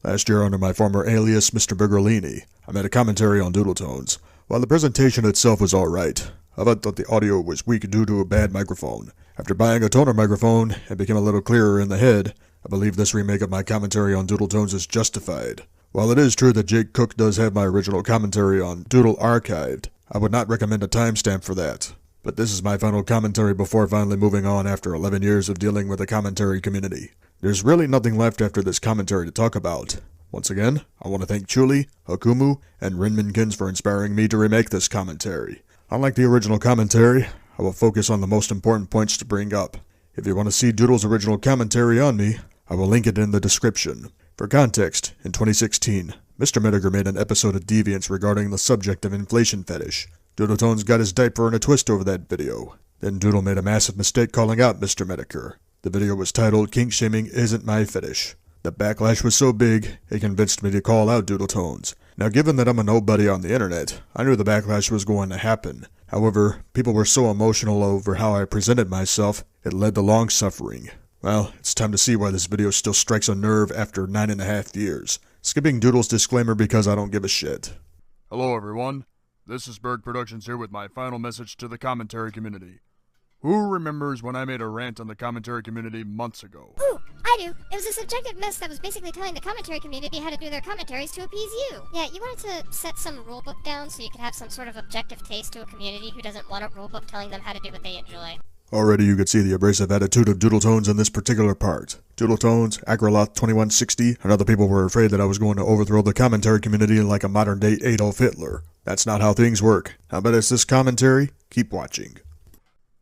Last year, under my former alias, Mr. Bergolini, I made a commentary on Doodle Tones. While the presentation itself was alright, I thought that the audio was weak due to a bad microphone. After buying a toner microphone, it became a little clearer in the head. I believe this remake of my commentary on Doodle Tones is justified. While it is true that Jake Cook does have my original commentary on Doodle archived, I would not recommend a timestamp for that. But this is my final commentary before finally moving on after 11 years of dealing with the commentary community. There's really nothing left after this commentary to talk about. Once again, I want to thank Chuli, Hakumu, and Rinminkins for inspiring me to remake this commentary. Unlike the original commentary, I will focus on the most important points to bring up. If you want to see Doodle's original commentary on me, I will link it in the description. For context, in 2016, Mr. Medicare made an episode of Deviants regarding the subject of inflation fetish. Doodle Tones got his diaper in a twist over that video. Then Doodle made a massive mistake calling out Mr. Medicare. The video was titled "Kink Shaming Isn't My Fetish." The backlash was so big, it convinced me to call out Doodle Tones. Now given that I'm a nobody on the internet, I knew the backlash was going to happen. However, people were so emotional over how I presented myself, it led to long suffering. Well, it's time to see why this video still strikes a nerve after 9.5 years. Skipping Doodle's disclaimer because I don't give a shit. Hello everyone, this is Bourg Productions here with my final message to the commentary community. Who remembers when I made a rant on the commentary community months ago? Ooh, I do. It was a subjective mess that was basically telling the commentary community how to do their commentaries to appease you. Yeah, you wanted to set some rulebook down so you could have some sort of objective taste to a community who doesn't want a rulebook telling them how to do what they enjoy. Already you could see the abrasive attitude of Doodle Tones in this particular part. Doodle Tones, Agraloth 2160, and other people were afraid that I was going to overthrow the commentary community like a modern-day Adolf Hitler. That's not how things work. How about it's this commentary? Keep watching.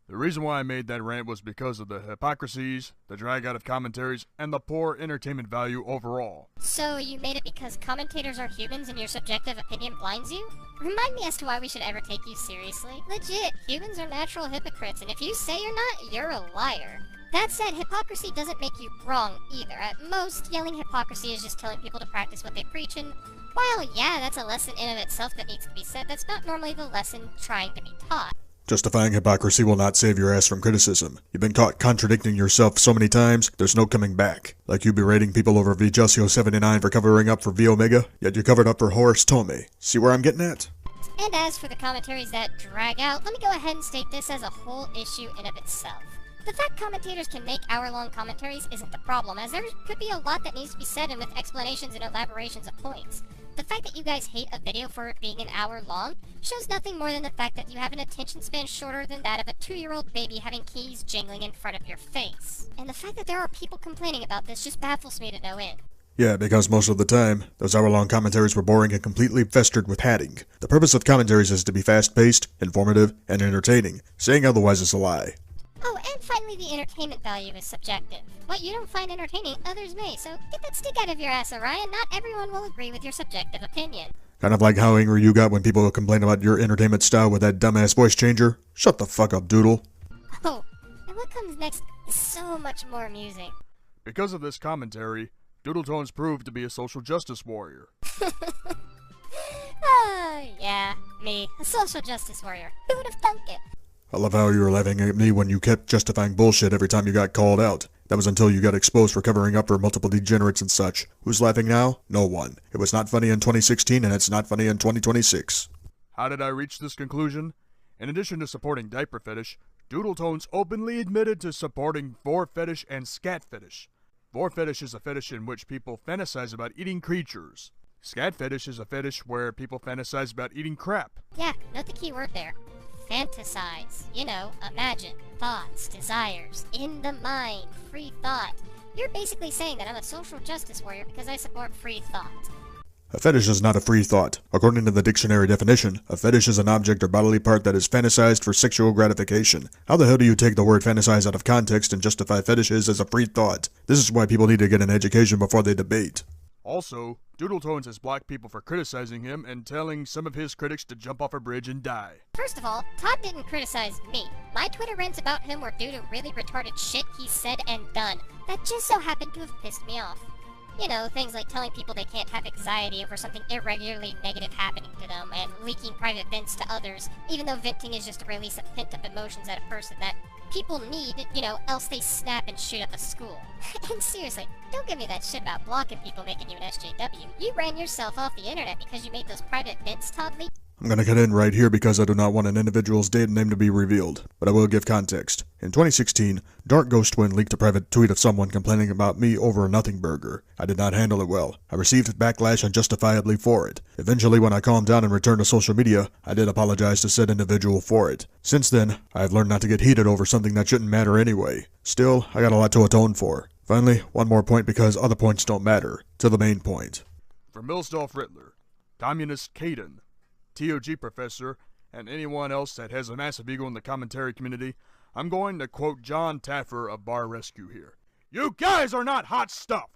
The reason why I made that rant was because of the hypocrisies, the drag out of commentaries, and the poor entertainment value overall. So you made it because commentators are humans and your subjective opinion blinds you? Remind me as to why we should ever take you seriously. Legit, humans are natural hypocrites, and if you say you're not, you're a liar. That said, hypocrisy doesn't make you wrong either. At most, yelling hypocrisy is just telling people to practice what they preach, and while yeah, that's a lesson in of itself that needs to be said, that's not normally the lesson trying to be taught. Justifying hypocrisy will not save your ass from criticism. You've been caught contradicting yourself so many times, there's no coming back. Like you berating people over VJusio79 for covering up for V Omega, yet you covered up for Horace Tomei. See where I'm getting at? And as for the commentaries that drag out, let me go ahead and state this as a whole issue in of itself. The fact commentators can make hour-long commentaries isn't the problem, as there could be a lot that needs to be said and with explanations and elaborations of points. The fact that you guys hate a video for it being an hour long shows nothing more than the fact that you have an attention span shorter than that of a 2-year-old baby having keys jingling in front of your face. And the fact that there are people complaining about this just baffles me to no end. Yeah, because most of the time, those hour-long commentaries were boring and completely festered with hatting. The purpose of commentaries is to be fast-paced, informative, and entertaining. Saying otherwise is a lie. Oh, and finally, the entertainment value is subjective. What you don't find entertaining, others may, so get that stick out of your ass, Orion. Not everyone will agree with your subjective opinion. Kind of like how angry you got when people complain about your entertainment style with that dumbass voice changer. Shut the fuck up, Doodle. Oh, and what comes next is so much more amusing. Because of this commentary, Doodle Tones proved to be a social justice warrior. Yeah, me, a social justice warrior. Who would have thunk it? I love how you were laughing at me when you kept justifying bullshit every time you got called out. That was until you got exposed for covering up for multiple degenerates and such. Who's laughing now? No one. It was not funny in 2016 and it's not funny in 2026. How did I reach this conclusion? In addition to supporting diaper fetish, Doodle Tones openly admitted to supporting vor fetish and scat fetish. Vor fetish is a fetish in which people fantasize about eating creatures. Scat fetish is a fetish where people fantasize about eating crap. Yeah, note the key word there. Fantasize. You know, imagine. Thoughts, desires, in the mind, free thought. You're basically saying that I'm a social justice warrior because I support free thought. A fetish is not a free thought. According to the dictionary definition, a fetish is an object or bodily part that is fantasized for sexual gratification. How the hell do you take the word fantasize out of context and justify fetishes as a free thought? This is why people need to get an education before they debate. Also, Doodle Tones has blocked people for criticizing him and telling some of his critics to jump off a bridge and die. First of all, Todd didn't criticize me. My Twitter rants about him were due to really retarded shit he said and done. That just so happened to have pissed me off. You know, things like telling people they can't have anxiety over something irregularly negative happening to them, and leaking private vents to others, even though venting is just a release of pent-up emotions at a person that people need, else they snap and shoot up a school. And seriously, don't give me that shit about blocking people making you an SJW. You ran yourself off the internet because you made those private bits, Todd Lee. I'm gonna cut in right here because I do not want an individual's data name to be revealed, but I will give context. In 2016, Dark Ghost Twin leaked a private tweet of someone complaining about me over a nothing burger. I did not handle it well. I received backlash unjustifiably for it. Eventually, when I calmed down and returned to social media, I did apologize to said individual for it. Since then, I have learned not to get heated over something that shouldn't matter anyway. Still, I got a lot to atone for. Finally, one more point because other points don't matter. To the main point. For Millsdorf Riddler, Communist Caden, TOG Professor, and anyone else that has a massive ego in the commentary community, I'm going to quote John Taffer of Bar Rescue here. You guys are not hot stuff!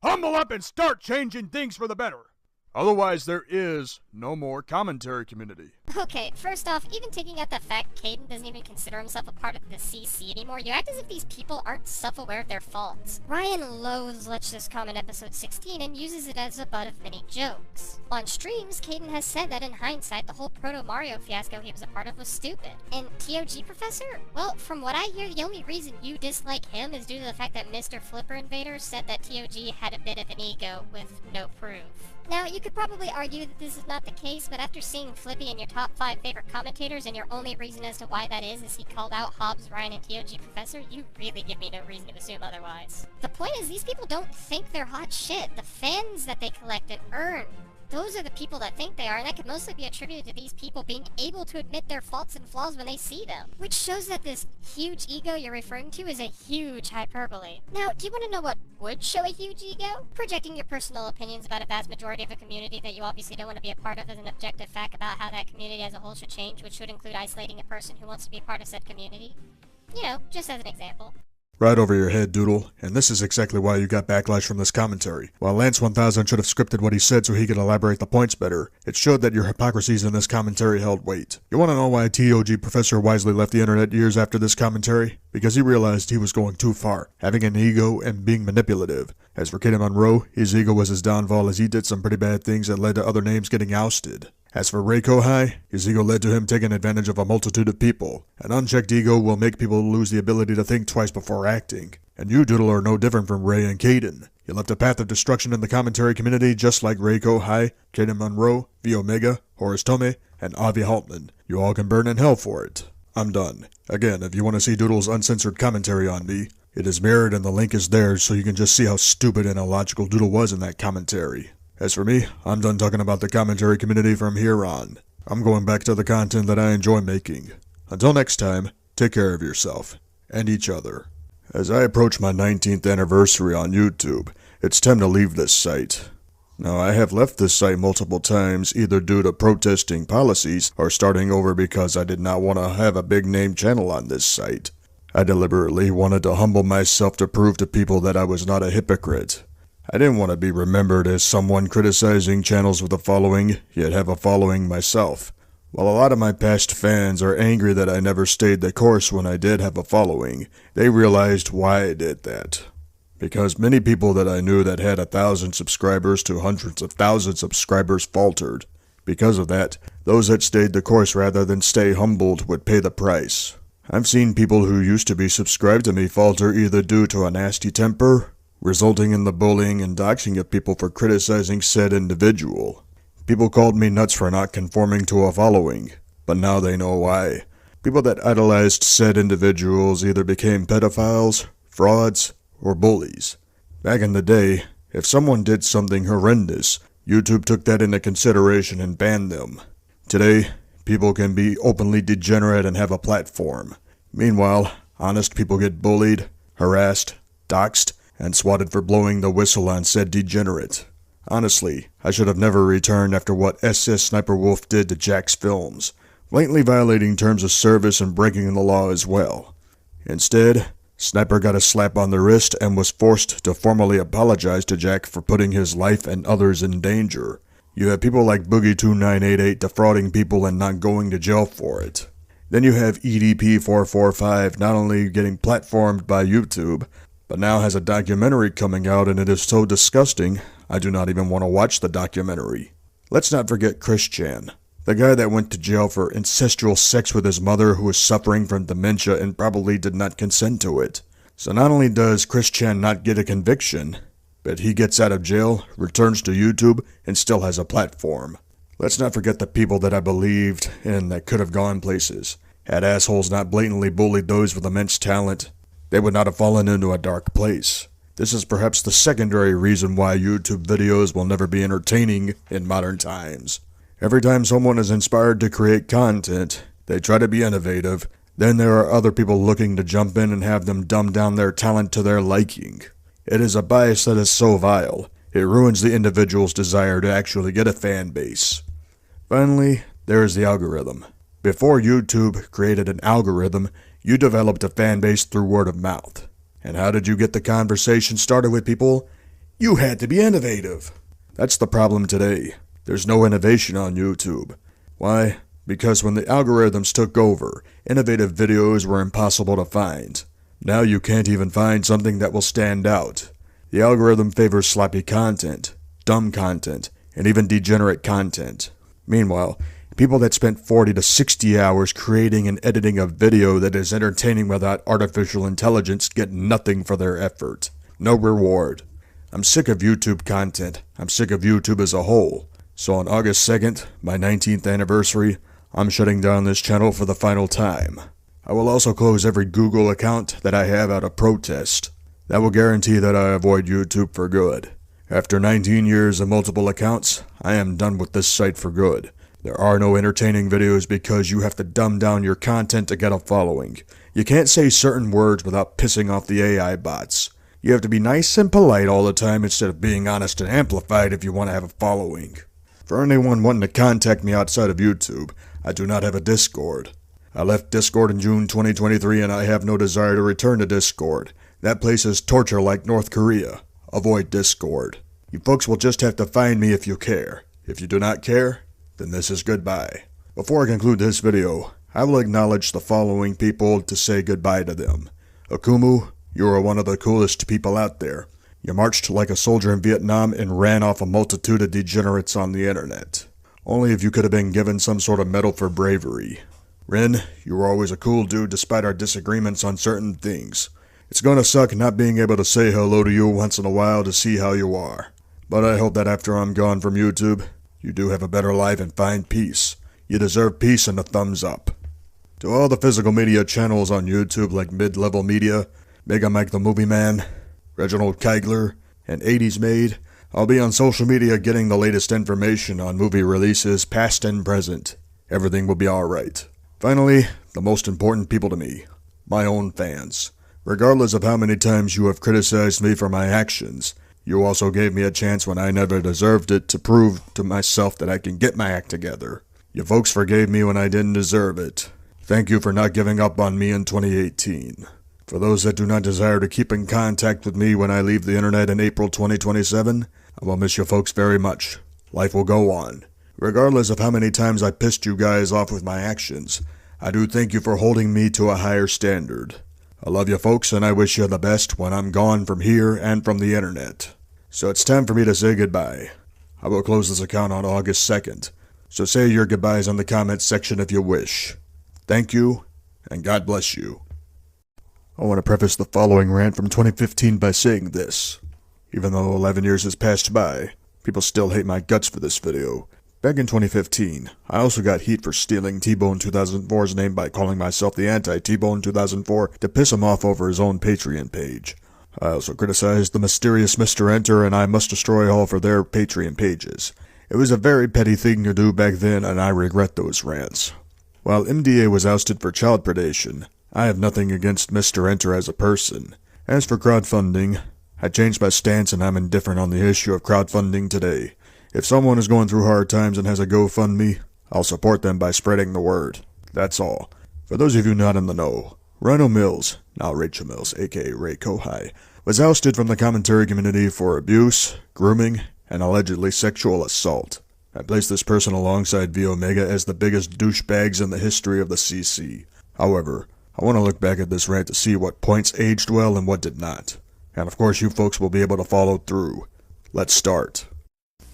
Humble up and start changing things for the better! Otherwise, there is no more commentary community. Okay, first off, even taking out the fact Caden doesn't even consider himself a part of the CC anymore, you act as if these people aren't self-aware of their faults. Ryan loathes Let's Just Comment episode 16 and uses it as a butt of many jokes. On streams, Caden has said that in hindsight, the whole Proto-Mario fiasco he was a part of was stupid. And TOG Professor? Well, from what I hear, the only reason you dislike him is due to the fact that Mr. Flipper Invader said that TOG had a bit of an ego with no proof. Now, you could probably argue that this is not the case, but after seeing Flippy in your top 5 favorite commentators and your only reason as to why that is he called out Hobbs, Ryan, and TOG Professor, you really give me no reason to assume otherwise. The point is, these people don't think they're hot shit. The fans that they collect and earn, those are the people that think they are, and that could mostly be attributed to these people being able to admit their faults and flaws when they see them. Which shows that this huge ego you're referring to is a huge hyperbole. Now, do you want to know what would show a huge ego? Projecting your personal opinions about a vast majority of a community that you obviously don't want to be a part of as an objective fact about how that community as a whole should change, which should include isolating a person who wants to be a part of said community. Just as an example. Right over your head, Doodle, and this is exactly why you got backlash from this commentary. While Lance 1000 should have scripted what he said so he could elaborate the points better, it showed that your hypocrisies in this commentary held weight. You want to know why TOG Professor wisely left the internet years after this commentary? Because he realized he was going too far, having an ego and being manipulative. As for Kaden Monroe, his ego was his downfall as he did some pretty bad things that led to other names getting ousted. As for Ray Kohai, his ego led to him taking advantage of a multitude of people. An unchecked ego will make people lose the ability to think twice before acting. And you, Doodle, are no different from Ray and Caden. You left a path of destruction in the commentary community just like Ray Kohai, Kaden Monroe, V Omega, Horace Tome, and Avi Haltman. You all can burn in hell for it. I'm done. Again, if you want to see Doodle's uncensored commentary on me, it is mirrored and the link is there so you can just see how stupid and illogical Doodle was in that commentary. As for me, I'm done talking about the commentary community from here on. I'm going back to the content that I enjoy making. Until next time, take care of yourself, and each other. As I approach my 19th anniversary on YouTube, it's time to leave this site. Now, I have left this site multiple times, either due to protesting policies, or starting over because I did not want to have a big name channel on this site. I deliberately wanted to humble myself to prove to people that I was not a hypocrite. I didn't want to be remembered as someone criticizing channels with a following, yet have a following myself. While a lot of my past fans are angry that I never stayed the course when I did have a following, they realized why I did that. Because many people that I knew that had 1,000 subscribers to hundreds of thousands of subscribers faltered. Because of that, those that stayed the course rather than stay humbled would pay the price. I've seen people who used to be subscribed to me falter either due to a nasty temper, resulting in the bullying and doxing of people for criticizing said individual. People called me nuts for not conforming to a following, but now they know why. People that idolized said individuals either became pedophiles, frauds, or bullies. Back in the day, if someone did something horrendous, YouTube took that into consideration and banned them. Today, people can be openly degenerate and have a platform. Meanwhile, honest people get bullied, harassed, doxed, and swatted for blowing the whistle on said degenerate. Honestly, I should have never returned after what SS Sniper Wolf did to Jack's films, blatantly violating terms of service and breaking the law as well. Instead, Sniper got a slap on the wrist and was forced to formally apologize to Jack for putting his life and others in danger. You have people like Boogie2988 defrauding people and not going to jail for it. Then you have EDP445 not only getting platformed by YouTube, but now has a documentary coming out and it is so disgusting, I do not even want to watch the documentary. Let's not forget Chris Chan, The guy that went to jail for incestual sex with his mother who was suffering from dementia and probably did not consent to it. So not only does Chris Chan not get a conviction, but he gets out of jail, returns to YouTube, and still has a platform. Let's not forget the people that I believed in that could have gone places. Had assholes not blatantly bullied those with immense talent, they would not have fallen into a dark place. This is perhaps the secondary reason why YouTube videos will never be entertaining in modern times. Every time someone is inspired to create content, they try to be innovative, then there are other people looking to jump in and have them dumb down their talent to their liking. It is a bias that is so vile, it ruins the individual's desire to actually get a fan base. Finally, there is the algorithm. Before YouTube created an algorithm, you developed a fan base through word of mouth. And how did you get the conversation started with people? You had to be innovative. That's the problem today. There's no innovation on YouTube. Why? Because when the algorithms took over, innovative videos were impossible to find. Now you can't even find something that will stand out. The algorithm favors sloppy content, dumb content, and even degenerate content. Meanwhile, people that spent 40 to 60 hours creating and editing a video that is entertaining without artificial intelligence get nothing for their effort. No reward. I'm sick of YouTube content. I'm sick of YouTube as a whole. So on August 2nd, my 19th anniversary, I'm shutting down this channel for the final time. I will also close every Google account that I have out of protest. That will guarantee that I avoid YouTube for good. After 19 years and multiple accounts, I am done with this site for good. There are no entertaining videos because you have to dumb down your content to get a following. You can't say certain words without pissing off the AI bots. You have to be nice and polite all the time instead of being honest and amplified if you want to have a following. For anyone wanting to contact me outside of YouTube, I do not have a Discord. I left Discord in June 2023 and I have no desire to return to Discord. That place is torture like North Korea. Avoid Discord. You folks will just have to find me if you care. If you do not care, then this is goodbye. Before I conclude this video, I will acknowledge the following people to say goodbye to them. Akumu, you are one of the coolest people out there. You marched like a soldier in Vietnam and ran off a multitude of degenerates on the internet. Only if you could have been given some sort of medal for bravery. Rin, you were always a cool dude despite our disagreements on certain things. It's gonna suck not being able to say hello to you once in a while to see how you are. But I hope that after I'm gone from YouTube, you do have a better life and find peace. You deserve peace and a thumbs up. To all the physical media channels on YouTube like Mid-Level Media, Mega Mike the Movie Man, Reginald Keigler, and 80s Maid, I'll be on social media getting the latest information on movie releases past and present. Everything will be alright. Finally, the most important people to me, my own fans. Regardless of how many times you have criticized me for my actions, you also gave me a chance when I never deserved it to prove to myself that I can get my act together. You folks forgave me when I didn't deserve it. Thank you for not giving up on me in 2018. For those that do not desire to keep in contact with me when I leave the internet in April 2027, I will miss you folks very much. Life will go on. Regardless of how many times I pissed you guys off with my actions, I do thank you for holding me to a higher standard. I love you folks and I wish you the best when I'm gone from here and from the internet. So it's time for me to say goodbye. I will close this account on August 2nd, so say your goodbyes in the comments section if you wish. Thank you, and God bless you. I want to preface the following rant from 2015 by saying this. Even though 11 years has passed by, people still hate my guts for this video. Back in 2015, I also got heat for stealing T-Bone 2004's name by calling myself the anti-T-Bone 2004 to piss him off over his own Patreon page. I also criticized the mysterious Mr. Enter and I Must Destroy All for their Patreon pages. It was a very petty thing to do back then and I regret those rants. While MDA was ousted for child predation, I have nothing against Mr. Enter as a person. As for crowdfunding, I changed my stance and I'm indifferent on the issue of crowdfunding today. If someone is going through hard times and has a GoFundMe, I'll support them by spreading the word. That's all. For those of you not in the know, Rhino Mills, now Rachel Mills, aka Ray Kohai, was ousted from the commentary community for abuse, grooming, and allegedly sexual assault. I place this person alongside V Omega as the biggest douchebags in the history of the CC. However, I want to look back at this rant to see what points aged well and what did not. And of course you folks will be able to follow through. Let's start.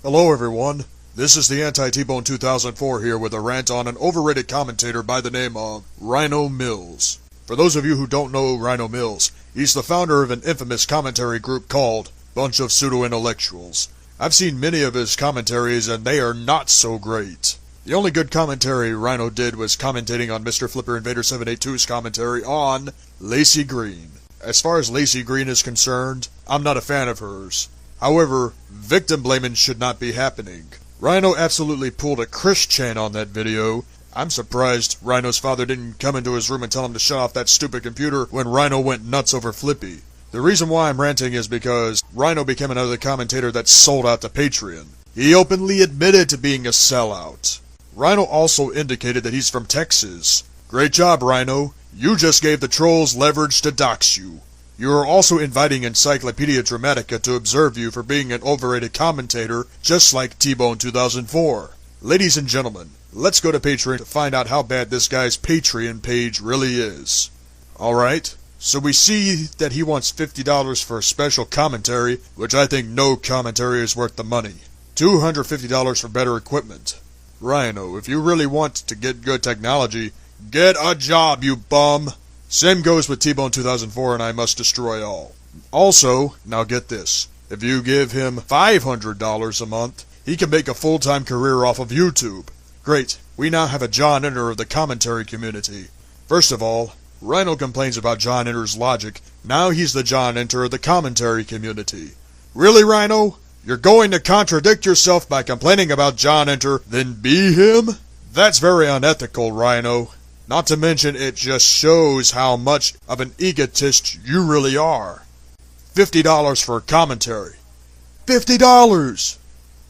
Hello everyone, This is the Anti-T-Bone 2004 here with a rant on an overrated commentator by the name of Rhino Mills. For those of you who don't know Rhino Mills, he's the founder of an infamous commentary group called Bunch of Pseudo-Intellectuals. I've seen many of his commentaries and they are not so great. The only good commentary Rhino did was commentating on Mr. Flipper Invader 782's commentary on Lacey Green. As far as Lacey Green is concerned, I'm not a fan of hers. However, victim blaming should not be happening. Rhino absolutely pulled a Chris Chan on that video. I'm surprised Rhino's father didn't come into his room and tell him to shut off that stupid computer when Rhino went nuts over Flippy. The reason why I'm ranting is because Rhino became another commentator that sold out to Patreon. He openly admitted to being a sellout. Rhino also indicated that he's from Texas. Great job, Rhino. You just gave the trolls leverage to dox you. You are also inviting Encyclopedia Dramatica to observe you for being an overrated commentator, just like T-Bone 2004. Ladies and gentlemen, let's go to Patreon to find out how bad this guy's Patreon page really is. Alright, so we see that he wants $50 for a special commentary, which I think no commentary is worth the money. $250 for better equipment. Rhino, if you really want to get good technology, get a job, you bum! Same goes with T-Bone 2004 and I Must Destroy All. Also, now get this, if you give him $500 a month, he can make a full-time career off of YouTube. Great, we now have a John Enter of the commentary community. First of all, Rhino complains about John Enter's logic, now he's the John Enter of the commentary community. Really, Rhino? You're going to contradict yourself by complaining about John Enter, then be him? That's very unethical, Rhino. Not to mention, it just shows how much of an egotist you really are. $50 for a commentary. $50!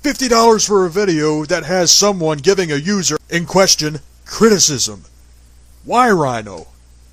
$50 for a video that has someone giving a user in question criticism. Why, Rhino?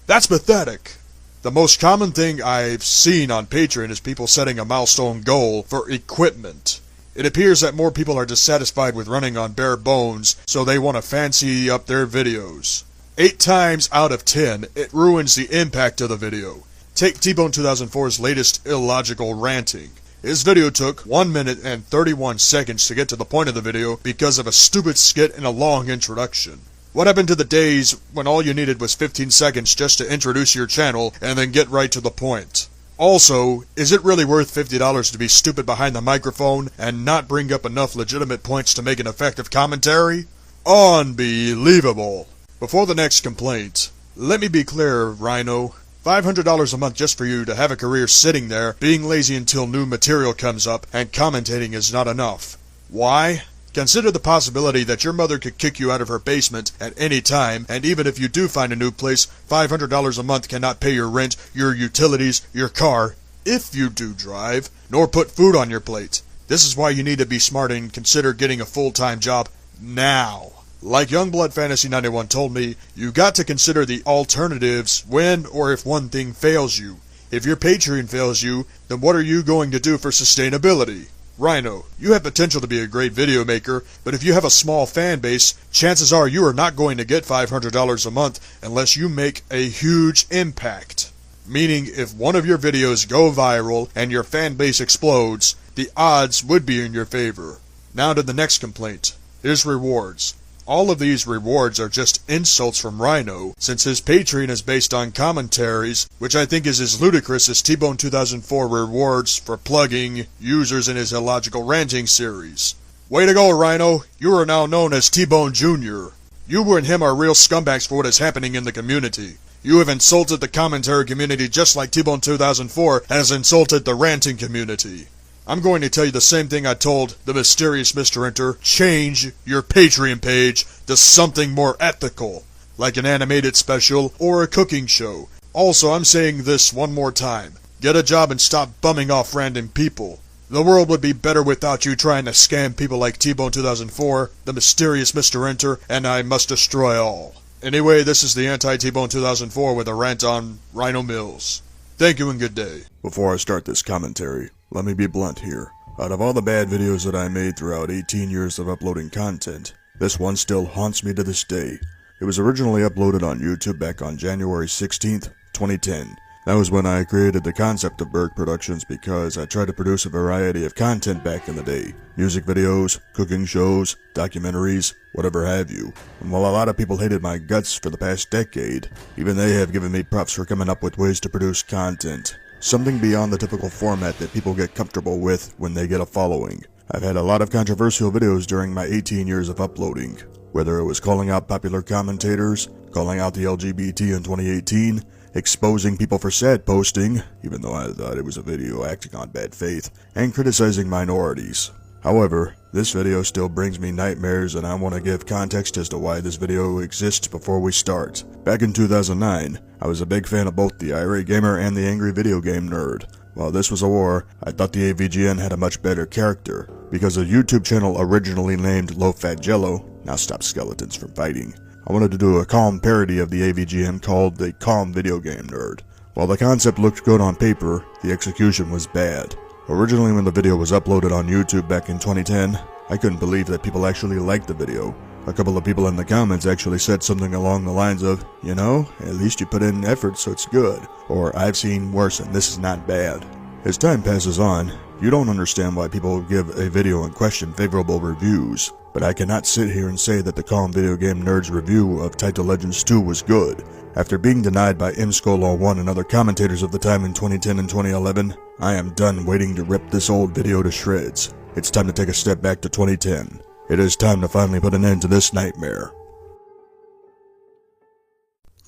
That's pathetic. The most common thing I've seen on Patreon is people setting a milestone goal for equipment. It appears that more people are dissatisfied with running on bare bones, so they want to fancy up their videos. 8 times out of 10, it ruins the impact of the video. Take T-Bone 2004's latest illogical ranting. His video took 1 minute and 31 seconds to get to the point of the video because of a stupid skit and a long introduction. What happened to the days when all you needed was 15 seconds just to introduce your channel and then get right to the point? Also, is it really worth $50 to be stupid behind the microphone and not bring up enough legitimate points to make an effective commentary? Unbelievable. Before the next complaint, let me be clear, Rhino. $500 a month just for you to have a career sitting there, being lazy until new material comes up, and commentating is not enough. Why? Consider the possibility that your mother could kick you out of her basement at any time, and even if you do find a new place, $500 a month cannot pay your rent, your utilities, your car, if you do drive, nor put food on your plate. This is why you need to be smart and consider getting a full-time job now. Like Youngblood Fantasy 91 told me, you got to consider the alternatives when or if one thing fails you. If your Patreon fails you, then what are you going to do for sustainability? Rhino, you have potential to be a great video maker, but if you have a small fan base, chances are you are not going to get $500 a month unless you make a huge impact. Meaning, if one of your videos go viral and your fan base explodes, the odds would be in your favor. Now to the next complaint. His rewards. All of these rewards are just insults from Rhino, since his Patreon is based on commentaries, which I think is as ludicrous as T-Bone 2004 rewards for plugging users in his illogical ranting series. Way to go, Rhino! You are now known as T-Bone Jr. You and him are real scumbags for what is happening in the community. You have insulted the commentary community just like T-Bone 2004 has insulted the ranting community. I'm going to tell you the same thing I told the mysterious Mr. Enter. Change your Patreon page to something more ethical, like an animated special or a cooking show. Also, I'm saying this one more time. Get a job and stop bumming off random people. The world would be better without you trying to scam people like T-Bone 2004, the mysterious Mr. Enter, and I Must Destroy All. Anyway, this is the Anti-T-Bone 2004 with a rant on Rhino Mills. Thank you and good day. Before I start this commentary, let me be blunt here. Out of all the bad videos that I made throughout 18 years of uploading content, this one still haunts me to this day. It was originally uploaded on YouTube back on January 16th, 2010, That was when I created the concept of Bourg Productions because I tried to produce a variety of content back in the day. Music videos, cooking shows, documentaries, whatever have you. And while a lot of people hated my guts for the past decade, even they have given me props for coming up with ways to produce content. Something beyond the typical format that people get comfortable with when they get a following. I've had a lot of controversial videos during my 18 years of uploading. Whether it was calling out popular commentators, calling out the LGBT in 2018, exposing people for sad posting, even though I thought it was a video acting on bad faith, and criticizing minorities. However, this video still brings me nightmares and I want to give context as to why this video exists before we start. Back in 2009, I was a big fan of both the Irate Gamer and the Angry Video Game Nerd. While this was a war, I thought the AVGN had a much better character, because a YouTube channel originally named Low Fat Jello, now stop skeletons from fighting, I wanted to do a calm parody of the AVGN called the Calm Video Game Nerd. While the concept looked good on paper, the execution was bad. Originally when the video was uploaded on YouTube back in 2010, I couldn't believe that people actually liked the video. A couple of people in the comments actually said something along the lines of, you know, at least you put in effort so it's good, or I've seen worse and this is not bad. As time passes on, you don't understand why people give a video in question favorable reviews, but I cannot sit here and say that the Calm Video Game Nerd's review of Title Legends 2 was good. After being denied by MSkull01 and other commentators of the time in 2010 and 2011, I am done waiting to rip this old video to shreds. It's time to take a step back to 2010. It is time to finally put an end to this nightmare.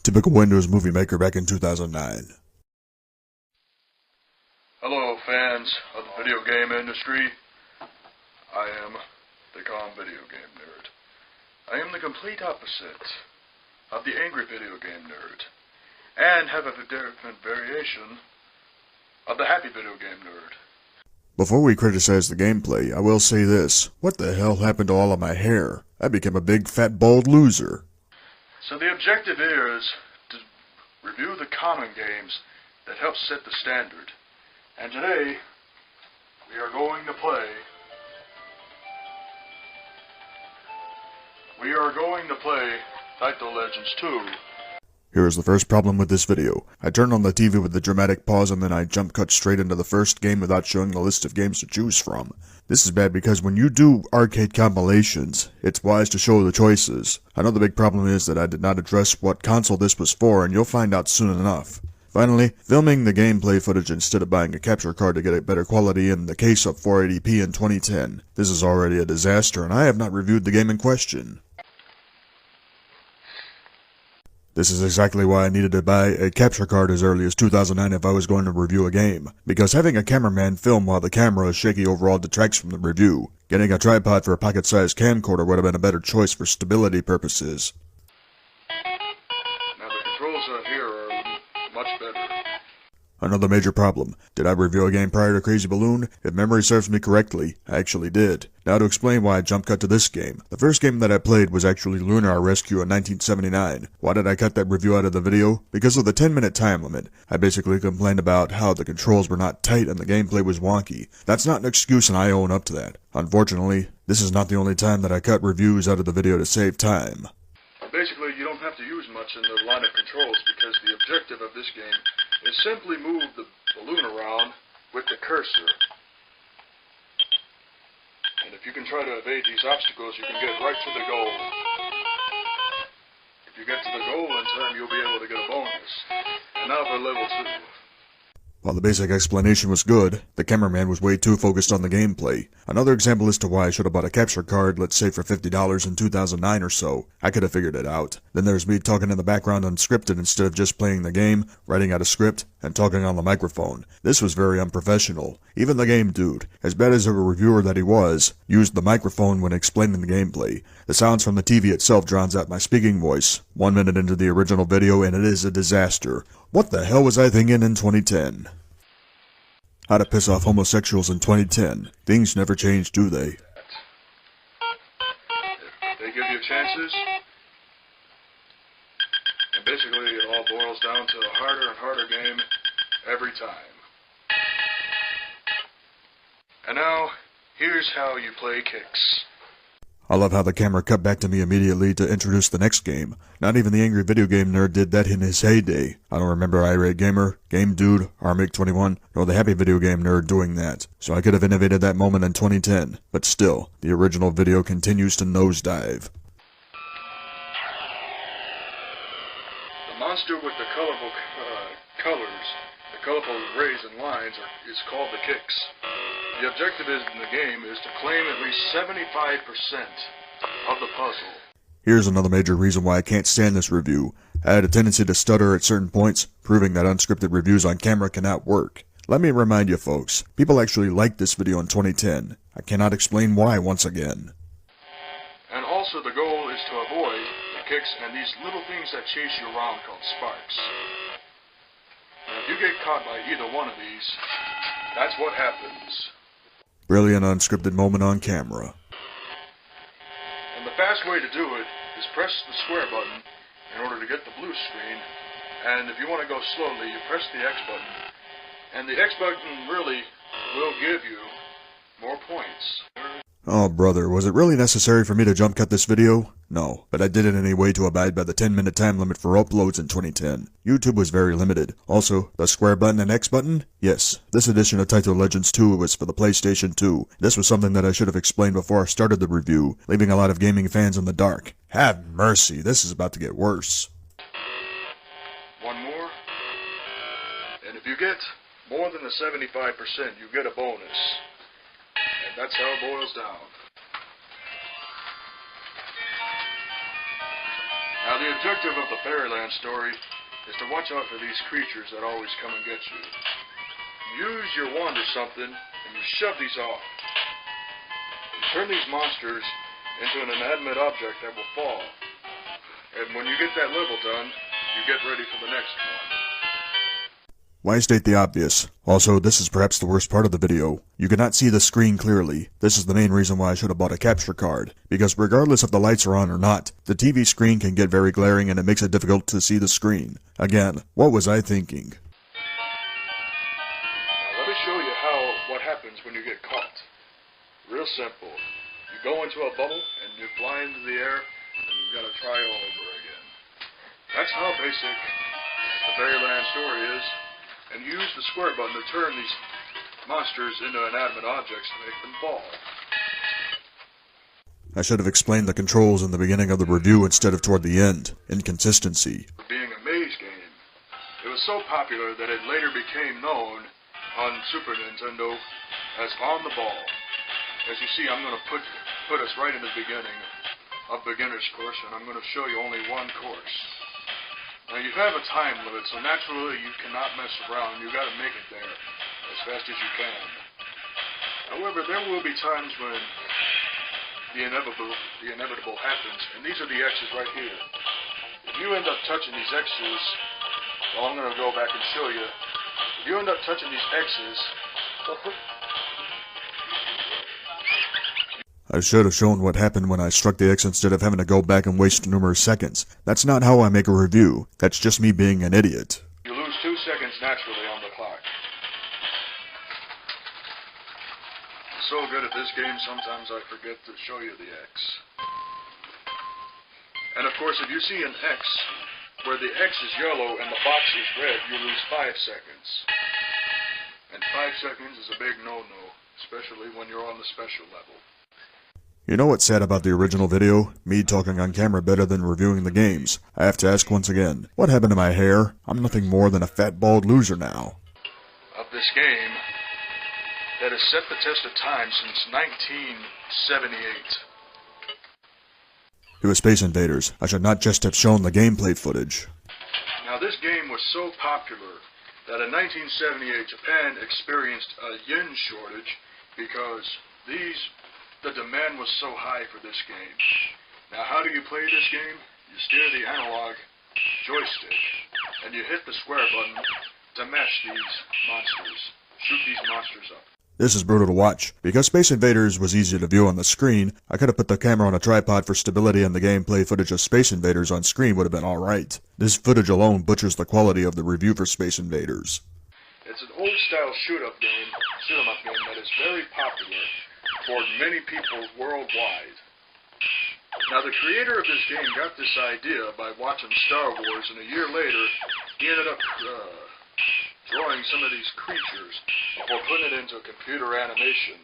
Typical Windows Movie Maker back in 2009. Hello, fans of the video game industry. I am the Calm Video Game Nerd. I am the complete opposite of the Angry Video Game Nerd, and have a different variation of the Happy Video Game Nerd. Before we criticize the gameplay, I will say this. What the hell happened to all of my hair? I became a big fat bald loser. So the objective here is to review the common games that help set the standard. And today, we are going to play Title Legends 2. Here is the first problem with this video. I turned on the TV with the dramatic pause and then I jump cut straight into the first game without showing the list of games to choose from. This is bad because when you do arcade compilations, it's wise to show the choices. Another big problem is that I did not address what console this was for, and you'll find out soon enough. Finally, filming the gameplay footage instead of buying a capture card to get a better quality in the case of 480p in 2010. This is already a disaster and I have not reviewed the game in question. This is exactly why I needed to buy a capture card as early as 2009 if I was going to review a game, because having a cameraman film while the camera is shaky overall detracts from the review. Getting a tripod for a pocket-sized camcorder would have been a better choice for stability purposes. Now the controls out here are much better. Another major problem. Did I review a game prior to Crazy Balloon? If memory serves me correctly, I actually did. Now to explain why I jump cut to this game. The first game that I played was actually Lunar Rescue in 1979. Why did I cut that review out of the video? Because of the 10-minute time limit. I basically complained about how the controls were not tight and the gameplay was wonky. That's not an excuse and I own up to that. Unfortunately, this is not the only time that I cut reviews out of the video to save time. Basically, you don't have to use much in the line of controls because the objective of this game is simply move the balloon around with the cursor. And if you can try to evade these obstacles, you can get right to the goal. If you get to the goal in time, you'll be able to get a bonus. And now for level 2. While the basic explanation was good, the cameraman was way too focused on the gameplay. Another example as to why I should have bought a capture card, let's say for $50 in 2009 or so. I could have figured it out. Then there's me talking in the background unscripted instead of just playing the game, writing out a script, and talking on the microphone. This was very unprofessional. Even the game dude, as bad as of a reviewer that he was, used the microphone when explaining the gameplay. The sounds from the TV itself drowns out my speaking voice. 1 minute into the original video and it is a disaster. What the hell was I thinking in 2010? How to piss off homosexuals in 2010. Things never change, do they? If they give you chances, and basically it all boils down to a harder and harder game every time. And now, here's how you play kicks. I love how the camera cut back to me immediately to introduce the next game. Not even the angry video game nerd did that in his heyday. I don't remember Irate Gamer, Game Dude, Armic21, nor the happy video game nerd doing that. So I could have innovated that moment in 2010. But still, the original video continues to nosedive. The monster with the colorful colors, the colorful rays and lines is called the Kicks. The objective in the game is to claim at least 75% of the puzzle. Here's another major reason why I can't stand this review. I had a tendency to stutter at certain points, proving that unscripted reviews on camera cannot work. Let me remind you folks, people actually liked this video in 2010. I cannot explain why once again. And also the goal is to avoid the Kicks and these little things that chase you around called sparks. And if you get caught by either one of these, that's what happens. Brilliant unscripted moment on camera. And the fast way to do it is press the square button in order to get the blue screen. And if you want to go slowly, you press the X button. And the X button really will give you more points. Oh brother, was it really necessary for me to jump cut this video? No, but I did it anyway to abide by the 10-minute time limit for uploads in 2010. YouTube was very limited. Also, the square button and X button? Yes, this edition of Taito Legends 2 was for the PlayStation 2. This was something that I should have explained before I started the review, leaving a lot of gaming fans in the dark. Have mercy, this is about to get worse. One more. And if you get more than the 75%, you get a bonus. And that's how it boils down. Now, the objective of the Fairyland story is to watch out for these creatures that always come and get you. Use your wand or something, and you shove these off. You turn these monsters into an inanimate object that will fall. And when you get that level done, you get ready for the next one. Why state the obvious? Also, this is perhaps the worst part of the video. You cannot see the screen clearly. This is the main reason why I should have bought a capture card. Because regardless if the lights are on or not, the TV screen can get very glaring and it makes it difficult to see the screen. Again, what was I thinking? Now, let me show you what happens when you get caught. Real simple. You go into a bubble and you fly into the air and you've got to try all over again. That's how basic the Fairyland story is. And use the square button to turn these monsters into inanimate objects to make them fall. I should have explained the controls in the beginning of the review instead of toward the end. Inconsistency. Being a maze game, it was so popular that it later became known on Super Nintendo as On the Ball. As you see, I'm going to put us right in the beginning of beginner's course, and I'm going to show you only one course. Now, you have a time limit, so naturally you cannot mess around. You got to make it there as fast as you can. However, there will be times when the inevitable happens, and these are the X's right here. If you end up touching these X's, well, I'm going to go back and show you. If you end up touching these X's, I should have shown what happened when I struck the X instead of having to go back and waste numerous seconds. That's not how I make a review. That's just me being an idiot. You lose 2 seconds naturally on the clock. I'm so good at this game, sometimes I forget to show you the X. And of course, if you see an X, where the X is yellow and the box is red, you lose 5 seconds. And 5 seconds is a big no-no, especially when you're on the special level. You know what's sad about the original video? Me talking on camera better than reviewing the games. I have to ask once again, what happened to my hair? I'm nothing more than a fat bald loser now. Of this game that has set the test of time since 1978. It was Space Invaders. I should not just have shown the gameplay footage. Now, this game was so popular that in 1978 Japan experienced a yen shortage because the demand was so high for this game. Now, how do you play this game? You steer the analog joystick, and you hit the square button to mash these monsters. Shoot these monsters up. This is brutal to watch. Because Space Invaders was easy to view on the screen, I could have put the camera on a tripod for stability and the gameplay footage of Space Invaders on screen would have been alright. This footage alone butchers the quality of the review for Space Invaders. It's an old-style shoot-em up game that is very popular for many people worldwide. Now, the creator of this game got this idea by watching Star Wars, and a year later, he ended up drawing some of these creatures before putting it into computer animation,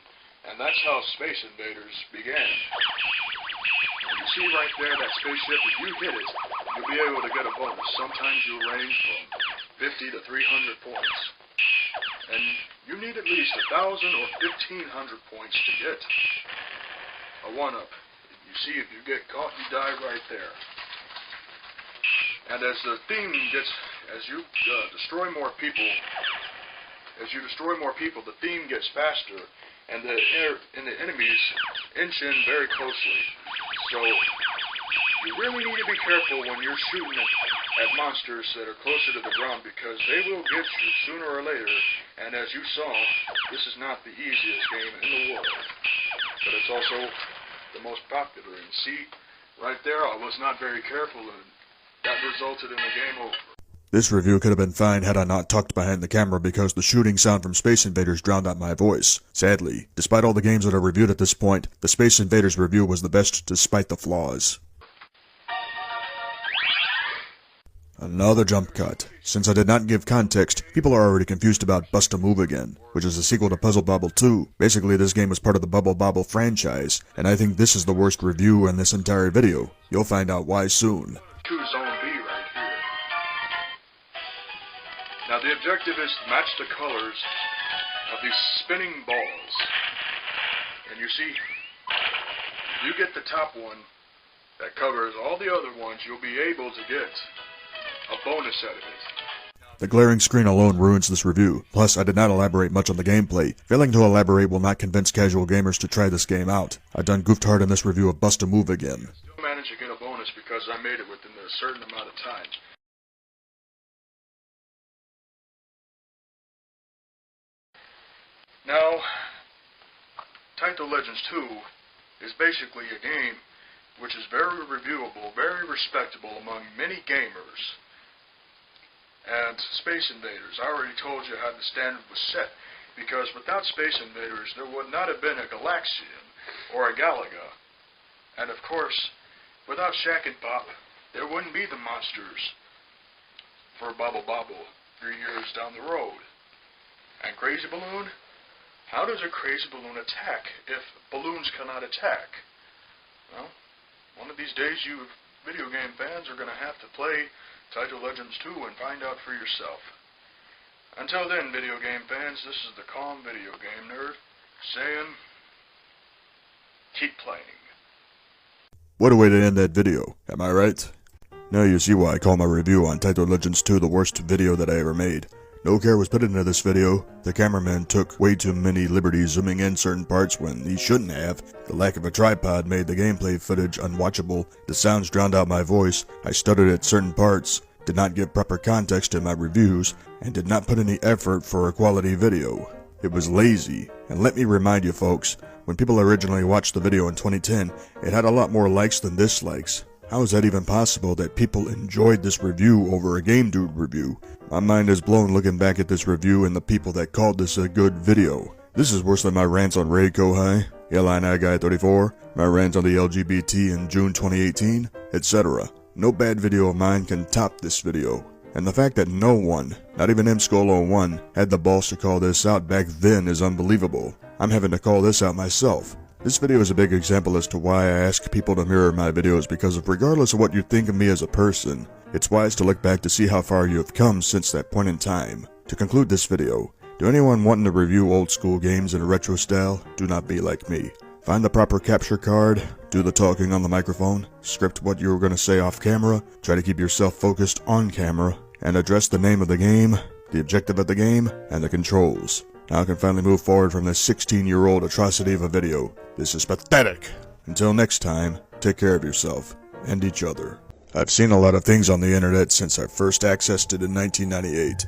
and that's how Space Invaders began. And you see right there that spaceship, if you hit it, you'll be able to get a bonus. Sometimes you'll range from 50 to 300 points. And you need at least 1,000 or 1,500 points to get a 1-up. You see, if you get caught, you die right there. And as the theme gets, as you destroy more people, the theme gets faster, and the enemies inch in very closely. So you really need to be careful when you're shooting at monsters that are closer to the ground, because they will get you sooner or later. And as you saw, this is not the easiest game in the world, but it's also the most popular. And see, right there, I was not very careful, and that resulted in a game over. This review could have been fine had I not tucked behind the camera because the shooting sound from Space Invaders drowned out my voice. Sadly, despite all the games that I reviewed at this point, the Space Invaders review was the best despite the flaws. Another jump cut. Since I did not give context, people are already confused about Bust a Move Again, which is a sequel to Puzzle Bobble 2. Basically, this game was part of the Bubble Bobble franchise, and I think this is the worst review in this entire video. You'll find out why soon. Choose Zone B right here. Now the objective is to match the colors of these spinning balls. And you see, if you get the top one that covers all the other ones, you'll be able to get a bonus out of it. The glaring screen alone ruins this review. Plus, I did not elaborate much on the gameplay. Failing to elaborate will not convince casual gamers to try this game out. I done goofed hard in this review of Bust a Move Again. Still managed to get a bonus because I made it within a certain amount of time. Now, Taito Legends 2 is basically a game which is very reviewable, very respectable among many gamers. And Space Invaders, I already told you how the standard was set, because without Space Invaders there would not have been a Galaxian or a Galaga. And of course, without Shack and Pop, there wouldn't be the monsters for Bobble Bobble 3 years down the road. And Crazy Balloon? How does a Crazy Balloon attack if balloons cannot attack? Well, one of these days you video game fans are going to have to play Taito Legends 2 and find out for yourself. Until then, video game fans, this is the Calm Video Game Nerd saying, keep playing. What a way to end that video, am I right? Now you see why I call my review on Taito Legends 2 the worst video that I ever made. No care was put into this video. The cameraman took way too many liberties zooming in certain parts when he shouldn't have. The lack of a tripod made the gameplay footage unwatchable. The sounds drowned out my voice. I stuttered at certain parts, did not give proper context in my reviews, and did not put any effort for a quality video. It was lazy. And let me remind you folks, when people originally watched the video in 2010, it had a lot more likes than dislikes. How is that even possible that people enjoyed this review over a Game Dude review? My mind is blown looking back at this review and the people that called this a good video. This is worse than my rants on Raid Kohai, Yellow Guy 34, my rants on the LGBT in June 2018, etc. No bad video of mine can top this video. And the fact that no one, not even MSkull01, had the balls to call this out back then is unbelievable. I'm having to call this out myself. This video is a big example as to why I ask people to mirror my videos, because regardless of what you think of me as a person, it's wise to look back to see how far you have come since that point in time. To conclude this video, do anyone wanting to review old school games in a retro style? Do not be like me. Find the proper capture card, do the talking on the microphone, script what you were going to say off camera, try to keep yourself focused on camera, and address the name of the game, the objective of the game, and the controls. Now I can finally move forward from this 16-year-old atrocity of a video. This is pathetic. Until next time, take care of yourself and each other. I've seen a lot of things on the internet since I first accessed it in 1998.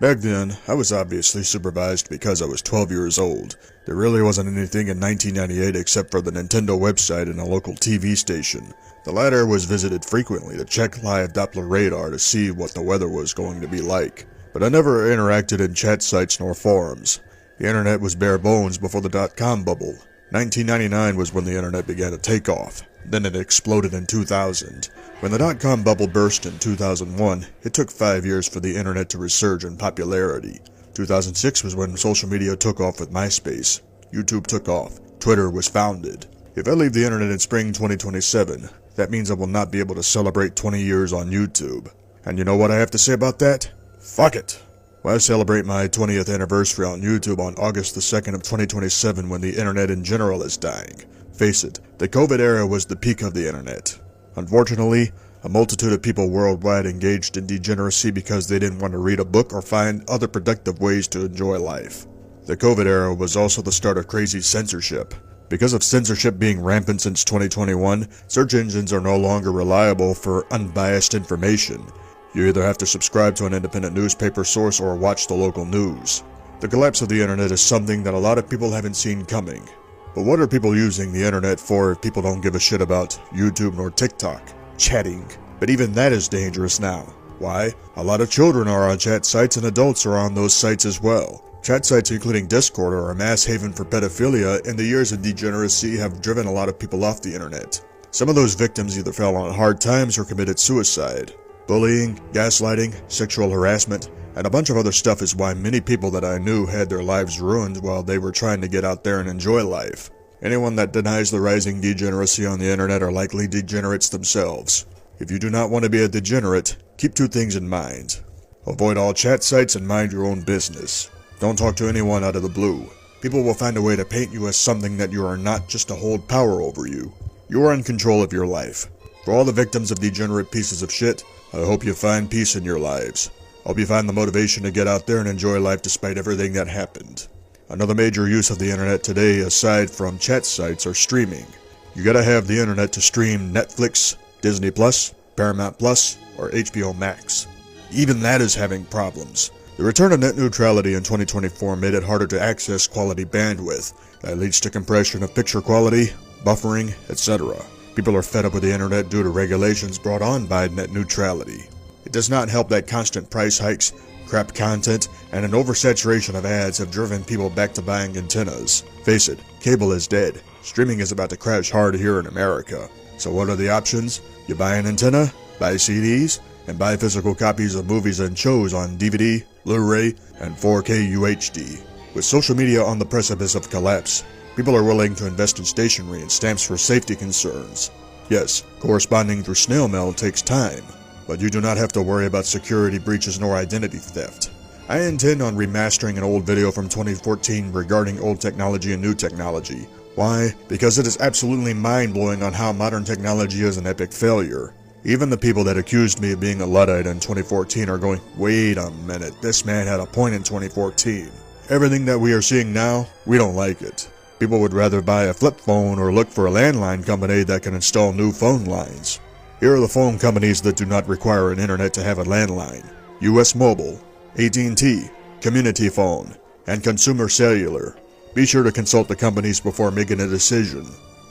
Back then, I was obviously supervised because I was 12 years old. There really wasn't anything in 1998 except for the Nintendo website and a local TV station. The latter was visited frequently to check live Doppler radar to see what the weather was going to be like. But I never interacted in chat sites nor forums. The internet was bare bones before the .com bubble. 1999 was when the internet began to take off. Then it exploded in 2000. When the dot-com bubble burst in 2001, it took 5 years for the internet to resurge in popularity. 2006 was when social media took off with MySpace. YouTube took off. Twitter was founded. If I leave the internet in spring 2027, that means I will not be able to celebrate 20 years on YouTube. And you know what I have to say about that? Fuck it! Why celebrate my 20th anniversary on YouTube on August the 2nd of 2027 when the internet in general is dying? Face it, the COVID era was the peak of the internet. Unfortunately, a multitude of people worldwide engaged in degeneracy because they didn't want to read a book or find other productive ways to enjoy life. The COVID era was also the start of crazy censorship. Because of censorship being rampant since 2021, search engines are no longer reliable for unbiased information. You either have to subscribe to an independent newspaper source or watch the local news. The collapse of the internet is something that a lot of people haven't seen coming. But what are people using the internet for if people don't give a shit about YouTube nor TikTok? Chatting. But even that is dangerous now. Why? A lot of children are on chat sites and adults are on those sites as well. Chat sites including Discord are a mass haven for pedophilia, and the years of degeneracy have driven a lot of people off the internet. Some of those victims either fell on hard times or committed suicide. Bullying, gaslighting, sexual harassment, and a bunch of other stuff is why many people that I knew had their lives ruined while they were trying to get out there and enjoy life. Anyone that denies the rising degeneracy on the internet are likely degenerates themselves. If you do not want to be a degenerate, keep two things in mind. Avoid all chat sites and mind your own business. Don't talk to anyone out of the blue. People will find a way to paint you as something that you are not just to hold power over you. You are in control of your life. For all the victims of degenerate pieces of shit, I hope you find peace in your lives. I hope you find the motivation to get out there and enjoy life despite everything that happened. Another major use of the internet today, aside from chat sites, are streaming. You gotta have the internet to stream Netflix, Disney Plus, Paramount Plus, or HBO Max. Even that is having problems. The return of net neutrality in 2024 made it harder to access quality bandwidth. That leads to compression of picture quality, buffering, etc. People are fed up with the internet due to regulations brought on by net neutrality. It does not help that constant price hikes, crap content, and an oversaturation of ads have driven people back to buying antennas. Face it, cable is dead. Streaming is about to crash hard here in America. So what are the options? You buy an antenna, buy CDs, and buy physical copies of movies and shows on DVD, Blu-ray, and 4K UHD. With social media on the precipice of collapse, people are willing to invest in stationery and stamps for safety concerns. Yes, corresponding through snail mail takes time, but you do not have to worry about security breaches nor identity theft. I intend on remastering an old video from 2014 regarding old technology and new technology. Why? Because it is absolutely mind-blowing on how modern technology is an epic failure. Even the people that accused me of being a Luddite in 2014 are going, wait a minute, this man had a point in 2014. Everything that we are seeing now, we don't like it. People would rather buy a flip phone or look for a landline company that can install new phone lines. Here are the phone companies that do not require an internet to have a landline. US Mobile, AT&T, Community Phone, and Consumer Cellular. Be sure to consult the companies before making a decision.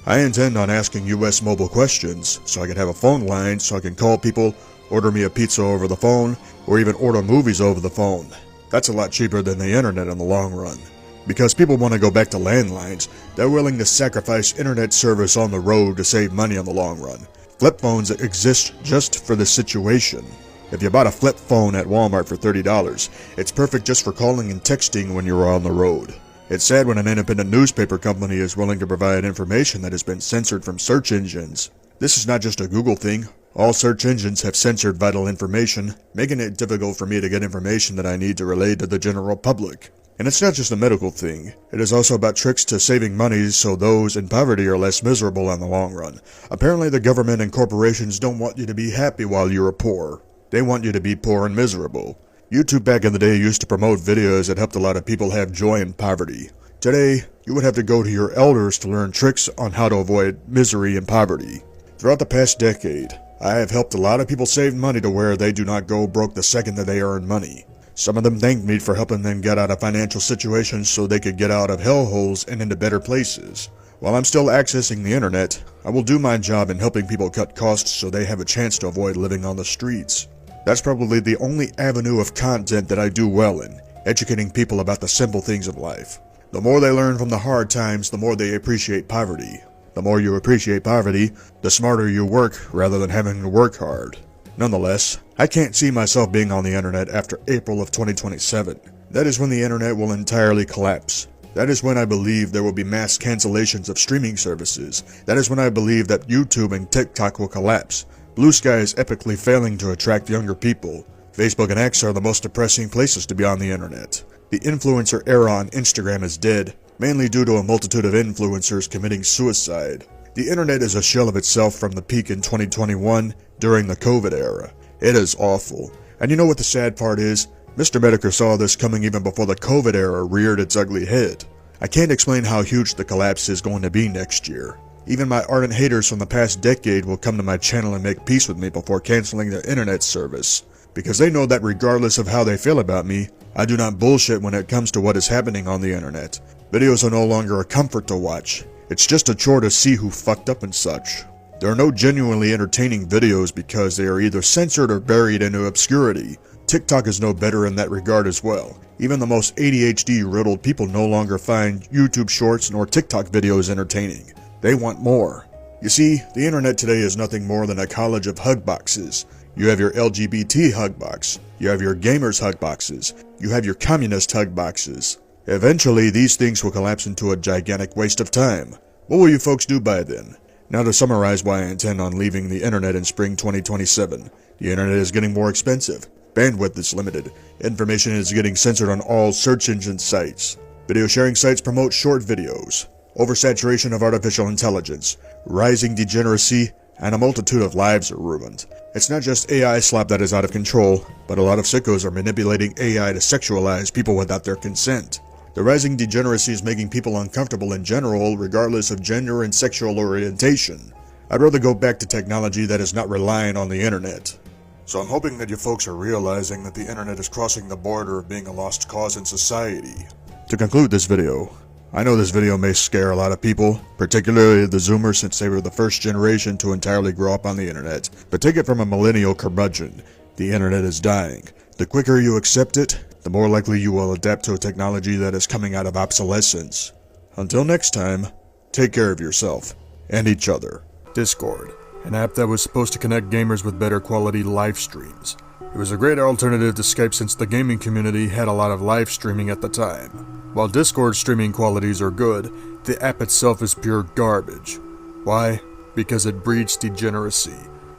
I intend on asking US Mobile questions so I can have a phone line so I can call people, order me a pizza over the phone, or even order movies over the phone. That's a lot cheaper than the internet in the long run. Because people want to go back to landlines, they're willing to sacrifice internet service on the road to save money in the long run. Flip phones exist just for this situation. If you bought a flip phone at Walmart for $30, it's perfect just for calling and texting when you're on the road. It's sad when an independent newspaper company is willing to provide information that has been censored from search engines. This is not just a Google thing. All search engines have censored vital information, making it difficult for me to get information that I need to relay to the general public. And it's not just a medical thing. It is also about tricks to saving money so those in poverty are less miserable in the long run. Apparently the government and corporations don't want you to be happy while you're poor. They want you to be poor and miserable. YouTube back in the day used to promote videos that helped a lot of people have joy in poverty. Today, you would have to go to your elders to learn tricks on how to avoid misery and poverty. Throughout the past decade, I have helped a lot of people save money to where they do not go broke the second that they earn money. Some of them thanked me for helping them get out of financial situations so they could get out of hellholes and into better places. While I'm still accessing the internet, I will do my job in helping people cut costs so they have a chance to avoid living on the streets. That's probably the only avenue of content that I do well in, educating people about the simple things of life. The more they learn from the hard times, the more they appreciate poverty. The more you appreciate poverty, the smarter you work rather than having to work hard. Nonetheless, I can't see myself being on the internet after April of 2027. That is when the internet will entirely collapse. That is when I believe there will be mass cancellations of streaming services. That is when I believe that YouTube and TikTok will collapse. Blue Sky is epically failing to attract younger people. Facebook and X are the most depressing places to be on the internet. The influencer era on Instagram is dead, mainly due to a multitude of influencers committing suicide. The internet is a shell of itself from the peak in 2021 during the COVID era. It is awful. And you know what the sad part is? Mr. Mediker saw this coming even before the COVID era reared its ugly head. I can't explain how huge the collapse is going to be next year. Even my ardent haters from the past decade will come to my channel and make peace with me before canceling their internet service. Because they know that regardless of how they feel about me, I do not bullshit when it comes to what is happening on the internet. Videos are no longer a comfort to watch. It's just a chore to see who fucked up and such. There are no genuinely entertaining videos because they are either censored or buried into obscurity. TikTok is no better in that regard as well. Even the most ADHD-riddled people no longer find YouTube shorts nor TikTok videos entertaining. They want more. You see, the internet today is nothing more than a college of hug boxes. You have your LGBT hug box. You have your gamers hug boxes. You have your communist hug boxes. Eventually, these things will collapse into a gigantic waste of time. What will you folks do by then? Now to summarize why I intend on leaving the internet in spring 2027. The internet is getting more expensive. Bandwidth is limited. Information is getting censored on all search engine sites. Video sharing sites promote short videos. Oversaturation of artificial intelligence. Rising degeneracy. And a multitude of lives are ruined. It's not just AI slop that is out of control, but a lot of sickos are manipulating AI to sexualize people without their consent. The rising degeneracy is making people uncomfortable in general, regardless of gender and sexual orientation. I'd rather go back to technology that is not relying on the internet. So I'm hoping that you folks are realizing that the internet is crossing the border of being a lost cause in society. To conclude this video, I know this video may scare a lot of people, particularly the Zoomers since they were the first generation to entirely grow up on the internet, but take it from a millennial curmudgeon. The internet is dying. The quicker you accept it, the more likely you will adapt to a technology that is coming out of obsolescence. Until next time, take care of yourself and each other. Discord, an app that was supposed to connect gamers with better quality live streams. It was a great alternative to Skype since the gaming community had a lot of live streaming at the time. While Discord's streaming qualities are good, the app itself is pure garbage. Why? Because it breeds degeneracy.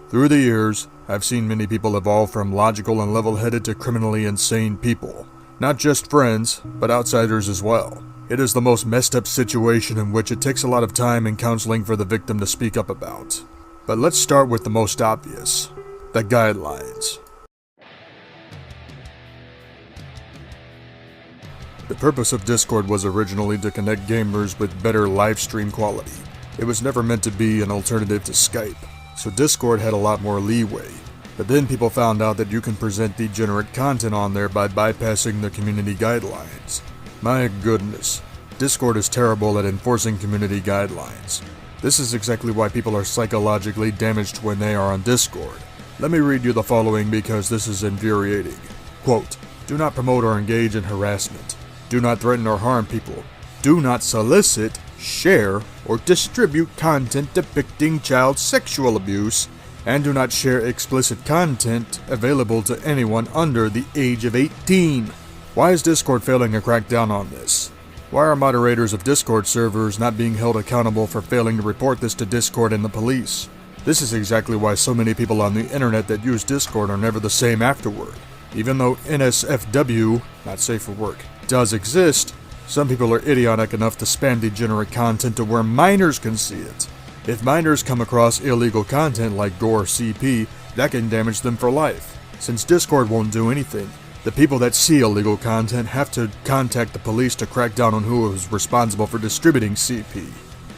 Through the years, I've seen many people evolve from logical and level-headed to criminally insane people. Not just friends, but outsiders as well. It is the most messed up situation in which it takes a lot of time and counseling for the victim to speak up about. But let's start with the most obvious, the guidelines. The purpose of Discord was originally to connect gamers with better live stream quality. It was never meant to be an alternative to Skype, so Discord had a lot more leeway. But then people found out that you can present degenerate content on there by bypassing the community guidelines. My goodness, Discord is terrible at enforcing community guidelines. This is exactly why people are psychologically damaged when they are on Discord. Let me read you the following because this is infuriating. Quote, "Do not promote or engage in harassment. Do not threaten or harm people. Do not solicit, share, or distribute content depicting child sexual abuse, and do not share explicit content available to anyone under the age of 18. Why is Discord failing to crack down on this? Why are moderators of Discord servers not being held accountable for failing to report this to Discord and the police? This is exactly why so many people on the internet that use Discord are never the same afterward. Even though NSFW, not safe for work, does exist, some people are idiotic enough to spam degenerate content to where minors can see it. If minors come across illegal content like gore or CP, that can damage them for life. Since Discord won't do anything, the people that see illegal content have to contact the police to crack down on who is responsible for distributing CP.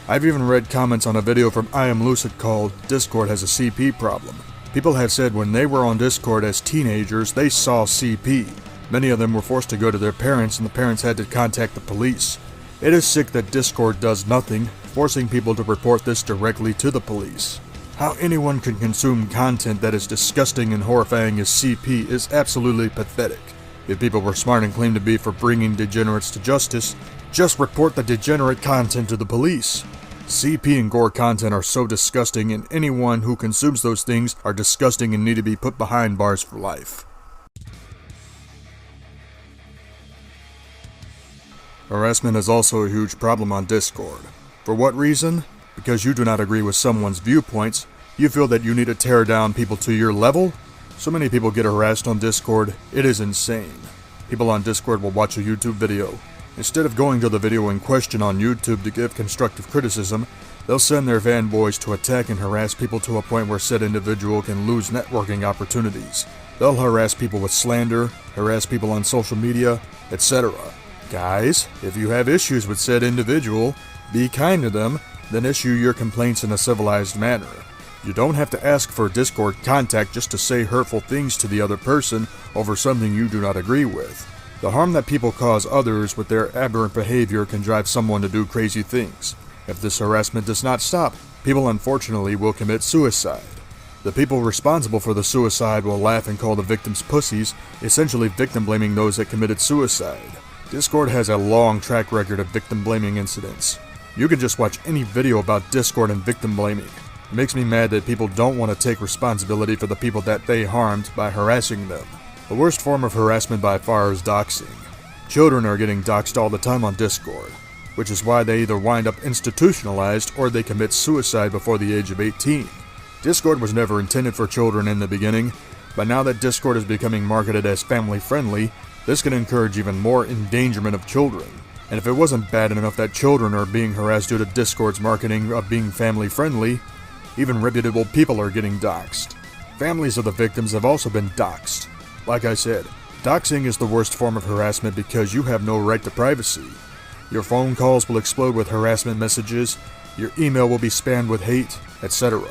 I've even read comments on a video from I Am Lucid called "Discord has a CP problem." People have said when they were on Discord as teenagers, they saw CP. Many of them were forced to go to their parents and the parents had to contact the police. It is sick that Discord does nothing, forcing people to report this directly to the police. How anyone can consume content that is disgusting and horrifying as CP is absolutely pathetic. If people were smart and claimed to be for bringing degenerates to justice, Just report the degenerate content to the police. CP and gore content are so disgusting, and anyone who consumes those things are disgusting and need to be put behind bars for life. Harassment is also a huge problem on Discord. For what reason? Because you do not agree with someone's viewpoints, you feel that you need to tear down people to your level? So many people get harassed on Discord, it is insane. People on Discord will watch a YouTube video. Instead of going to the video in question on YouTube to give constructive criticism, they'll send their fanboys to attack and harass people to a point where said individual can lose networking opportunities. They'll harass people with slander, harass people on social media, etc. Guys, if you have issues with said individual, be kind to them, then issue your complaints in a civilized manner. You don't have to ask for Discord contact just to say hurtful things to the other person over something you do not agree with. The harm that people cause others with their aberrant behavior can drive someone to do crazy things. If this harassment does not stop, people unfortunately will commit suicide. The people responsible for the suicide will laugh and call the victims pussies, essentially victim blaming those that committed suicide. Discord has a long track record of victim blaming incidents. You can just watch any video about Discord and victim blaming. It makes me mad that people don't want to take responsibility for the people that they harmed by harassing them. The worst form of harassment by far is doxing. Children are getting doxed all the time on Discord, which is why they either wind up institutionalized or they commit suicide before the age of 18. Discord was never intended for children in the beginning, but now that Discord is becoming marketed as family-friendly, this can encourage even more endangerment of children. And if it wasn't bad enough that children are being harassed due to Discord's marketing of being family-friendly, even reputable people are getting doxed. Families of the victims have also been doxed. Like I said, doxing is the worst form of harassment because you have no right to privacy. Your phone calls will explode with harassment messages, your email will be spammed with hate, etc.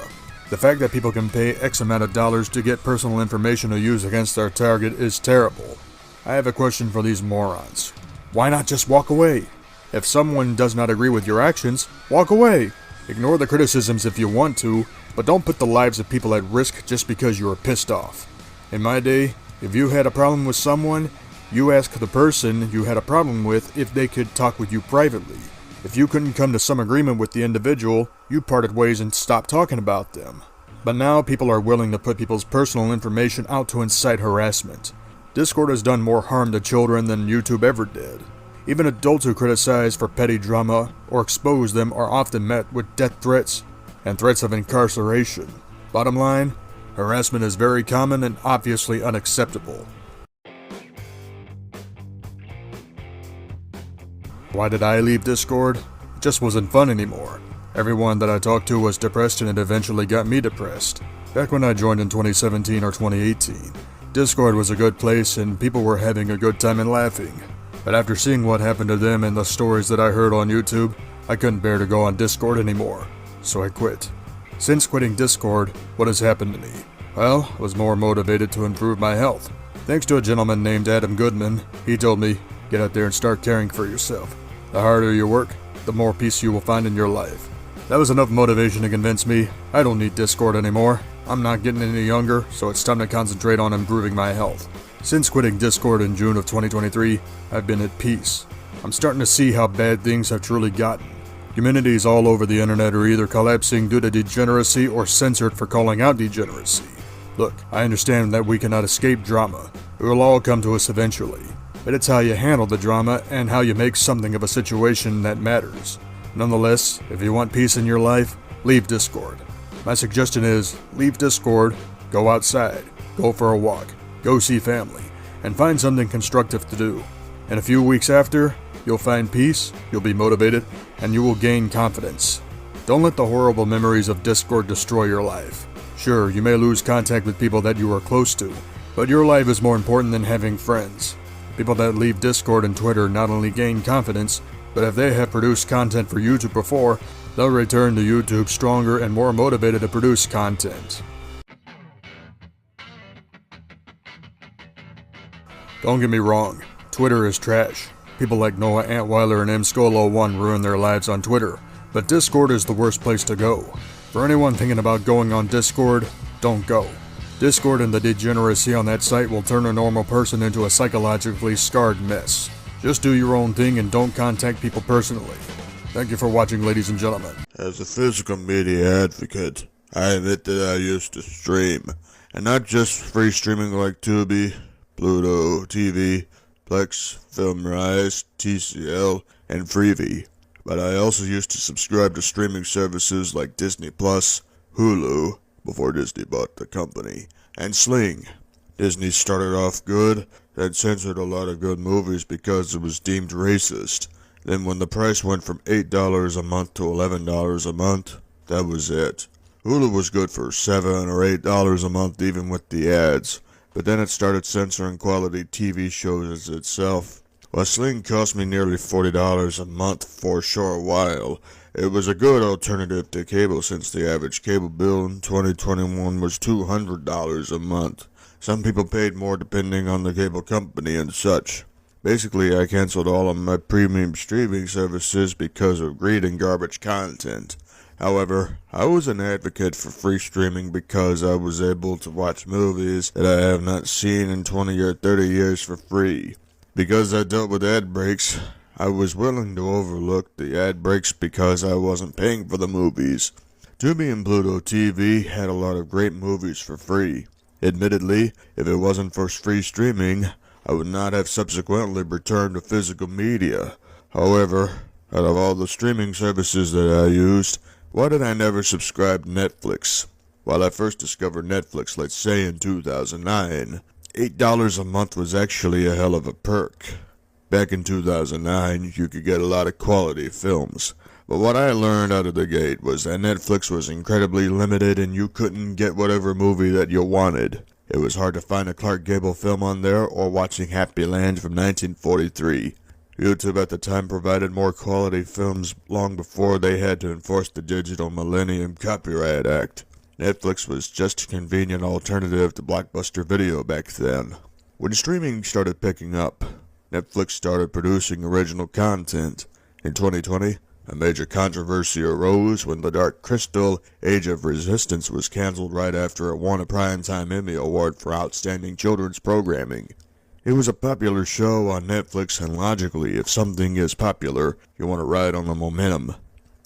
The fact that people can pay X amount of dollars to get personal information to use against their target is terrible. I have a question for these morons. Why not just walk away? If someone does not agree with your actions, walk away. Ignore the criticisms if you want to, but don't put the lives of people at risk just because you are pissed off. In my day, if you had a problem with someone, you asked the person you had a problem with if they could talk with you privately. If you couldn't come to some agreement with the individual, you parted ways and stopped talking about them. But now people are willing to put people's personal information out to incite harassment. Discord has done more harm to children than YouTube ever did. Even adults who criticize for petty drama or expose them are often met with death threats and threats of incarceration. Bottom line, harassment is very common and obviously unacceptable. Why did I leave Discord? It just wasn't fun anymore. Everyone that I talked to was depressed and it eventually got me depressed. Back when I joined in 2017 or 2018, Discord was a good place and people were having a good time and laughing. But after seeing what happened to them and the stories that I heard on YouTube, I couldn't bear to go on Discord anymore, so I quit. Since quitting Discord, what has happened to me? Well, I was more motivated to improve my health. Thanks to a gentleman named Adam Goodman, he told me, get out there and start caring for yourself. The harder you work, the more peace you will find in your life. That was enough motivation to convince me I don't need Discord anymore. I'm not getting any younger, so it's time to concentrate on improving my health. Since quitting Discord in June of 2023, I've been at peace. I'm starting to see how bad things have truly gotten. Communities all over the internet are either collapsing due to degeneracy or censored for calling out degeneracy. Look, I understand that we cannot escape drama. It will all come to us eventually. But it's how you handle the drama and how you make something of a situation that matters. Nonetheless, if you want peace in your life, leave Discord. My suggestion is, leave Discord, go outside, go for a walk, go see family, and find something constructive to do. And a few weeks after, you'll find peace, you'll be motivated, and you will gain confidence. Don't let the horrible memories of Discord destroy your life. Sure, you may lose contact with people that you are close to, but your life is more important than having friends. People that leave Discord and Twitter not only gain confidence, but if they have produced content for YouTube before, they'll return to YouTube stronger and more motivated to produce content. Don't get me wrong, Twitter is trash. People like Noah Antweiler and mSkull01 ruin their lives on Twitter, but Discord is the worst place to go. For anyone thinking about going on Discord, don't go. Discord and the degeneracy on that site will turn a normal person into a psychologically scarred mess. Just do your own thing and don't contact people personally. Thank you for watching, ladies and gentlemen. As a physical media advocate, I admit that I used to stream, and not just free streaming like Tubi, Pluto TV, Plex, FilmRise, TCL, and Freevee, but I also used to subscribe to streaming services like Disney Plus, Hulu, before Disney bought the company, and Sling. Disney started off good, then censored a lot of good movies because it was deemed racist. Then when the price went from $8 a month to $11 a month, that was it. Hulu was good for $7 or $8 a month even with the ads, but then it started censoring quality TV shows itself. While Sling cost me nearly $40 a month for a short while, it was a good alternative to cable since the average cable bill in 2021 was $200 a month. Some people paid more depending on the cable company and such. Basically, I canceled all of my premium streaming services because of greed and garbage content. However, I was an advocate for free streaming because I was able to watch movies that I have not seen in 20 or 30 years for free. Because I dealt with ad breaks, I was willing to overlook the ad breaks because I wasn't paying for the movies. Tubi and Pluto TV had a lot of great movies for free. Admittedly, if it wasn't for free streaming, I would not have subsequently returned to physical media. However, out of all the streaming services that I used, why did I never subscribe to Netflix? While I first discovered Netflix, let's say in 2009, $8 a month was actually a hell of a perk. Back in 2009, you could get a lot of quality films. But what I learned out of the gate was that Netflix was incredibly limited and you couldn't get whatever movie that you wanted. It was hard to find a Clark Gable film on there or watching Happy Land from 1943. YouTube at the time provided more quality films long before they had to enforce the Digital Millennium Copyright Act. Netflix was just a convenient alternative to Blockbuster Video back then. When streaming started picking up, Netflix started producing original content. In 2020, a major controversy arose when The Dark Crystal: Age of Resistance was canceled right after it won a Primetime Emmy Award for Outstanding Children's Programming. It was a popular show on Netflix, and logically, if something is popular, you want to ride on the momentum.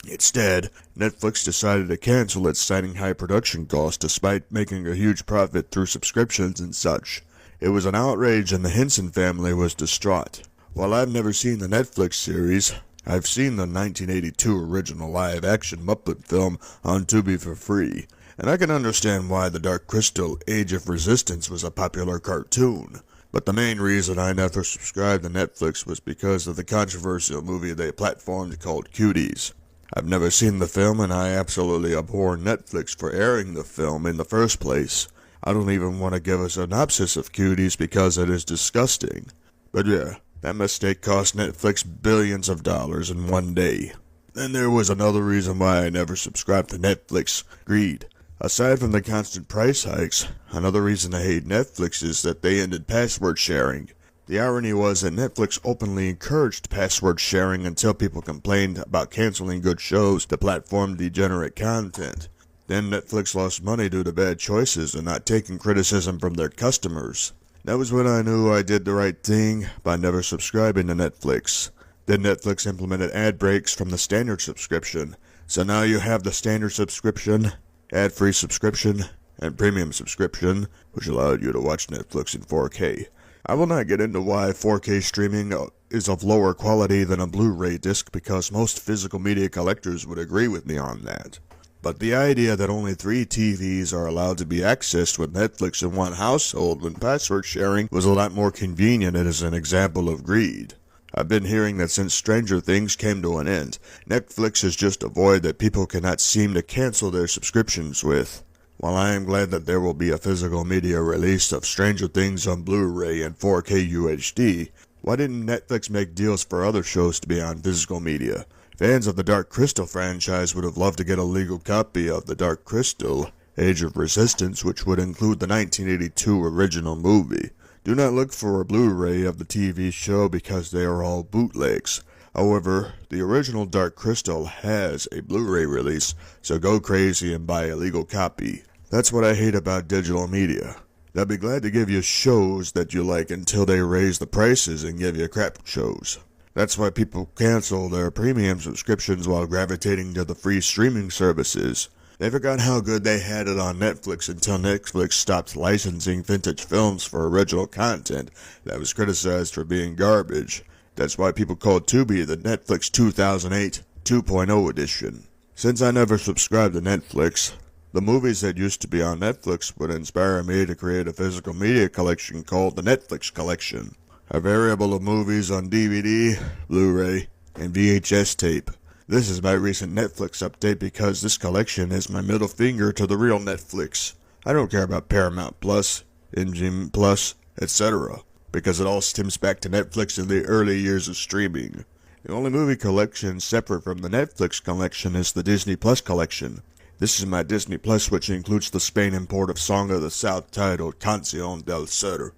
Instead, Netflix decided to cancel it, citing high production costs despite making a huge profit through subscriptions and such. It was an outrage and the Henson family was distraught. While I've never seen the Netflix series, I've seen the 1982 original live-action Muppet film on Tubi for free, and I can understand why The Dark Crystal: Age of Resistance was a popular cartoon. But the main reason I never subscribed to Netflix was because of the controversial movie they platformed called Cuties. I've never seen the film, and I absolutely abhor Netflix for airing the film in the first place. I don't even want to give a synopsis of Cuties because it is disgusting. But yeah, that mistake cost Netflix billions of dollars in one day. Then there was another reason why I never subscribed to Netflix: greed. Aside from the constant price hikes, another reason I hate Netflix is that they ended password sharing. The irony was that Netflix openly encouraged password sharing until people complained about canceling good shows to platform degenerate content. Then Netflix lost money due to bad choices and not taking criticism from their customers. That was when I knew I did the right thing by never subscribing to Netflix. Then Netflix implemented ad breaks from the standard subscription. So now you have the standard subscription, ad-free subscription, and premium subscription, which allowed you to watch Netflix in 4K. I will not get into why 4K streaming is of lower quality than a Blu-ray disc because most physical media collectors would agree with me on that. But the idea that only 3 TVs are allowed to be accessed with Netflix in one household when password sharing was a lot more convenient as an example of greed. I've been hearing that since Stranger Things came to an end, Netflix is just a void that people cannot seem to cancel their subscriptions with. While I am glad that there will be a physical media release of Stranger Things on Blu-ray and 4K UHD, why didn't Netflix make deals for other shows to be on physical media? Fans of the Dark Crystal franchise would have loved to get a legal copy of The Dark Crystal: Age of Resistance, which would include the 1982 original movie. Do not look for a Blu-ray of the TV show because they are all bootlegs. However, the original Dark Crystal has a Blu-ray release, so go crazy and buy a legal copy. That's what I hate about digital media. They'll be glad to give you shows that you like until they raise the prices and give you crap shows. That's why people cancel their premium subscriptions while gravitating to the free streaming services. They forgot how good they had it on Netflix until Netflix stopped licensing vintage films for original content that was criticized for being garbage. That's why people called Tubi the Netflix 2008 2.0 edition. Since I never subscribed to Netflix, the movies that used to be on Netflix would inspire me to create a physical media collection called the Netflix Collection. A variable of movies on DVD, Blu-ray, and VHS tape. This is my recent Netflix update because this collection is my middle finger to the real Netflix. I don't care about Paramount Plus, MGM Plus, etc. because it all stems back to Netflix in the early years of streaming. The only movie collection separate from the Netflix collection is the Disney Plus collection. This is my Disney Plus, which includes the Spain import of Song of the South titled Canción del Sur.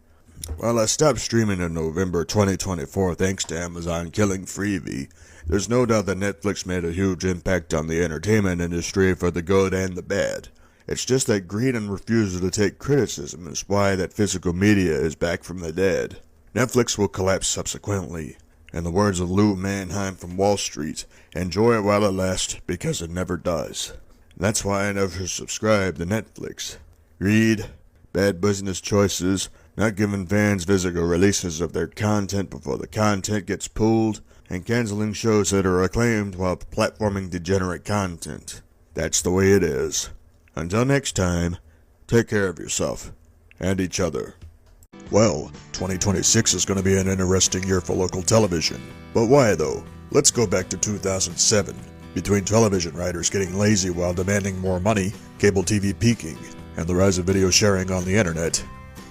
Well, I stopped streaming in November 2024 thanks to Amazon killing Freevee. There's no doubt that Netflix made a huge impact on the entertainment industry for the good and the bad. It's just that greed and refusal to take criticism is why that physical media is back from the dead. Netflix will collapse subsequently. In the words of Lou Mannheim from Wall Street, enjoy it while it lasts because it never does. That's why I never subscribed to Netflix. Greed, bad business choices, not giving fans physical releases of their content before the content gets pulled, and canceling shows that are acclaimed while platforming degenerate content. That's the way it is. Until next time, take care of yourself and each other. Well, 2026 is going to be an interesting year for local television. But why though? Let's go back to 2007. Between television writers getting lazy while demanding more money, cable TV peaking, and the rise of video sharing on the internet,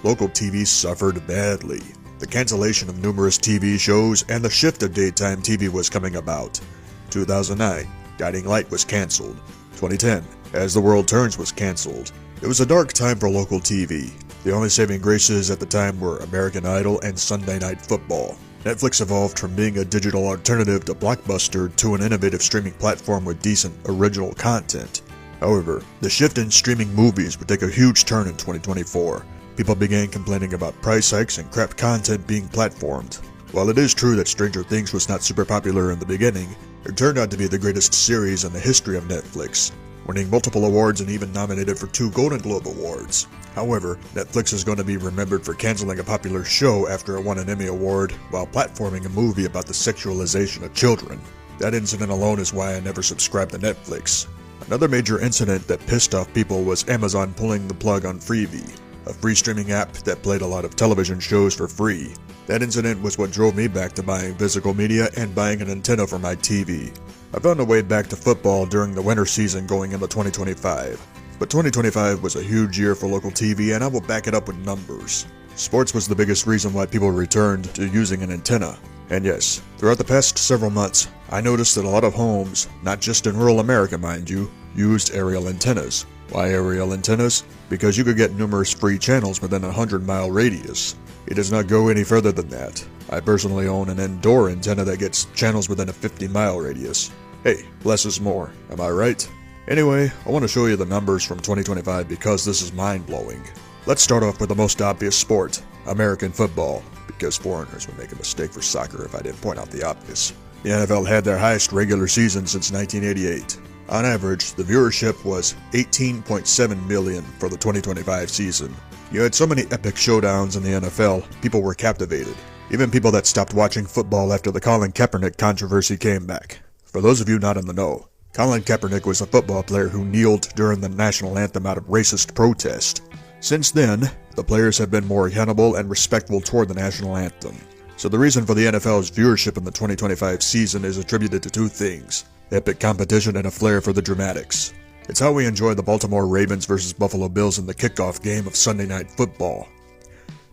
local TV suffered badly. The cancellation of numerous TV shows and the shift of daytime TV was coming about. 2009, Guiding Light was canceled. 2010, As the World Turns was canceled. It was a dark time for local TV. The only saving graces at the time were American Idol and Sunday Night Football. Netflix evolved from being a digital alternative to Blockbuster to an innovative streaming platform with decent original content. However, the shift in streaming movies would take a huge turn in 2024. People began complaining about price hikes and crap content being platformed. While it is true that Stranger Things was not super popular in the beginning, it turned out to be the greatest series in the history of Netflix, winning multiple awards and even nominated for 2 Golden Globe Awards. However, Netflix is going to be remembered for canceling a popular show after it won an Emmy Award while platforming a movie about the sexualization of children. That incident alone is why I never subscribed to Netflix. Another major incident that pissed off people was Amazon pulling the plug on Freevee, a free streaming app that played a lot of television shows for free. That incident was what drove me back to buying physical media and buying an antenna for my TV. I found a way back to football during the winter season going into 2025. But 2025 was a huge year for local TV, and I will back it up with numbers. Sports was the biggest reason why people returned to using an antenna. And yes, throughout the past several months, I noticed that a lot of homes, not just in rural America mind you, used aerial antennas. Why aerial antennas? Because you could get numerous free channels within a 100-mile radius. It does not go any further than that. I personally own an indoor antenna that gets channels within a 50-mile radius. Hey, less is more, am I right? Anyway, I want to show you the numbers from 2025 because this is mind-blowing. Let's start off with the most obvious sport, American football, because foreigners would make a mistake for soccer if I didn't point out the obvious. The NFL had their highest regular season since 1988. On average, the viewership was 18.7 million for the 2025 season. You had so many epic showdowns in the NFL, people were captivated. Even people that stopped watching football after the Colin Kaepernick controversy came back. For those of you not in the know, Colin Kaepernick was a football player who kneeled during the national anthem out of racist protest. Since then, the players have been more accountable and respectful toward the national anthem. So the reason for the NFL's viewership in the 2025 season is attributed to 2 things: epic competition and a flair for the dramatics. It's how we enjoy the Baltimore Ravens versus Buffalo Bills in the kickoff game of Sunday Night Football.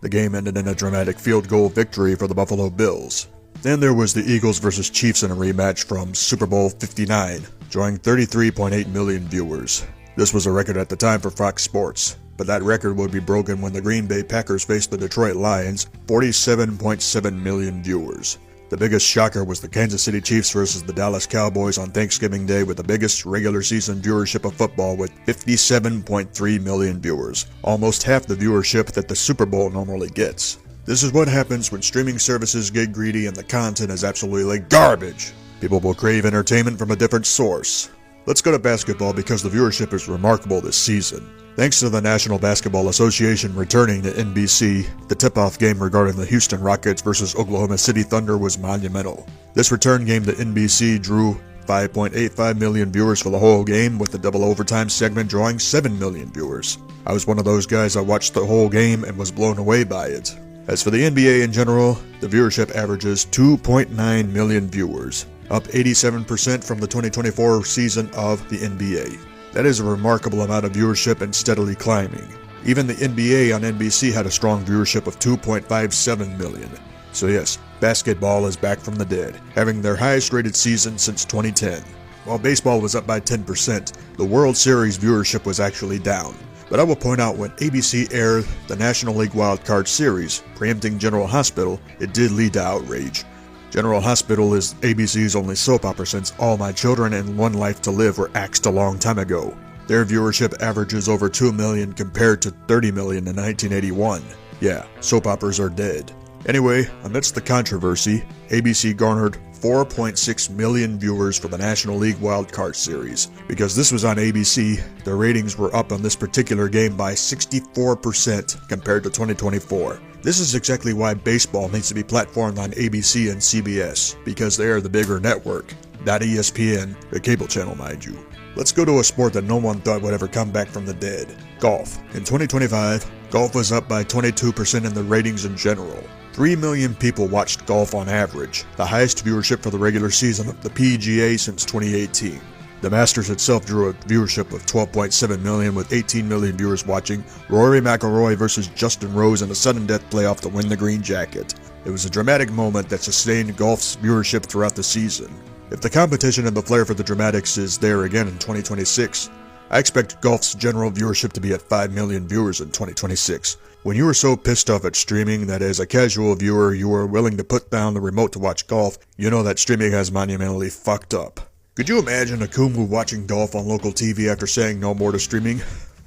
The game ended in a dramatic field goal victory for the Buffalo Bills. Then there was the Eagles versus Chiefs in a rematch from Super Bowl 59, drawing 33.8 million viewers. This was a record at the time for Fox Sports, but that record would be broken when the Green Bay Packers faced the Detroit Lions, 47.7 million viewers. The biggest shocker was the Kansas City Chiefs versus the Dallas Cowboys on Thanksgiving Day, with the biggest regular season viewership of football with 57.3 million viewers, almost half the viewership that the Super Bowl normally gets. This is what happens when streaming services get greedy and the content is absolutely garbage. People will crave entertainment from a different source. Let's go to basketball because the viewership is remarkable this season. Thanks to the National Basketball Association returning to NBC, the tip-off game regarding the Houston Rockets versus Oklahoma City Thunder was monumental. This return game to NBC drew 5.85 million viewers for the whole game, with the double overtime segment drawing 7 million viewers. I was one of those guys that watched the whole game and was blown away by it. As for the NBA in general, the viewership averages 2.9 million viewers, up 87% from the 2024 season of the NBA. That is a remarkable amount of viewership and steadily climbing. Even the NBA on NBC had a strong viewership of 2.57 million. So yes, basketball is back from the dead, having their highest rated season since 2010. While baseball was up by 10%, the World Series viewership was actually down. But I will point out when ABC aired the National League Wild Card Series, preempting General Hospital, it did lead to outrage. General Hospital is ABC's only soap opera since All My Children and One Life to Live were axed a long time ago. Their viewership averages over 2 million compared to 30 million in 1981. Yeah, soap operas are dead. Anyway, amidst the controversy, ABC garnered 4.6 million viewers for the National League Wild Card Series. Because this was on ABC, the ratings were up on this particular game by 64% compared to 2024. This is exactly why baseball needs to be platformed on ABC and CBS, because they are the bigger network, not ESPN, the cable channel mind you. Let's go to a sport that no one thought would ever come back from the dead, golf. In 2025, golf was up by 22% in the ratings in general. 3 million people watched golf on average, the highest viewership for the regular season of the PGA since 2018. The Masters itself drew a viewership of 12.7 million, with 18 million viewers watching Rory McIlroy versus Justin Rose in a sudden death playoff to win the green jacket. It was a dramatic moment that sustained golf's viewership throughout the season. If the competition and the flair for the dramatics is there again in 2026, I expect golf's general viewership to be at 5 million viewers in 2026. When you are so pissed off at streaming that as a casual viewer you are willing to put down the remote to watch golf, you know that streaming has monumentally fucked up. Could you imagine a Kumu watching golf on local TV after saying no more to streaming?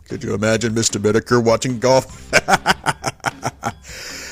Could you imagine Mr. Bittaker watching golf?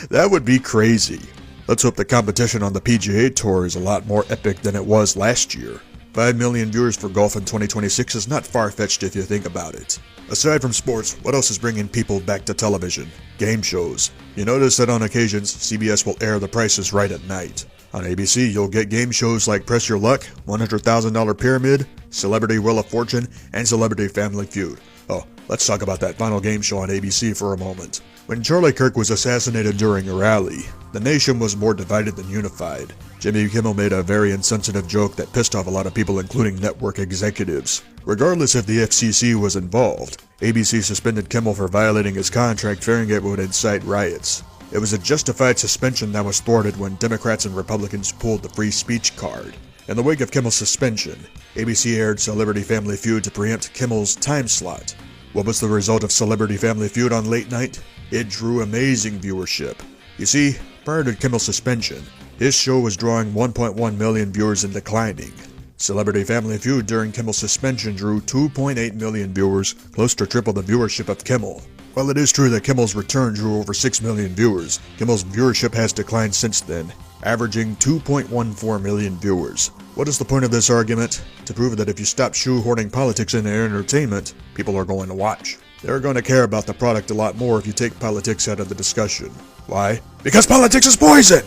That would be crazy. Let's hope the competition on the PGA Tour is a lot more epic than it was last year. 5 million viewers for golf in 2026 is not far-fetched if you think about it. Aside from sports, what else is bringing people back to television? Game shows. You notice that on occasions, CBS will air The Price is Right at night. On ABC, you'll get game shows like Press Your Luck, $100,000 Pyramid, Celebrity Wheel of Fortune, and Celebrity Family Feud. Oh, let's talk about that final game show on ABC for a moment. When Charlie Kirk was assassinated during a rally, the nation was more divided than unified. Jimmy Kimmel made a very insensitive joke that pissed off a lot of people, including network executives. Regardless if the FCC was involved, ABC suspended Kimmel for violating his contract, fearing it would incite riots. It was a justified suspension that was thwarted when Democrats and Republicans pulled the free speech card. In the wake of Kimmel's suspension, ABC aired Celebrity Family Feud to preempt Kimmel's time slot. What was the result of Celebrity Family Feud on late night? It drew amazing viewership. You see, prior to Kimmel's suspension, his show was drawing 1.1 million viewers and declining. Celebrity Family Feud during Kimmel's suspension drew 2.8 million viewers, close to triple the viewership of Kimmel. While it is true that Kimmel's return drew over 6 million viewers, Kimmel's viewership has declined since then, averaging 2.14 million viewers. What is the point of this argument? To prove that if you stop shoehorning politics into entertainment, people are going to watch. They're going to care about the product a lot more if you take politics out of the discussion. Why? Because politics is poison!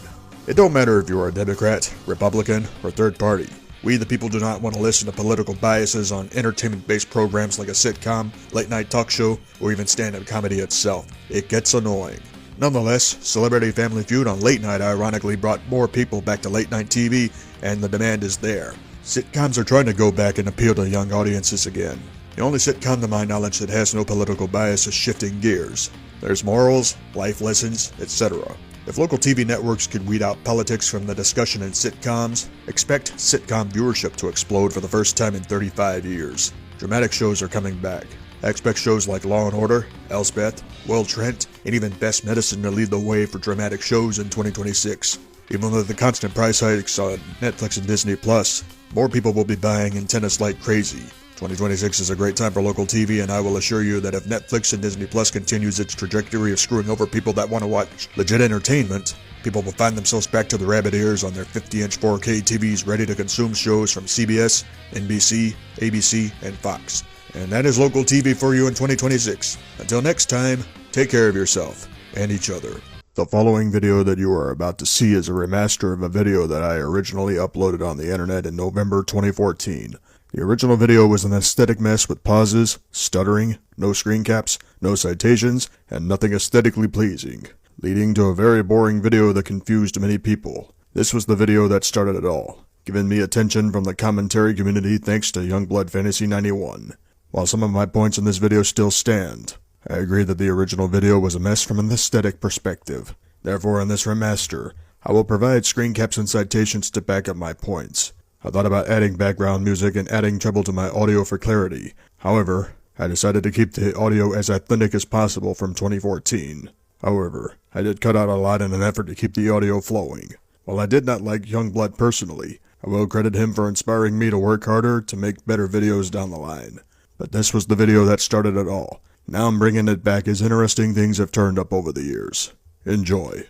It don't matter if you're a Democrat, Republican, or third party. We the people do not want to listen to political biases on entertainment-based programs like a sitcom, late-night talk show, or even stand-up comedy itself. It gets annoying. Nonetheless, Celebrity Family Feud on late night ironically brought more people back to late-night TV, and the demand is there. Sitcoms are trying to go back and appeal to young audiences again. The only sitcom to my knowledge that has no political bias is Shifting Gears. There's morals, life lessons, etc. If local TV networks could weed out politics from the discussion in sitcoms, expect sitcom viewership to explode for the first time in 35 years. Dramatic shows are coming back. I expect shows like Law & Order, Elsbeth, Will Trent, and even Best Medicine to lead the way for dramatic shows in 2026. Even with the constant price hikes on Netflix and Disney Plus, more people will be buying antennas like crazy. 2026 is a great time for local TV, and I will assure you that if Netflix and Disney Plus continues its trajectory of screwing over people that want to watch legit entertainment, people will find themselves back to the rabbit ears on their 50-inch 4K TVs ready to consume shows from CBS, NBC, ABC, and Fox. And that is local TV for you in 2026. Until next time, take care of yourself and each other. The following video that you are about to see is a remaster of a video that I originally uploaded on the internet in November 2014. The original video was an aesthetic mess with pauses, stuttering, no screen caps, no citations, and nothing aesthetically pleasing, leading to a very boring video that confused many people. This was the video that started it all, giving me attention from the commentary community thanks to Youngblood Fantasy 91. While some of my points in this video still stand, I agree that the original video was a mess from an aesthetic perspective. Therefore, in this remaster, I will provide screen caps and citations to back up my points. I thought about adding background music and adding treble to my audio for clarity. However, I decided to keep the audio as authentic as possible from 2014. However, I did cut out a lot in an effort to keep the audio flowing. While I did not like Youngblood personally, I will credit him for inspiring me to work harder to make better videos down the line. But this was the video that started it all. Now I'm bringing it back as interesting things have turned up over the years. Enjoy.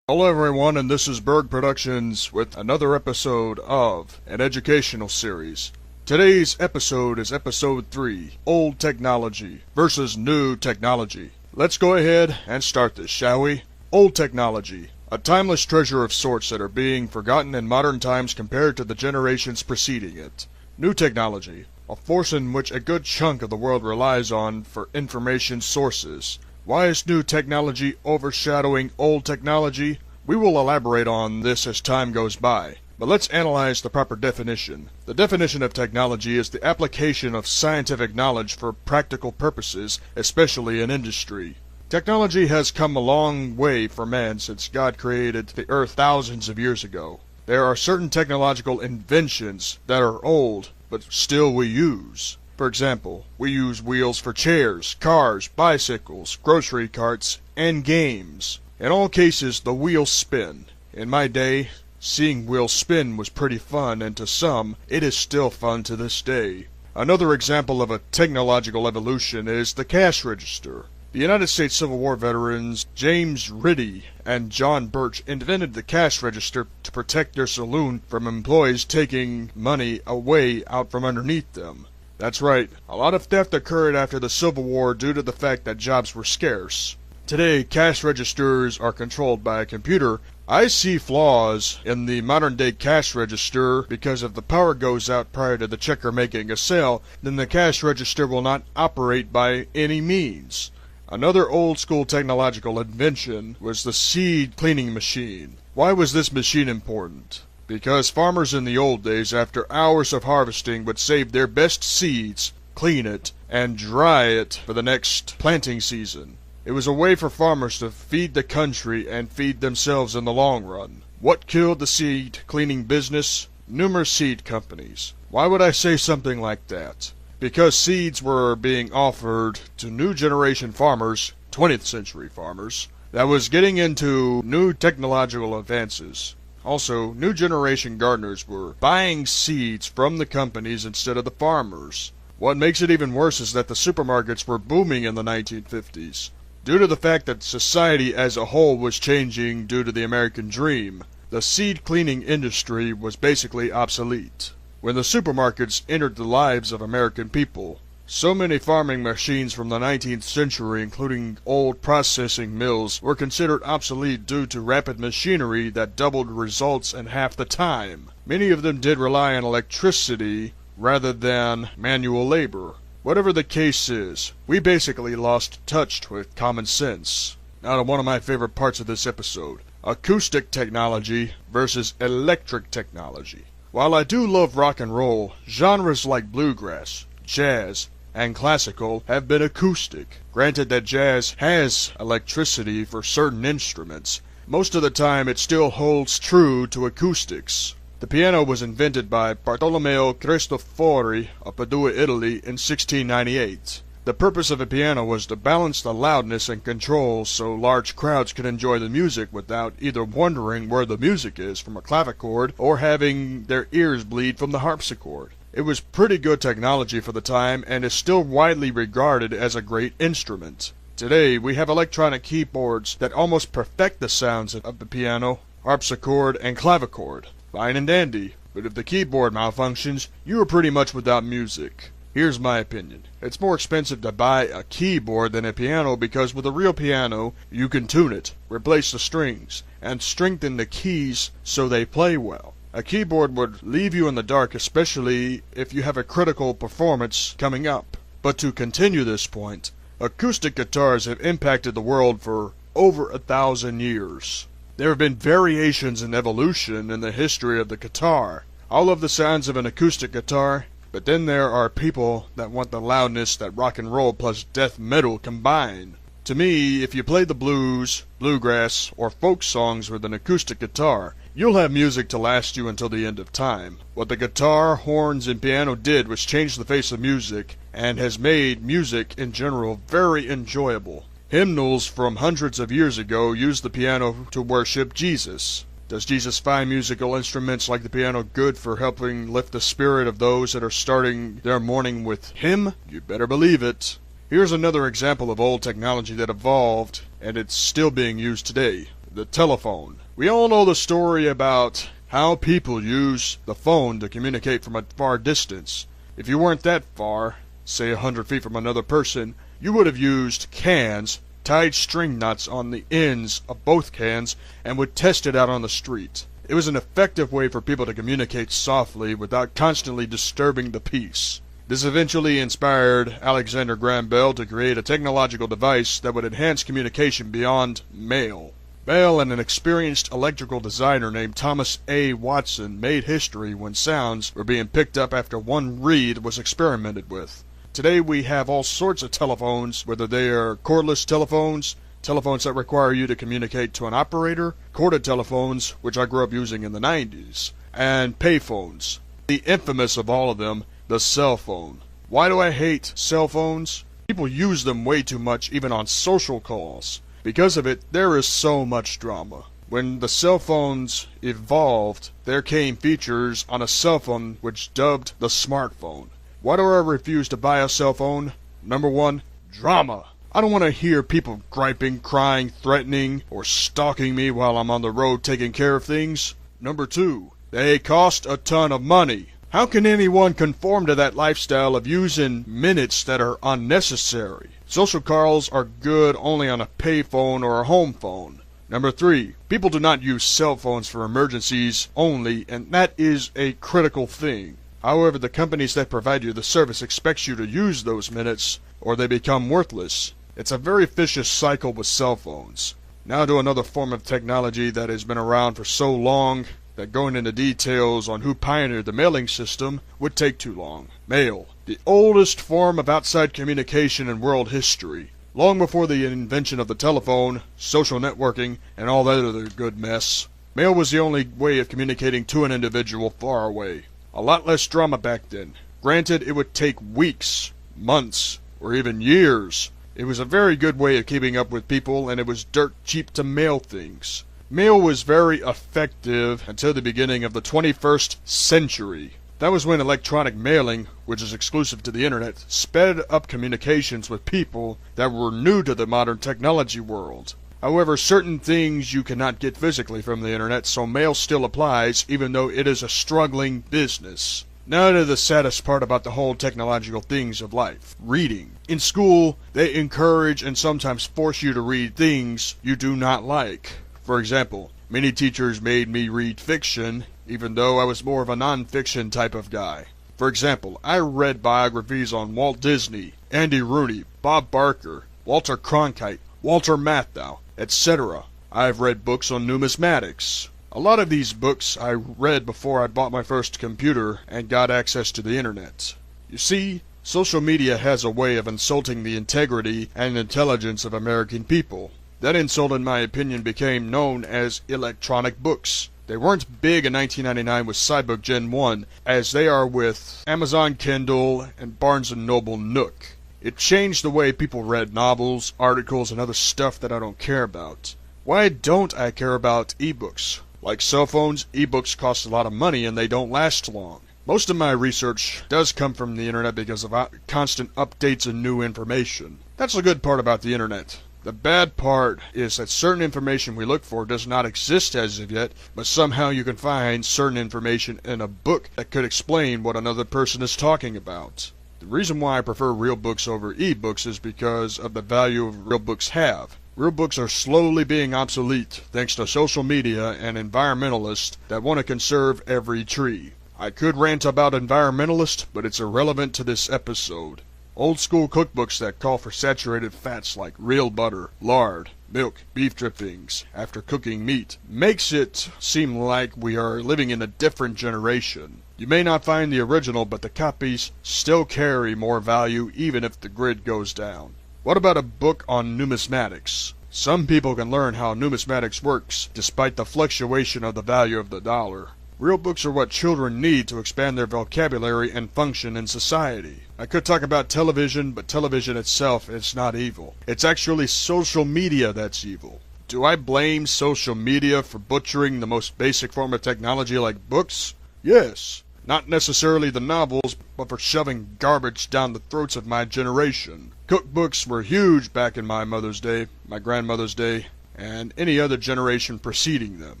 Hello everyone, and this is Bourg Productions with another episode of an educational series. Today's episode is episode 3, Old Technology versus New Technology. Let's go ahead and start this, shall we? Old technology, a timeless treasure of sorts that are being forgotten in modern times compared to the generations preceding it. New technology, a force in which a good chunk of the world relies on for information sources. Why is new technology overshadowing old technology? We will elaborate on this as time goes by, but let's analyze the proper definition. The definition of technology is the application of scientific knowledge for practical purposes, especially in industry. Technology has come a long way for man since God created the earth thousands of years ago. There are certain technological inventions that are old, but still we use. For example, we use wheels for chairs, cars, bicycles, grocery carts, and games. In all cases, the wheels spin. In my day, seeing wheels spin was pretty fun, and to some, it is still fun to this day. Another example of a technological evolution is the cash register. The United States Civil War veterans James Riddy and John Birch invented the cash register to protect their saloon from employees taking money away out from underneath them. That's right, a lot of theft occurred after the Civil War due to the fact that jobs were scarce. Today, cash registers are controlled by a computer. I see flaws in the modern-day cash register because if the power goes out prior to the checker making a sale, then the cash register will not operate by any means. Another old-school technological invention was the seed cleaning machine. Why was this machine important? Because farmers in the old days, after hours of harvesting, would save their best seeds, clean it, and dry it for the next planting season. It was a way for farmers to feed the country and feed themselves in the long run. What killed the seed cleaning business? Numerous seed companies. Why would I say something like that? Because seeds were being offered to new generation farmers, 20th century farmers, that was getting into new technological advances. Also, new generation gardeners were buying seeds from the companies instead of the farmers. What makes it even worse is that the supermarkets were booming in the 1950s. Due to the fact that society as a whole was changing due to the American dream, the seed cleaning industry was basically obsolete. When the supermarkets entered the lives of American people, so many farming machines from the 19th century, including old processing mills, were considered obsolete due to rapid machinery that doubled results in half the time. Many of them did rely on electricity rather than manual labor. Whatever the case is, we basically lost touch with common sense. Now to one of my favorite parts of this episode, acoustic technology versus electric technology. While I do love rock and roll, genres like bluegrass, jazz, and classical have been acoustic. Granted that jazz has electricity for certain instruments, most of the time it still holds true to acoustics. The piano was invented by Bartolomeo Cristofori of Padua, Italy in 1698. The purpose of a piano was to balance the loudness and control so large crowds could enjoy the music without either wondering where the music is from a clavichord or having their ears bleed from the harpsichord. It was pretty good technology for the time and is still widely regarded as a great instrument. Today, we have electronic keyboards that almost perfect the sounds of the piano, harpsichord, and clavichord. Fine and dandy, but if the keyboard malfunctions, you are pretty much without music. Here's my opinion. It's more expensive to buy a keyboard than a piano because with a real piano, you can tune it, replace the strings, and strengthen the keys so they play well. A keyboard would leave you in the dark, especially if you have a critical performance coming up. But to continue this point, acoustic guitars have impacted the world for over 1,000 years. There have been variations and evolution in the history of the guitar. I love the sounds of an acoustic guitar, but then there are people that want the loudness that rock and roll plus death metal combine. To me, if you play the blues, bluegrass, or folk songs with an acoustic guitar, you'll have music to last you until the end of time. What the guitar, horns, and piano did was change the face of music, and has made music in general very enjoyable. Hymnals from hundreds of years ago used the piano to worship Jesus. Does Jesus find musical instruments like the piano good for helping lift the spirit of those that are starting their morning with Him? You better believe it. Here's another example of old technology that evolved, and it's still being used today. The telephone. We all know the story about how people use the phone to communicate from a far distance. If you weren't that far, say 100 feet from another person, you would have used cans, tied string knots on the ends of both cans, and would test it out on the street. It was an effective way for people to communicate softly without constantly disturbing the peace. This eventually inspired Alexander Graham Bell to create a technological device that would enhance communication beyond mail. Bell and an experienced electrical designer named Thomas A. Watson made history when sounds were being picked up after one reed was experimented with. Today we have all sorts of telephones, whether they are cordless telephones, telephones that require you to communicate to an operator, corded telephones, which I grew up using in the 90s, and payphones. The infamous of all of them, the cell phone. Why do I hate cell phones? People use them way too much, even on social calls. Because of it, there is so much drama. When the cell phones evolved, there came features on a cell phone which dubbed the smartphone. Why do I refuse to buy a cell phone? Number one, drama. I don't want to hear people griping, crying, threatening, or stalking me while I'm on the road taking care of things. Number two, they cost a ton of money. How can anyone conform to that lifestyle of using minutes that are unnecessary? Social calls are good only on a payphone or a home phone. Number three, people do not use cell phones for emergencies only, and that is a critical thing. However, the companies that provide you the service expect you to use those minutes, or they become worthless. It's a very vicious cycle with cell phones. Now to another form of technology that has been around for so long that going into details on who pioneered the mailing system would take too long. Mail, the oldest form of outside communication in world history. Long before the invention of the telephone, social networking, and all that other good mess, mail was the only way of communicating to an individual far away. A lot less drama back then. Granted, it would take weeks, months, or even years. It was a very good way of keeping up with people, and it was dirt cheap to mail things. Mail was very effective until the beginning of the 21st century. That was when electronic mailing, which is exclusive to the internet, sped up communications with people that were new to the modern technology world. However, certain things you cannot get physically from the internet, so mail still applies, even though it is a struggling business. Now to the saddest part about the whole technological things of life. Reading. In school, they encourage and sometimes force you to read things you do not like. For example, many teachers made me read fiction, even though I was more of a non-fiction type of guy. For example, I read biographies on Walt Disney, Andy Rooney, Bob Barker, Walter Cronkite, Walter Matthau, etc. I've read books on numismatics. A lot of these books I read before I bought my first computer and got access to the internet. You see, social media has a way of insulting the integrity and intelligence of American people. That insult, in my opinion, became known as electronic books. They weren't big in 1999 with Cybook Gen 1, as they are with Amazon Kindle and Barnes & Noble Nook. It changed the way people read novels, articles, and other stuff that I don't care about. Why don't I care about ebooks? Like cell phones, ebooks cost a lot of money and they don't last long. Most of my research does come from the internet because of constant updates and new information. That's the good part about the internet. The bad part is that certain information we look for does not exist as of yet, but somehow you can find certain information in a book that could explain what another person is talking about. The reason why I prefer real books over ebooks is because of the value real books have. Real books are slowly being obsolete thanks to social media and environmentalists that want to conserve every tree. I could rant about environmentalists, but it's irrelevant to this episode. Old school cookbooks that call for saturated fats like real butter, lard, milk, beef drippings after cooking meat makes it seem like we are living in a different generation. You may not find the original, but the copies still carry more value even if the grid goes down. What about a book on numismatics? Some people can learn how numismatics works despite the fluctuation of the value of the dollar. Real books are what children need to expand their vocabulary and function in society. I could talk about television, but television itself is not evil. It's actually social media that's evil. Do I blame social media for butchering the most basic form of technology like books? Yes. Not necessarily the novels, but for shoving garbage down the throats of my generation. Cookbooks were huge back in my mother's day, my grandmother's day, and any other generation preceding them.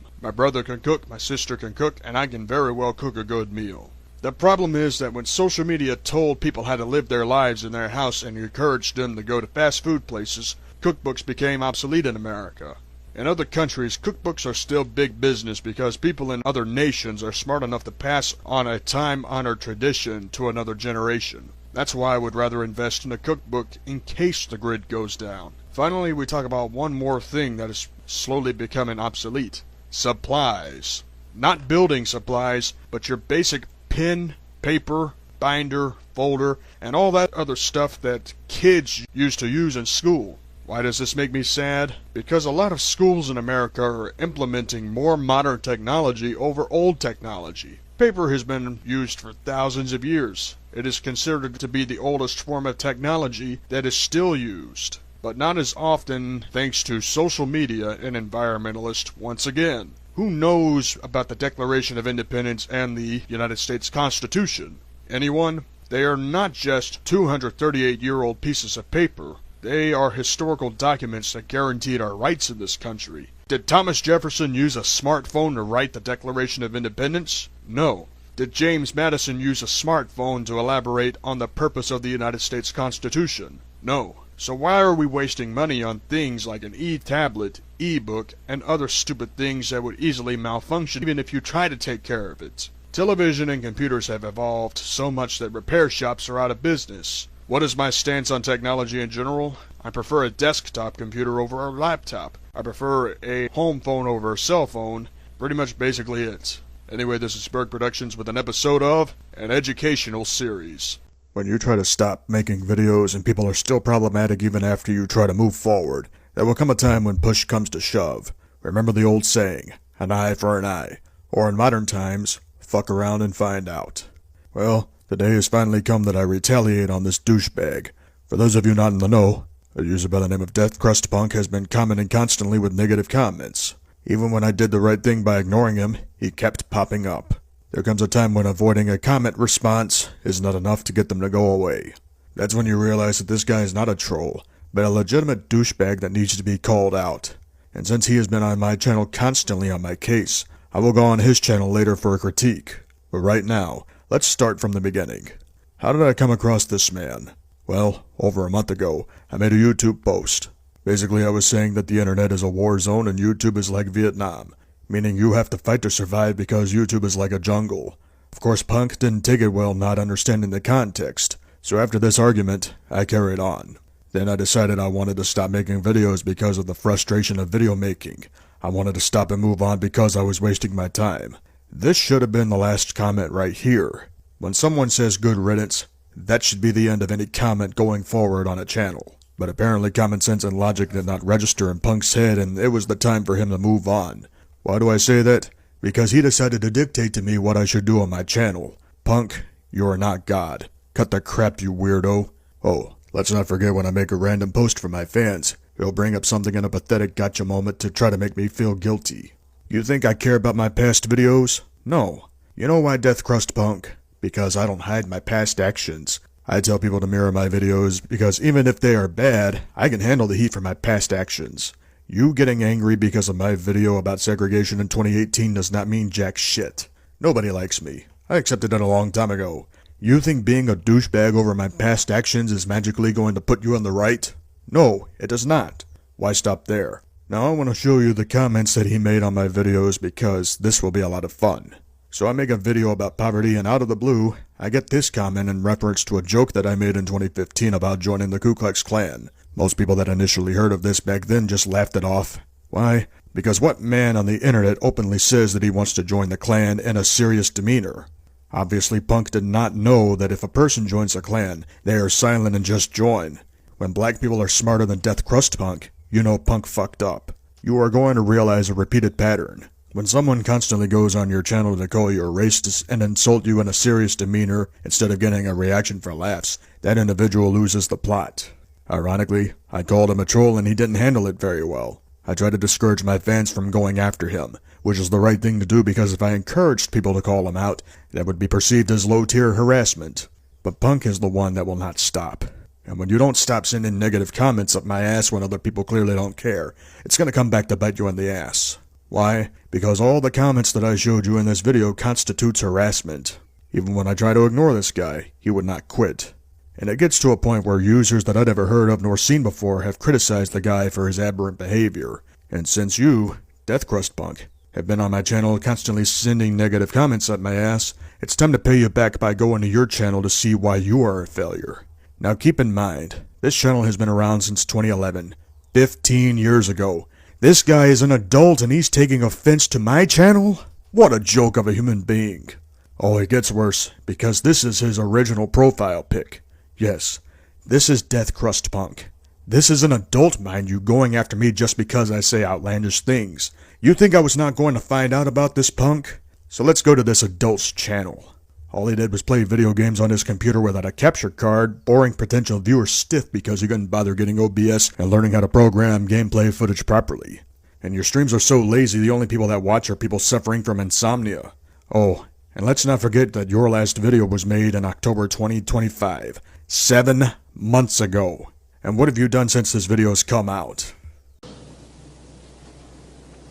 My brother can cook, my sister can cook, and I can very well cook a good meal. The problem is that when social media told people how to live their lives in their house and encouraged them to go to fast food places, cookbooks became obsolete in America. In other countries, cookbooks are still big business because people in other nations are smart enough to pass on a time-honored tradition to another generation. That's why I would rather invest in a cookbook in case the grid goes down. Finally, we talk about one more thing that is slowly becoming obsolete. Supplies. Not building supplies, but your basic pen, paper, binder, folder, and all that other stuff that kids used to use in school. Why does this make me sad? Because a lot of schools in America are implementing more modern technology over old technology. Paper has been used for thousands of years. It is considered to be the oldest form of technology that is still used, but not as often thanks to social media and environmentalists once again. Who knows about the Declaration of Independence and the United States Constitution? Anyone? They are not just 238-year-old pieces of paper. They are historical documents that guaranteed our rights in this country. Did Thomas Jefferson use a smartphone to write the Declaration of Independence? No. Did James Madison use a smartphone to elaborate on the purpose of the United States Constitution? No. So why are we wasting money on things like an e-tablet, e-book, and other stupid things that would easily malfunction even if you try to take care of it? Television and computers have evolved so much that repair shops are out of business. What is my stance on technology in general? I prefer a desktop computer over a laptop. I prefer a home phone over a cell phone. Pretty much basically it. Anyway, this is Bourg Productions with an episode of an educational series. When you try to stop making videos and people are still problematic even after you try to move forward, there will come a time when push comes to shove. Remember the old saying, an eye for an eye. Or in modern times, fuck around and find out. Well, the day has finally come that I retaliate on this douchebag. For those of you not in the know, a user by the name of DeathCrustPunk has been commenting constantly with negative comments. Even when I did the right thing by ignoring him, he kept popping up. There comes a time when avoiding a comment response is not enough to get them to go away. That's when you realize that this guy is not a troll, but a legitimate douchebag that needs to be called out. And since he has been on my channel constantly on my case, I will go on his channel later for a critique. But right now, let's start from the beginning. How did I come across this man? Well, over a month ago, I made a YouTube post. Basically, I was saying that the internet is a war zone and YouTube is like Vietnam, meaning you have to fight to survive because YouTube is like a jungle. Of course, Punk didn't take it well, not understanding the context, so after this argument, I carried on. Then I decided I wanted to stop making videos because of the frustration of video making. I wanted to stop and move on because I was wasting my time. This should have been the last comment right here. When someone says good riddance, that should be the end of any comment going forward on a channel. But apparently common sense and logic did not register in Punk's head and it was the time for him to move on. Why do I say that? Because he decided to dictate to me what I should do on my channel. Punk, you are not God. Cut the crap, you weirdo. Oh, Let's not forget when I make a random post for my fans, it'll bring up something in a pathetic gotcha moment to try to make me feel guilty. You think I care about my past videos? No. You know why, DeathCrustPunk? Because I don't hide my past actions. I tell people to mirror my videos because even if they are bad, I can handle the heat for my past actions. You getting angry because of my video about segregation in 2018 does not mean jack shit. Nobody likes me. I accepted it a long time ago. You think being a douchebag over my past actions is magically going to put you on the right? No, it does not. Why stop there? Now I want to show you the comments that he made on my videos because this will be a lot of fun. So I make a video about poverty and out of the blue, I get this comment in reference to a joke that I made in 2015 about joining the Ku Klux Klan. Most people that initially heard of this back then just laughed it off. Why? Because what man on the internet openly says that he wants to join the Klan in a serious demeanor? Obviously Punk did not know that if a person joins a Klan, they are silent and just join. When black people are smarter than DeathCrustPunk, you know Punk fucked up. You are going to realize a repeated pattern. When someone constantly goes on your channel to call you a racist and insult you in a serious demeanor instead of getting a reaction for laughs, that individual loses the plot. Ironically, I called him a troll and he didn't handle it very well. I tried to discourage my fans from going after him, which is the right thing to do because if I encouraged people to call him out, that would be perceived as low-tier harassment. But Punk is the one that will not stop. And when you don't stop sending negative comments up my ass when other people clearly don't care, it's gonna come back to bite you in the ass. Why? Because all the comments that I showed you in this video constitutes harassment. Even when I try to ignore this guy, he would not quit. And it gets to a point where users that I'd never heard of nor seen before have criticized the guy for his aberrant behavior. And since you, DeathCrustPunk, have been on my channel constantly sending negative comments up my ass, it's time to pay you back by going to your channel to see why you are a failure. Now keep in mind, this channel has been around since 2011, 15 years ago. This guy is an adult and he's taking offense to my channel? What a joke of a human being. Oh, it gets worse, because this is his original profile pic. Yes, this is DeathCrustPunk. This is an adult, mind you, going after me just because I say outlandish things. You think I was not going to find out about this punk? So let's go to this adult's channel. All he did was play video games on his computer without a capture card, boring potential viewers stiff because he couldn't bother getting OBS and learning how to program gameplay footage properly. And your streams are so lazy, the only people that watch are people suffering from insomnia. Oh, and let's not forget that your last video was made in October 2025, 7 months ago. And what have you done since this video has come out?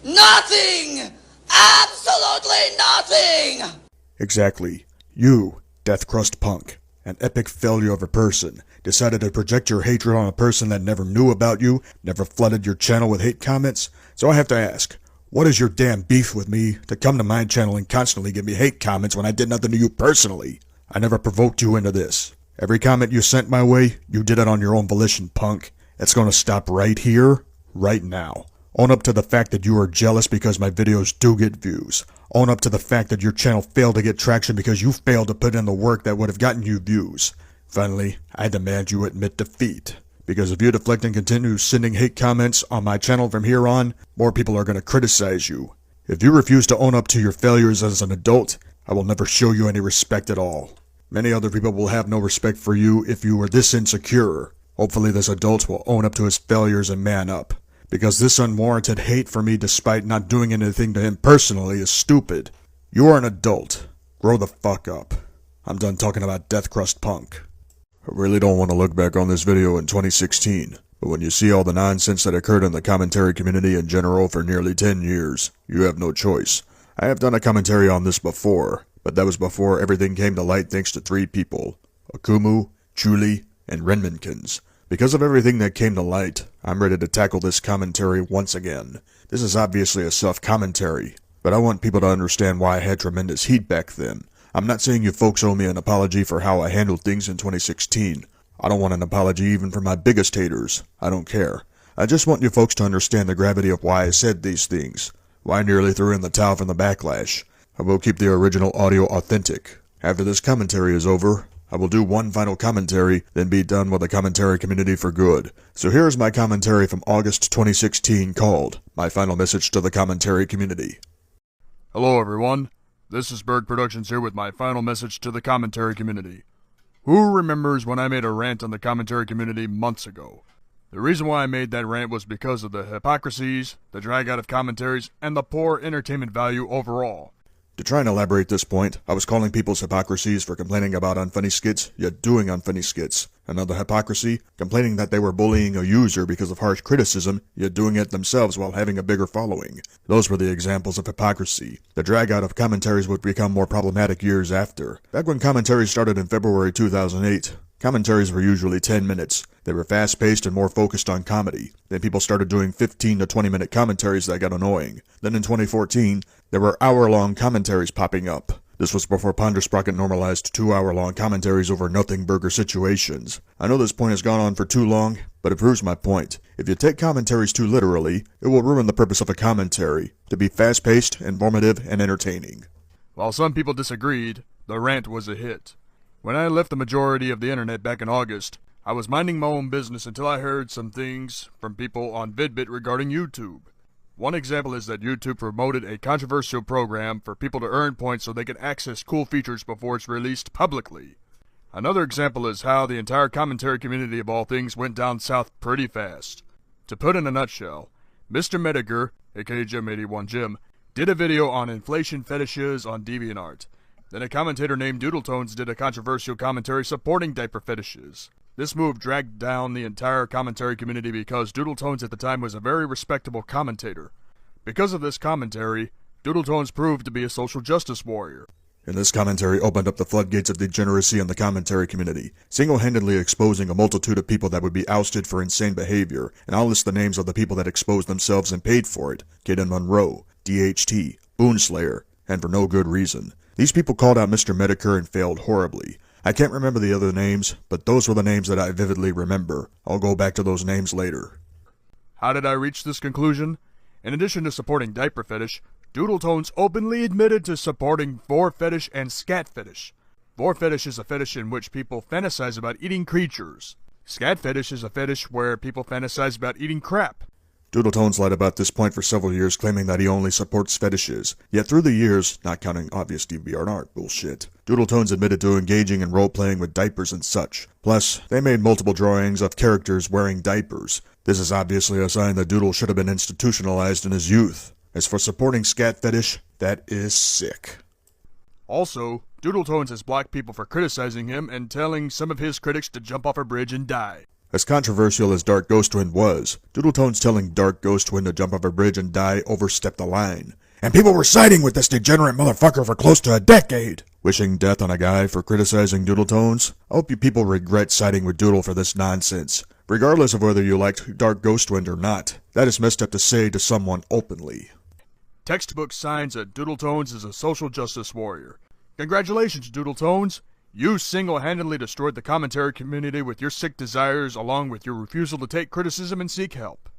Nothing! Absolutely nothing! Exactly. You, DeathCrustPunk, an epic failure of a person, decided to project your hatred on a person that never knew about you, never flooded your channel with hate comments. So I have to ask, what is your damn beef with me to come to my channel and constantly give me hate comments when I did nothing to you personally? I never provoked you into this. Every comment you sent my way, you did it on your own volition, punk. It's gonna stop right here, right now. Own up to the fact that you are jealous because my videos do get views. Own up to the fact that your channel failed to get traction because you failed to put in the work that would have gotten you views. Finally, I demand you admit defeat. Because if you deflect and continue sending hate comments on my channel from here on, more people are going to criticize you. If you refuse to own up to your failures as an adult, I will never show you any respect at all. Many other people will have no respect for you if you are this insecure. Hopefully this adult will own up to his failures and man up. Because this unwarranted hate for me despite not doing anything to him personally is stupid. You are an adult. Grow the fuck up. I'm done talking about DeathCrustPunk. I really don't want to look back on this video in 2016, but when you see all the nonsense that occurred in the commentary community in general for nearly 10 years, you have no choice. I have done a commentary on this before, but that was before everything came to light thanks to 3 people, Akumu, Chuli, and Rinminkins. Because of everything that came to light, I'm ready to tackle this commentary once again. This is obviously a self-commentary, but I want people to understand why I had tremendous heat back then. I'm not saying you folks owe me an apology for how I handled things in 2016. I don't want an apology even from my biggest haters. I don't care. I just want you folks to understand the gravity of why I said these things. Why I nearly threw in the towel from the backlash. I will keep the original audio authentic. After this commentary is over, I will do one final commentary, then be done with the commentary community for good. So here is my commentary from August 2016 called, My Final Message to the Commentary Community. Hello everyone, this is Bourg Productions here with my final message to the commentary community. Who remembers when I made a rant on the commentary community months ago? The reason why I made that rant was because of the hypocrisies, the drag out of commentaries, and the poor entertainment value overall. To try and elaborate this point, I was calling people's hypocrisies for complaining about unfunny skits, yet doing unfunny skits. Another hypocrisy, complaining that they were bullying a user because of harsh criticism, yet doing it themselves while having a bigger following. Those were the examples of hypocrisy. The drag out of commentaries would become more problematic years after. Back when commentaries started in February 2008, commentaries were usually 10 minutes. They were fast-paced and more focused on comedy. Then people started doing 15 to 20-minute commentaries that got annoying. Then in 2014, there were hour-long commentaries popping up. This was before Pondersprocket normalized 2-hour-long commentaries over nothing burger situations. I know this point has gone on for too long, but it proves my point. If you take commentaries too literally, it will ruin the purpose of a commentary, to be fast-paced, informative, and entertaining. While some people disagreed, the rant was a hit. When I left the majority of the internet back in August, I was minding my own business until I heard some things from people on VidBit regarding YouTube. One example is that YouTube promoted a controversial program for people to earn points so they could access cool features before it's released publicly. Another example is how the entire commentary community of all things went down south pretty fast. To put in a nutshell, Mr. Mediger, aka Jim81 Jim, did a video on inflation fetishes on DeviantArt. Then a commentator named Doodletones did a controversial commentary supporting diaper fetishes. This move dragged down the entire commentary community because Doodletones at the time was a very respectable commentator. Because of this commentary, Doodletones proved to be a social justice warrior. And this commentary opened up the floodgates of degeneracy in the commentary community, single-handedly exposing a multitude of people that would be ousted for insane behavior, and I'll list the names of the people that exposed themselves and paid for it: Kaden Monroe, DHT, Boonslayer, and for no good reason. These people called out Mr. Medicare and failed horribly. I can't remember the other names, but those were the names that I vividly remember. I'll go back to those names later. How did I reach this conclusion? In addition to supporting diaper fetish, Doodletones openly admitted to supporting vor fetish and scat fetish. Vor fetish is a fetish in which people fantasize about eating creatures. Scat fetish is a fetish where people fantasize about eating crap. Doodletones lied about this point for several years, claiming that he only supports fetishes. Yet through the years, not counting obvious DeviantArt bullshit, Doodletones admitted to engaging in role-playing with diapers and such. Plus, they made multiple drawings of characters wearing diapers. This is obviously a sign that Doodle should have been institutionalized in his youth. As for supporting scat fetish, that is sick. Also, Doodletones has blocked people for criticizing him and telling some of his critics to jump off a bridge and die. As controversial as Dark Ghost Twin was, Doodletones telling Dark Ghost Twin to jump off a bridge and die overstepped the line. And people were siding with this degenerate motherfucker for close to a decade! Wishing death on a guy for criticizing Doodletones? I hope you people regret siding with Doodle for this nonsense. Regardless of whether you liked Dark Ghost Twin or not, that is messed up to say to someone openly. Textbook signs that Doodletones is a social justice warrior. Congratulations, Doodletones! You single-handedly destroyed the commentary community with your sick desires along with your refusal to take criticism and seek help.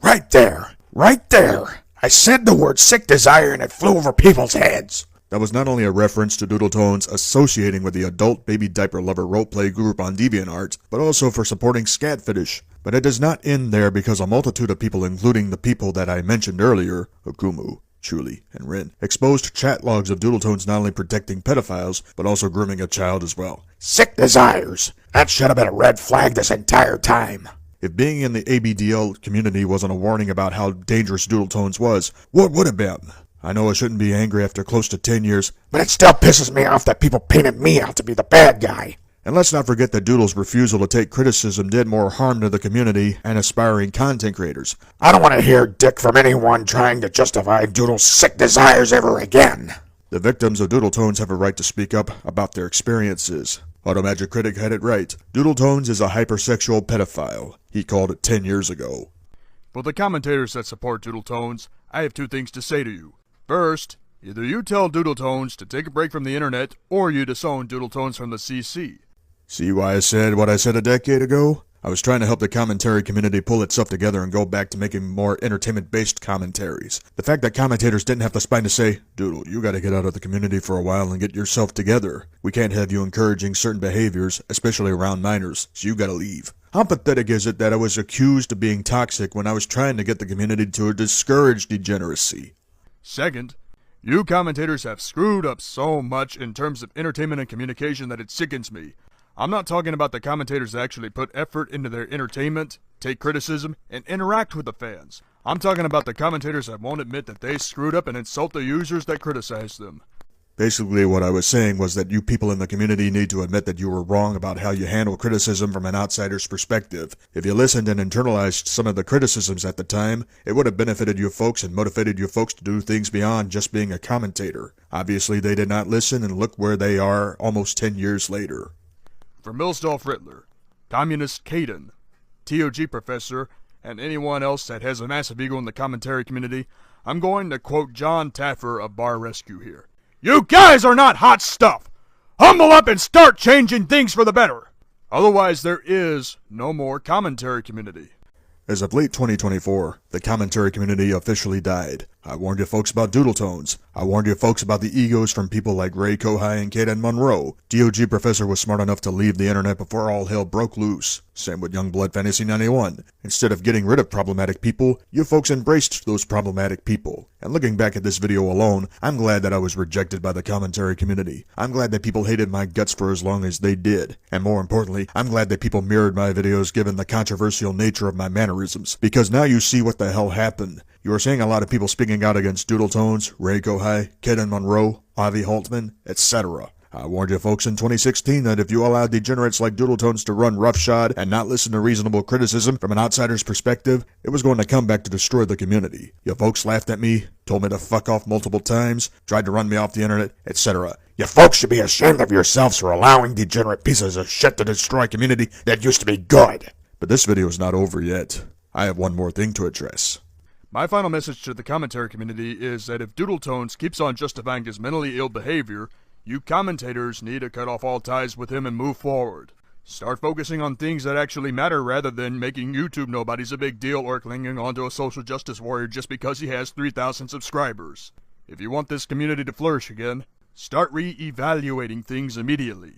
Right there! Right there! I said the word sick desire and it flew over people's heads! That was not only a reference to Doodletones associating with the adult baby diaper lover roleplay group on DeviantArt, but also for supporting scat fetish. But it does not end there because a multitude of people, including the people that I mentioned earlier, Okumu, Chuli, and Rin, exposed chat logs of Doodletones not only protecting pedophiles, but also grooming a child as well. Sick desires! That should have been a red flag this entire time. If being in the ABDL community wasn't a warning about how dangerous Doodletones was, what would have been? I know I shouldn't be angry after close to 10 years, but it still pisses me off that people painted me out to be the bad guy. And let's not forget that Doodle's refusal to take criticism did more harm to the community and aspiring content creators. I don't want to hear dick from anyone trying to justify Doodle's sick desires ever again. The victims of Doodletones have a right to speak up about their experiences. Automagic Critic had it right. Doodletones is a hypersexual pedophile. He called it 10 years ago. For the commentators that support Doodletones, I have two things to say to you. First, either you tell Doodletones to take a break from the internet, or you disown Doodletones from the CC. See why I said what I said a decade ago? I was trying to help the commentary community pull itself together and go back to making more entertainment-based commentaries. The fact that commentators didn't have the spine to say, Doodle, you gotta get out of the community for a while and get yourself together. We can't have you encouraging certain behaviors, especially around minors, so you gotta leave. How pathetic is it that I was accused of being toxic when I was trying to get the community to discourage degeneracy? Second, you commentators have screwed up so much in terms of entertainment and communication that it sickens me. I'm not talking about the commentators that actually put effort into their entertainment, take criticism, and interact with the fans. I'm talking about the commentators that won't admit that they screwed up and insult the users that criticize them. Basically, what I was saying was that you people in the community need to admit that you were wrong about how you handle criticism from an outsider's perspective. If you listened and internalized some of the criticisms at the time, it would have benefited you folks and motivated you folks to do things beyond just being a commentator. Obviously, they did not listen, and look where they are almost 10 years later. For Millsdorf Rittler, Communist Caden, TOG Professor, and anyone else that has a massive ego in the commentary community, I'm going to quote John Taffer of Bar Rescue here. You guys are not hot stuff! Humble up and start changing things for the better! Otherwise, there is no more commentary community. As of late 2024, the commentary community officially died. I warned you folks about doodle tones. I warned you folks about the egos from people like Ray Kohai and Kaden Monroe. DOG Professor was smart enough to leave the internet before all hell broke loose. Same with Youngblood Fantasy 91. Instead of getting rid of problematic people, you folks embraced those problematic people. And looking back at this video alone, I'm glad that I was rejected by the commentary community. I'm glad that people hated my guts for as long as they did. And more importantly, I'm glad that people mirrored my videos given the controversial nature of my mannerisms. Because now you see what the hell happened. You are seeing a lot of people speaking out against Doodle Tones, Ray Kohai, Kaden Monroe, Avi Holtman, etc. I warned you folks in 2016 that if you allowed degenerates like Doodle Tones to run roughshod and not listen to reasonable criticism from an outsider's perspective, it was going to come back to destroy the community. You folks laughed at me, told me to fuck off multiple times, tried to run me off the internet, etc. You folks should be ashamed of yourselves for allowing degenerate pieces of shit to destroy a community that used to be good. But this video is not over yet. I have one more thing to address. My final message to the commentary community is that if Doodle Tones keeps on justifying his mentally ill behavior, you commentators need to cut off all ties with him and move forward. Start focusing on things that actually matter rather than making YouTube nobodies a big deal or clinging onto a social justice warrior just because he has 3,000 subscribers. If you want this community to flourish again, start re-evaluating things immediately.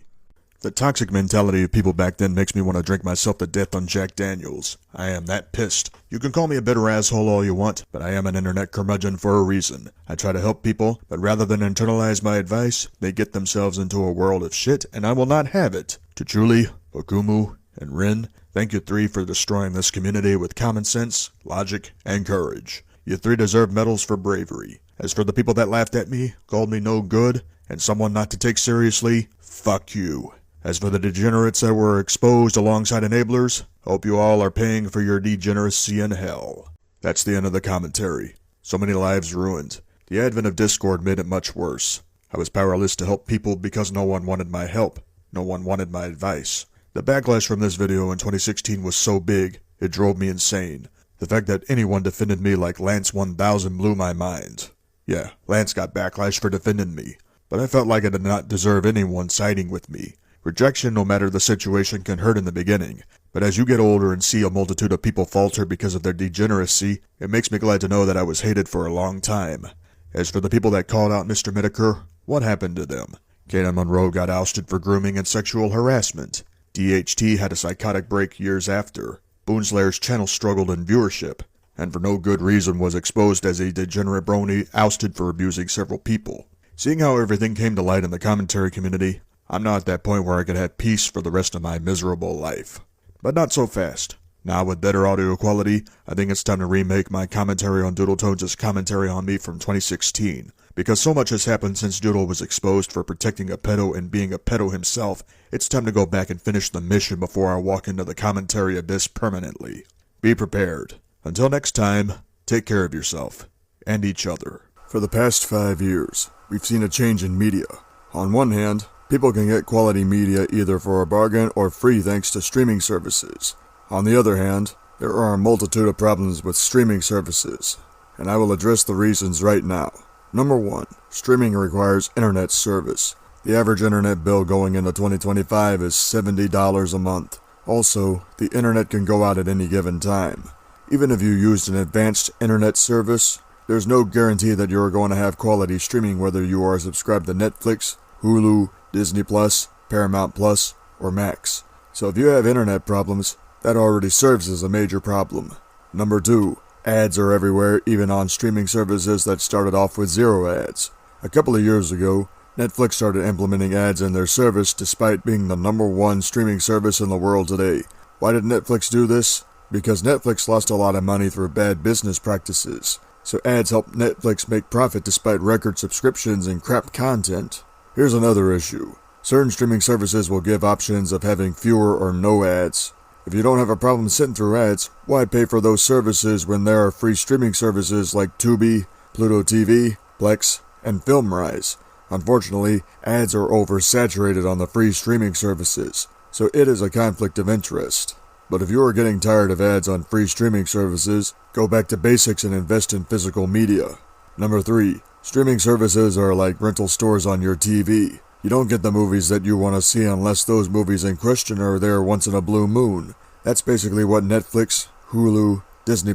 The toxic mentality of people back then makes me want to drink myself to death on Jack Daniels. I am that pissed. You can call me a bitter asshole all you want, but I am an internet curmudgeon for a reason. I try to help people, but rather than internalize my advice, they get themselves into a world of shit, and I will not have it. To Julie, Okumu, and Rin, thank you three for destroying this community with common sense, logic, and courage. You three deserve medals for bravery. As for the people that laughed at me, called me no good, and someone not to take seriously, fuck you. As for the degenerates that were exposed alongside enablers, hope you all are paying for your degeneracy in hell. That's the end of the commentary. So many lives ruined. The advent of Discord made it much worse. I was powerless to help people because no one wanted my help. No one wanted my advice. The backlash from this video in 2016 was so big, it drove me insane. The fact that anyone defended me like Lance 1000 blew my mind. Yeah, Lance got backlash for defending me, but I felt like I did not deserve anyone siding with me. Rejection, no matter the situation, can hurt in the beginning, but as you get older and see a multitude of people falter because of their degeneracy, it makes me glad to know that I was hated for a long time. As for the people that called out Mr. Mitaker, what happened to them? Kaden Monroe got ousted for grooming and sexual harassment. DHT had a psychotic break years after. Boonslayer's channel struggled in viewership, and for no good reason was exposed as a degenerate brony ousted for abusing several people. Seeing how everything came to light in the commentary community, I'm now at that point where I could have peace for the rest of my miserable life. But not so fast. Now with better audio quality, I think it's time to remake my commentary on Doodle Tones' commentary on me from 2016. Because so much has happened since Doodle was exposed for protecting a pedo and being a pedo himself, it's time to go back and finish the mission before I walk into the commentary abyss permanently. Be prepared. Until next time, take care of yourself. And each other. For the past 5 years, we've seen a change in media. On one hand, people can get quality media either for a bargain or free thanks to streaming services. On the other hand, there are a multitude of problems with streaming services, and I will address the reasons right now. Number 1. Streaming requires internet service. The average internet bill going into 2025 is $70 a month. Also, the internet can go out at any given time. Even if you used an advanced internet service, there's no guarantee that you are going to have quality streaming whether you are subscribed to Netflix, Hulu, Disney Plus, Paramount Plus, or Max. So if you have internet problems, that already serves as a major problem. Number 2. Ads are everywhere, even on streaming services that started off with 0 ads. A couple of years ago, Netflix started implementing ads in their service despite being the #1 streaming service in the world today. Why did Netflix do this? Because Netflix lost a lot of money through bad business practices. So ads help Netflix make profit despite record subscriptions and crap content. Here's another issue. Certain streaming services will give options of having fewer or no ads. If you don't have a problem sitting through ads, why pay for those services when there are free streaming services like Tubi, Pluto TV, Plex, and FilmRise? Unfortunately, ads are oversaturated on the free streaming services, so it is a conflict of interest. But if you are getting tired of ads on free streaming services, go back to basics and invest in physical media. Number 3. Streaming services are like rental stores on your TV. You don't get the movies that you want to see unless those movies in question are there once in a blue moon. That's basically what Netflix, Hulu, Disney+,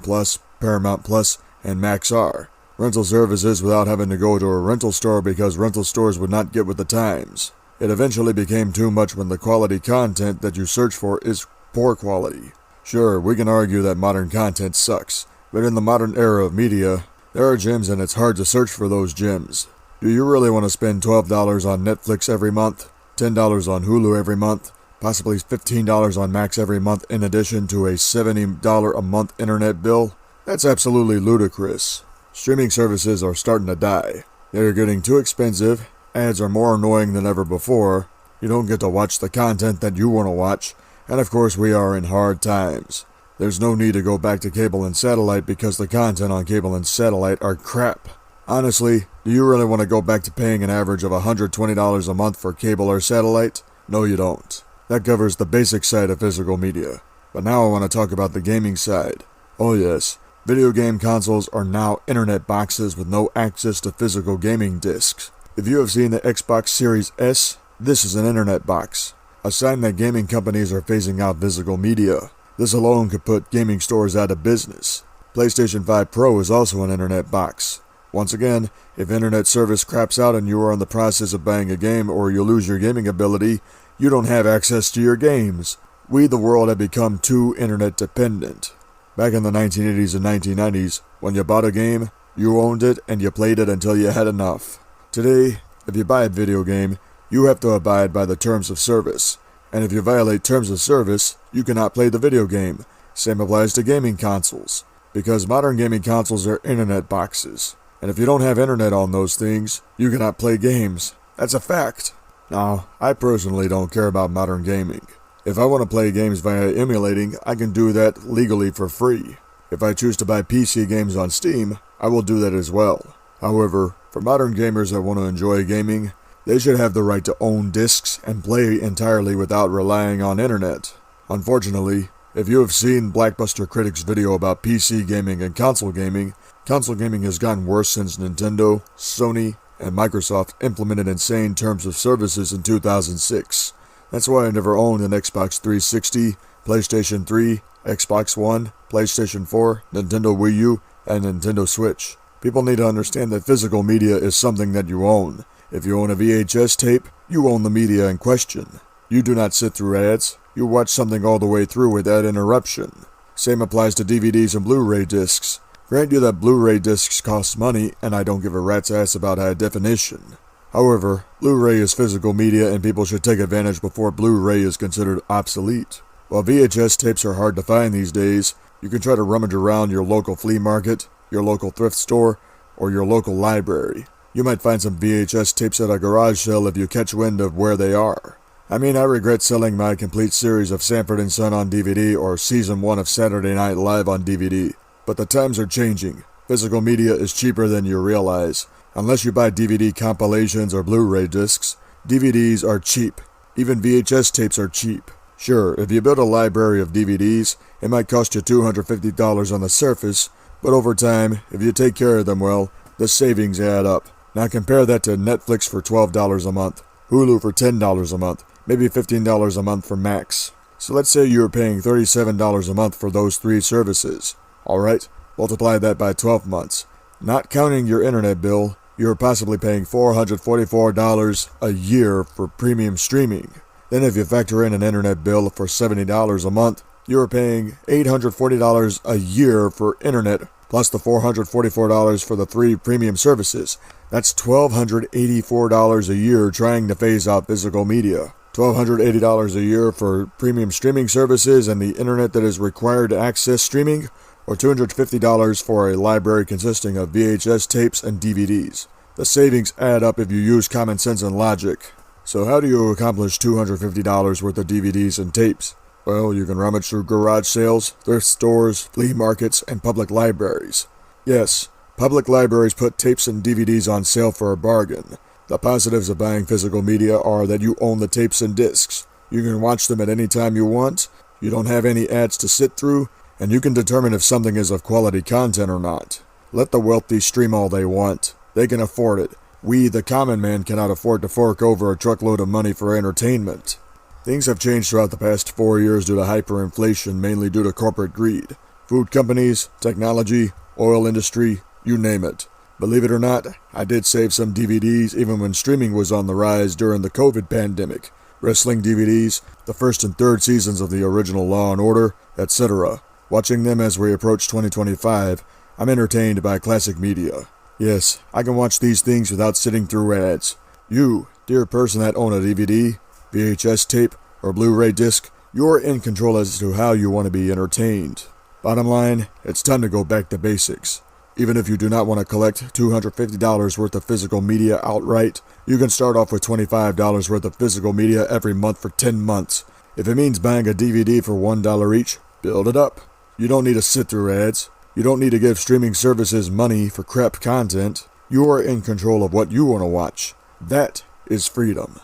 Paramount+, and Max are. Rental services without having to go to a rental store because rental stores would not get with the times. It eventually became too much when the quality content that you search for is poor quality. Sure, we can argue that modern content sucks, but in the modern era of media, there are gems and it's hard to search for those gems. Do you really want to spend $12 on Netflix every month, $10 on Hulu every month, possibly $15 on Max every month in addition to a $70 a month internet bill? That's absolutely ludicrous. Streaming services are starting to die. They are getting too expensive, ads are more annoying than ever before, you don't get to watch the content that you want to watch, and of course we are in hard times. There's no need to go back to cable and satellite because the content on cable and satellite are crap. Honestly, do you really want to go back to paying an average of $120 a month for cable or satellite? No, you don't. That covers the basic side of physical media. But now I want to talk about the gaming side. Oh yes, video game consoles are now internet boxes with no access to physical gaming discs. If you have seen the Xbox Series S, this is an internet box. A sign that gaming companies are phasing out physical media. This alone could put gaming stores out of business. PlayStation 5 Pro is also an internet box. Once again, if internet service craps out and you are in the process of buying a game or you lose your gaming ability, you don't have access to your games. We, the world, have become too internet dependent. Back in the 1980s and 1990s, when you bought a game, you owned it and you played it until you had enough. Today, if you buy a video game, you have to abide by the terms of service. And if you violate terms of service, you cannot play the video game. Same applies to gaming consoles, because modern gaming consoles are internet boxes. And if you don't have internet on those things, you cannot play games. That's a fact. Now, I personally don't care about modern gaming. If I want to play games via emulating, I can do that legally for free. If I choose to buy PC games on Steam, I will do that as well. However, for modern gamers that want to enjoy gaming, they should have the right to own discs and play entirely without relying on internet. Unfortunately, if you have seen Blackbuster Critic's video about PC gaming and console gaming has gotten worse since Nintendo, Sony, and Microsoft implemented insane terms of services in 2006. That's why I never owned an Xbox 360, PlayStation 3, Xbox One, PlayStation 4, Nintendo Wii U, and Nintendo Switch. People need to understand that physical media is something that you own. If you own a VHS tape, you own the media in question. You do not sit through ads, you watch something all the way through without interruption. Same applies to DVDs and Blu-ray discs. Grant you that Blu-ray discs cost money, and I don't give a rat's ass about high definition. However, Blu-ray is physical media and people should take advantage before Blu-ray is considered obsolete. While VHS tapes are hard to find these days, you can try to rummage around your local flea market, your local thrift store, or your local library. You might find some VHS tapes at a garage sale if you catch wind of where they are. I regret selling my complete series of Sanford & Son on DVD or Season 1 of Saturday Night Live on DVD. But the times are changing. Physical media is cheaper than you realize. Unless you buy DVD compilations or Blu-ray discs, DVDs are cheap. Even VHS tapes are cheap. Sure, if you build a library of DVDs, it might cost you $250 on the surface, but over time, if you take care of them well, the savings add up. Now compare that to Netflix for $12 a month, Hulu for $10 a month, maybe $15 a month for Max. So let's say you're paying $37 a month for those three services. Alright, multiply that by 12 months. Not counting your internet bill, you're possibly paying $444 a year for premium streaming. Then if you factor in an internet bill for $70 a month, you're paying $840 a year for internet plus the $444 for the 3 premium services. That's $1,284 a year trying to phase out physical media. $1,280 a year for premium streaming services and the internet that is required to access streaming, or $250 for a library consisting of VHS tapes and DVDs. The savings add up if you use common sense and logic. So how do you accomplish $250 worth of DVDs and tapes? Well, you can rummage through garage sales, thrift stores, flea markets, and public libraries. Yes, public libraries put tapes and DVDs on sale for a bargain. The positives of buying physical media are that you own the tapes and discs. You can watch them at any time you want, you don't have any ads to sit through, and you can determine if something is of quality content or not. Let the wealthy stream all they want. They can afford it. We, the common man, cannot afford to fork over a truckload of money for entertainment. Things have changed throughout the past 4 years due to hyperinflation, mainly due to corporate greed. Food companies, technology, oil industry, you name it. Believe it or not, I did save some DVDs even when streaming was on the rise during the COVID pandemic. Wrestling DVDs, the first and third seasons of the original Law & Order, etc. Watching them as we approach 2025, I'm entertained by classic media. Yes, I can watch these things without sitting through ads. You, dear person that own a DVD, VHS tape, or Blu-ray disc, you're in control as to how you want to be entertained. Bottom line, it's time to go back to basics. Even if you do not want to collect $250 worth of physical media outright, you can start off with $25 worth of physical media every month for 10 months. If it means buying a DVD for $1 each, build it up. You don't need to sit through ads. You don't need to give streaming services money for crap content. You are in control of what you want to watch. That is freedom.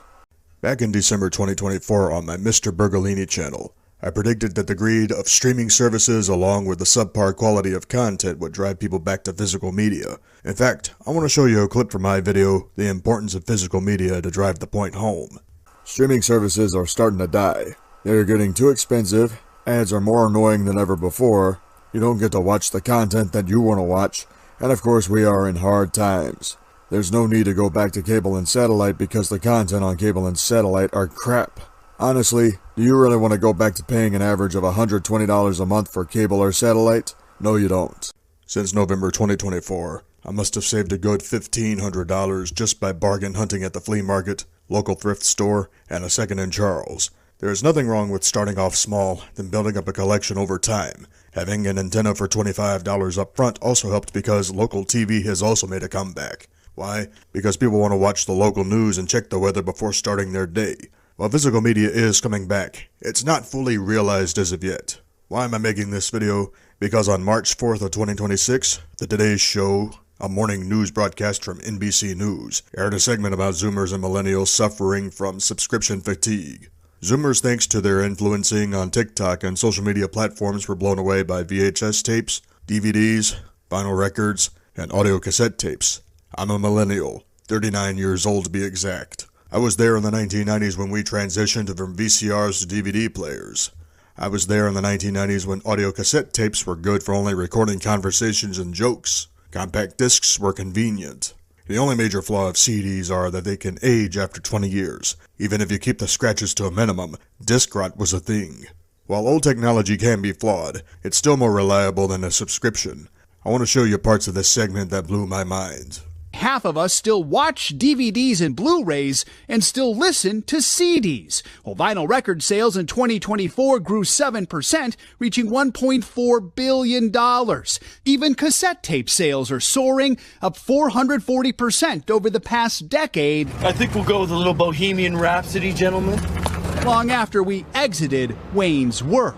Back in December 2024 on my Mr. Bergolini channel, I predicted that the greed of streaming services along with the subpar quality of content would drive people back to physical media. In fact, I want to show you a clip from my video, The Importance of Physical Media, to drive the point home. Streaming services are starting to die. They're getting too expensive, ads are more annoying than ever before, you don't get to watch the content that you want to watch, and of course we are in hard times. There's no need to go back to cable and satellite because the content on cable and satellite are crap. Honestly, do you really want to go back to paying an average of $120 a month for cable or satellite? No, you don't. Since November 2024, I must have saved a good $1,500 just by bargain hunting at the flea market, local thrift store, and a second in Charles. There is nothing wrong with starting off small, then building up a collection over time. Having an antenna for $25 up front also helped because local TV has also made a comeback. Why? Because people want to watch the local news and check the weather before starting their day. While physical media is coming back, it's not fully realized as of yet. Why am I making this video? Because on March 4th of 2026, the Today Show, a morning news broadcast from NBC News, aired a segment about Zoomers and millennials suffering from subscription fatigue. Zoomers, thanks to their influencing on TikTok and social media platforms, were blown away by VHS tapes, DVDs, vinyl records, and audio cassette tapes. I'm a millennial, 39 years old to be exact. I was there in the 1990s when we transitioned from VCRs to DVD players. I was there in the 1990s when audio cassette tapes were good for only recording conversations and jokes. Compact discs were convenient. The only major flaw of CDs are that they can age after 20 years. Even if you keep the scratches to a minimum, disc rot was a thing. While old technology can be flawed, it's still more reliable than a subscription. I want to show you parts of this segment that blew my mind. Half of us still watch DVDs and Blu-rays and still listen to CDs. Well, vinyl record sales in 2024 grew 7%, reaching $1.4 billion. Even cassette tape sales are soaring, up 440% over the past decade. I think we'll go with a little Bohemian Rhapsody, gentlemen. Long after we exited Wayne's World.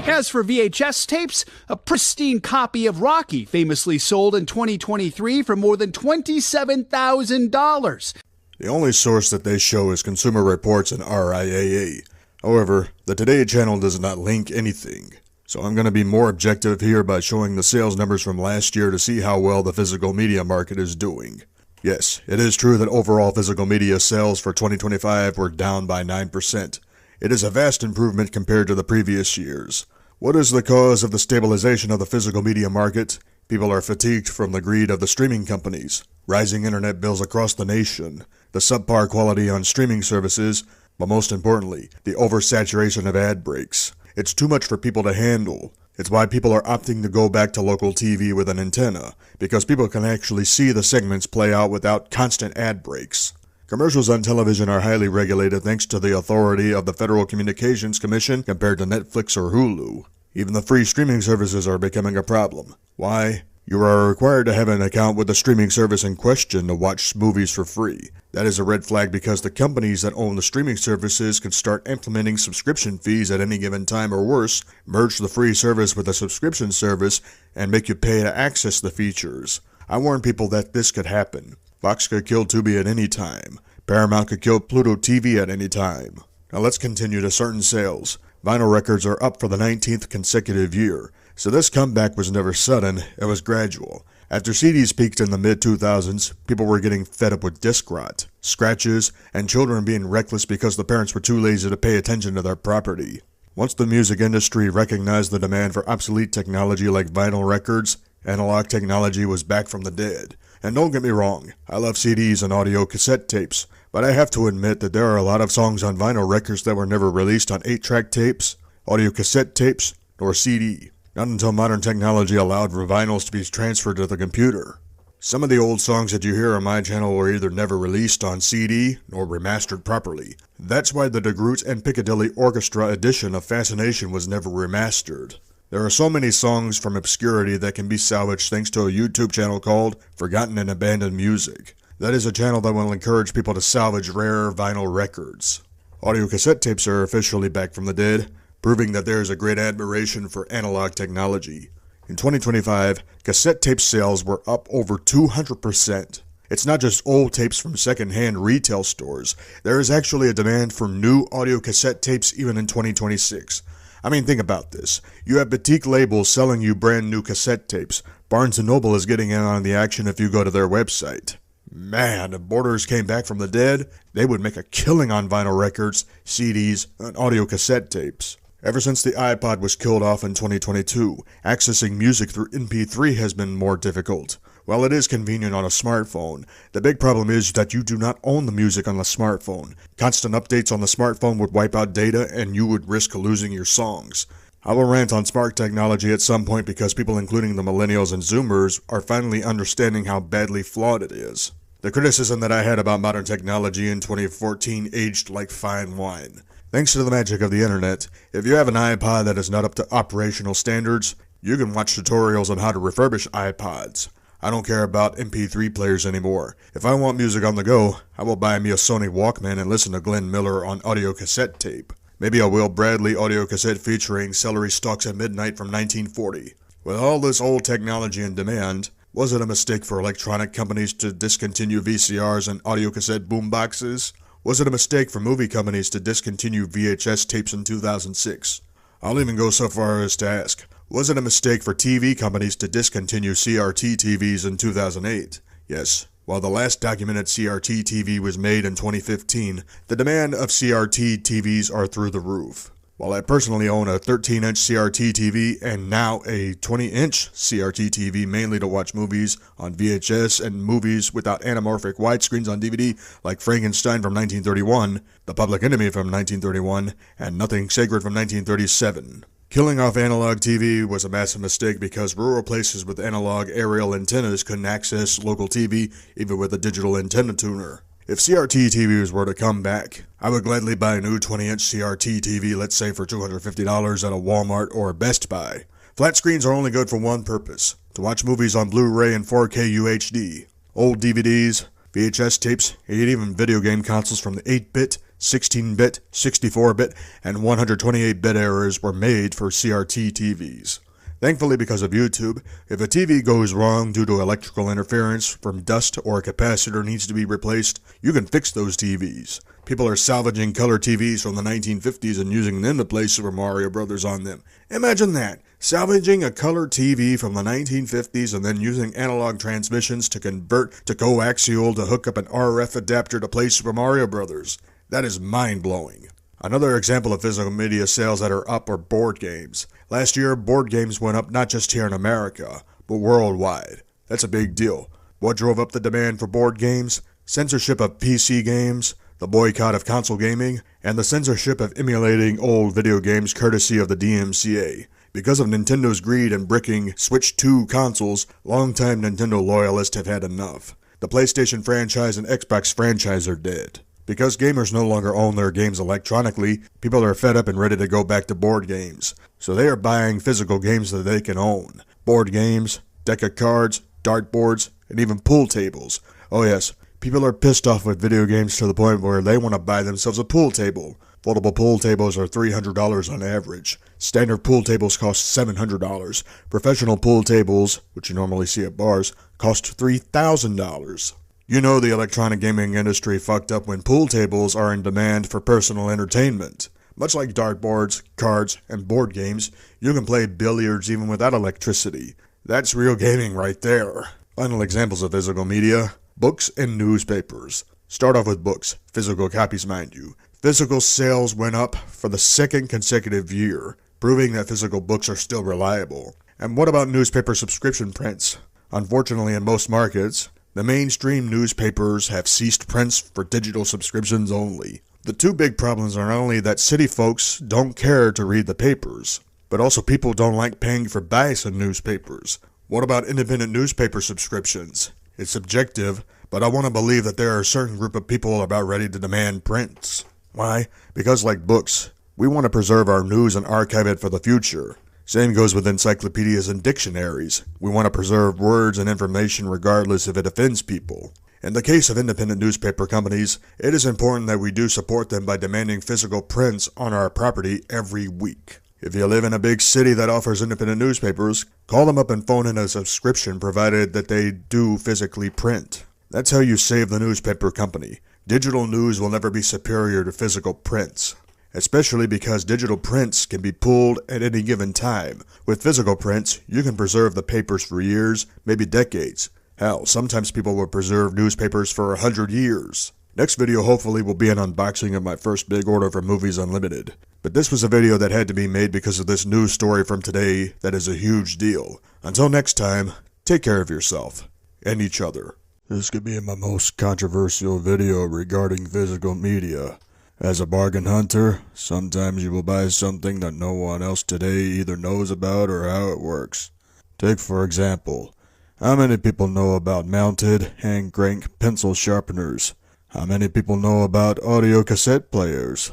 As for VHS tapes, a pristine copy of Rocky famously sold in 2023 for more than $27,000. The only source that they show is Consumer Reports and RIAA. However, the Today channel does not link anything. So I'm going to be more objective here by showing the sales numbers from last year to see how well the physical media market is doing. Yes, it is true that overall physical media sales for 2025 were down by 9%. It is a vast improvement compared to the previous years. What is the cause of the stabilization of the physical media market? People are fatigued from the greed of the streaming companies, rising internet bills across the nation, the subpar quality on streaming services, but most importantly, the oversaturation of ad breaks. It's too much for people to handle. It's why people are opting to go back to local TV with an antenna, because people can actually see the segments play out without constant ad breaks. Commercials on television are highly regulated thanks to the authority of the Federal Communications Commission compared to Netflix or Hulu. Even the free streaming services are becoming a problem. Why? You are required to have an account with the streaming service in question to watch movies for free. That is a red flag because the companies that own the streaming services can start implementing subscription fees at any given time, or worse, merge the free service with a subscription service and make you pay to access the features. I warn people that this could happen. Fox could kill Tubi at any time. Paramount could kill Pluto TV at any time. Now let's continue to certain sales. Vinyl records are up for the 19th consecutive year. So this comeback was never sudden, it was gradual. After CDs peaked in the mid-2000s, people were getting fed up with disc rot, scratches, and children being reckless because the parents were too lazy to pay attention to their property. Once the music industry recognized the demand for obsolete technology like vinyl records, analog technology was back from the dead. And don't get me wrong, I love CDs and audio cassette tapes, but I have to admit that there are a lot of songs on vinyl records that were never released on 8-track tapes, audio cassette tapes, or CD. Not until modern technology allowed for vinyls to be transferred to the computer. Some of the old songs that you hear on my channel were either never released on CD nor remastered properly. That's why the DeGroote and Piccadilly Orchestra edition of Fascination was never remastered. There are so many songs from obscurity that can be salvaged thanks to a YouTube channel called Forgotten and Abandoned Music. That is a channel that will encourage people to salvage rare vinyl records. Audio cassette tapes are officially back from the dead, proving that there is a great admiration for analog technology. In 2025, cassette tape sales were up over 200%. It's not just old tapes from second-hand retail stores. There is actually a demand for new audio cassette tapes even in 2026. I mean, think about this. You have boutique labels selling you brand new cassette tapes. Barnes & Noble is getting in on the action if you go to their website. Man, if Borders came back from the dead, they would make a killing on vinyl records, CDs, and audio cassette tapes. Ever since the iPod was killed off in 2022, accessing music through MP3 has been more difficult. While it is convenient on a smartphone, the big problem is that you do not own the music on the smartphone. Constant updates on the smartphone would wipe out data and you would risk losing your songs. I will rant on smart technology at some point because people including the millennials and zoomers are finally understanding how badly flawed it is. The criticism that I had about modern technology in 2014 aged like fine wine. Thanks to the magic of the internet, if you have an iPod that is not up to operational standards, you can watch tutorials on how to refurbish iPods. I don't care about MP3 players anymore. If I want music on the go, I will buy me a Sony Walkman and listen to Glenn Miller on audio cassette tape. Maybe a Will Bradley audio cassette featuring Celery Stalks at Midnight from 1940. With all this old technology in demand, was it a mistake for electronic companies to discontinue VCRs and audio cassette boomboxes? Was it a mistake for movie companies to discontinue VHS tapes in 2006? I'll even go so far as to ask, was it a mistake for TV companies to discontinue CRT TVs in 2008? Yes, while the last documented CRT TV was made in 2015, the demand of CRT TVs are through the roof. While I personally own a 13-inch CRT TV and now a 20-inch CRT TV mainly to watch movies on VHS and movies without anamorphic widescreens on DVD like Frankenstein from 1931, The Public Enemy from 1931, and Nothing Sacred from 1937. Killing off analog TV was a massive mistake because rural places with analog aerial antennas couldn't access local TV even with a digital antenna tuner. If CRT TVs were to come back, I would gladly buy a new 20-inch CRT TV, let's say for $250 at a Walmart or a Best Buy. Flat screens are only good for one purpose, to watch movies on Blu-ray and 4K UHD. Old DVDs, VHS tapes, and even video game consoles from the 8-bit, 16-bit, 64-bit, and 128-bit eras were made for CRT TVs. Thankfully, because of YouTube, if a TV goes wrong due to electrical interference from dust or a capacitor needs to be replaced, you can fix those TVs. People are salvaging color TVs from the 1950s and using them to play Super Mario Bros. On them. Imagine that, salvaging a color TV from the 1950s and then using analog transmissions to convert to coaxial to hook up an RF adapter to play Super Mario Bros. That is mind-blowing. Another example of physical media sales that are up are board games. Last year, board games went up not just here in America, but worldwide. That's a big deal. What drove up the demand for board games? Censorship of PC games, the boycott of console gaming, and the censorship of emulating old video games courtesy of the DMCA. Because of Nintendo's greed in bricking Switch 2 consoles, longtime Nintendo loyalists have had enough. The PlayStation franchise and Xbox franchise are dead. Because gamers no longer own their games electronically, people are fed up and ready to go back to board games. So they are buying physical games that they can own. Board games, deck of cards, dartboards, and even pool tables. Oh yes, people are pissed off with video games to the point where they want to buy themselves a pool table. Foldable pool tables are $300 on average. Standard pool tables cost $700. Professional pool tables, which you normally see at bars, cost $3,000. You know the electronic gaming industry fucked up when pool tables are in demand for personal entertainment. Much like dartboards, cards, and board games, you can play billiards even without electricity. That's real gaming right there. Final examples of physical media: books and newspapers. Start off with books, physical copies mind you. Physical sales went up for the second consecutive year, proving that physical books are still reliable. And what about newspaper subscription prints? Unfortunately, in most markets, the mainstream newspapers have ceased prints for digital subscriptions only. The two big problems are not only that city folks don't care to read the papers, but also people don't like paying for bias in newspapers. What about independent newspaper subscriptions? It's subjective, but I want to believe that there are a certain group of people about ready to demand prints. Why? Because like books, we want to preserve our news and archive it for the future. Same goes with encyclopedias and dictionaries. We want to preserve words and information regardless if it offends people. In the case of independent newspaper companies, it is important that we do support them by demanding physical prints on our property every week. If you live in a big city that offers independent newspapers, call them up and phone in a subscription provided that they do physically print. That's how you save the newspaper company. Digital news will never be superior to physical prints, especially because digital prints can be pulled at any given time. With physical prints, you can preserve the papers for years, maybe decades. Hell, sometimes people will preserve newspapers for 100 years. Next video hopefully will be an unboxing of my first big order from Movies Unlimited. But this was a video that had to be made because of this news story from today that is a huge deal. Until next time, take care of yourself and each other. This could be my most controversial video regarding physical media. As a bargain hunter, sometimes you will buy something that no one else today either knows about or how it works. Take for example, how many people know about mounted hand crank pencil sharpeners? How many people know about audio cassette players?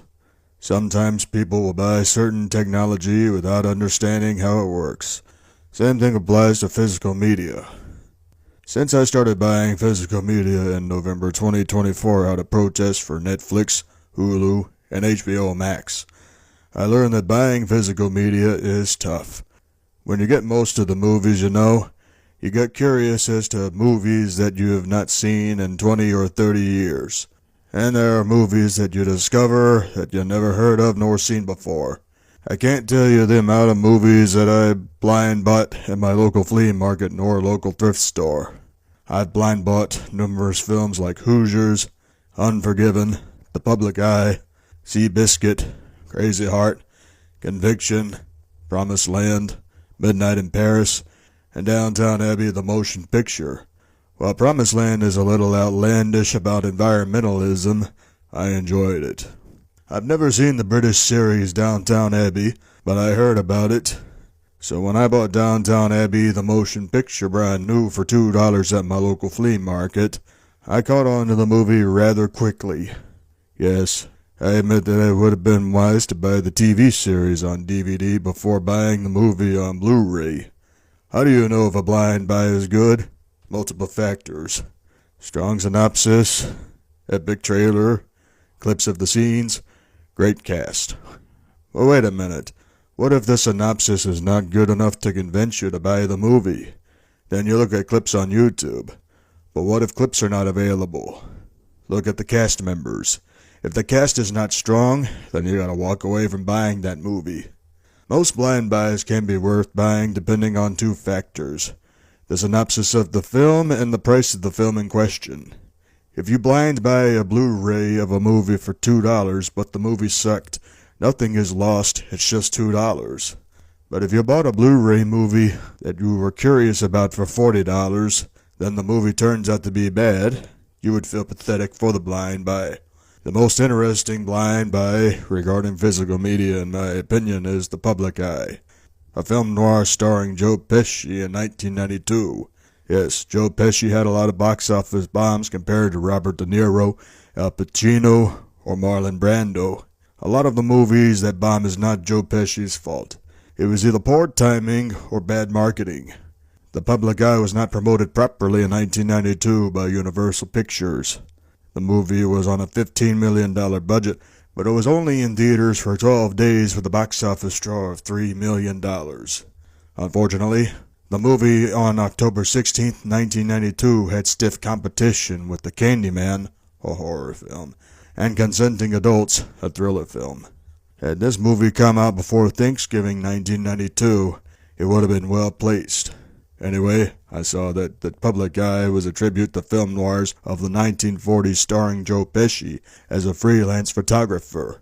Sometimes people will buy certain technology without understanding how it works. Same thing applies to physical media. Since I started buying physical media in November 2024 out of protest for Netflix, Hulu, and HBO Max, I learned that buying physical media is tough. When you get most of the movies you know, you get curious as to movies that you have not seen in 20 or 30 years. And there are movies that you discover that you never heard of nor seen before. I can't tell you the amount of movies that I blind bought at my local flea market nor local thrift store. I've blind bought numerous films like Hoosiers, Unforgiven, The Public Eye, Seabiscuit, Crazy Heart, Conviction, Promised Land, Midnight in Paris, and Downtown Abbey the motion picture. While Promised Land is a little outlandish about environmentalism, I enjoyed it. I've never seen the British series Downtown Abbey, but I heard about it. So when I bought Downtown Abbey the motion picture brand new for $2 at my local flea market, I caught on to the movie rather quickly. Yes, I admit that it would have been wise to buy the TV series on DVD before buying the movie on Blu-ray. How do you know if a blind buy is good? Multiple factors. Strong synopsis, epic trailer, clips of the scenes, great cast. Well, wait a minute. What if the synopsis is not good enough to convince you to buy the movie? Then you look at clips on YouTube. But what if clips are not available? Look at the cast members. If the cast is not strong, then you gotta walk away from buying that movie. Most blind buys can be worth buying depending on two factors: the synopsis of the film and the price of the film in question. If you blind buy a Blu-ray of a movie for $2, but the movie sucked, nothing is lost, it's just $2. But if you bought a Blu-ray movie that you were curious about for $40, then the movie turns out to be bad, you would feel pathetic for the blind buy. The most interesting blind buy regarding physical media, in my opinion, is The Public Eye. a film noir starring Joe Pesci in 1992. Yes, Joe Pesci had a lot of box office bombs compared to Robert De Niro, Al Pacino, or Marlon Brando. A lot of the movies that bomb is not Joe Pesci's fault. It was either poor timing or bad marketing. The Public Eye was not promoted properly in 1992 by Universal Pictures. The movie was on a $15 million budget, but it was only in theaters for 12 days with a box office draw of $3 million. Unfortunately, the movie on October 16, 1992 had stiff competition with The Candyman, a horror film, and Consenting Adults, a thriller film. Had this movie come out before Thanksgiving 1992, it would have been well placed. Anyway, I saw that The Public Eye was a tribute to film noirs of the 1940s starring Joe Pesci as a freelance photographer.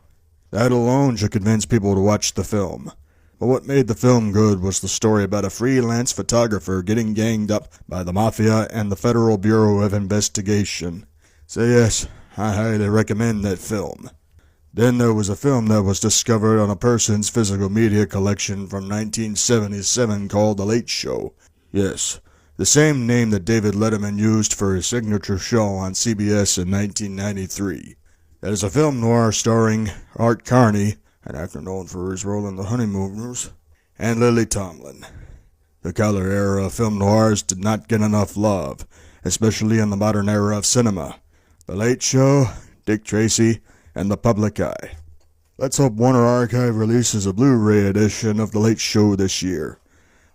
That alone should convince people to watch the film. But what made the film good was the story about a freelance photographer getting ganged up by the Mafia and the Federal Bureau of Investigation. So yes, I highly recommend that film. Then there was a film that was discovered on a person's physical media collection from 1977 called The Late Show. Yes, the same name that David Letterman used for his signature show on CBS in 1993. That is a film noir starring Art Carney, an actor known for his role in The Honeymooners, and Lily Tomlin. The color era of film noirs did not get enough love, especially in the modern era of cinema. The Late Show, Dick Tracy, and The Public Eye. Let's hope Warner Archive releases a Blu-ray edition of The Late Show this year.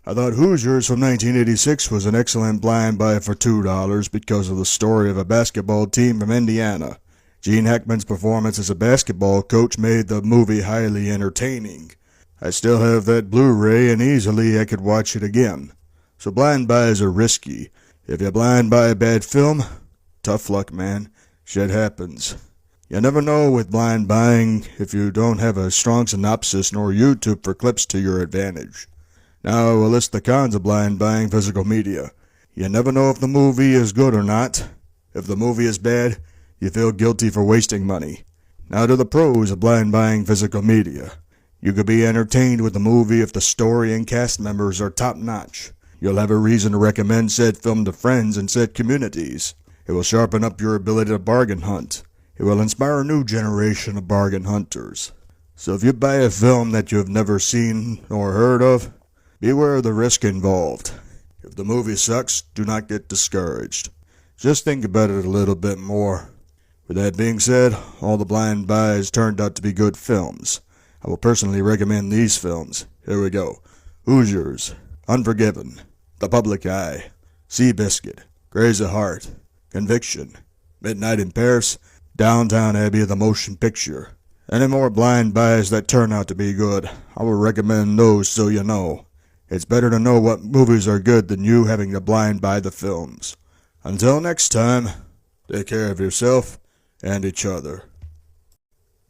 I thought Hoosiers from 1986 was an excellent blind buy for $2 because of the story of a basketball team from Indiana. Gene Hackman's performance as a basketball coach made the movie highly entertaining. I still have that Blu-ray and easily I could watch it again. So blind buys are risky. If you blind buy a bad film, tough luck, man. Shit happens. You never know with blind buying if you don't have a strong synopsis nor YouTube for clips to your advantage. Now I will list the cons of blind buying physical media. You never know if the movie is good or not. If the movie is bad, you feel guilty for wasting money. Now to the pros of blind buying physical media. You could be entertained with the movie if the story and cast members are top-notch. You'll have a reason to recommend said film to friends in said communities. It will sharpen up your ability to bargain hunt. It will inspire a new generation of bargain hunters. So if you buy a film that you have never seen or heard of, beware of the risk involved. If the movie sucks, do not get discouraged. Just think about it a little bit more. With that being said, all the blind buys turned out to be good films. I will personally recommend these films. Here we go. Hoosiers, Unforgiven, The Public Eye, Seabiscuit, Crazy Heart, Conviction, Midnight in Paris, Downtown Abbey the Motion Picture. Any more blind buys that turn out to be good, I will recommend those so you know. It's better to know what movies are good than you having to blind buy the films. Until next time, take care of yourself and each other.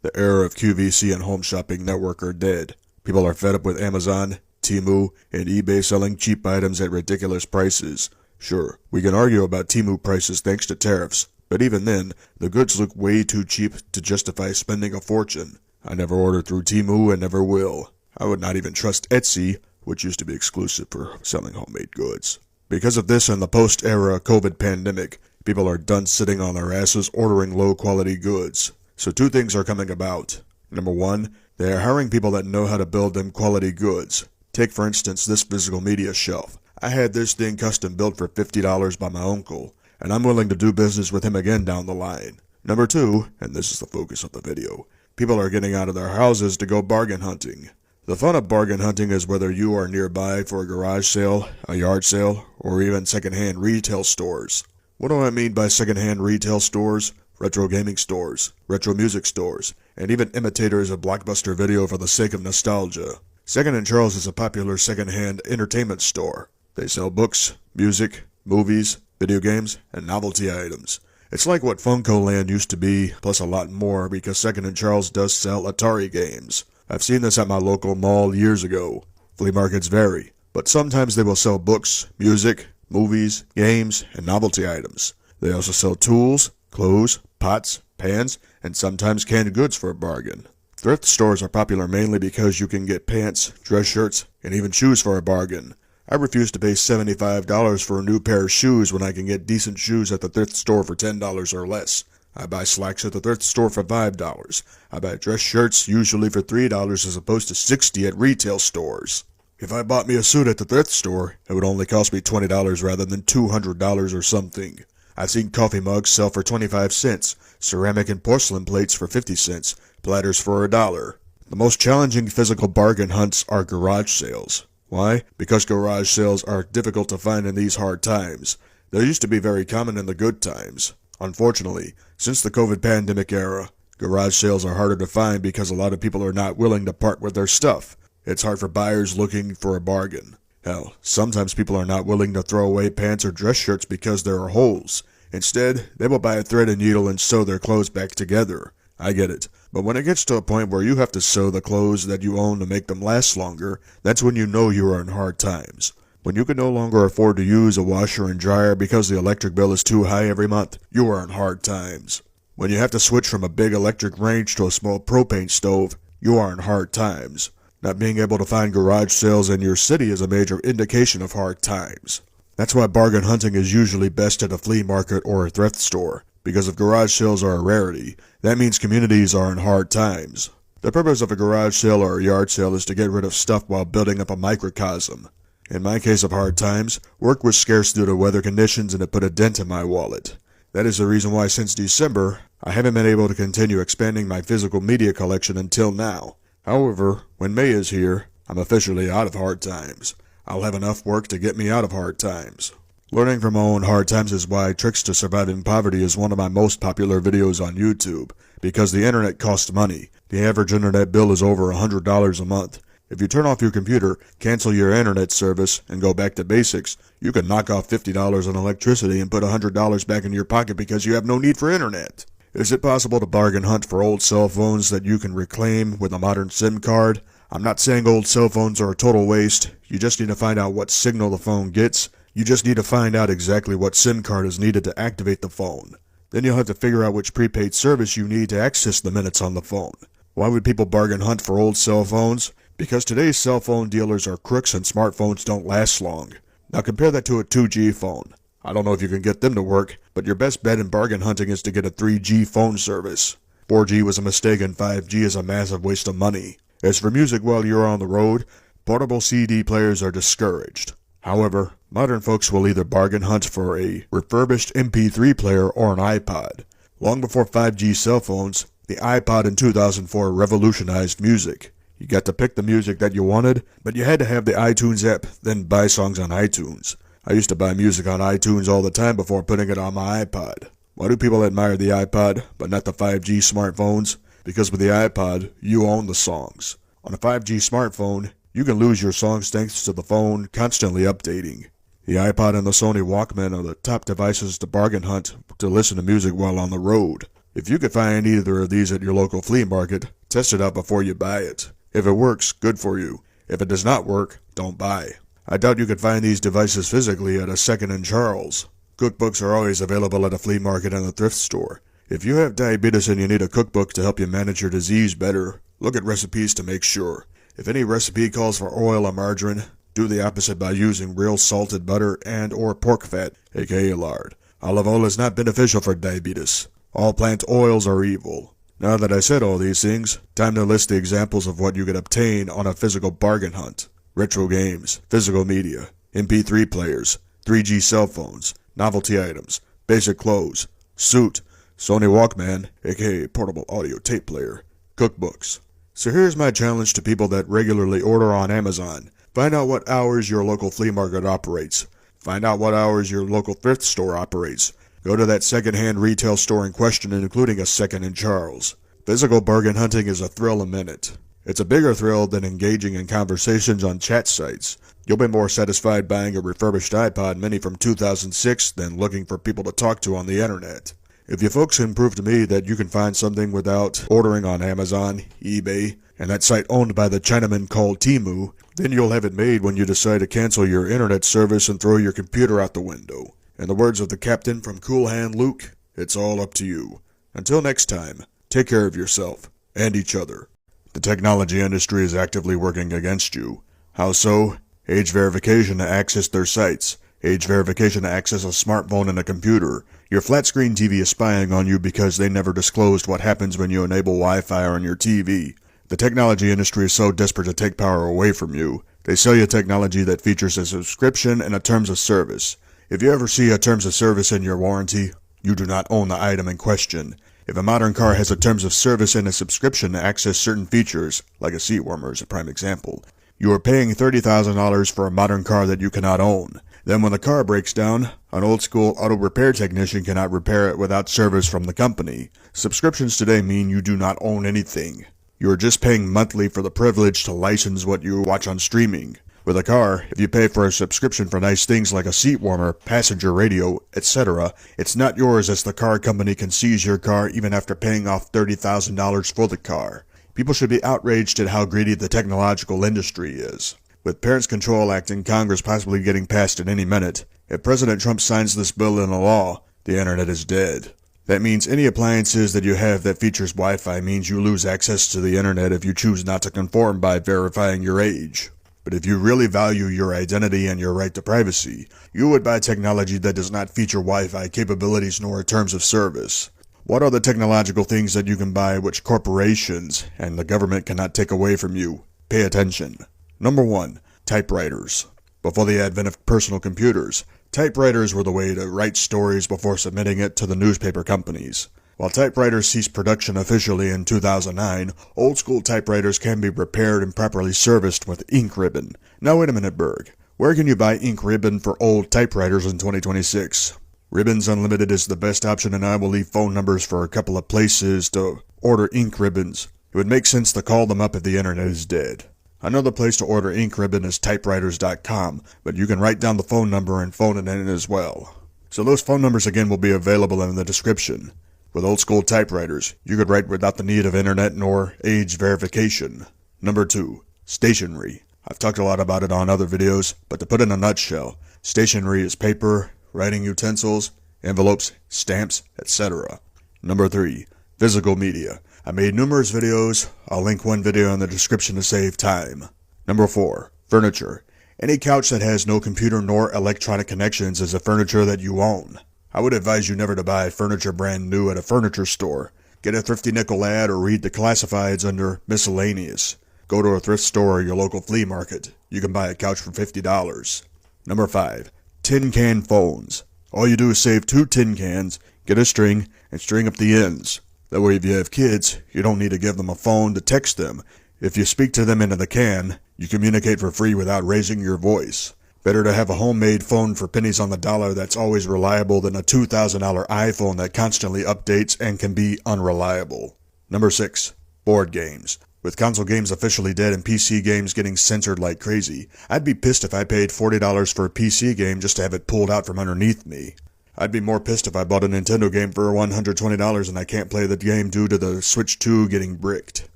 The era of QVC and Home Shopping Network are dead. People are fed up with Amazon, Temu, and eBay selling cheap items at ridiculous prices. Sure, we can argue about Temu prices thanks to tariffs, but even then, the goods look way too cheap to justify spending a fortune. I never ordered through Temu and never will. I would not even trust Etsy, which used to be exclusive for selling homemade goods. Because of this and the post-era COVID pandemic, people are done sitting on their asses ordering low-quality goods. So two things are coming about. Number one, they are hiring people that know how to build them quality goods. Take for instance this physical media shelf. I had this thing custom built for $50 by my uncle, and I'm willing to do business with him again down the line. Number two, and this is the focus of the video, people are getting out of their houses to go bargain hunting. The fun of bargain hunting is whether you are nearby for a garage sale, a yard sale, or even secondhand retail stores. What do I mean by secondhand retail stores? Retro gaming stores, retro music stores, and even imitators of Blockbuster Video for the sake of nostalgia. Second & Charles is a popular secondhand entertainment store. They sell books, music, movies, video games, and novelty items. It's like what Funko Land used to be, plus a lot more, because Second & Charles does sell Atari games. I've seen this at my local mall years ago. Flea markets vary, but sometimes they will sell books, music, movies, games, and novelty items. They also sell tools, clothes, pots, pans, and sometimes canned goods for a bargain. Thrift stores are popular mainly because you can get pants, dress shirts, and even shoes for a bargain. I refuse to pay $75 for a new pair of shoes when I can get decent shoes at the thrift store for $10 or less. I buy slacks at the thrift store for $5. I buy dress shirts usually for $3 as opposed to $60 at retail stores. If I bought me a suit at the thrift store, it would only cost me $20 rather than $200 or something. I've seen coffee mugs sell for 25 cents, ceramic and porcelain plates for 50 cents, platters for $1. The most challenging physical bargain hunts are garage sales. Why? Because garage sales are difficult to find in these hard times. They used to be very common in the good times. Unfortunately, since the COVID pandemic era, garage sales are harder to find because a lot of people are not willing to part with their stuff. It's hard for buyers looking for a bargain. Hell, sometimes people are not willing to throw away pants or dress shirts because there are holes. Instead, they will buy a thread and needle and sew their clothes back together. I get it. But when it gets to a point where you have to sew the clothes that you own to make them last longer, that's when you know you are in hard times. When you can no longer afford to use a washer and dryer because the electric bill is too high every month, you are in hard times. When you have to switch from a big electric range to a small propane stove, you are in hard times. Not being able to find garage sales in your city is a major indication of hard times. That's why bargain hunting is usually best at a flea market or a thrift store. Because if garage sales are a rarity, that means communities are in hard times. The purpose of a garage sale or a yard sale is to get rid of stuff while building up a microcosm. In my case of hard times, work was scarce due to weather conditions and it put a dent in my wallet. That is the reason why since December, I haven't been able to continue expanding my physical media collection until now. However, when May is here, I'm officially out of hard times. I'll have enough work to get me out of hard times. Learning from my own hard times is why Tricks to Surviving Poverty is one of my most popular videos on YouTube. Because the internet costs money. The average internet bill is over $100 a month. If you turn off your computer, cancel your internet service, and go back to basics, you can knock off $50 on electricity and put $100 back in your pocket because you have no need for internet. Is it possible to bargain hunt for old cell phones that you can reclaim with a modern SIM card? I'm not saying old cell phones are a total waste. You just need to find out what signal the phone gets. You just need to find out exactly what SIM card is needed to activate the phone. Then you'll have to figure out which prepaid service you need to access the minutes on the phone. Why would people bargain hunt for old cell phones? Because today's cell phone dealers are crooks and smartphones don't last long. Now compare that to a 2G phone. I don't know if you can get them to work, but your best bet in bargain hunting is to get a 3G phone service. 4G was a mistake and 5G is a massive waste of money. As for music while you're on the road, portable CD players are discouraged. However, modern folks will either bargain hunt for a refurbished MP3 player or an iPod. Long before 5G cell phones, the iPod in 2004 revolutionized music. You got to pick the music that you wanted, but you had to have the iTunes app, then buy songs on iTunes. I used to buy music on iTunes all the time before putting it on my iPod. Why do people admire the iPod, but not the 5G smartphones? Because with the iPod, you own the songs. On a 5G smartphone, you can lose your songs thanks to the phone constantly updating. The iPod and the Sony Walkman are the top devices to bargain hunt to listen to music while on the road. If you could find either of these at your local flea market, test it out before you buy it. If it works, good for you. If it does not work, don't buy. I doubt you could find these devices physically at a Second and Charles. Cookbooks are always available at a flea market and a thrift store. If you have diabetes and you need a cookbook to help you manage your disease better, look at recipes to make sure. If any recipe calls for oil or margarine, do the opposite by using real salted butter and or pork fat, aka lard. Olive oil is not beneficial for diabetes. All plant oils are evil. Now that I said all these things, time to list the examples of what you can obtain on a physical bargain hunt. Retro games, physical media, MP3 players, 3G cell phones, novelty items, basic clothes, suit, Sony Walkman, aka portable audio tape player, cookbooks. So here's my challenge to people that regularly order on Amazon. Find out what hours your local flea market operates. Find out what hours your local thrift store operates. Go to that second-hand retail store in question, including a Second and Charles. Physical bargain hunting is a thrill a minute. It's a bigger thrill than engaging in conversations on chat sites. You'll be more satisfied buying a refurbished iPod mini from 2006 than looking for people to talk to on the internet. If you folks can prove to me that you can find something without ordering on Amazon, eBay, and that site owned by the Chinaman called Temu, then you'll have it made when you decide to cancel your internet service and throw your computer out the window. In the words of the captain from Cool Hand Luke, it's all up to you. Until next time, take care of yourself and each other. The technology industry is actively working against you. How so? Age verification to access their sites. Age verification to access a smartphone and a computer. Your flat-screen TV is spying on you because they never disclosed what happens when you enable Wi-Fi on your TV. The technology industry is so desperate to take power away from you, they sell you technology that features a subscription and a terms of service. If you ever see a terms of service in your warranty, you do not own the item in question. If a modern car has a terms of service and a subscription to access certain features, like a seat warmer is a prime example, you are paying $30,000 for a modern car that you cannot own. Then when the car breaks down, an old-school auto repair technician cannot repair it without service from the company. Subscriptions today mean you do not own anything. You are just paying monthly for the privilege to license what you watch on streaming. With a car, if you pay for a subscription for nice things like a seat warmer, passenger radio, etc., it's not yours as the car company can seize your car even after paying off $30,000 for the car. People should be outraged at how greedy the technological industry is. With Parents' Control Act in Congress possibly getting passed at any minute, if President Trump signs this bill into law, the internet is dead. That means any appliances that you have that features Wi-Fi means you lose access to the internet if you choose not to conform by verifying your age. But if you really value your identity and your right to privacy, you would buy technology that does not feature Wi-Fi capabilities nor terms of service. What are the technological things that you can buy which corporations and the government cannot take away from you? Pay attention. Number 1. Typewriters. Before the advent of personal computers, typewriters were the way to write stories before submitting it to the newspaper companies. While typewriters ceased production officially in 2009, old-school typewriters can be repaired and properly serviced with ink ribbon. Now wait a minute, Bourg. Where can you buy ink ribbon for old typewriters in 2026? Ribbons Unlimited is the best option, and I will leave phone numbers for a couple of places to order ink ribbons. It would make sense to call them up if the internet is dead. Another place to order ink ribbon is typewriters.com, but you can write down the phone number and phone it in as well. So those phone numbers again will be available in the description. With old school typewriters, you could write without the need of internet nor age verification. Number 2. Stationery. I've talked a lot about it on other videos, but to put it in a nutshell, stationery is paper, writing utensils, envelopes, stamps, etc. Number 3. Physical media. I made numerous videos. I'll link one video in the description to save time. Number 4. Furniture. Any couch that has no computer nor electronic connections is a furniture that you own. I would advise you never to buy furniture brand new at a furniture store. Get a thrifty nickel ad or read the classifieds under miscellaneous. Go to a thrift store or your local flea market. You can buy a couch for $50. Number 5. Tin can phones. All you do is save 2 tin cans, get a string, and string up the ends. That way if you have kids, you don't need to give them a phone to text them. If you speak to them into the can, you communicate for free without raising your voice. Better to have a homemade phone for pennies on the dollar that's always reliable than a $2,000 iPhone that constantly updates and can be unreliable. Number 6. Board games. With console games officially dead and PC games getting censored like crazy, I'd be pissed if I paid $40 for a PC game just to have it pulled out from underneath me. I'd be more pissed if I bought a Nintendo game for $120 and I can't play the game due to the Switch 2 getting bricked.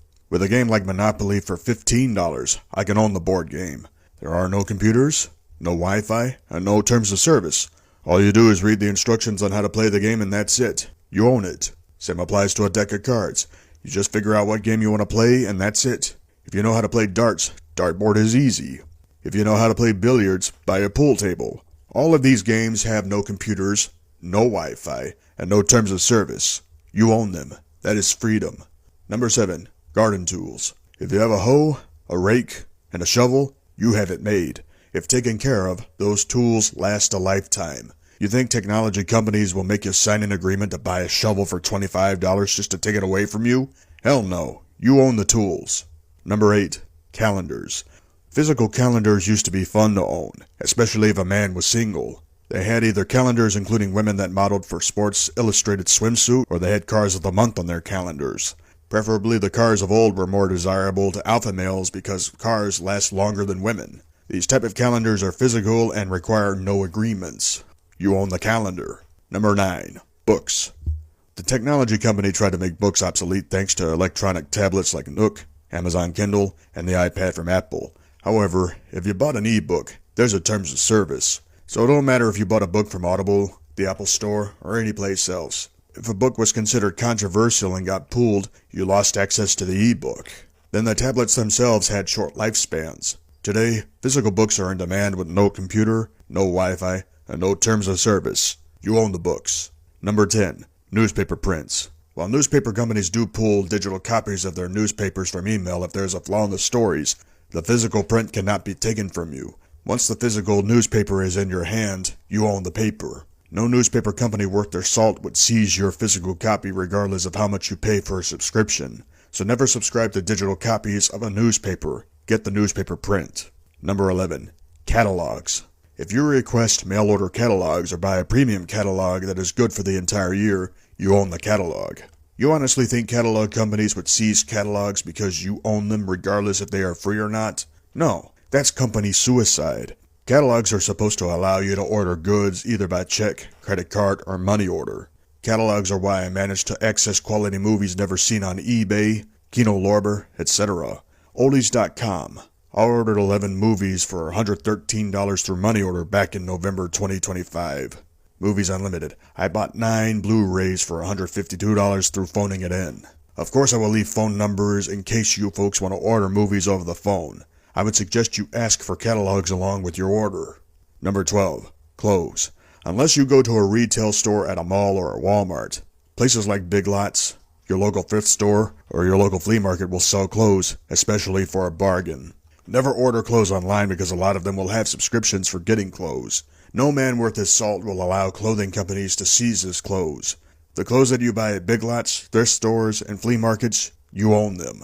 With a game like Monopoly for $15, I can own the board game. There are no computers, no Wi-Fi, and no terms of service. All you do is read the instructions on how to play the game and that's it. You own it. Same applies to a deck of cards. You just figure out what game you want to play and that's it. If you know how to play darts, dartboard is easy. If you know how to play billiards, buy a pool table. All of these games have no computers, no Wi-Fi, and no terms of service. You own them. That is freedom. Number 7. Garden tools. If you have a hoe, a rake, and a shovel, you have it made. If taken care of, those tools last a lifetime. You think technology companies will make you sign an agreement to buy a shovel for $25 just to take it away from you? Hell no. You own the tools. Number 8. Calendars. Physical calendars used to be fun to own, especially if a man was single. They had either calendars including women that modeled for Sports Illustrated swimsuit, or they had cars of the month on their calendars. Preferably the cars of old were more desirable to alpha males because cars last longer than women. These type of calendars are physical and require no agreements. You own the calendar. Number 9. Books. The technology company tried to make books obsolete thanks to electronic tablets like Nook, Amazon Kindle, and the iPad from Apple. However, if you bought an e-book, there's a terms of service. So it don't matter if you bought a book from Audible, the Apple Store, or any place else. If a book was considered controversial and got pulled, you lost access to the e-book. Then the tablets themselves had short lifespans. Today, physical books are in demand with no computer, no Wi-Fi, and no terms of service. You own the books. Number 10. Newspaper prints. While newspaper companies do pull digital copies of their newspapers from email if there's a flaw in the stories, the physical print cannot be taken from you. Once the physical newspaper is in your hand, you own the paper. No newspaper company worth their salt would seize your physical copy regardless of how much you pay for a subscription. So never subscribe to digital copies of a newspaper. Get the newspaper print. Number 11. Catalogs. If you request mail order catalogs or buy a premium catalog that is good for the entire year, you own the catalog. You honestly think catalog companies would seize catalogs because you own them regardless if they are free or not? No, that's company suicide. Catalogs are supposed to allow you to order goods either by check, credit card, or money order. Catalogs are why I managed to access quality movies never seen on eBay, Kino Lorber, etc. Oldies.com. I ordered 11 movies for $113 through money order back in November 2025. Movies Unlimited. I bought 9 Blu-rays for $152 through phoning it in. Of course I will leave phone numbers in case you folks want to order movies over the phone. I would suggest you ask for catalogs along with your order. Number 12. Clothes. Unless you go to a retail store at a mall or a Walmart, places like Big Lots, your local thrift store, or your local flea market will sell clothes, especially for a bargain. Never order clothes online because a lot of them will have subscriptions for getting clothes. No man worth his salt will allow clothing companies to seize his clothes. The clothes that you buy at Big Lots, thrift stores, and flea markets, you own them.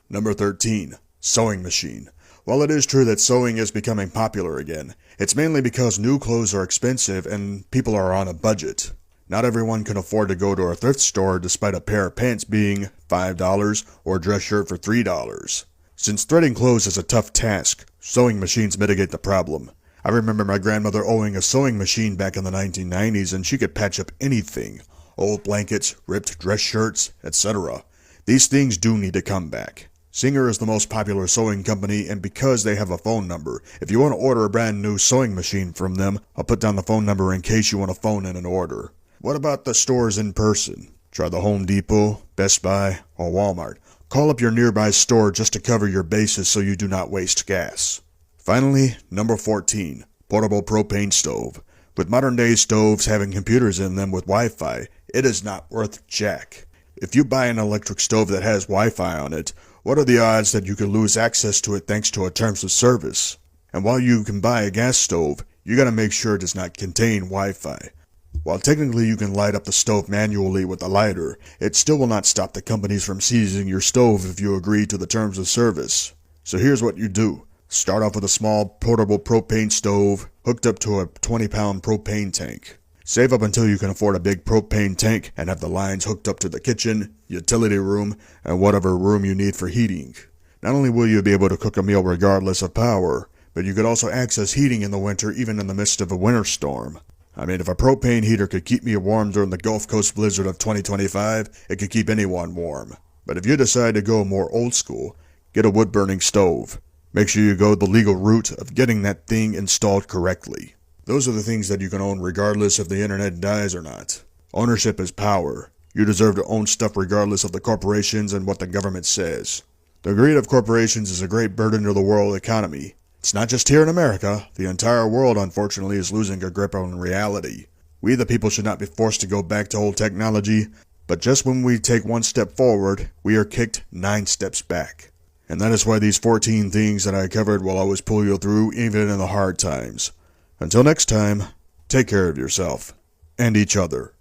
Number 13. Sewing machine. While it is true that sewing is becoming popular again, it's mainly because new clothes are expensive and people are on a budget. Not everyone can afford to go to a thrift store despite a pair of pants being $5 or a dress shirt for $3. Since threading clothes is a tough task, sewing machines mitigate the problem. I remember my grandmother owning a sewing machine back in the 1990s and she could patch up anything. Old blankets, ripped dress shirts, etc. These things do need to come back. Singer is the most popular sewing company, and because they have a phone number, if you want to order a brand new sewing machine from them, I'll put down the phone number in case you want to phone in an order. What about the stores in person? Try the Home Depot, Best Buy, or Walmart. Call up your nearby store just to cover your bases so you do not waste gas. Finally, number 14. Portable propane stove. With modern day stoves having computers in them with Wi-Fi, it is not worth jack. If you buy an electric stove that has Wi-Fi on it, what are the odds that you could lose access to it thanks to a terms of service? And while you can buy a gas stove, you gotta make sure it does not contain Wi-Fi. While technically you can light up the stove manually with a lighter, it still will not stop the companies from seizing your stove if you agree to the terms of service. So here's what you do. Start off with a small portable propane stove hooked up to a 20-pound propane tank. Save up until you can afford a big propane tank and have the lines hooked up to the kitchen, utility room, and whatever room you need for heating. Not only will you be able to cook a meal regardless of power, but you could also access heating in the winter even in the midst of a winter storm. I mean, if a propane heater could keep me warm during the Gulf Coast blizzard of 2025, it could keep anyone warm. But if you decide to go more old school, get a wood-burning stove. Make sure you go the legal route of getting that thing installed correctly. Those are the things that you can own regardless if the internet dies or not. Ownership is power. You deserve to own stuff regardless of the corporations and what the government says. The greed of corporations is a great burden to the world economy. It's not just here in America. The entire world, unfortunately, is losing a grip on reality. We the people should not be forced to go back to old technology, but just when we take one step forward, we are kicked 9 steps back. And that is why these 14 things that I covered will always pull you through even in the hard times. Until next time, take care of yourself and each other.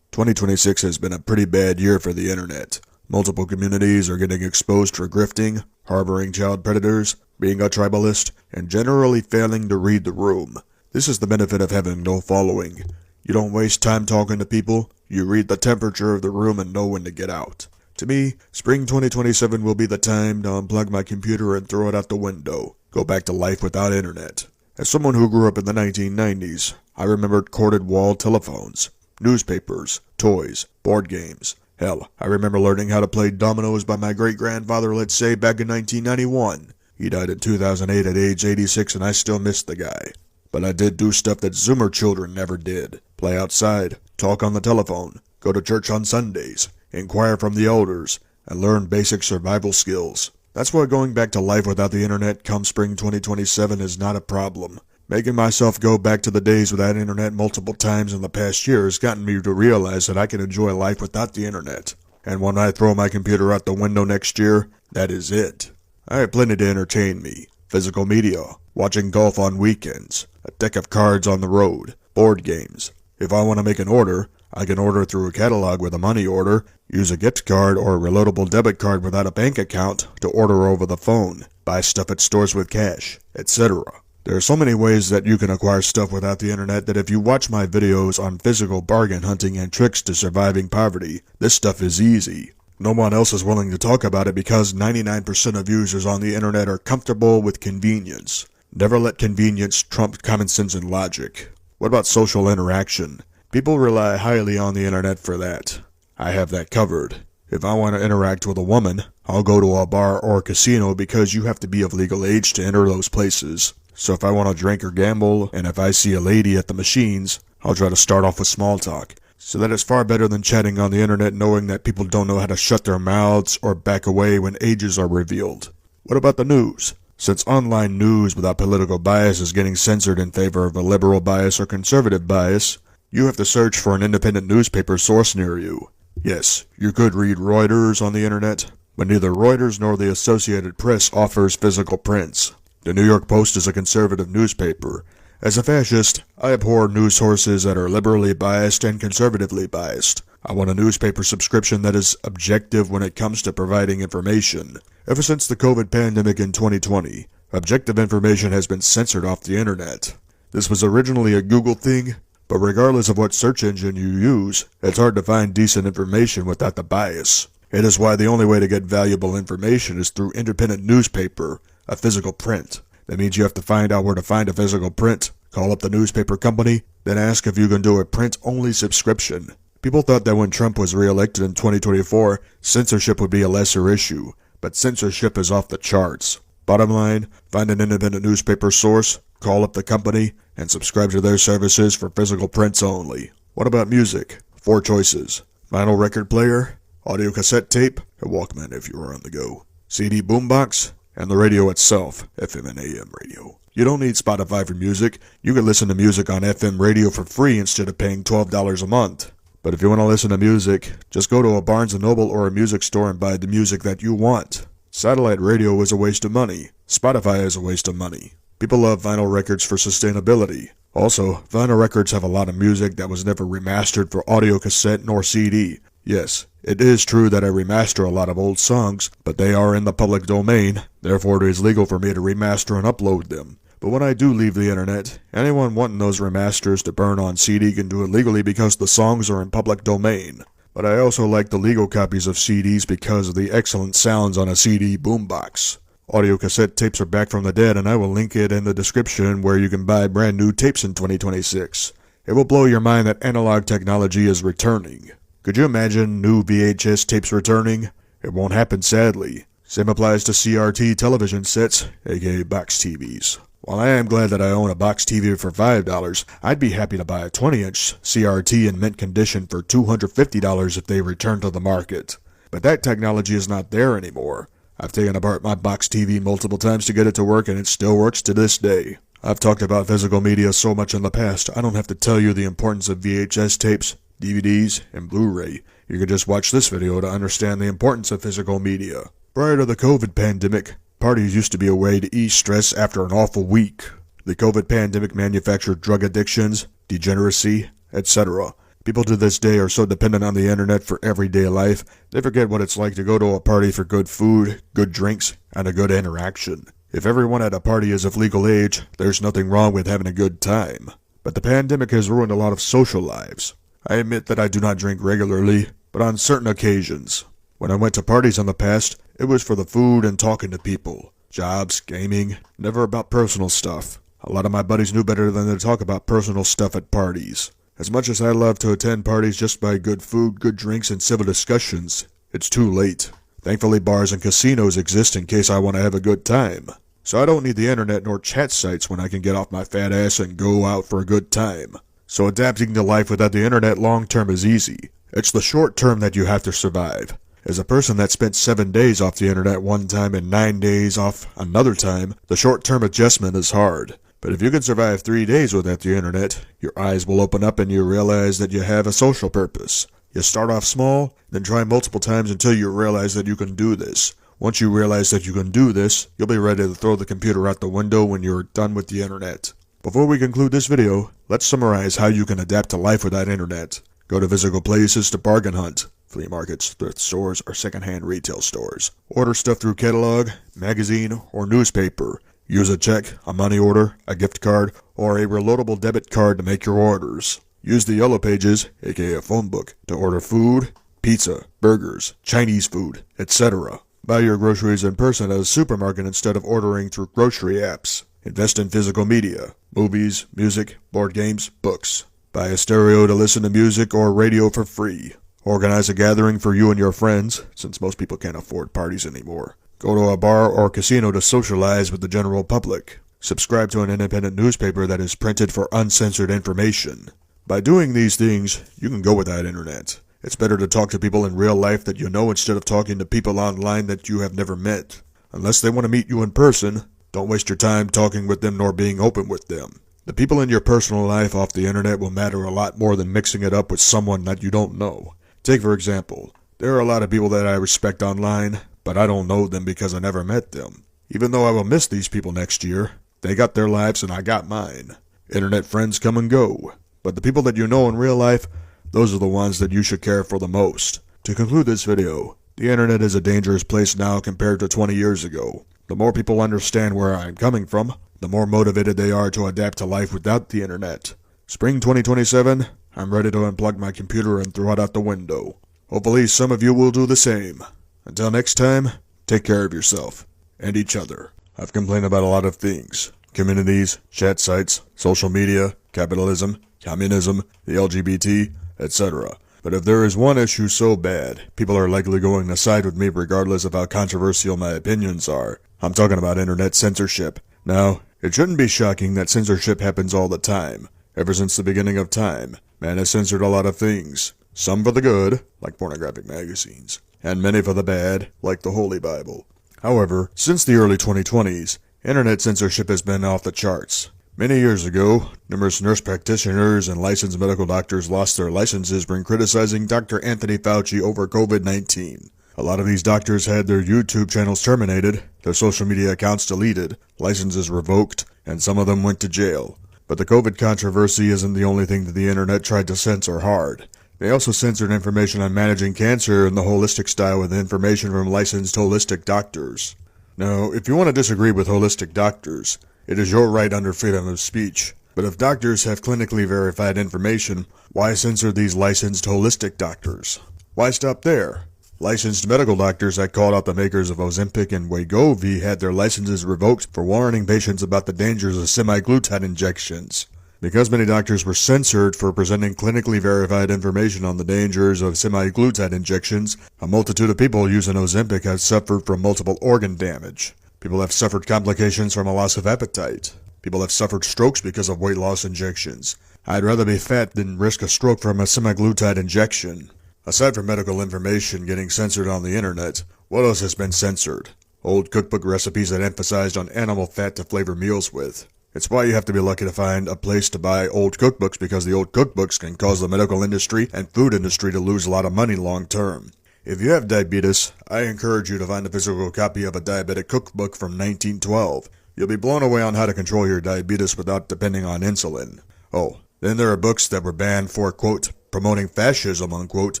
2026 has been a pretty bad year for the internet. Multiple communities are getting exposed for grifting, harboring child predators, being a tribalist, and generally failing to read the room. This is the benefit of having no following. You don't waste time talking to people, you read the temperature of the room and know when to get out. To me, spring 2027 will be the time to unplug my computer and throw it out the window. Go back to life without internet. As someone who grew up in the 1990s, I remembered corded wall telephones, newspapers, toys, board games. Hell, I remember learning how to play dominoes by my great-grandfather, let's say, back in 1991. He died in 2008 at age 86 and I still miss the guy. But I did do stuff that Zoomer children never did. Play outside, talk on the telephone, go to church on Sundays, inquire from the elders, and learn basic survival skills. That's why going back to life without the internet come spring 2027 is not a problem. Making myself go back to the days without internet multiple times in the past year has gotten me to realize that I can enjoy life without the internet. And when I throw my computer out the window next year, that is it. I have plenty to entertain me. Physical media, watching golf on weekends, a deck of cards on the road, board games. If I want to make an order, I can order through a catalog with a money order, use a gift card or a reloadable debit card without a bank account to order over the phone, buy stuff at stores with cash, etc. There are so many ways that you can acquire stuff without the internet that if you watch my videos on physical bargain hunting and tricks to surviving poverty, this stuff is easy. No one else is willing to talk about it because 99% of users on the internet are comfortable with convenience. Never let convenience trump common sense and logic. What about social interaction? People rely highly on the internet for that. I have that covered. If I want to interact with a woman, I'll go to a bar or a casino because you have to be of legal age to enter those places. So if I want to drink or gamble, and if I see a lady at the machines, I'll try to start off with small talk. So that is far better than chatting on the internet knowing that people don't know how to shut their mouths or back away when ages are revealed. What about the news? Since online news without political bias is getting censored in favor of a liberal bias or conservative bias, you have to search for an independent newspaper source near you. Yes, you could read Reuters on the internet, but neither Reuters nor the Associated Press offers physical prints. The New York Post is a conservative newspaper. As a fascist, I abhor news sources that are liberally biased and conservatively biased. I want a newspaper subscription that is objective when it comes to providing information. Ever since the COVID pandemic in 2020, objective information has been censored off the internet. This was originally a Google thing, but regardless of what search engine you use, it's hard to find decent information without the bias. It is why the only way to get valuable information is through independent newspaper, a physical print. That means you have to find out where to find a physical print, call up the newspaper company, then ask if you can do a print-only subscription. People thought that when Trump was re-elected in 2024, censorship would be a lesser issue, but censorship is off the charts. Bottom line, find an independent newspaper source, call up the company, and subscribe to their services for physical prints only. What about music? 4 choices. Vinyl record player, audio cassette tape, a Walkman if you are on the go, CD boombox, and the radio itself, FM and AM radio. You don't need Spotify for music. You can listen to music on FM radio for free instead of paying $12 a month. But if you want to listen to music, just go to a Barnes & Noble or a music store and buy the music that you want. Satellite radio is a waste of money. Spotify is a waste of money. People love vinyl records for sustainability. Also, vinyl records have a lot of music that was never remastered for audio cassette nor CD. Yes, it is true that I remaster a lot of old songs, but they are in the public domain, therefore it is legal for me to remaster and upload them. But when I do leave the internet, anyone wanting those remasters to burn on CD can do it legally because the songs are in public domain. But I also like the legal copies of CDs because of the excellent sounds on a CD boombox. Audio cassette tapes are back from the dead, and I will link it in the description where you can buy brand new tapes in 2026. It will blow your mind that analog technology is returning. Could you imagine new VHS tapes returning? It won't happen, sadly. Same applies to CRT television sets, aka box TVs. While I am glad that I own a box TV for $5, I'd be happy to buy a 20-inch CRT in mint condition for $250 if they return to the market. But that technology is not there anymore. I've taken apart my box TV multiple times to get it to work, and it still works to this day. I've talked about physical media so much in the past, I don't have to tell you the importance of VHS tapes, DVDs, and Blu-ray. You can just watch this video to understand the importance of physical media. Prior to the COVID pandemic, parties used to be a way to ease stress after an awful week. The COVID pandemic manufactured drug addictions, degeneracy, etc. People to this day are so dependent on the internet for everyday life, they forget what it's like to go to a party for good food, good drinks, and a good interaction. If everyone at a party is of legal age, there's nothing wrong with having a good time. But the pandemic has ruined a lot of social lives. I admit that I do not drink regularly, but on certain occasions. When I went to parties in the past, it was for the food and talking to people. Jobs, gaming, never about personal stuff. A lot of my buddies knew better than to talk about personal stuff at parties. As much as I love to attend parties just by good food, good drinks, and civil discussions, it's too late. Thankfully, bars and casinos exist in case I want to have a good time. So I don't need the internet nor chat sites when I can get off my fat ass and go out for a good time. So adapting to life without the internet long term is easy. It's the short term that you have to survive. As a person that spent 7 days off the internet one time and 9 days off another time, the short-term adjustment is hard. But if you can survive 3 days without the internet, your eyes will open up and you realize that you have a social purpose. You start off small, then try multiple times until you realize that you can do this. Once you realize that you can do this, you'll be ready to throw the computer out the window when you're done with the internet. Before we conclude this video, let's summarize how you can adapt to life without internet. Go to physical places to bargain hunt. Flea markets, thrift stores, or secondhand retail stores. Order stuff through catalog, magazine, or newspaper. Use a check, a money order, a gift card, or a reloadable debit card to make your orders. Use the Yellow Pages, aka a phone book, to order food, pizza, burgers, Chinese food, etc. Buy your groceries in person at a supermarket instead of ordering through grocery apps. Invest in physical media, movies, music, board games, books. Buy a stereo to listen to music or radio for free. Organize a gathering for you and your friends, since most people can't afford parties anymore. Go to a bar or casino to socialize with the general public. Subscribe to an independent newspaper that is printed for uncensored information. By doing these things, you can go without internet. It's better to talk to people in real life that you know instead of talking to people online that you have never met. Unless they want to meet you in person, don't waste your time talking with them nor being open with them. The people in your personal life off the internet will matter a lot more than mixing it up with someone that you don't know. Take for example, there are a lot of people that I respect online, but I don't know them because I never met them. Even though I will miss these people next year, they got their lives and I got mine. Internet friends come and go, but the people that you know in real life, those are the ones that you should care for the most. To conclude this video, the internet is a dangerous place now compared to 20 years ago. The more people understand where I'm coming from, the more motivated they are to adapt to life without the internet. Spring 2027, I'm ready to unplug my computer and throw it out the window. Hopefully some of you will do the same. Until next time, take care of yourself and each other. I've complained about a lot of things. Communities, chat sites, social media, capitalism, communism, the LGBT, etc. But if there is one issue so bad, people are likely going to side with me regardless of how controversial my opinions are. I'm talking about internet censorship. Now, it shouldn't be shocking that censorship happens all the time. Ever since the beginning of time, man has censored a lot of things. Some for the good, like pornographic magazines, and many for the bad, like the Holy Bible. However, since the early 2020s, internet censorship has been off the charts. Many years ago, numerous nurse practitioners and licensed medical doctors lost their licenses when criticizing Dr. Anthony Fauci over COVID-19. A lot of these doctors had their YouTube channels terminated, their social media accounts deleted, licenses revoked, and some of them went to jail. But the COVID controversy isn't the only thing that the internet tried to censor hard. They also censored information on managing cancer in the holistic style with information from licensed holistic doctors. Now, if you want to disagree with holistic doctors, it is your right under freedom of speech. But if doctors have clinically verified information, why censor these licensed holistic doctors? Why stop there? Licensed medical doctors that called out the makers of Ozempic and Wegovy had their licenses revoked for warning patients about the dangers of semaglutide injections. Because many doctors were censored for presenting clinically verified information on the dangers of semaglutide injections, a multitude of people using Ozempic have suffered from multiple organ damage. People have suffered complications from a loss of appetite. People have suffered strokes because of weight loss injections. I'd rather be fat than risk a stroke from a semaglutide injection. Aside from medical information getting censored on the internet, what else has been censored? Old cookbook recipes that emphasized on animal fat to flavor meals with. It's why you have to be lucky to find a place to buy old cookbooks, because the old cookbooks can cause the medical industry and food industry to lose a lot of money long term. If you have diabetes, I encourage you to find a physical copy of a diabetic cookbook from 1912. You'll be blown away on how to control your diabetes without depending on insulin. Oh, then there are books that were banned for, quote, promoting fascism, unquote,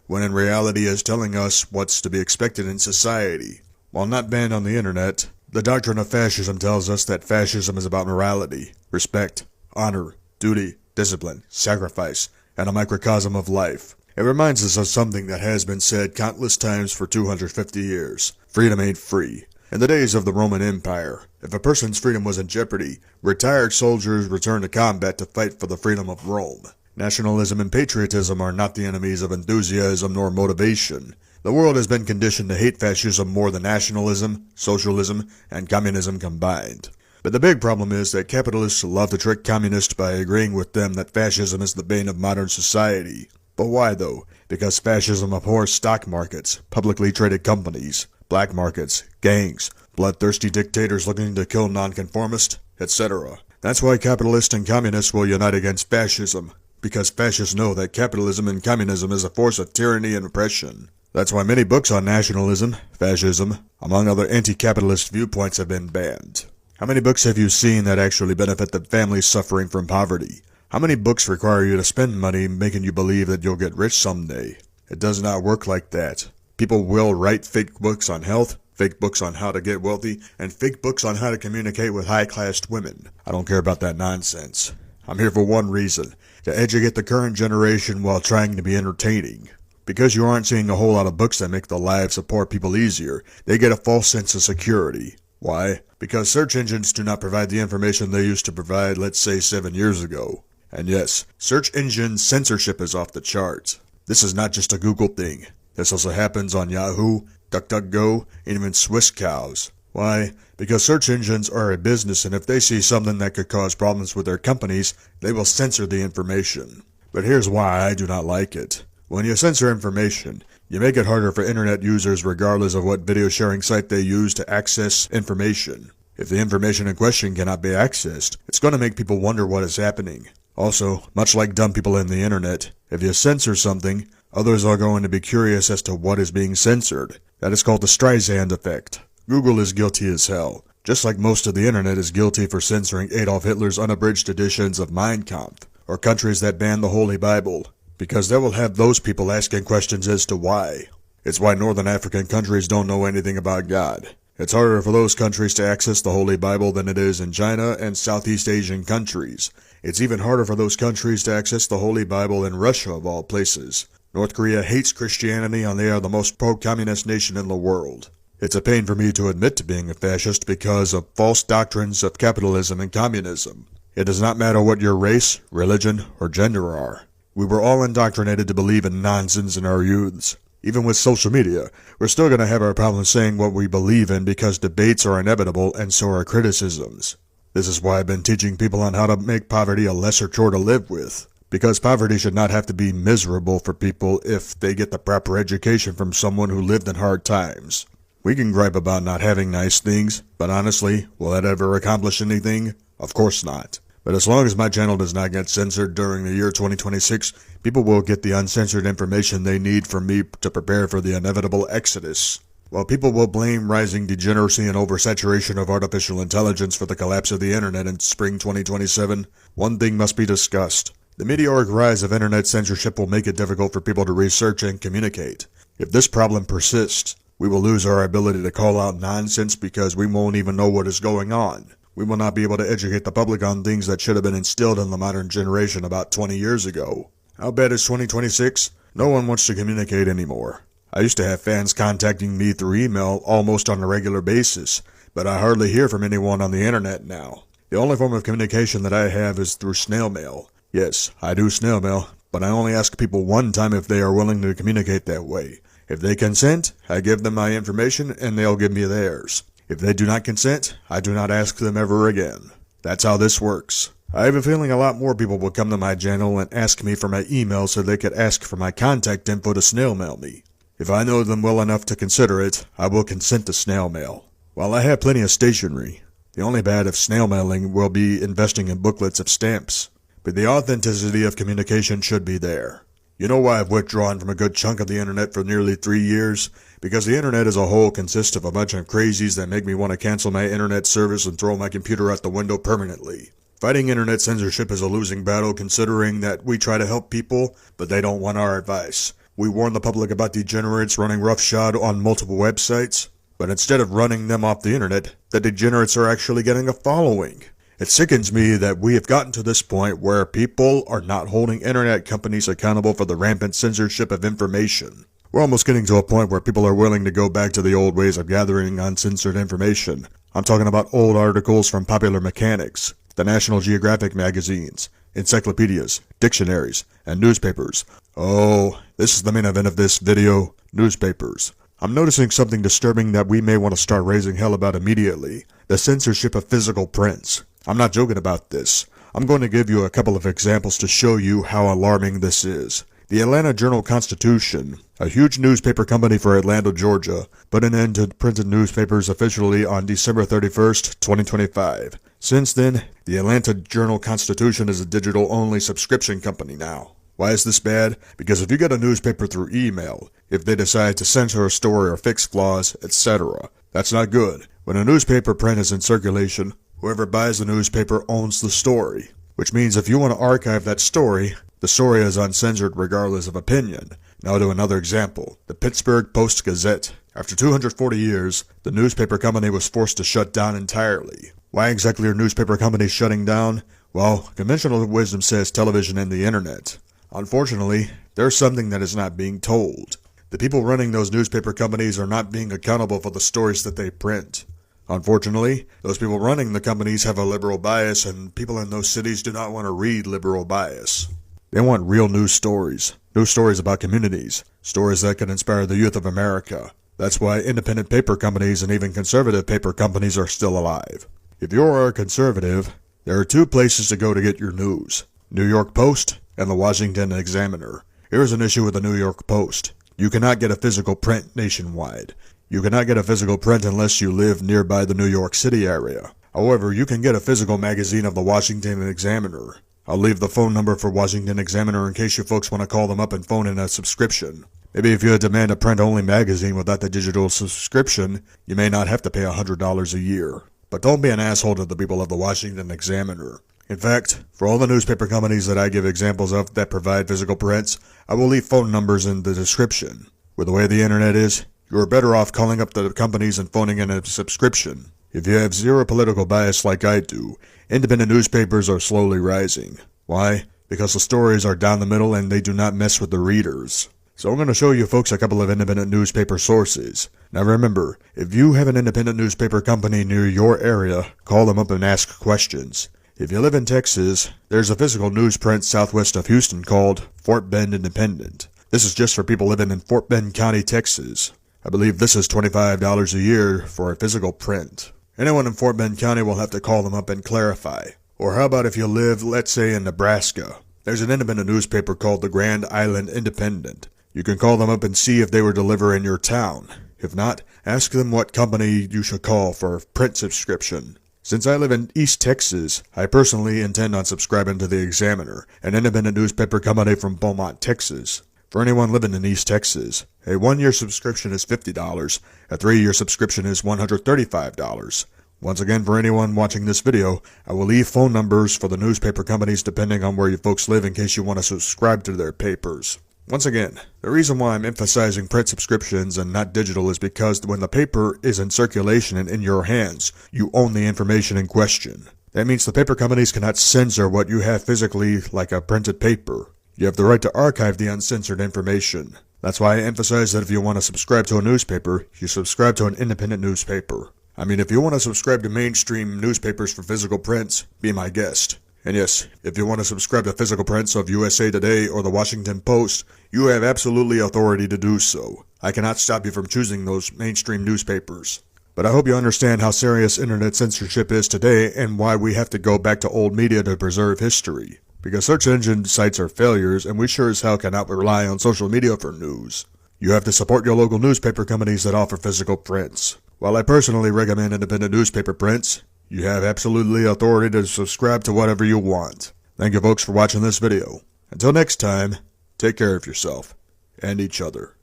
when in reality is telling us what's to be expected in society. While not banned on the internet, the doctrine of fascism tells us that fascism is about morality, respect, honor, duty, discipline, sacrifice, and a microcosm of life. It reminds us of something that has been said countless times for 250 years. Freedom ain't free. In the days of the Roman Empire, if a person's freedom was in jeopardy, retired soldiers returned to combat to fight for the freedom of Rome. Nationalism and patriotism are not the enemies of enthusiasm nor motivation. The world has been conditioned to hate fascism more than nationalism, socialism, and communism combined. But the big problem is that capitalists love to trick communists by agreeing with them that fascism is the bane of modern society. But why though? Because fascism abhors stock markets, publicly traded companies, black markets, gangs, bloodthirsty dictators looking to kill nonconformists, etc. That's why capitalists and communists will unite against fascism, because fascists know that capitalism and communism is a force of tyranny and oppression. That's why many books on nationalism, fascism, among other anti-capitalist viewpoints have been banned. How many books have you seen that actually benefit the families suffering from poverty? How many books require you to spend money making you believe that you'll get rich someday? It does not work like that. People will write fake books on health, fake books on how to get wealthy, and fake books on how to communicate with high-class women. I don't care about that nonsense. I'm here for one reason, to educate the current generation while trying to be entertaining. Because you aren't seeing a whole lot of books that make the lives of poor people easier, they get a false sense of security. Why? Because search engines do not provide the information they used to provide, let's say, 7 years ago. And yes, search engine censorship is off the charts. This is not just a Google thing. This also happens on Yahoo, DuckDuckGo, and even Swiss cows. Why? Because search engines are a business, and if they see something that could cause problems with their companies, they will censor the information. But here's why I do not like it. When you censor information, you make it harder for internet users regardless of what video sharing site they use to access information. If the information in question cannot be accessed, it's going to make people wonder what is happening. Also, much like dumb people in the internet, if you censor something, others are going to be curious as to what is being censored. That is called the Streisand effect. Google is guilty as hell, just like most of the internet is guilty for censoring Adolf Hitler's unabridged editions of Mein Kampf, or countries that ban the Holy Bible, because that will have those people asking questions as to why. It's why Northern African countries don't know anything about God. It's harder for those countries to access the Holy Bible than it is in China and Southeast Asian countries. It's even harder for those countries to access the Holy Bible in Russia, of all places. North Korea hates Christianity, and they are the most pro-communist nation in the world. It's a pain for me to admit to being a fascist because of false doctrines of capitalism and communism. It does not matter what your race, religion, or gender are. We were all indoctrinated to believe in nonsense in our youths. Even with social media, we're still going to have our problems saying what we believe in because debates are inevitable and so are criticisms. This is why I've been teaching people on how to make poverty a lesser chore to live with. Because poverty should not have to be miserable for people if they get the proper education from someone who lived in hard times. We can gripe about not having nice things, but honestly, will that ever accomplish anything? Of course not. But as long as my channel does not get censored during the year 2026, people will get the uncensored information they need from me to prepare for the inevitable exodus. While people will blame rising degeneracy and oversaturation of artificial intelligence for the collapse of the internet in spring 2027, one thing must be discussed. The meteoric rise of internet censorship will make it difficult for people to research and communicate. If this problem persists, we will lose our ability to call out nonsense because we won't even know what is going on. We will not be able to educate the public on things that should have been instilled in the modern generation about 20 years ago. How bad is 2026? No one wants to communicate anymore. I used to have fans contacting me through email almost on a regular basis, but I hardly hear from anyone on the internet now. The only form of communication that I have is through snail mail. Yes, I do snail mail, but I only ask people one time if they are willing to communicate that way. If they consent, I give them my information and they'll give me theirs. If they do not consent, I do not ask them ever again. That's how this works. I have a feeling a lot more people will come to my channel and ask me for my email so they could ask for my contact info to snail mail me. If I know them well enough to consider it, I will consent to snail mail. While I have plenty of stationery, the only bad of snail mailing will be investing in booklets of stamps. But the authenticity of communication should be there. You know why I've withdrawn from a good chunk of the internet for nearly 3 years? Because the internet as a whole consists of a bunch of crazies that make me want to cancel my internet service and throw my computer out the window permanently. Fighting internet censorship is a losing battle considering that we try to help people, but they don't want our advice. We warn the public about degenerates running roughshod on multiple websites, but instead of running them off the internet, the degenerates are actually getting a following. It sickens me that we have gotten to this point where people are not holding internet companies accountable for the rampant censorship of information. We're almost getting to a point where people are willing to go back to the old ways of gathering uncensored information. I'm talking about old articles from Popular Mechanics, the National Geographic magazines, encyclopedias, dictionaries, and newspapers. Oh, this is the main event of this video, newspapers. I'm noticing something disturbing that we may want to start raising hell about immediately, the censorship of physical prints. I'm not joking about this. I'm going to give you a couple of examples to show you how alarming this is. The Atlanta Journal-Constitution, a huge newspaper company for Atlanta, Georgia, put an end to printed newspapers officially on December 31st, 2025. Since then, the Atlanta Journal-Constitution is a digital-only subscription company now. Why is this bad? Because if you get a newspaper through email, if they decide to censor a story or fix flaws, etc., that's not good. When a newspaper print is in circulation, whoever buys the newspaper owns the story, which means if you want to archive that story, the story is uncensored regardless of opinion. Now to another example, the Pittsburgh Post-Gazette. After 240 years, the newspaper company was forced to shut down entirely. Why exactly are newspaper companies shutting down? Well, conventional wisdom says television and the internet. Unfortunately, there's something that is not being told. The people running those newspaper companies are not being accountable for the stories that they print. Unfortunately, those people running the companies have a liberal bias, and people in those cities do not want to read liberal bias. They want real news stories about communities, stories that can inspire the youth of America. That's why independent paper companies and even conservative paper companies are still alive. If you are a conservative, there are two places to go to get your news: New York Post and the Washington Examiner. Here's an issue with the New York Post. You cannot get a physical print nationwide. You cannot get a physical print unless you live nearby the New York City area. However, you can get a physical magazine of the Washington Examiner. I'll leave the phone number for Washington Examiner in case you folks want to call them up and phone in a subscription. Maybe if you demand a print-only magazine without the digital subscription, you may not have to pay $100 a year. But don't be an asshole to the people of the Washington Examiner. In fact, for all the newspaper companies that I give examples of that provide physical prints, I will leave phone numbers in the description. With the way the internet is, you are better off calling up the companies and phoning in a subscription. If you have zero political bias like I do, independent newspapers are slowly rising. Why? Because the stories are down the middle and they do not mess with the readers. So I'm going to show you folks a couple of independent newspaper sources. Now remember, if you have an independent newspaper company near your area, call them up and ask questions. If you live in Texas, there's a physical newsprint southwest of Houston called Fort Bend Independent. This is just for people living in Fort Bend County, Texas. I believe this is $25 a year for a physical print. Anyone in Fort Bend County will have to call them up and clarify. Or how about if you live, let's say, in Nebraska? There's an independent newspaper called the Grand Island Independent. You can call them up and see if they will deliver in your town. If not, ask them what company you should call for a print subscription. Since I live in East Texas, I personally intend on subscribing to the Examiner, an independent newspaper company from Beaumont, Texas. For anyone living in East Texas, a 1-year subscription is $50, a 3-year subscription is $135. Once again, for anyone watching this video, I will leave phone numbers for the newspaper companies depending on where you folks live in case you want to subscribe to their papers. Once again, the reason why I'm emphasizing print subscriptions and not digital is because when the paper is in circulation and in your hands, you own the information in question. That means the paper companies cannot censor what you have physically like a printed paper. You have the right to archive the uncensored information. That's why I emphasize that if you want to subscribe to a newspaper, you subscribe to an independent newspaper. I mean, if you want to subscribe to mainstream newspapers for physical prints, be my guest. And yes, if you want to subscribe to physical prints of USA Today or the Washington Post, you have absolutely authority to do so. I cannot stop you from choosing those mainstream newspapers. But I hope you understand how serious internet censorship is today and why we have to go back to old media to preserve history. Because search engine sites are failures, and we sure as hell cannot rely on social media for news. You have to support your local newspaper companies that offer physical prints. While I personally recommend independent newspaper prints, you have absolutely authority to subscribe to whatever you want. Thank you folks for watching this video. Until next time, take care of yourself and each other.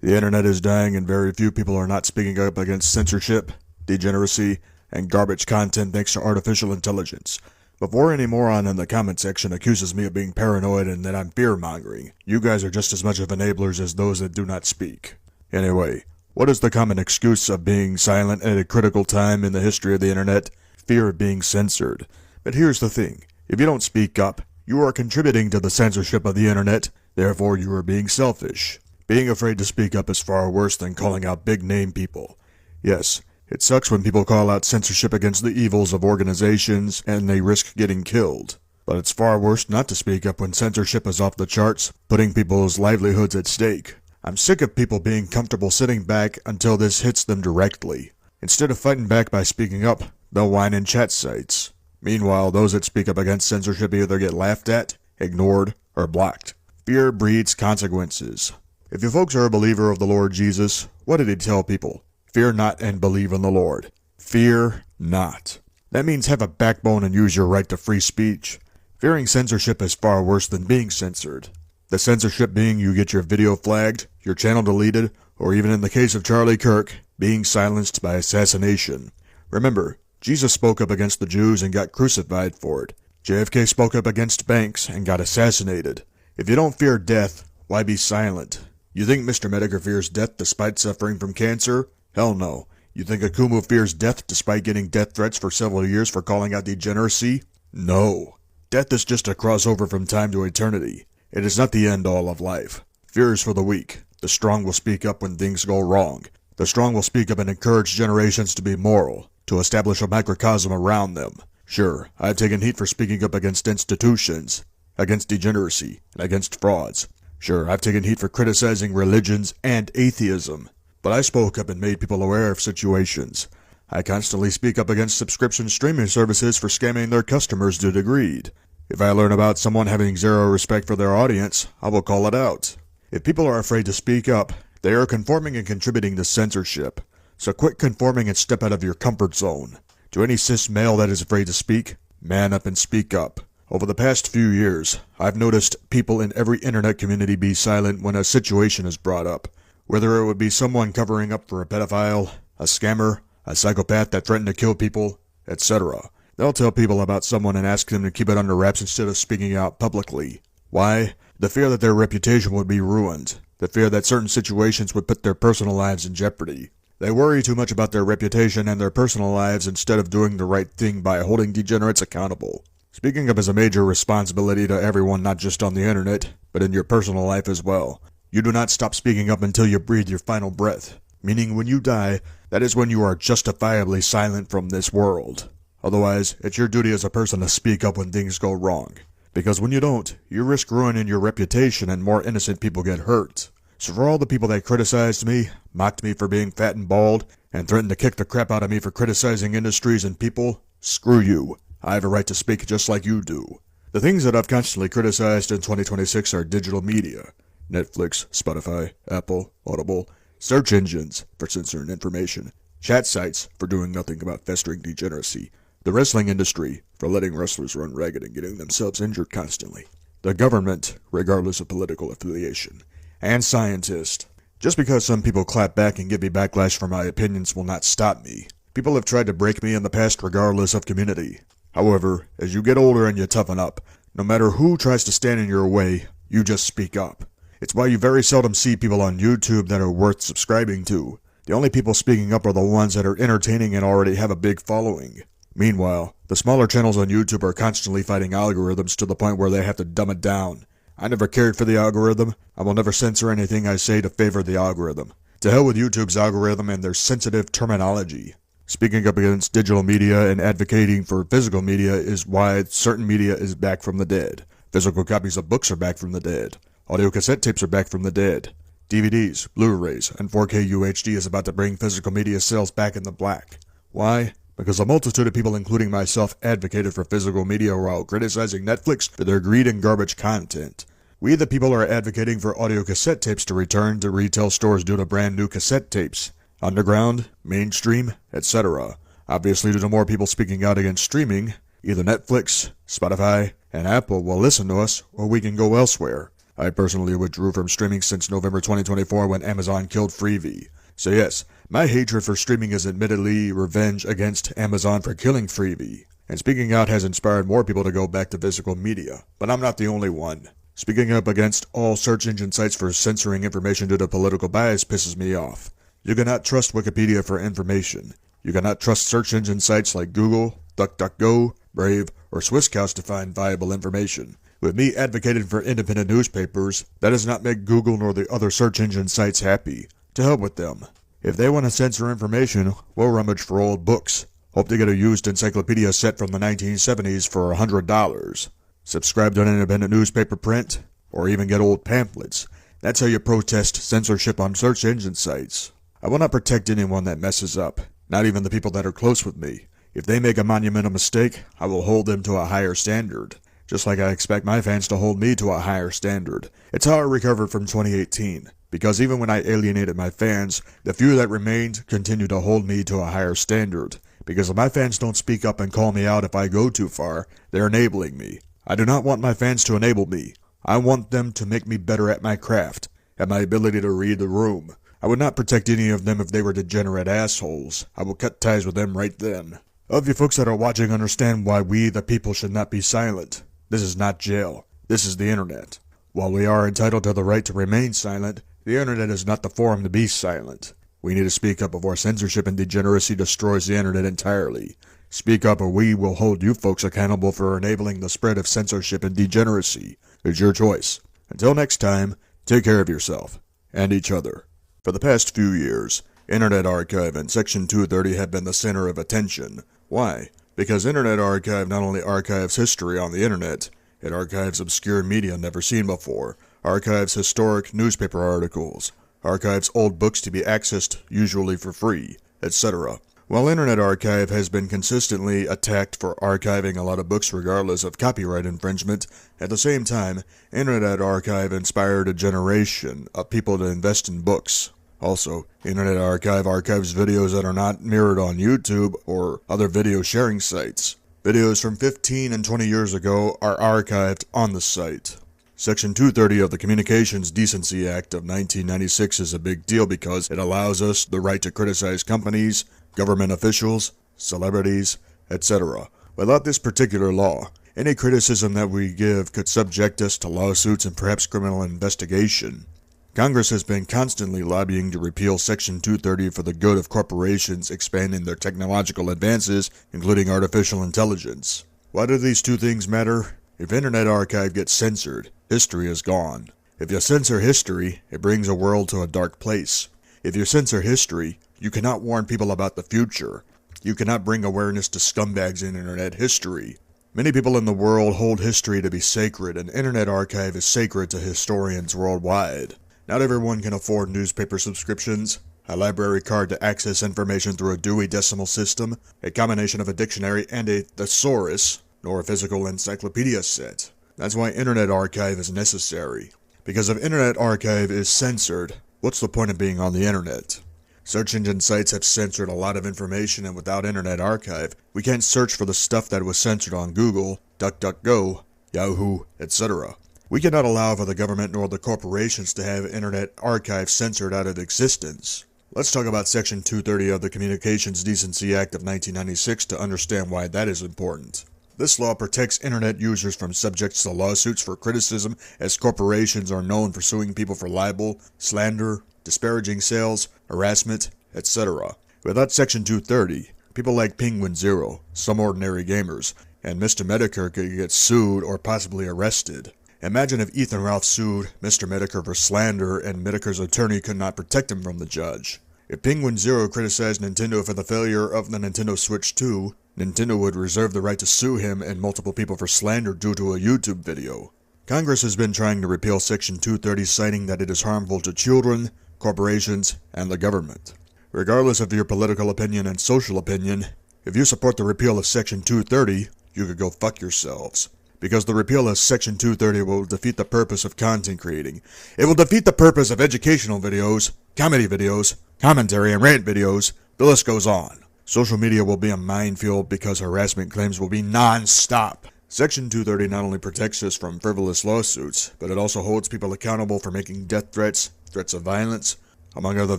The internet is dying and very few people are not speaking up against censorship, degeneracy, and garbage content thanks to artificial intelligence. Before any moron in the comment section accuses me of being paranoid and that I'm fear-mongering, you guys are just as much of enablers as those that do not speak. Anyway, what is the common excuse of being silent at a critical time in the history of the internet? Fear of being censored. But here's the thing, if you don't speak up, you are contributing to the censorship of the internet, therefore you are being selfish. Being afraid to speak up is far worse than calling out big-name people. Yes, it sucks when people call out censorship against the evils of organizations and they risk getting killed. But it's far worse not to speak up when censorship is off the charts, putting people's livelihoods at stake. I'm sick of people being comfortable sitting back until this hits them directly. Instead of fighting back by speaking up, they'll whine in chat sites. Meanwhile, those that speak up against censorship either get laughed at, ignored, or blocked. Fear breeds consequences. If you folks are a believer of the Lord Jesus, what did he tell people? Fear not and believe in the Lord. Fear not. That means have a backbone and use your right to free speech. Fearing censorship is far worse than being censored. The censorship being you get your video flagged, your channel deleted, or even in the case of Charlie Kirk, being silenced by assassination. Remember, Jesus spoke up against the Jews and got crucified for it. JFK spoke up against banks and got assassinated. If you don't fear death, why be silent? You think Mr. Medicare fears death despite suffering from cancer? Hell no. You think Akumu fears death despite getting death threats for several years for calling out degeneracy? No. Death is just a crossover from time to eternity. It is not the end-all of life. Fear is for the weak. The strong will speak up when things go wrong. The strong will speak up and encourage generations to be moral, to establish a microcosm around them. Sure, I've taken heat for speaking up against institutions, against degeneracy, and against frauds. Sure, I've taken heat for criticizing religions and atheism. But I spoke up and made people aware of situations. I constantly speak up against subscription streaming services for scamming their customers to the greed. If I learn about someone having zero respect for their audience, I will call it out. If people are afraid to speak up, they are conforming and contributing to censorship. So quit conforming and step out of your comfort zone. To any cis male that is afraid to speak, man up and speak up. Over the past few years, I've noticed people in every internet community be silent when a situation is brought up. Whether it would be someone covering up for a pedophile, a scammer, a psychopath that threatened to kill people, etc. They'll tell people about someone and ask them to keep it under wraps instead of speaking out publicly. Why? The fear that their reputation would be ruined. The fear that certain situations would put their personal lives in jeopardy. They worry too much about their reputation and their personal lives instead of doing the right thing by holding degenerates accountable. Speaking up is a major responsibility to everyone, not just on the internet, but in your personal life as well. You do not stop speaking up until you breathe your final breath, meaning when you die, that is when you are justifiably silent from this world. Otherwise, it's your duty as a person to speak up when things go wrong. Because when you don't, you risk ruining your reputation and more innocent people get hurt. So for all the people that criticized me, mocked me for being fat and bald, and threatened to kick the crap out of me for criticizing industries and people, screw you. I have a right to speak just like you do. The things that I've constantly criticized in 2026 are digital media. Netflix, Spotify, Apple, Audible, search engines for censoring information, chat sites for doing nothing about festering degeneracy, the wrestling industry for letting wrestlers run ragged and getting themselves injured constantly, the government, regardless of political affiliation, and scientists. Just because some people clap back and give me backlash for my opinions will not stop me. People have tried to break me in the past regardless of community. However, as you get older and you toughen up, no matter who tries to stand in your way, you just speak up. It's why you very seldom see people on YouTube that are worth subscribing to. The only people speaking up are the ones that are entertaining and already have a big following. Meanwhile, the smaller channels on YouTube are constantly fighting algorithms to the point where they have to dumb it down. I never cared for the algorithm. I will never censor anything I say to favor the algorithm. To hell with YouTube's algorithm and their sensitive terminology. Speaking up against digital media and advocating for physical media is why certain media is back from the dead. Physical copies of books are back from the dead. Audio cassette tapes are back from the dead. DVDs, Blu-rays, and 4K UHD is about to bring physical media sales back in the black. Why? Because a multitude of people, including myself, advocated for physical media while criticizing Netflix for their greed and garbage content. We the people are advocating for audio cassette tapes to return to retail stores due to brand new cassette tapes. Underground, mainstream, etc. Obviously, due to more people speaking out against streaming, either Netflix, Spotify, and Apple will listen to us, or we can go elsewhere. I personally withdrew from streaming since November 2024 when Amazon killed Freevee. So yes, my hatred for streaming is admittedly revenge against Amazon for killing Freevee. And speaking out has inspired more people to go back to physical media, but I'm not the only one. Speaking up against all search engine sites for censoring information due to political bias pisses me off. You cannot trust Wikipedia for information. You cannot trust search engine sites like Google, DuckDuckGo, Brave, or Swisscows to find viable information. With me advocating for independent newspapers, that does not make Google nor the other search engine sites happy. To hell with them. If they want to censor information, we'll rummage for old books. Hope to get a used encyclopedia set from the 1970s for $100. Subscribe to an independent newspaper print, or even get old pamphlets. That's how you protest censorship on search engine sites. I will not protect anyone that messes up, not even the people that are close with me. If they make a monumental mistake, I will hold them to a higher standard. just like I expect my fans to hold me to a higher standard. It's how I recovered from 2018, because even when I alienated my fans, the few that remained continue to hold me to a higher standard. Because if my fans don't speak up and call me out if I go too far, they're enabling me. I do not want my fans to enable me. I want them to make me better at my craft, at my ability to read the room. I would not protect any of them if they were degenerate assholes. I will cut ties with them right then. Of you folks that are watching understand why we, the people, should not be silent. This is not jail. This is the internet. While we are entitled to the right to remain silent, the internet is not the forum to be silent. We need to speak up before censorship and degeneracy destroys the internet entirely. Speak up or we will hold you folks accountable for enabling the spread of censorship and degeneracy. It's your choice. Until next time, take care of yourself and each other. For the past few years, Internet Archive and Section 230 have been the center of attention. Why? Because Internet Archive not only archives history on the internet, it archives obscure media never seen before, archives historic newspaper articles, archives old books to be accessed, usually for free, etc. While Internet Archive has been consistently attacked for archiving a lot of books regardless of copyright infringement, at the same time, Internet Archive inspired a generation of people to invest in books. Also, Internet Archive archives videos that are not mirrored on YouTube or other video sharing sites. Videos from 15 and 20 years ago are archived on the site. Section 230 of the Communications Decency Act of 1996 is a big deal because it allows us the right to criticize companies, government officials, celebrities, etc. Without this particular law, any criticism that we give could subject us to lawsuits and perhaps criminal investigation. Congress has been constantly lobbying to repeal Section 230 for the good of corporations expanding their technological advances, including artificial intelligence. Why do these two things matter? If Internet Archive gets censored, history is gone. If you censor history, it brings a world to a dark place. If you censor history, you cannot warn people about the future. You cannot bring awareness to scumbags in Internet history. Many people in the world hold history to be sacred, and Internet Archive is sacred to historians worldwide. Not everyone can afford newspaper subscriptions, a library card to access information through a Dewey Decimal System, a combination of a dictionary and a thesaurus, nor a physical encyclopedia set. That's why Internet Archive is necessary. Because if Internet Archive is censored, what's the point of being on the internet? Search engine sites have censored a lot of information, and without Internet Archive, we can't search for the stuff that was censored on Google, DuckDuckGo, Yahoo, etc. We cannot allow for the government nor the corporations to have Internet Archive censored out of existence. Let's talk about Section 230 of the Communications Decency Act of 1996 to understand why that is important. This law protects Internet users from subjects to lawsuits for criticism, as corporations are known for suing people for libel, slander, disparaging sales, harassment, etc. Without Section 230, people like Penguin Zero, some ordinary gamers, and Mr. Medicare could get sued or possibly arrested. Imagine if Ethan Ralph sued Mr. Medicare for slander and Medicare's attorney could not protect him from the judge. If Penguin Zero criticized Nintendo for the failure of the Nintendo Switch 2, Nintendo would reserve the right to sue him and multiple people for slander due to a YouTube video. Congress has been trying to repeal Section 230, citing that it is harmful to children, corporations, and the government. Regardless of your political opinion and social opinion, if you support the repeal of Section 230, you could go fuck yourselves. Because the repeal of Section 230 will defeat the purpose of content creating. It will defeat the purpose of educational videos, comedy videos, commentary and rant videos. The list goes on. Social media will be a minefield because harassment claims will be non-stop. Section 230 not only protects us from frivolous lawsuits, but it also holds people accountable for making death threats, threats of violence, among other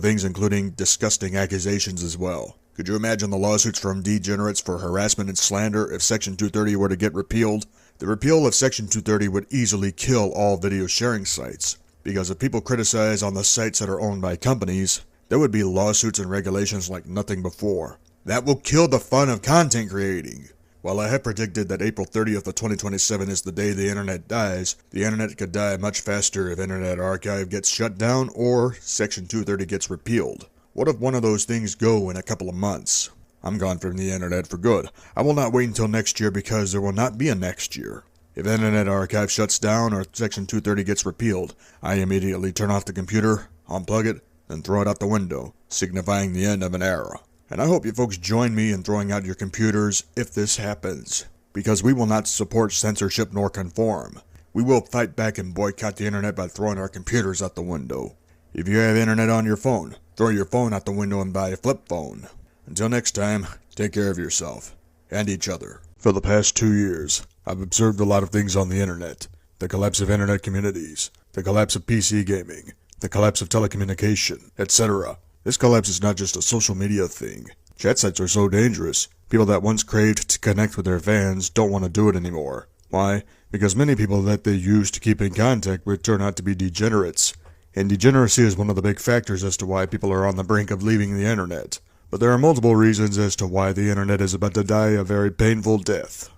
things including disgusting accusations as well. Could you imagine the lawsuits from degenerates for harassment and slander if Section 230 were to get repealed? The repeal of Section 230 would easily kill all video sharing sites, because if people criticize on the sites that are owned by companies, there would be lawsuits and regulations like nothing before. That will kill the fun of content creating. While I have predicted that April 30th of 2027 is the day the internet dies, the internet could die much faster if Internet Archive gets shut down or Section 230 gets repealed. What if one of those things go in a couple of months? I'm gone from the internet for good. I will not wait until next year because there will not be a next year. If Internet Archive shuts down or Section 230 gets repealed, I immediately turn off the computer, unplug it, and throw it out the window, signifying the end of an era. And I hope you folks join me in throwing out your computers if this happens. because we will not support censorship nor conform. We will fight back and boycott the internet by throwing our computers out the window. If you have internet on your phone, throw your phone out the window and buy a flip phone. Until next time, take care of yourself and each other. For the past 2 years, I've observed a lot of things on the internet. The collapse of internet communities, the collapse of PC gaming, the collapse of telecommunication, etc. This collapse is not just a social media thing. Chat sites are so dangerous. People that once craved to connect with their fans don't want to do it anymore. Why? Because many people that they use to keep in contact with turn out to be degenerates. And degeneracy is one of the big factors as to why people are on the brink of leaving the internet. But there are multiple reasons as to why the internet is about to die a very painful death.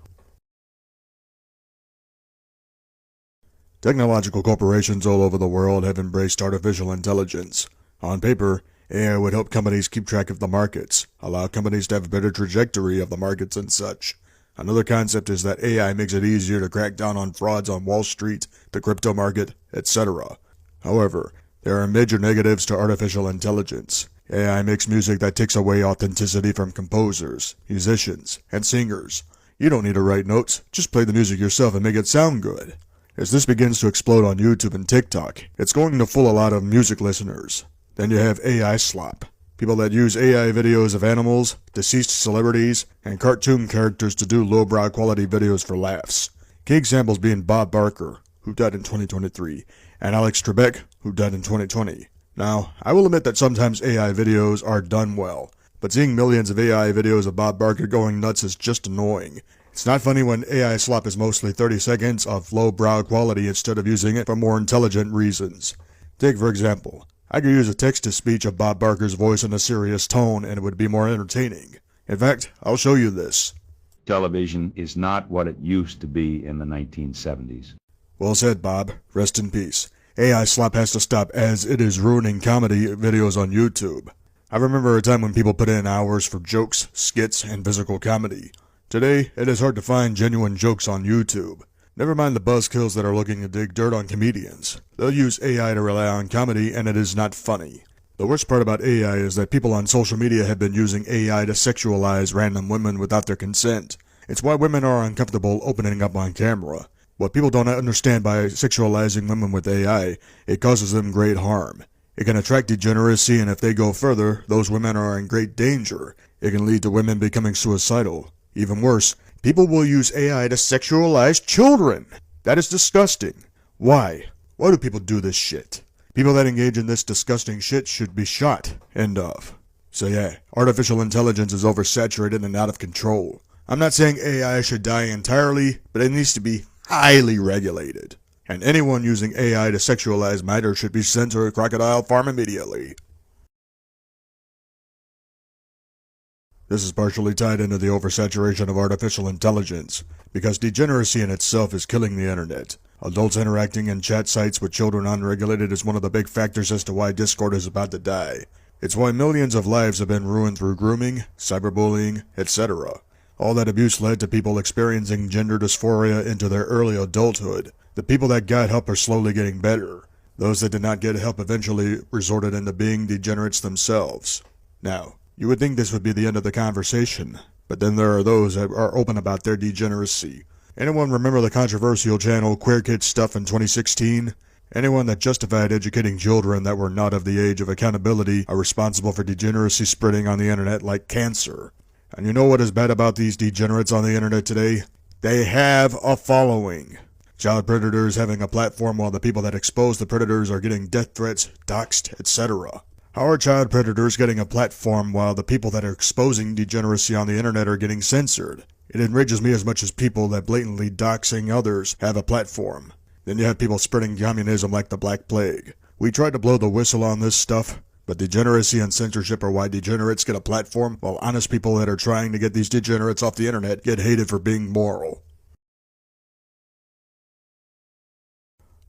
Technological corporations all over the world have embraced artificial intelligence. On paper, AI would help companies keep track of the markets, allow companies to have a better trajectory of the markets and such. Another concept is that AI makes it easier to crack down on frauds on Wall Street, the crypto market, etc. However, there are major negatives to artificial intelligence. AI makes music that takes away authenticity from composers, musicians, and singers. You don't need to write notes, just play the music yourself and make it sound good. As this begins to explode on YouTube and TikTok, it's going to fool a lot of music listeners. Then you have AI slop. People that use AI videos of animals, deceased celebrities, and cartoon characters to do lowbrow quality videos for laughs. Key examples being Bob Barker, who died in 2023, and Alex Trebek, who died in 2020. Now, I will admit that sometimes AI videos are done well, but seeing millions of AI videos of Bob Barker going nuts is just annoying. It's not funny when AI slop is mostly 30 seconds of lowbrow quality instead of using it for more intelligent reasons. Take, for example, I could use a text-to-speech of Bob Barker's voice in a serious tone and it would be more entertaining. In fact, I'll show you this. Television is not what it used to be in the 1970s. Well said, Bob. Rest in peace. AI slop has to stop as it is ruining comedy videos on YouTube. I remember a time when people put in hours for jokes, skits, and physical comedy. Today, it is hard to find genuine jokes on YouTube. Never mind the buzzkills that are looking to dig dirt on comedians. They'll use AI to rely on comedy, and it is not funny. The worst part about AI is that people on social media have been using AI to sexualize random women without their consent. It's why women are uncomfortable opening up on camera. What people don't understand by sexualizing women with AI, it causes them great harm. It can attract degeneracy, and if they go further, those women are in great danger. It can lead to women becoming suicidal. Even worse, people will use AI to sexualize children. That is disgusting. Why? Why do people do this shit? People that engage in this disgusting shit should be shot. End of. So yeah, artificial intelligence is oversaturated and out of control. I'm not saying AI should die entirely, but it needs to be highly regulated. And anyone using AI to sexualize minors should be sent to a crocodile farm immediately. This is partially tied into the oversaturation of artificial intelligence, because degeneracy in itself is killing the internet. Adults interacting in chat sites with children unregulated is one of the big factors as to why Discord is about to die. It's why millions of lives have been ruined through grooming, cyberbullying, etc. All that abuse led to people experiencing gender dysphoria into their early adulthood. The people that got help are slowly getting better. Those that did not get help eventually resorted into being degenerates themselves. Now, you would think this would be the end of the conversation, but then there are those that are open about their degeneracy. Anyone remember the controversial channel Queer Kid Stuff in 2016? Anyone that justified educating children that were not of the age of accountability are responsible for degeneracy spreading on the internet like cancer. And you know what is bad about these degenerates on the internet today? They have a following. Child predators having a platform while the people that expose the predators are getting death threats, doxed, etc. How are child predators getting a platform while the people that are exposing degeneracy on the internet are getting censored? It enrages me as much as people that blatantly doxing others have a platform. Then you have people spreading communism like the Black Plague. We tried to blow the whistle on this stuff, but degeneracy and censorship are why degenerates get a platform, while honest people that are trying to get these degenerates off the internet get hated for being moral.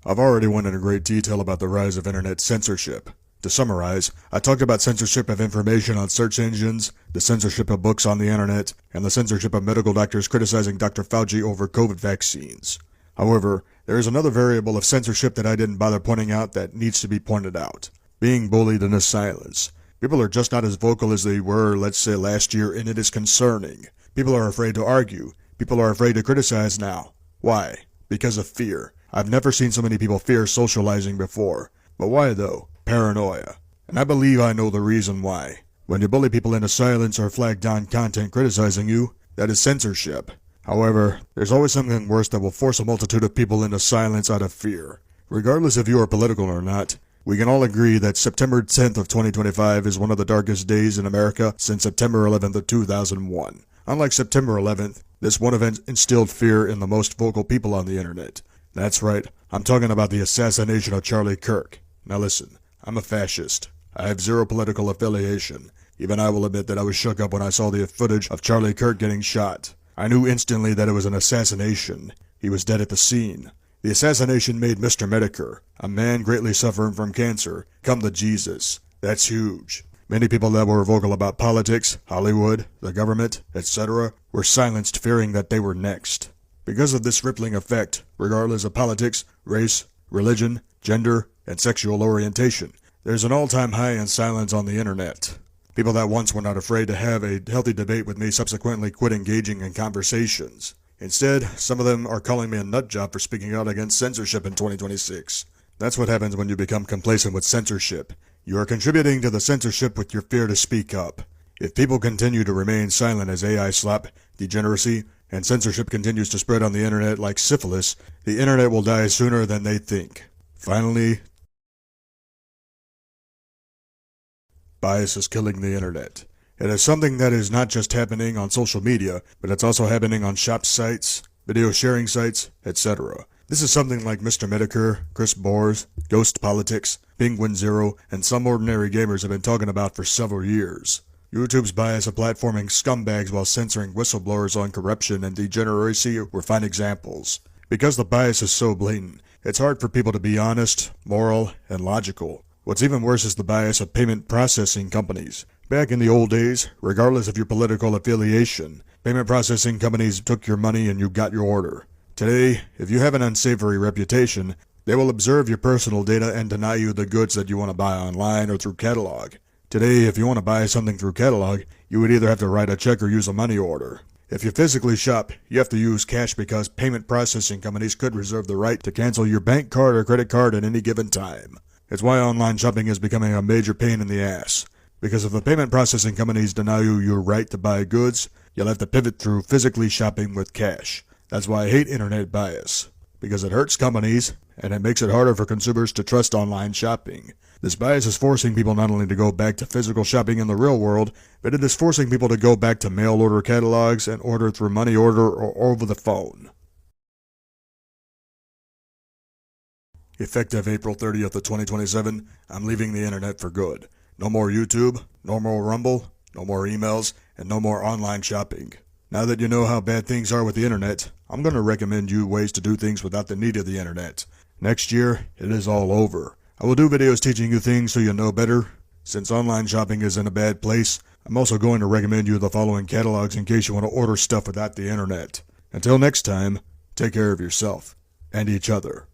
I've already went into great detail about the rise of internet censorship. To summarize, I talked about censorship of information on search engines, the censorship of books on the internet, and the censorship of medical doctors criticizing Dr. Fauci over COVID vaccines. However, there is another variable of censorship that I didn't bother pointing out that needs to be pointed out. Being bullied into silence. People are just not as vocal as they were, let's say, last year, and it is concerning. People are afraid to argue. People are afraid to criticize now. Why? Because of fear. I've never seen so many people fear socializing before. But why though? Paranoia. And I believe I know the reason why. When you bully people into silence or flag down content criticizing you, that is censorship. However, there's always something worse that will force a multitude of people into silence out of fear. Regardless if you are political or not, we can all agree that September 10th of 2025 is one of the darkest days in America since September 11th of 2001. Unlike September 11th, this one event instilled fear in the most vocal people on the internet. That's right, I'm talking about the assassination of Charlie Kirk. Now listen, I'm a fascist. I have zero political affiliation. Even I will admit that I was shook up when I saw the footage of Charlie Kirk getting shot. I knew instantly that it was an assassination. He was dead at the scene. The assassination made Mr. Medicare, a man greatly suffering from cancer, come to Jesus. That's huge. Many people that were vocal about politics, Hollywood, the government, etc., were silenced fearing that they were next. Because of this rippling effect, regardless of politics, race, religion, gender, and sexual orientation, there's an all-time high in silence on the internet. People that once were not afraid to have a healthy debate with me subsequently quit engaging in conversations. Instead, some of them are calling me a nutjob for speaking out against censorship in 2026. That's what happens when you become complacent with censorship. You are contributing to the censorship with your fear to speak up. If people continue to remain silent as AI slap, degeneracy, and censorship continues to spread on the internet like syphilis, the internet will die sooner than they think. Finally, bias is killing the internet. It is something that is not just happening on social media, but it's also happening on shop sites, video sharing sites, etc. This is something like Mr. Medicare, Chris Bourg, Ghost Politics, Penguin Zero, and some ordinary gamers have been talking about for several years. YouTube's bias of platforming scumbags while censoring whistleblowers on corruption and degeneracy were fine examples. Because the bias is so blatant, it's hard for people to be honest, moral, and logical. What's even worse is the bias of payment processing companies. Back in the old days, regardless of your political affiliation, payment processing companies took your money and you got your order. Today, if you have an unsavory reputation, they will observe your personal data and deny you the goods that you want to buy online or through catalog. Today, if you want to buy something through catalog, you would either have to write a check or use a money order. If you physically shop, you have to use cash because payment processing companies could reserve the right to cancel your bank card or credit card at any given time. It's why online shopping is becoming a major pain in the ass. Because if the payment processing companies deny you your right to buy goods, you'll have to pivot through physically shopping with cash. That's why I hate internet bias. Because it hurts companies, and it makes it harder for consumers to trust online shopping. This bias is forcing people not only to go back to physical shopping in the real world, but it is forcing people to go back to mail order catalogs and order through money order or over the phone. Effective April 30th of 2027, I'm leaving the internet for good. No more YouTube, no more Rumble, no more emails, and no more online shopping. Now that you know how bad things are with the internet, I'm going to recommend you ways to do things without the need of the internet. Next year, it is all over. I will do videos teaching you things so you know better. Since online shopping is in a bad place, I'm also going to recommend you the following catalogs in case you want to order stuff without the internet. Until next time, take care of yourself and each other.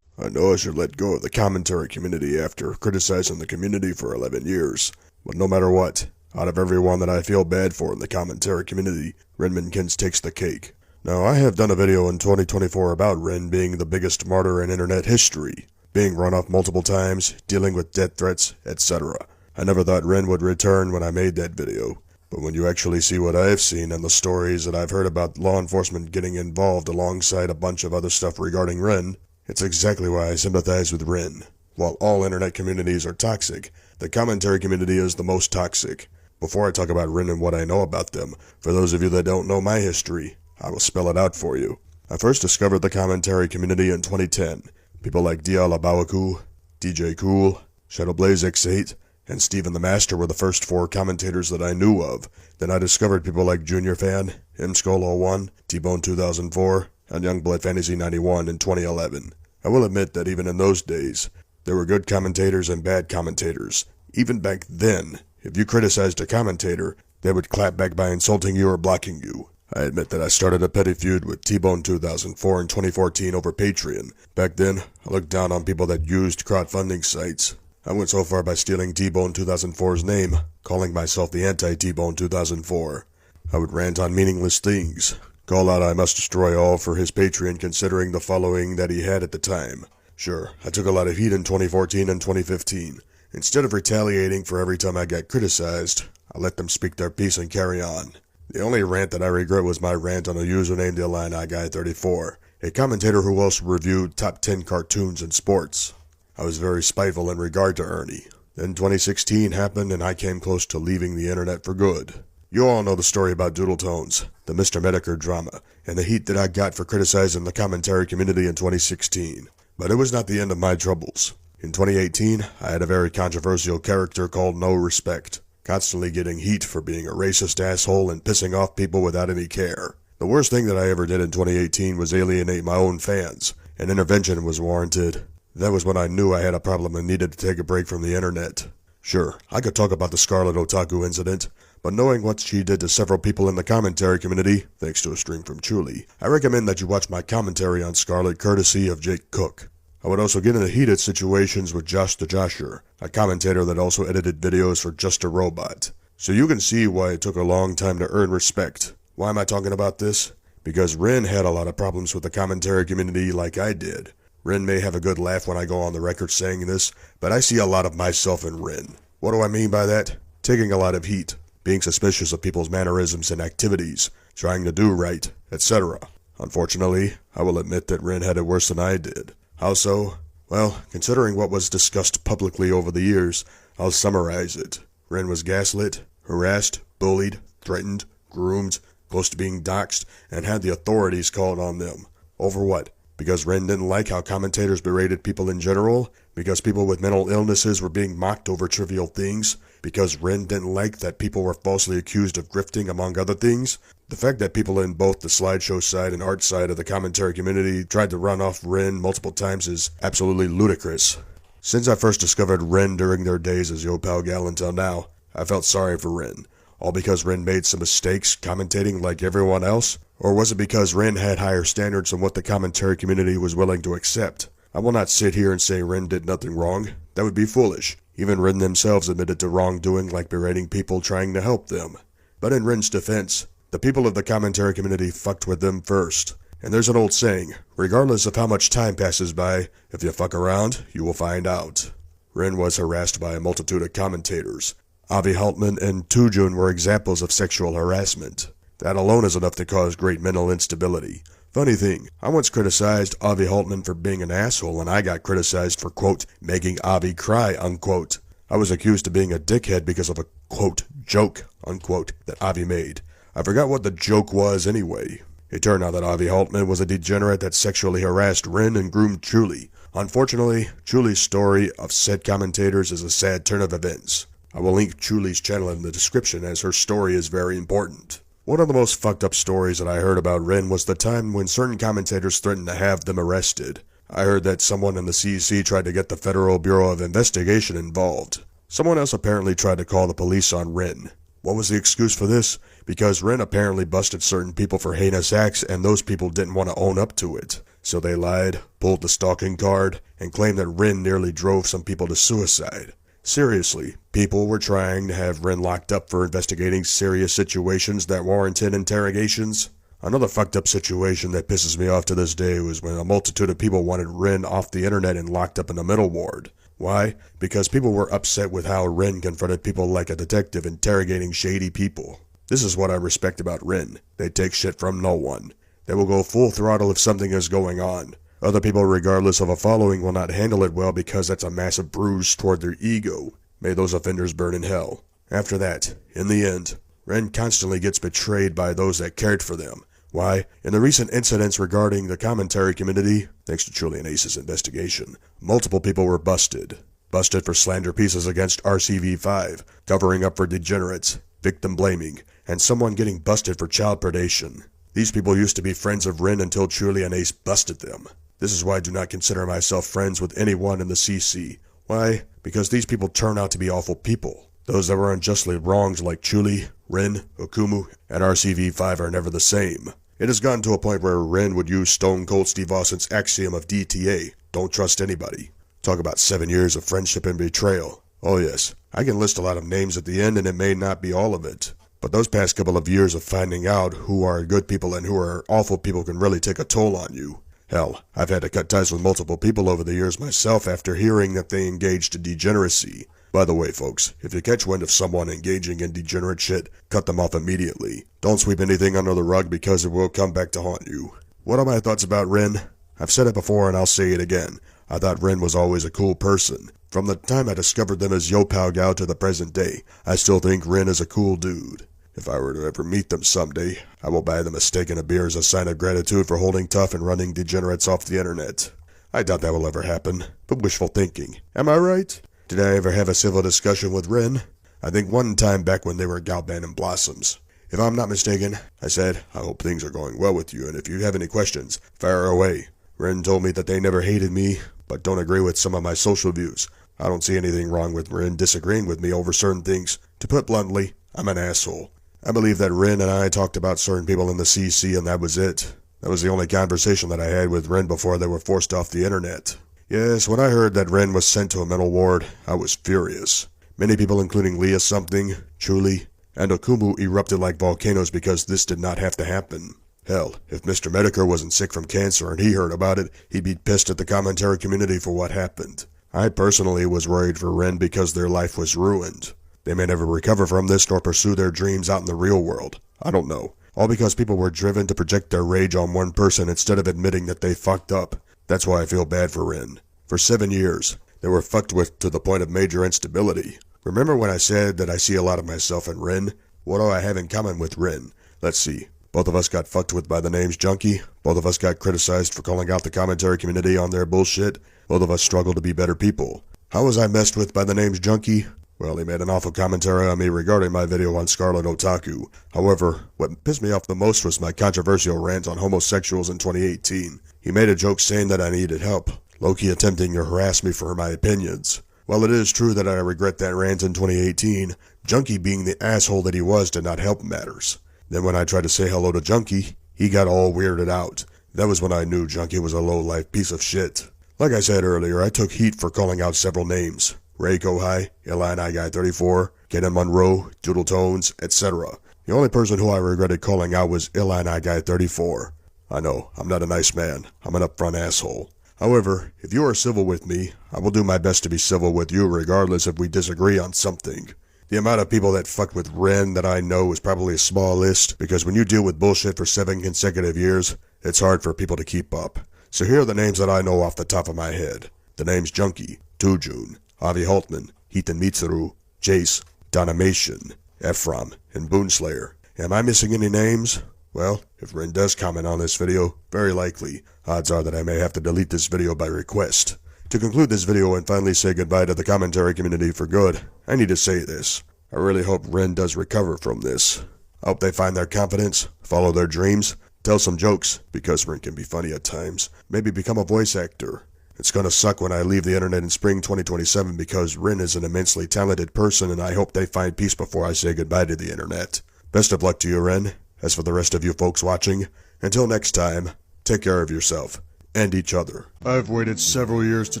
I know I should let go of the commentary community after criticizing the community for 11 years, but no matter what, out of everyone that I feel bad for in the commentary community, Rinminkins takes the cake. Now, I have done a video in 2024 about Rin being the biggest martyr in internet history, being run off multiple times, dealing with death threats, etc. I never thought Rin would return when I made that video, but when you actually see what I've seen and the stories that I've heard about law enforcement getting involved alongside a bunch of other stuff regarding Rin, it's exactly why I sympathize with Rin. While all internet communities are toxic, the commentary community is the most toxic. Before I talk about Rin and what I know about them, for those of you that don't know my history, I will spell it out for you. I first discovered the commentary community in 2010. People like Dialabawaku, DJ Cool, Shadowblaze X8, and Steven the Master were the first 4 commentators that I knew of. Then I discovered people like Junior Fan, MSkull01, T-Bone 2004, and Youngblood Fantasy 91 in 2011. I will admit that even in those days, there were good commentators and bad commentators. Even back then, if you criticized a commentator, they would clap back by insulting you or blocking you. I admit that I started a petty feud with T-Bone 2004 in 2014 over Patreon. Back then, I looked down on people that used crowdfunding sites. I went so far by stealing T-Bone 2004's name, calling myself the anti-T-Bone 2004. I would rant on meaningless things, Call out I must destroy all for his Patreon considering the following that he had at the time. Sure, I took a lot of heat in 2014 and 2015. Instead of retaliating for every time I got criticized, I let them speak their piece and carry on. The only rant that I regret was my rant on a user named IlliniGuy34, a commentator who also reviewed top 10 cartoons and sports. I was very spiteful in regard to Ernie. Then 2016 happened and I came close to leaving the internet for good. You all know the story about Doodle Tones, the Mr. Medicare drama, and the heat that I got for criticizing the commentary community in 2016. But it was not the end of my troubles. In 2018, I had a very controversial character called No Respect, constantly getting heat for being a racist asshole and pissing off people without any care. The worst thing that I ever did in 2018 was alienate my own fans. An intervention was warranted. That was when I knew I had a problem and needed to take a break from the internet. Sure, I could talk about the Scarlet Otaku incident, but knowing what she did to several people in the commentary community, thanks to a stream from Chuli, I recommend that you watch my commentary on Scarlet courtesy of Jake Cook. I would also get into heated situations with Josh the Josher, a commentator that also edited videos for Just a Robot. So you can see why it took a long time to earn respect. Why am I talking about this? Because Rin had a lot of problems with the commentary community like I did. Rin may have a good laugh when I go on the record saying this, but I see a lot of myself in Rin. What do I mean by that? Taking a lot of heat, being suspicious of people's mannerisms and activities, trying to do right, etc. Unfortunately, I will admit that Rin had it worse than I did. How so? Well, considering what was discussed publicly over the years, I'll summarize it. Rin was gaslit, harassed, bullied, threatened, groomed, close to being doxxed, and had the authorities called on them. Over what? Because Rin didn't like how commentators berated people in general? Because people with mental illnesses were being mocked over trivial things? Because Rin didn't like that people were falsely accused of grifting, among other things? The fact that people in both the slideshow side and art side of the commentary community tried to run off Rin multiple times is absolutely ludicrous. Since I first discovered Rin during their days as Yo Pal Gal until now, I felt sorry for Rin. All because Rin made some mistakes commentating like everyone else? Or was it because Rin had higher standards than what the commentary community was willing to accept? I will not sit here and say Rin did nothing wrong. That would be foolish. Even Rin themselves admitted to wrongdoing like berating people trying to help them. But in Rin's defense, the people of the commentary community fucked with them first. And there's an old saying, regardless of how much time passes by, if you fuck around, you will find out. Rin was harassed by a multitude of commentators. Avi Haltman and Tujun were examples of sexual harassment. That alone is enough to cause great mental instability. Funny thing, I once criticized Avi Haltman for being an asshole and I got criticized for, quote, making Avi cry, unquote. I was accused of being a dickhead because of a, quote, joke, unquote, that Avi made. I forgot what the joke was anyway. It turned out that Avi Haltman was a degenerate that sexually harassed Rin and groomed Chuli. Unfortunately, Chuli's story of said commentators is a sad turn of events. I will link Chuli's channel in the description as her story is very important. One of the most fucked up stories that I heard about Rin was the time when certain commentators threatened to have them arrested. I heard that someone in the CC tried to get the Federal Bureau of Investigation involved. Someone else apparently tried to call the police on Rin. What was the excuse for this? Because Rin apparently busted certain people for heinous acts and those people didn't want to own up to it. So they lied, pulled the stalking card, and claimed that Rin nearly drove some people to suicide. Seriously, people were trying to have Rin locked up for investigating serious situations that warranted interrogations. Another fucked up situation that pisses me off to this day was when a multitude of people wanted Rin off the internet and locked up in a mental ward. Why? Because people were upset with how Rin confronted people like a detective interrogating shady people. This is what I respect about Rin. They take shit from no one. They will go full throttle if something is going on. Other people, regardless of a following, will not handle it well because that's a massive bruise toward their ego. May those offenders burn in hell. After that, in the end, Rin constantly gets betrayed by those that cared for them. Why? In the recent incidents regarding the commentary community, thanks to Julian Ace's investigation, multiple people were busted. Busted for slander pieces against RCV5, covering up for degenerates, victim blaming, and someone getting busted for child predation. These people used to be friends of Rin until Julian Ace busted them. This is why I do not consider myself friends with anyone in the CC. Why? Because these people turn out to be awful people. Those that were unjustly wronged like Chuli, Rin, Okumu, and RCV5 are never the same. It has gotten to a point where Rin would use Stone Cold Steve Austin's axiom of DTA, don't trust anybody. Talk about 7 years of friendship and betrayal. Oh yes, I can list a lot of names at the end and it may not be all of it. But those past couple of years of finding out who are good people and who are awful people can really take a toll on you. Hell, I've had to cut ties with multiple people over the years myself after hearing that they engaged in degeneracy. By the way, folks, if you catch wind of someone engaging in degenerate shit, cut them off immediately. Don't sweep anything under the rug because it will come back to haunt you. What are my thoughts about Rin? I've said it before and I'll say it again. I thought Rin was always a cool person. From the time I discovered them as Yo Pow Gao to the present day, I still think Rin is a cool dude. If I were to ever meet them someday, I will buy them a steak and a beer as a sign of gratitude for holding tough and running degenerates off the internet. I doubt that will ever happen, but wishful thinking. Am I right? Did I ever have a civil discussion with Rin? I think one time back when they were Galban and Blossoms. If I'm not mistaken, I said, I hope things are going well with you, and if you have any questions, fire away. Rin told me that they never hated me, but don't agree with some of my social views. I don't see anything wrong with Rin disagreeing with me over certain things. To put bluntly, I'm an asshole. I believe that Rin and I talked about certain people in the CC and that was it. That was the only conversation that I had with Rin before they were forced off the internet. Yes, when I heard that Rin was sent to a mental ward, I was furious. Many people including Leah Something, Chuli, and Okumu erupted like volcanoes because this did not have to happen. Hell, if Mr. Medicare wasn't sick from cancer and he heard about it, he'd be pissed at the commentary community for what happened. I personally was worried for Rin because their life was ruined. They may never recover from this nor pursue their dreams out in the real world. I don't know. All because people were driven to project their rage on one person instead of admitting that they fucked up. That's why I feel bad for Rin. For 7 years, they were fucked with to the point of major instability. Remember when I said that I see a lot of myself in Rin? What do I have in common with Rin? Let's see. Both of us got fucked with by the names Junkie. Both of us got criticized for calling out the commentary community on their bullshit. Both of us struggle to be better people. How was I messed with by the names Junkie? Well, he made an awful commentary on me regarding my video on Scarlet Otaku. However, what pissed me off the most was my controversial rant on homosexuals in 2018. He made a joke saying that I needed help, low-key attempting to harass me for my opinions. While it is true that I regret that rant in 2018, Junkie being the asshole that he was did not help matters. Then when I tried to say hello to Junkie, he got all weirded out. That was when I knew Junkie was a low-life piece of shit. Like I said earlier, I took heat for calling out several names. Ray Kohai, Illini Guy 34, Kenan Monroe, Doodle Tones, etc. The only person who I regretted calling out was Illini Guy 34. I know, I'm not a nice man. I'm an upfront asshole. However, if you are civil with me, I will do my best to be civil with you regardless if we disagree on something. The amount of people that fucked with Ren that I know is probably a small list, because when you deal with bullshit for 7 consecutive years, it's hard for people to keep up. So here are the names that I know off the top of my head. The names Junkie, Tujun, Avi Holtman, Heathen Mitsuru, Jace, Donimation, Ephraim, and Boonslayer. Am I missing any names? Well, if Ren does comment on this video, very likely, odds are that I may have to delete this video by request. To conclude this video and finally say goodbye to the commentary community for good, I need to say this. I really hope Ren does recover from this. I hope they find their confidence, follow their dreams, tell some jokes, because Ren can be funny at times, maybe become a voice actor. It's gonna suck when I leave the internet in spring 2027 because Rin is an immensely talented person and I hope they find peace before I say goodbye to the internet. Best of luck to you, Ren. As for the rest of you folks watching, until next time, take care of yourself and each other. I've waited several years to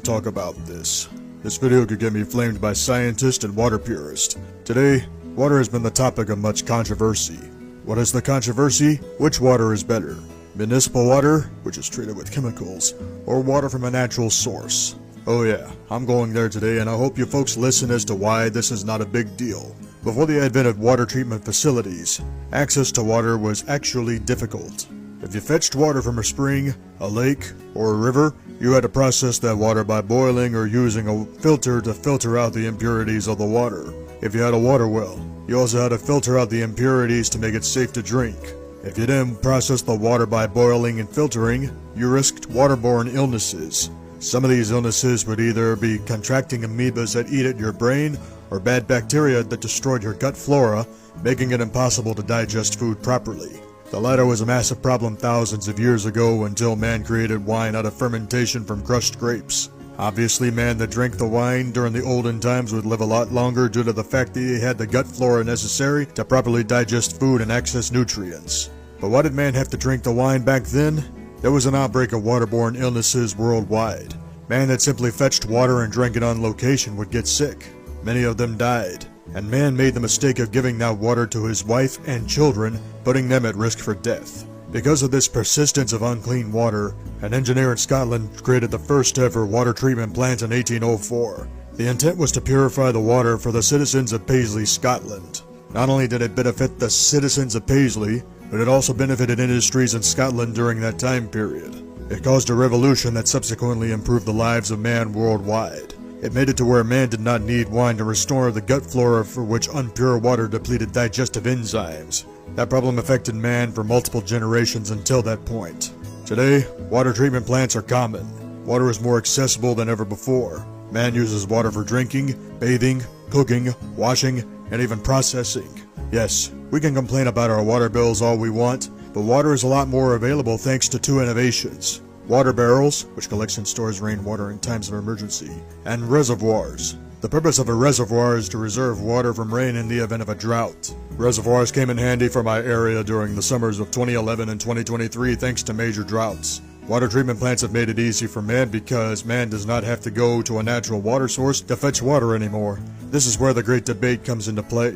talk about this. This video could get me flamed by scientists and water purists. Today, water has been the topic of much controversy. What is the controversy? Which water is better? Municipal water, which is treated with chemicals, or water from a natural source? Oh yeah, I'm going there today and I hope you folks listen as to why this is not a big deal. Before the advent of water treatment facilities, access to water was actually difficult. If you fetched water from a spring, a lake, or a river, you had to process that water by boiling or using a filter to filter out the impurities of the water. If you had a water well, you also had to filter out the impurities to make it safe to drink. If you didn't process the water by boiling and filtering, you risked waterborne illnesses. Some of these illnesses would either be contracting amoebas that eat at your brain, or bad bacteria that destroyed your gut flora, making it impossible to digest food properly. The latter was a massive problem thousands of years ago until man created wine out of fermentation from crushed grapes. Obviously, man that drank the wine during the olden times would live a lot longer due to the fact that he had the gut flora necessary to properly digest food and access nutrients. But why did man have to drink the wine back then? There was an outbreak of waterborne illnesses worldwide. Man that simply fetched water and drank it on location would get sick. Many of them died. and man made the mistake of giving that water to his wife and children, putting them at risk for death. Because of this persistence of unclean water, an engineer in Scotland created the first ever water treatment plant in 1804. The intent was to purify the water for the citizens of Paisley, Scotland. Not only did it benefit the citizens of Paisley, but it also benefited industries in Scotland during that time period. It caused a revolution that subsequently improved the lives of man worldwide. It made it to where man did not need wine to restore the gut flora for which impure water depleted digestive enzymes. That problem affected man for multiple generations until that point. Today, water treatment plants are common. Water is more accessible than ever before. Man uses water for drinking, bathing, cooking, washing, and even processing. Yes, we can complain about our water bills all we want, but water is a lot more available thanks to two innovations: water barrels, which collects and stores rainwater in times of emergency, and reservoirs. The purpose of a reservoir is to reserve water from rain in the event of a drought. Reservoirs came in handy for my area during the summers of 2011 and 2023 thanks to major droughts. Water treatment plants have made it easy for man because man does not have to go to a natural water source to fetch water anymore. This is where the great debate comes into play.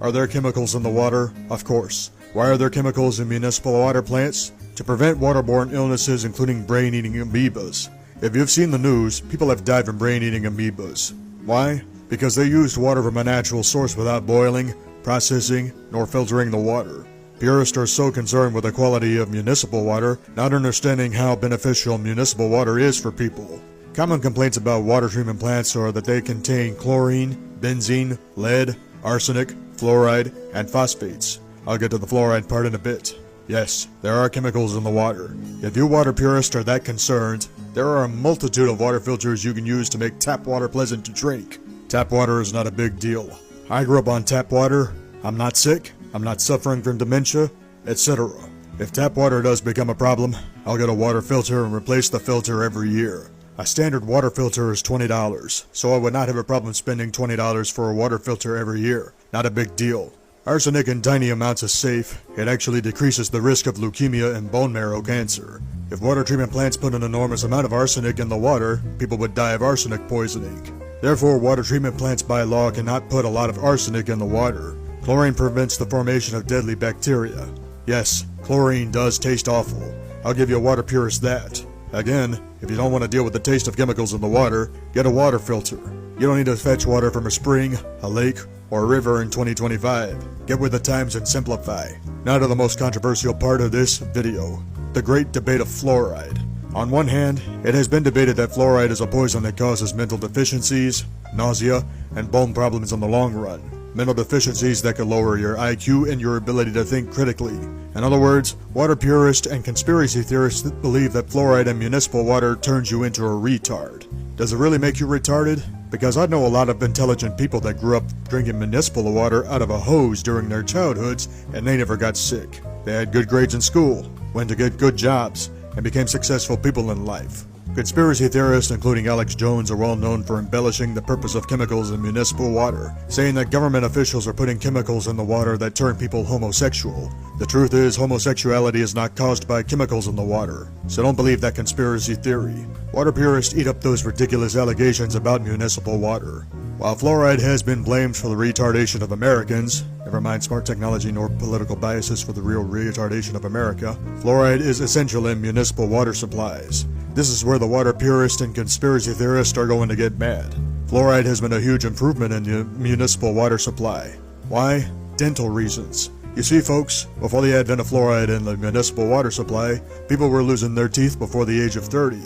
Are there chemicals in the water? Of course. Why are there chemicals in municipal water plants? To prevent waterborne illnesses including brain-eating amoebas. If you've seen the news, people have died from brain-eating amoebas. Why? Because they used water from a natural source without boiling, processing, nor filtering the water. Purists are so concerned with the quality of municipal water, not understanding how beneficial municipal water is for people. Common complaints about water treatment plants are that they contain chlorine, benzene, lead, arsenic, fluoride, and phosphates. I'll get to the fluoride part in a bit. Yes, there are chemicals in the water. If you water purists are that concerned, there are a multitude of water filters you can use to make tap water pleasant to drink. Tap water is not a big deal. I grew up on tap water. I'm not sick. I'm not suffering from dementia, etc. If tap water does become a problem, I'll get a water filter and replace the filter every year. A standard water filter is $20, so I would not have a problem spending $20 for a water filter every year. Not a big deal. Arsenic in tiny amounts is safe. It actually decreases the risk of leukemia and bone marrow cancer. If water treatment plants put an enormous amount of arsenic in the water, people would die of arsenic poisoning. Therefore, water treatment plants by law cannot put a lot of arsenic in the water. Chlorine prevents the formation of deadly bacteria. Yes, chlorine does taste awful. I'll give you a water purist that. Again, if you don't want to deal with the taste of chemicals in the water, get a water filter. You don't need to fetch water from a spring, a lake, or a river in 2025. Get with the times and simplify. Now to the most controversial part of this video, the great debate of fluoride. On one hand, it has been debated that fluoride is a poison that causes mental deficiencies, nausea, and bone problems in the long run. Mental deficiencies that could lower your IQ and your ability to think critically. In other words, water purists and conspiracy theorists believe that fluoride in municipal water turns you into a retard. Does it really make you retarded? Because I know a lot of intelligent people that grew up drinking municipal water out of a hose during their childhoods and they never got sick. They had good grades in school, went to get good jobs, and became successful people in life. Conspiracy theorists, including Alex Jones, are well known for embellishing the purpose of chemicals in municipal water, saying that government officials are putting chemicals in the water that turn people homosexual. The truth is, homosexuality is not caused by chemicals in the water, so don't believe that conspiracy theory. Water purists eat up those ridiculous allegations about municipal water. While fluoride has been blamed for the retardation of Americans, never mind smart technology nor political biases for the real retardation of America, fluoride is essential in municipal water supplies. This is where the water purists and conspiracy theorists are going to get mad. Fluoride has been a huge improvement in the municipal water supply. Why? Dental reasons. You see, folks, before the advent of fluoride in the municipal water supply, people were losing their teeth before the age of 30.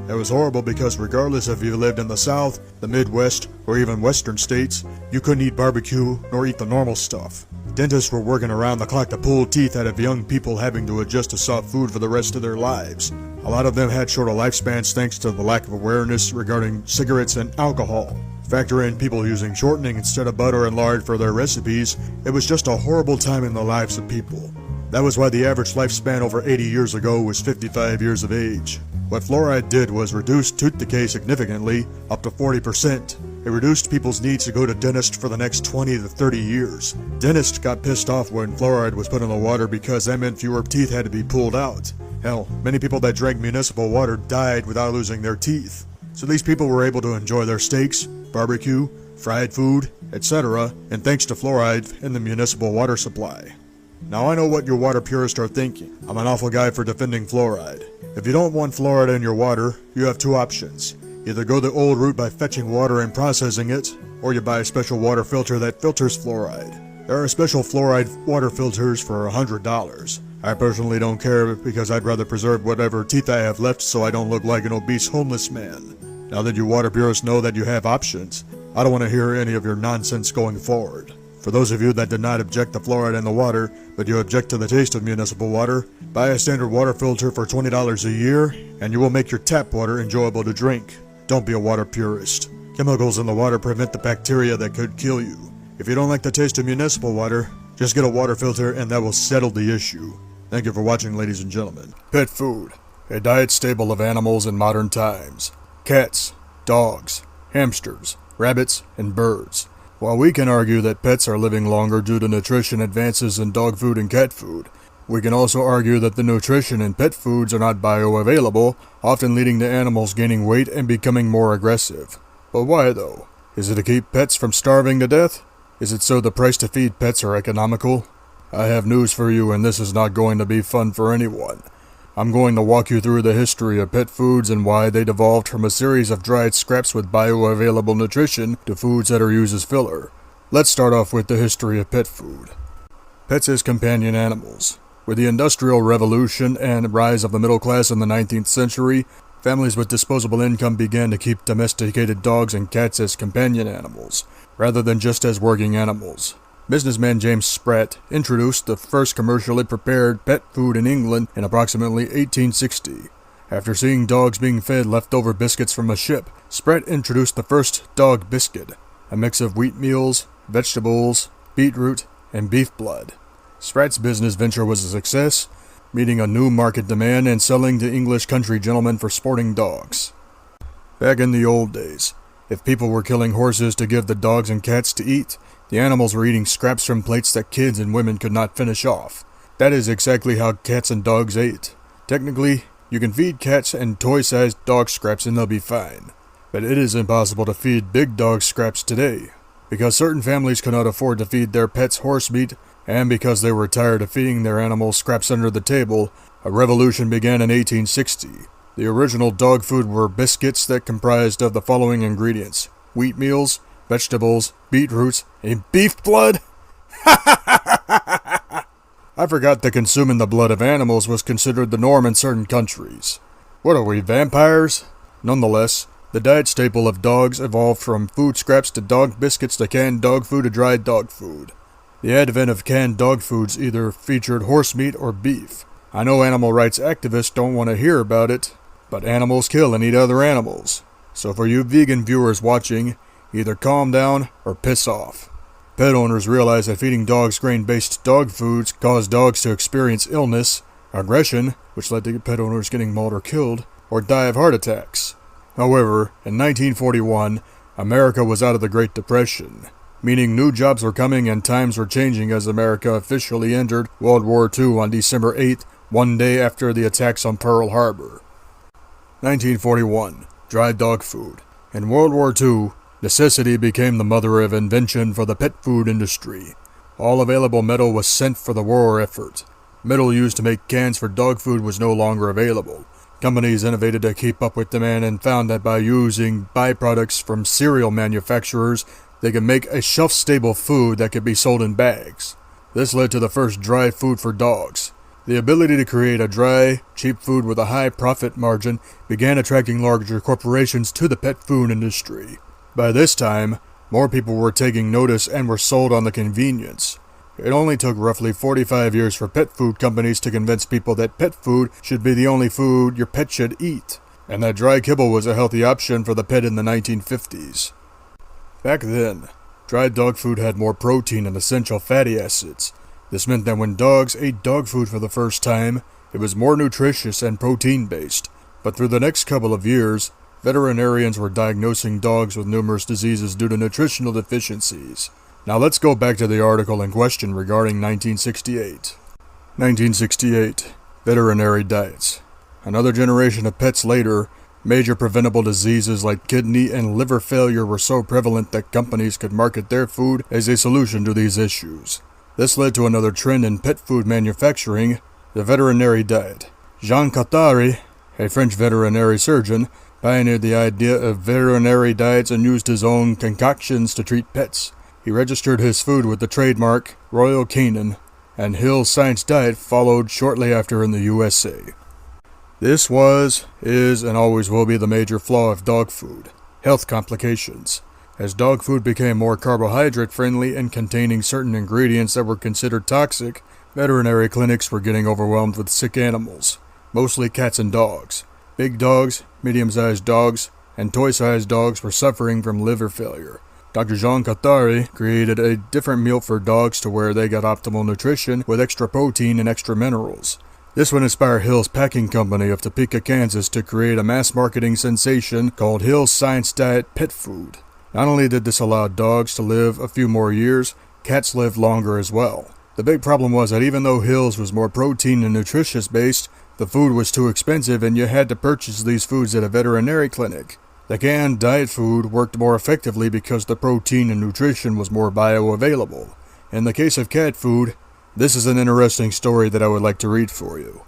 It was horrible because regardless if you lived in the South, the Midwest, or even Western states, you couldn't eat barbecue nor eat the normal stuff. Dentists were working around the clock to pull teeth out of young people having to adjust to soft food for the rest of their lives. A lot of them had shorter lifespans thanks to the lack of awareness regarding cigarettes and alcohol. Factor in people using shortening instead of butter and lard for their recipes, it was just a horrible time in the lives of people. That was why the average lifespan over 80 years ago was 55 years of age. What fluoride did was reduce tooth decay significantly, up to 40%. It reduced people's needs to go to dentists for the next 20 to 30 years. Dentists got pissed off when fluoride was put in the water because that meant fewer teeth had to be pulled out. Hell, many people that drank municipal water died without losing their teeth. So these people were able to enjoy their steaks, barbecue, fried food, etc., and thanks to fluoride in the municipal water supply. Now I know what your water purists are thinking. I'm an awful guy for defending fluoride. If you don't want fluoride in your water, you have two options. Either go the old route by fetching water and processing it, or you buy a special water filter that filters fluoride. There are special fluoride water filters for $100. I personally don't care because I'd rather preserve whatever teeth I have left so I don't look like an obese homeless man. Now that you water purists know that you have options, I don't want to hear any of your nonsense going forward. For those of you that did not object to fluoride in the water, but you object to the taste of municipal water, buy a standard water filter for $20 a year, and you will make your tap water enjoyable to drink. Don't be a water purist. Chemicals in the water prevent the bacteria that could kill you. If you don't like the taste of municipal water, just get a water filter and that will settle the issue. Thank you for watching, ladies and gentlemen. Pet food, a diet staple of animals in modern times. Cats, dogs, hamsters, rabbits, and birds. While we can argue that pets are living longer due to nutrition advances in dog food and cat food, we can also argue that the nutrition in pet foods are not bioavailable, often leading to animals gaining weight and becoming more aggressive. But why though? Is it to keep pets from starving to death? Is it so the price to feed pets are economical? I have news for you, and this is not going to be fun for anyone. I'm going to walk you through the history of pet foods and why they devolved from a series of dried scraps with bioavailable nutrition to foods that are used as filler. Let's start off with the history of pet food. Pets as companion animals. With the Industrial Revolution and rise of the middle class in the 19th century, families with disposable income began to keep domesticated dogs and cats as companion animals, rather than just as working animals. Businessman James Spratt introduced the first commercially prepared pet food in England in approximately 1860. After seeing dogs being fed leftover biscuits from a ship, Spratt introduced the first dog biscuit, a mix of wheat meals, vegetables, beetroot, and beef blood. Spratt's business venture was a success, meeting a new market demand and selling to English country gentlemen for sporting dogs. Back in the old days, if people were killing horses to give the dogs and cats to eat, the animals were eating scraps from plates that kids and women could not finish off. That is exactly how cats and dogs ate. Technically, you can feed cats and toy-sized dog scraps and they'll be fine. But it is impossible to feed big dog scraps today, because certain families could not afford to feed their pets horse meat, and because they were tired of feeding their animals scraps under the table, a revolution began in 1860. The original dog food were biscuits that comprised of the following ingredients: wheat meals, vegetables, beetroots, and beef blood? I forgot that consuming the blood of animals was considered the norm in certain countries. What are we, vampires? Nonetheless, the diet staple of dogs evolved from food scraps to dog biscuits to canned dog food to dried dog food. The advent of canned dog foods either featured horse meat or beef. I know animal rights activists don't want to hear about it, but animals kill and eat other animals. So for you vegan viewers watching, either calm down or piss off. Pet owners realize that feeding dogs grain-based dog foods caused dogs to experience illness, aggression, which led to pet owners getting mauled or killed, or die of heart attacks. However, in 1941, America was out of the Great Depression, meaning new jobs were coming and times were changing as America officially entered World War II on December 8th, one day after the attacks on Pearl Harbor. 1941. Dried dog food. In World War II, necessity became the mother of invention for the pet food industry. All available metal was sent for the war effort. Metal used to make cans for dog food was no longer available. Companies innovated to keep up with demand and found that by using byproducts from cereal manufacturers, they could make a shelf-stable food that could be sold in bags. This led to the first dry food for dogs. The ability to create a dry, cheap food with a high profit margin began attracting larger corporations to the pet food industry. By this time, more people were taking notice and were sold on the convenience. It only took roughly 45 years for pet food companies to convince people that pet food should be the only food your pet should eat, and that dry kibble was a healthy option for the pet in the 1950s. Back then, dried dog food had more protein and essential fatty acids. This meant that when dogs ate dog food for the first time, it was more nutritious and protein-based. But through the next couple of years, veterinarians were diagnosing dogs with numerous diseases due to nutritional deficiencies. Now let's go back to the article in question regarding 1968. 1968. Veterinary diets. Another generation of pets later, Major preventable diseases like kidney and liver failure were so prevalent that companies could market their food as a solution to these issues. This led to another trend in pet food manufacturing, the veterinary diet. Jean Cattari, a French veterinary surgeon, pioneered the idea of veterinary diets and used his own concoctions to treat pets. He registered his food with the trademark Royal Canin, and Hill's Science Diet followed shortly after in the USA. This was, is, and always will be the major flaw of dog food: health complications. As dog food became more carbohydrate friendly and containing certain ingredients that were considered toxic, veterinary clinics were getting overwhelmed with sick animals, mostly cats and dogs. Big dogs, medium-sized dogs, and toy-sized dogs were suffering from liver failure. Dr. Jean Cattari created a different meal for dogs to where they got optimal nutrition with extra protein and extra minerals. This would inspire Hill's Packing Company of Topeka, Kansas to create a mass marketing sensation called Hill's Science Diet Pet Food. Not only did this allow dogs to live a few more years, cats lived longer as well. The big problem was that even though Hill's was more protein and nutritious based, the food was too expensive and you had to purchase these foods at a veterinary clinic. The canned diet food worked more effectively because the protein and nutrition was more bioavailable. In the case of cat food, this is an interesting story that I would like to read for you.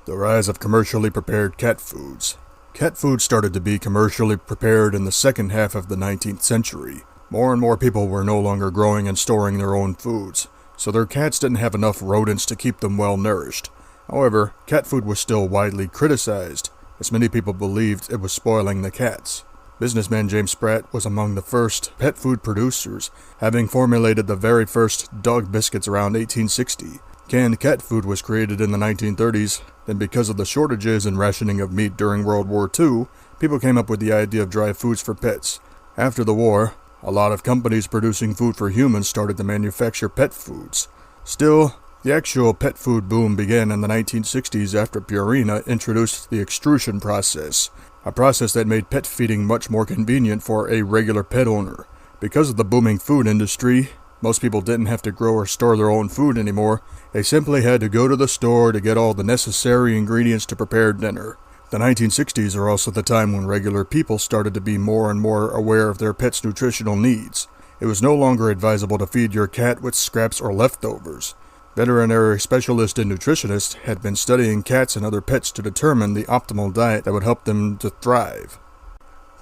The rise of commercially prepared cat foods. Cat food started to be commercially prepared in the second half of the 19th century. More and more people were no longer growing and storing their own foods, so their cats didn't have enough rodents to keep them well nourished. However, cat food was still widely criticized, as many people believed it was spoiling the cats. Businessman James Spratt was among the first pet food producers, having formulated the very first dog biscuits around 1860. Canned cat food was created in the 1930s, then because of the shortages and rationing of meat during World War II, people came up with the idea of dry foods for pets. After the war, a lot of companies producing food for humans started to manufacture pet foods. Still, the actual pet food boom began in the 1960s after Purina introduced the extrusion process, a process that made pet feeding much more convenient for a regular pet owner. Because of the booming food industry, most people didn't have to grow or store their own food anymore. They simply had to go to the store to get all the necessary ingredients to prepare dinner. The 1960s are also the time when regular people started to be more and more aware of their pets' nutritional needs. It was no longer advisable to feed your cat with scraps or leftovers. Veterinary specialists and nutritionists had been studying cats and other pets to determine the optimal diet that would help them to thrive.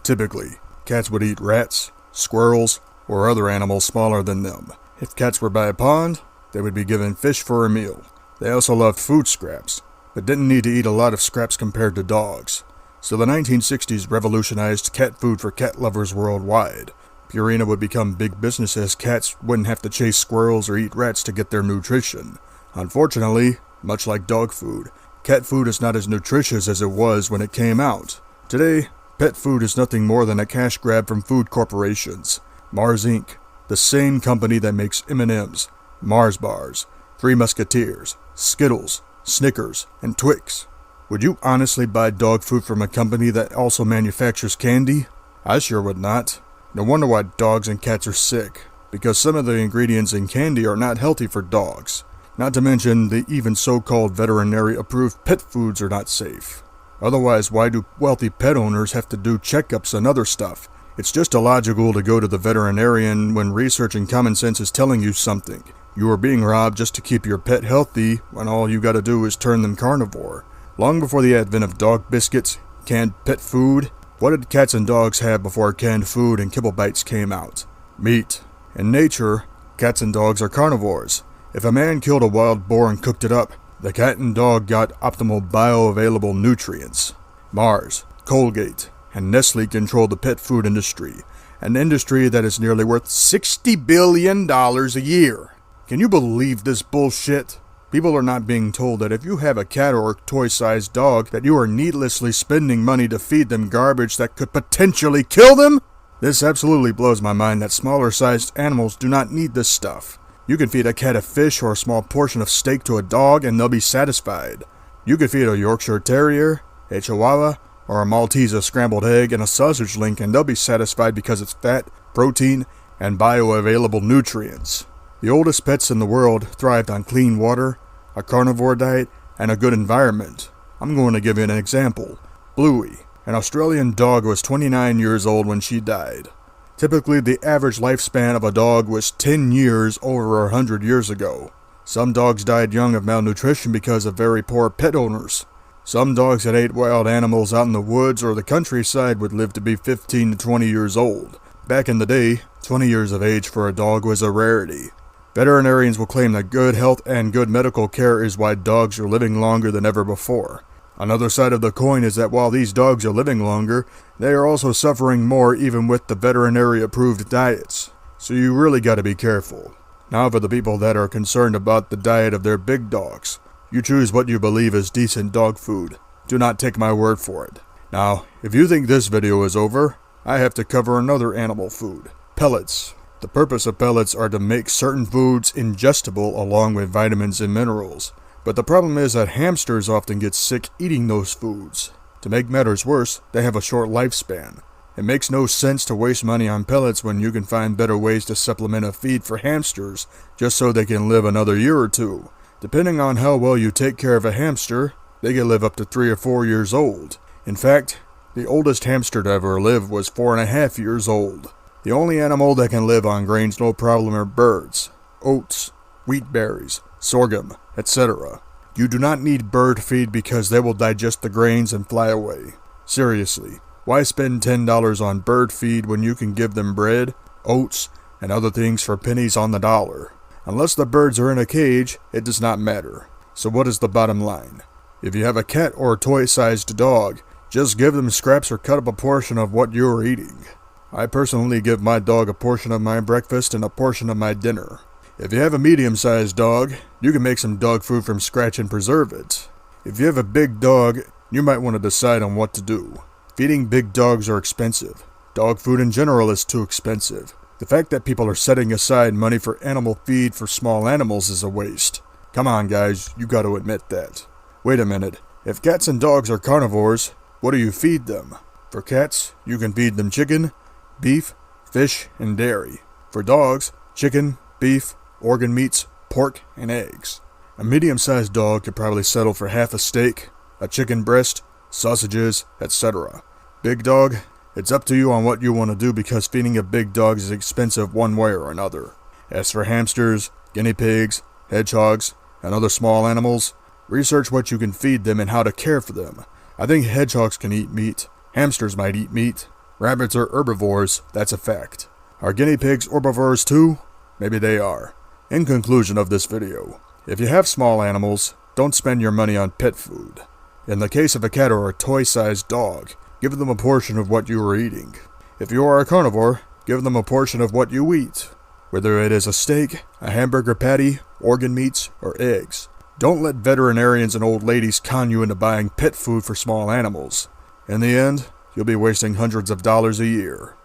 Typically, cats would eat rats, squirrels, or other animals smaller than them. If cats were by a pond, they would be given fish for a meal. They also loved food scraps, but didn't need to eat a lot of scraps compared to dogs. So the 1960s revolutionized cat food for cat lovers worldwide. Purina would become big business as cats wouldn't have to chase squirrels or eat rats to get their nutrition. Unfortunately, much like dog food, cat food is not as nutritious as it was when it came out. Today, pet food is nothing more than a cash grab from food corporations. Mars Inc., the same company that makes M&M's, Mars bars, Three Musketeers, Skittles, Snickers, and Twix. Would you honestly buy dog food from a company that also manufactures candy? I sure would not. No wonder why dogs and cats are sick, because some of the ingredients in candy are not healthy for dogs. Not to mention the even so-called veterinary-approved pet foods are not safe. Otherwise, why do wealthy pet owners have to do checkups and other stuff? It's just illogical to go to the veterinarian when research and common sense is telling you something. You are being robbed just to keep your pet healthy when all you gotta do is turn them carnivore. Long before the advent of dog biscuits, canned pet food, what did cats and dogs have before canned food and kibble bites came out? Meat. In nature, cats and dogs are carnivores. If a man killed a wild boar and cooked it up, the cat and dog got optimal bioavailable nutrients. Mars, Colgate, and Nestle control the pet food industry, an industry that is nearly worth $60 billion a year. Can you believe this bullshit? People are not being told that if you have a cat or a toy-sized dog, that you are needlessly spending money to feed them garbage that could potentially kill them? This absolutely blows my mind that smaller-sized animals do not need this stuff. You can feed a cat a fish or a small portion of steak to a dog and they'll be satisfied. You could feed a Yorkshire Terrier, a Chihuahua, or a Maltese a scrambled egg and a sausage link and they'll be satisfied because it's fat, protein, and bioavailable nutrients. The oldest pets in the world thrived on clean water, a carnivore diet, and a good environment. I'm going to give you an example. Bluey, An Australian dog was 29 years old when she died. Typically, the average lifespan of a dog was 10 years over 100 years ago. Some dogs died young of malnutrition because of very poor pet owners. Some dogs that ate wild animals out in the woods or the countryside would live to be 15 to 20 years old. Back in the day, 20 years of age for a dog was a rarity. Veterinarians will claim that good health and good medical care is why dogs are living longer than ever before. Another side of the coin is that while these dogs are living longer, they are also suffering more even with the veterinary-approved diets. So you really gotta be careful. Now for the people that are concerned about the diet of their big dogs. You choose what you believe is decent dog food. Do not take my word for it. Now, if you think this video is over, I have to cover another animal food. Pellets. The purpose of pellets are to make certain foods ingestible along with vitamins and minerals. But the problem is that hamsters often get sick eating those foods. To make matters worse, they have a short lifespan. It makes no sense to waste money on pellets when you can find better ways to supplement a feed for hamsters just so they can live another year or two. Depending on how well you take care of a hamster, they can live up to 3 or 4 years old. In fact, the oldest hamster to ever live was 4.5 years old. The only animal that can live on grains no problem are birds, oats, wheat berries, sorghum, etc. You do not need bird feed because they will digest the grains and fly away. Seriously, why spend $10 on bird feed when you can give them bread, oats, and other things for pennies on the dollar? Unless the birds are in a cage, it does not matter. So what is the bottom line? If you have a cat or a toy-sized dog, just give them scraps or cut up a portion of what you are eating. I personally give my dog a portion of my breakfast and a portion of my dinner. If you have a medium-sized dog, you can make some dog food from scratch and preserve it. If you have a big dog, you might want to decide on what to do. Feeding big dogs are expensive. Dog food in general is too expensive. The fact that people are setting aside money for animal feed for small animals is a waste. Come on guys, you gotta admit that. Wait a minute, if cats and dogs are carnivores, what do you feed them? For cats, you can feed them chicken, beef, fish, and dairy. For dogs, chicken, beef, organ meats, pork, and eggs. A medium-sized dog could probably settle for half a steak, a chicken breast, sausages, etc. Big dog, it's up to you on what you want to do because feeding a big dog is expensive one way or another. As for hamsters, guinea pigs, hedgehogs, and other small animals, research what you can feed them and how to care for them. I think hedgehogs can eat meat, hamsters might eat meat, rabbits are herbivores, that's a fact. Are guinea pigs herbivores too? Maybe they are. In conclusion of this video, if you have small animals, don't spend your money on pet food. In the case of a cat or a toy-sized dog, give them a portion of what you are eating. If you are a carnivore, give them a portion of what you eat. Whether it is a steak, a hamburger patty, organ meats, or eggs. Don't let veterinarians and old ladies con you into buying pet food for small animals. In the end, you'll be wasting hundreds of dollars a year.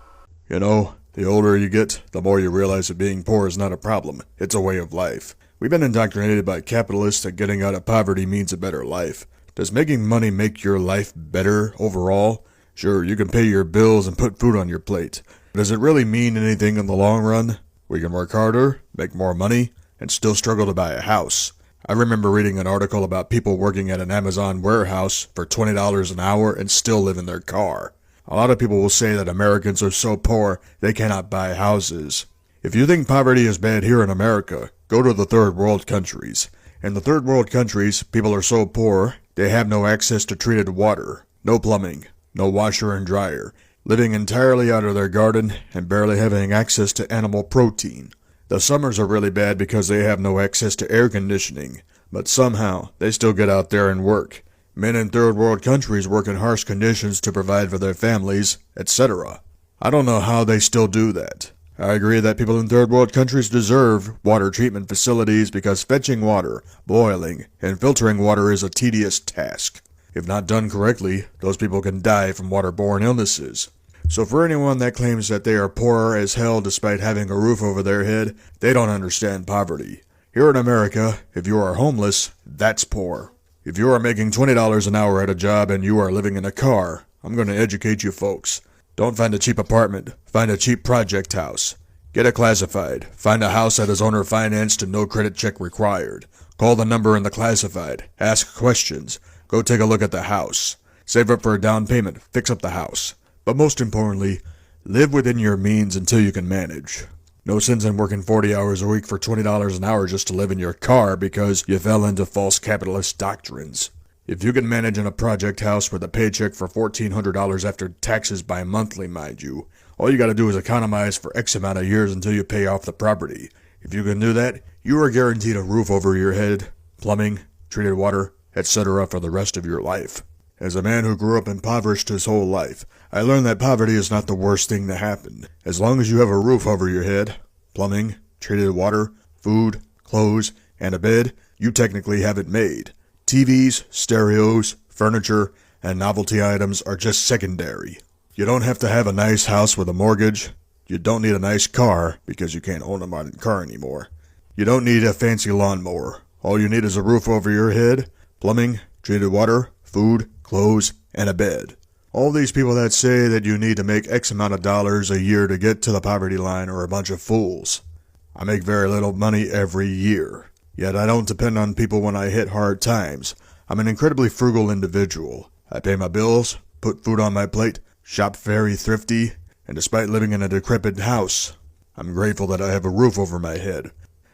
You know, the older you get, the more you realize that being poor is not a problem. It's a way of life. We've been indoctrinated by capitalists that getting out of poverty means a better life. Does making money make your life better overall? Sure, you can pay your bills and put food on your plate. But does it really mean anything in the long run? We can work harder, make more money, and still struggle to buy a house. I remember reading an article about people working at an Amazon warehouse for $20 an hour and still live in their car. A lot of people will say that Americans are so poor they cannot buy houses. If you think poverty is bad here in America, go to the third world countries. In the third world countries, people are so poor they have no access to treated water, no plumbing, no washer and dryer, living entirely out of their garden and barely having access to animal protein. The summers are really bad because they have no access to air conditioning, but somehow they still get out there and work. Men in third world countries work in harsh conditions to provide for their families, etc. I don't know how they still do that. I agree that people in third world countries deserve water treatment facilities because fetching water, boiling, and filtering water is a tedious task. If not done correctly, those people can die from waterborne illnesses. So for anyone that claims that they are poor as hell despite having a roof over their head, they don't understand poverty. Here in America, if you are homeless, that's poor. If you are making $20 an hour at a job and you are living in a car, I'm going to educate you folks. Don't find a cheap apartment, find a cheap project house. Get it classified, find a house that is owner financed and no credit check required. Call the number in the classified, ask questions, go take a look at the house. Save up for a down payment, fix up the house. But most importantly, live within your means until you can manage. No sense in working 40 hours a week for $20 an hour just to live in your car because you fell into false capitalist doctrines. If you can manage in a project house with a paycheck for $1,400 after taxes bi-monthly, mind you, all you gotta do is economize for X amount of years until you pay off the property. If you can do that, you are guaranteed a roof over your head, plumbing, treated water, etc. for the rest of your life. As a man who grew up impoverished his whole life, I learned that poverty is not the worst thing to happen. As long as you have a roof over your head, plumbing, treated water, food, clothes, and a bed, you technically have it made. TVs, stereos, furniture, and novelty items are just secondary. You don't have to have a nice house with a mortgage. You don't need a nice car because you can't own a modern car anymore. You don't need a fancy lawnmower. All you need is a roof over your head, plumbing, treated water, food, clothes, and a bed. All these people that say that you need to make X amount of dollars a year to get to the poverty line are a bunch of fools. I make very little money every year, yet I don't depend on people when I hit hard times. I'm an incredibly frugal individual. I pay my bills, put food on my plate, shop very thrifty, and despite living in a decrepit house, I'm grateful that I have a roof over my head.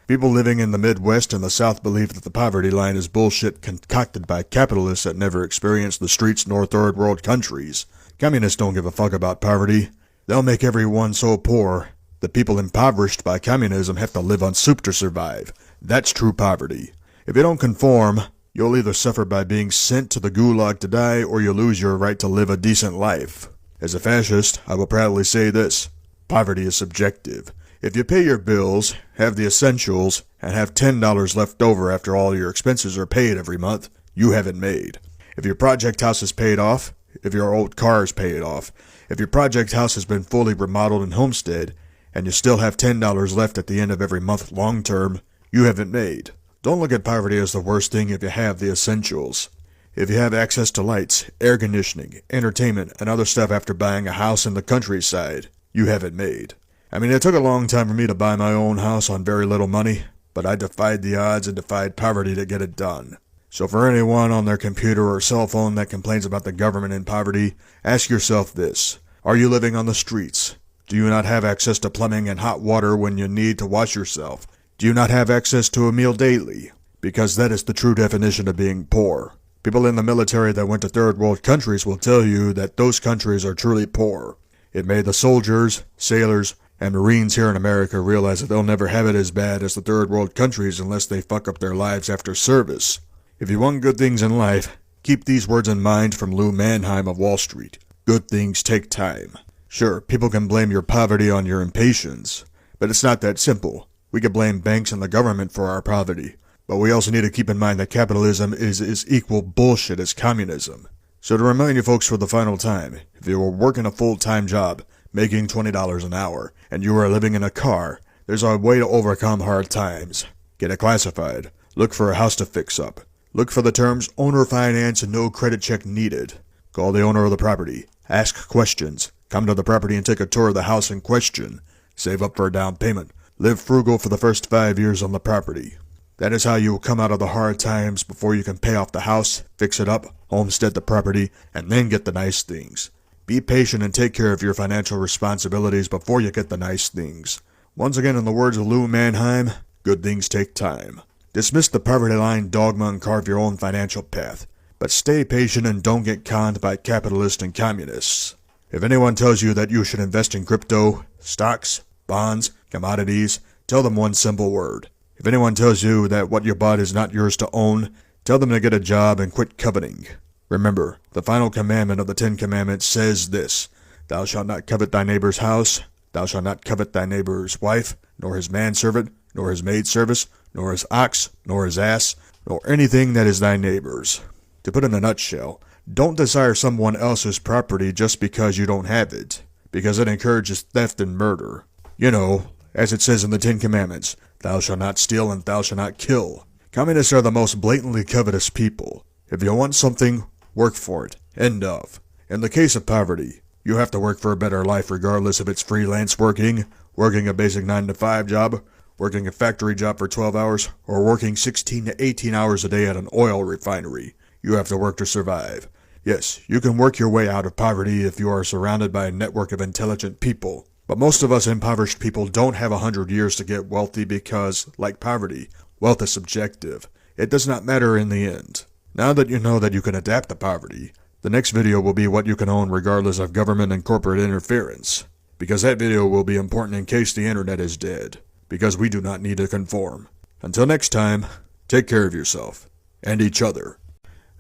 People living in the Midwest and the South believe that the poverty line is bullshit concocted by capitalists that never experienced the streets nor third world countries. Communists don't give a fuck about poverty. They'll make everyone so poor that people impoverished by communism have to live on soup to survive. That's true poverty. If you don't conform, you'll either suffer by being sent to the gulag to die or you'll lose your right to live a decent life. As a fascist, I will proudly say this: poverty is subjective. If you pay your bills, have the essentials, and have $10 left over after all your expenses are paid every month, you have it made. If your project house is paid off, if your old car is paid off, if your project house has been fully remodeled and homestead, and you still have $10 left at the end of every month long term, you have it made. Don't look at poverty as the worst thing if you have the essentials. If you have access to lights, air conditioning, entertainment, and other stuff after buying a house in the countryside, you have it made. I mean, it took a long time for me to buy my own house on very little money, but I defied the odds and defied poverty to get it done. So for anyone on their computer or cell phone that complains about the government and poverty, ask yourself this: are you living on the streets? Do you not have access to plumbing and hot water when you need to wash yourself? Do you not have access to a meal daily? Because that is the true definition of being poor. People in the military that went to third world countries will tell you that those countries are truly poor. It made the soldiers, sailors, and Marines here in America realize that they'll never have it as bad as the third world countries unless they fuck up their lives after service. If you want good things in life, keep these words in mind from Lou Mannheim of Wall Street. Good things take time. Sure, people can blame your poverty on your impatience, but it's not that simple. We can blame banks and the government for our poverty, but we also need to keep in mind that capitalism is equal bullshit as communism. So to remind you folks for the final time, if you were working a full-time job, making $20 an hour, and you are living in a car, there's a way to overcome hard times. Get it classified. Look for a house to fix up. Look for the terms owner finance and no credit check needed. Call the owner of the property. Ask questions. Come to the property and take a tour of the house in question. Save up for a down payment. Live frugal for the first 5 years on the property. That is how you will come out of the hard times before you can pay off the house, fix it up, homestead the property, and then get the nice things. Be patient and take care of your financial responsibilities before you get the nice things. Once again, in the words of Lou Mannheim, good things take time. Dismiss the poverty line dogma and carve your own financial path. But stay patient and don't get conned by capitalists and communists. If anyone tells you that you should invest in crypto, stocks, bonds, commodities, tell them one simple word. If anyone tells you that what you bought is not yours to own, tell them to get a job and quit coveting. Remember, the final commandment of the 10 Commandments says this: Thou shalt not covet thy neighbor's house, thou shalt not covet thy neighbor's wife, nor his manservant, nor his maidservant, nor his ox, nor his ass, nor anything that is thy neighbor's. To put in a nutshell, don't desire someone else's property just because you don't have it, because it encourages theft and murder. You know, as it says in the 10 Commandments, thou shalt not steal and thou shalt not kill. Communists are the most blatantly covetous people. If you want something, work for it. End of. In the case of poverty, you have to work for a better life regardless if it's freelance working, working a basic 9-to-5 job, working a factory job for 12 hours, or working 16 to 18 hours a day at an oil refinery. You have to work to survive. Yes, you can work your way out of poverty if you are surrounded by a network of intelligent people. But most of us impoverished people don't have 100 years to get wealthy because, like poverty, wealth is subjective. It does not matter in the end. Now that you know that you can adapt to poverty, the next video will be what you can own regardless of government and corporate interference. Because that video will be important in case the internet is dead. Because we do not need to conform. Until next time, take care of yourself. And each other.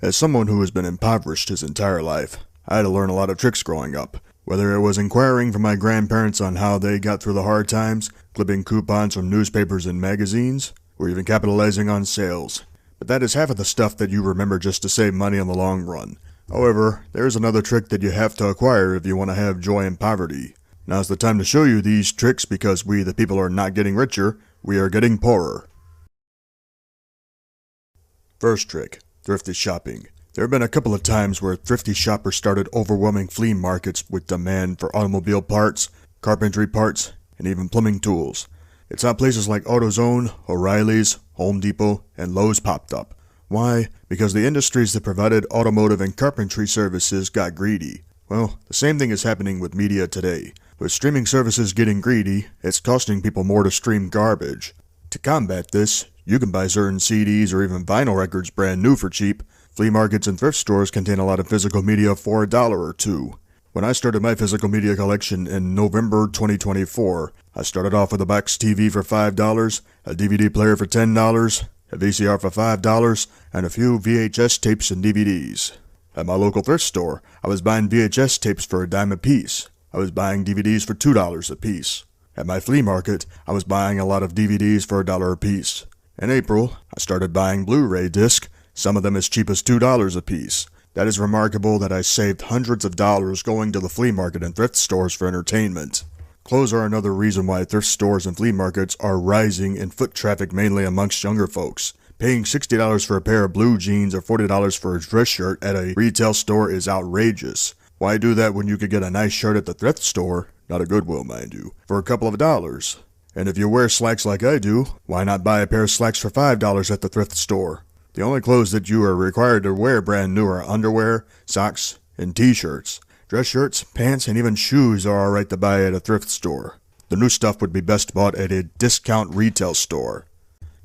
As someone who has been impoverished his entire life, I had to learn a lot of tricks growing up. Whether it was inquiring from my grandparents on how they got through the hard times, clipping coupons from newspapers and magazines, or even capitalizing on sales. But that is half of the stuff that you remember just to save money in the long run. However, there is another trick that you have to acquire if you want to have joy in poverty. Now's the time to show you these tricks because we the people are not getting richer, we are getting poorer. First trick, thrifty shopping. There have been a couple of times where thrifty shoppers started overwhelming flea markets with demand for automobile parts, carpentry parts, and even plumbing tools. It's how places like AutoZone, O'Reilly's, Home Depot, and Lowe's popped up. Why? Because the industries that provided automotive and carpentry services got greedy. Well, the same thing is happening with media today. With streaming services getting greedy, it's costing people more to stream garbage. To combat this, you can buy certain CDs or even vinyl records brand new for cheap. Flea markets and thrift stores contain a lot of physical media for $1 or $2. When I started my physical media collection in November 2024, I started off with a box TV for $5, a DVD player for $10, a VCR for $5, and a few VHS tapes and DVDs. At my local thrift store, I was buying VHS tapes for $0.10 a piece. I was buying DVDs for $2 a piece. At my flea market, I was buying a lot of DVDs for $1 a piece. In April, I started buying Blu-ray discs, some of them as cheap as $2 a piece. That is remarkable that I saved hundreds of dollars going to the flea market and thrift stores for entertainment. Clothes are another reason why thrift stores and flea markets are rising in foot traffic mainly amongst younger folks. Paying $60 for a pair of blue jeans or $40 for a dress shirt at a retail store is outrageous. Why do that when you could get a nice shirt at the thrift store, not a Goodwill mind you, for a couple of dollars? And if you wear slacks like I do, why not buy a pair of slacks for $5 at the thrift store? The only clothes that you are required to wear brand new are underwear, socks, and t-shirts. Dress shirts, pants, and even shoes are alright to buy at a thrift store. The new stuff would be best bought at a discount retail store.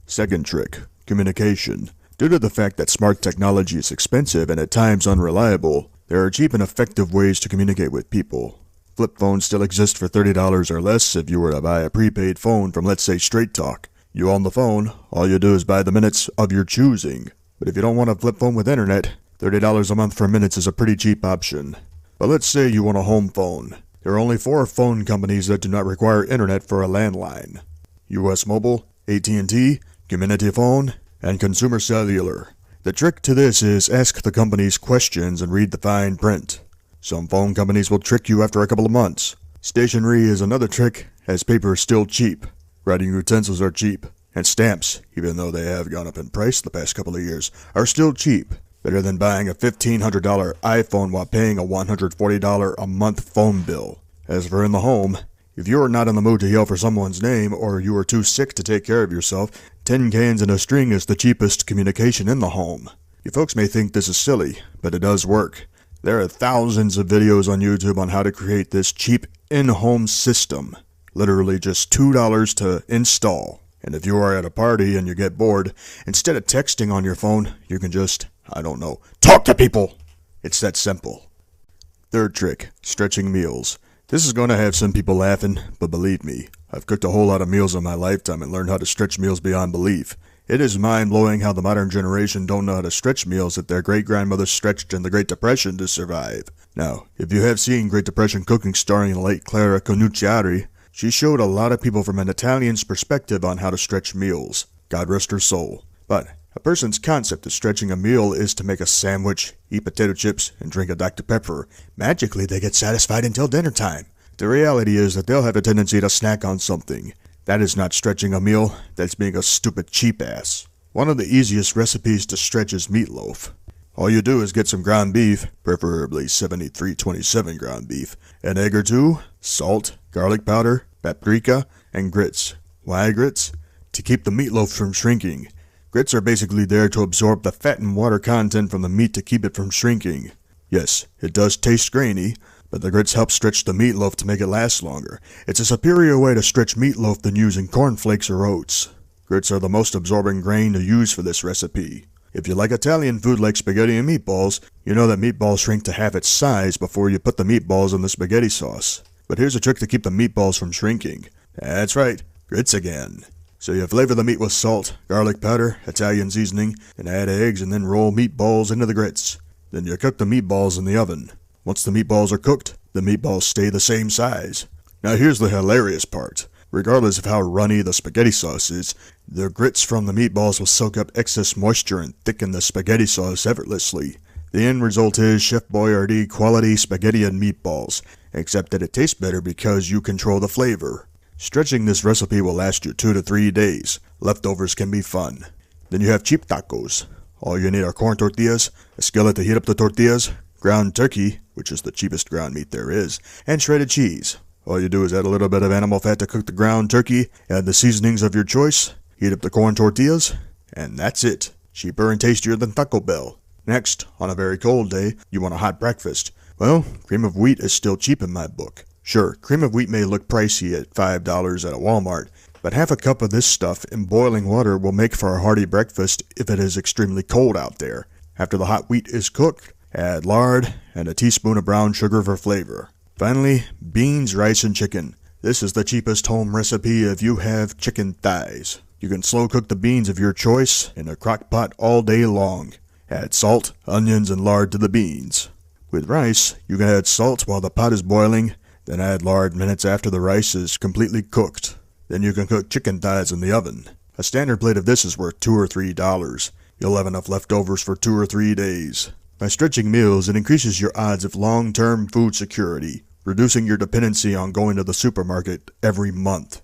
Second trick, communication. Due to the fact that smart technology is expensive and at times unreliable, there are cheap and effective ways to communicate with people. Flip phones still exist for $30 or less if you were to buy a prepaid phone from, let's say, Straight Talk. You own the phone, all you do is buy the minutes of your choosing. But if you don't want a flip phone with internet, $30 a month for minutes is a pretty cheap option. But let's say you want a home phone. There are only 4 phone companies that do not require internet for a landline. US Mobile, AT&T, Community Phone, and Consumer Cellular. The trick to this is ask the companies questions and read the fine print. Some phone companies will trick you after a couple of months. Stationery is another trick, as paper is still cheap. Writing utensils are cheap, and stamps, even though they have gone up in price the past couple of years, are still cheap. Better than buying a $1,500 iPhone while paying a $140 a month phone bill. As for in the home, if you are not in the mood to yell for someone's name or you are too sick to take care of yourself, tin cans and a string is the cheapest communication in the home. You folks may think this is silly, but it does work. There are thousands of videos on YouTube on how to create this cheap in-home system. Literally just $2 to install. And if you are at a party and you get bored, instead of texting on your phone, you can just, talk to people. It's that simple. Third trick, stretching meals. This is going to have some people laughing, but believe me, I've cooked a whole lot of meals in my lifetime and learned how to stretch meals beyond belief. It is mind-blowing how the modern generation don't know how to stretch meals that their great-grandmothers stretched in the Great Depression to survive. Now, if you have seen Great Depression cooking starring the late Clara Conucciari, she showed a lot of people from an Italian's perspective on how to stretch meals. God rest her soul. But a person's concept of stretching a meal is to make a sandwich, eat potato chips, and drink a Dr. Pepper. Magically, they get satisfied until dinner time. The reality is that they'll have a tendency to snack on something. That is not stretching a meal, that's being a stupid cheap ass. One of the easiest recipes to stretch is meatloaf. All you do is get some ground beef, preferably 7327 ground beef, an egg or two, salt, garlic powder, paprika, and grits. Why grits? To keep the meatloaf from shrinking. Grits are basically there to absorb the fat and water content from the meat to keep it from shrinking. Yes, it does taste grainy, but the grits help stretch the meatloaf to make it last longer. It's a superior way to stretch meatloaf than using cornflakes or oats. Grits are the most absorbing grain to use for this recipe. If you like Italian food like spaghetti and meatballs, you know that meatballs shrink to half its size before you put the meatballs in the spaghetti sauce. But here's a trick to keep the meatballs from shrinking. That's right, grits again. So you flavor the meat with salt, garlic powder, Italian seasoning, and add eggs and then roll meatballs into the grits. Then you cook the meatballs in the oven. Once the meatballs are cooked, the meatballs stay the same size. Now here's the hilarious part. Regardless of how runny the spaghetti sauce is, the grits from the meatballs will soak up excess moisture and thicken the spaghetti sauce effortlessly. The end result is Chef Boyardee quality spaghetti and meatballs, except that it tastes better because you control the flavor. Stretching this recipe will last you 2 to 3 days. Leftovers can be fun. Then you have cheap tacos. All you need are corn tortillas, a skillet to heat up the tortillas, ground turkey, which is the cheapest ground meat there is, and shredded cheese. All you do is add a little bit of animal fat to cook the ground turkey, add the seasonings of your choice, heat up the corn tortillas, and that's it. Cheaper and tastier than Taco Bell. Next, on a very cold day, you want a hot breakfast. Well, cream of wheat is still cheap in my book. Sure, cream of wheat may look pricey at $5 at a Walmart, but half a cup of this stuff in boiling water will make for a hearty breakfast if it is extremely cold out there. After the hot wheat is cooked, add lard and a teaspoon of brown sugar for flavor. Finally, beans, rice, and chicken. This is the cheapest home recipe if you have chicken thighs. You can slow cook the beans of your choice in a crock pot all day long. Add salt, onions, and lard to the beans. With rice, you can add salt while the pot is boiling, then add lard minutes after the rice is completely cooked. Then you can cook chicken thighs in the oven. A standard plate of this is worth $2 or $3. You'll have enough leftovers for 2 or 3 days. By stretching meals, it increases your odds of long-term food security, reducing your dependency on going to the supermarket every month.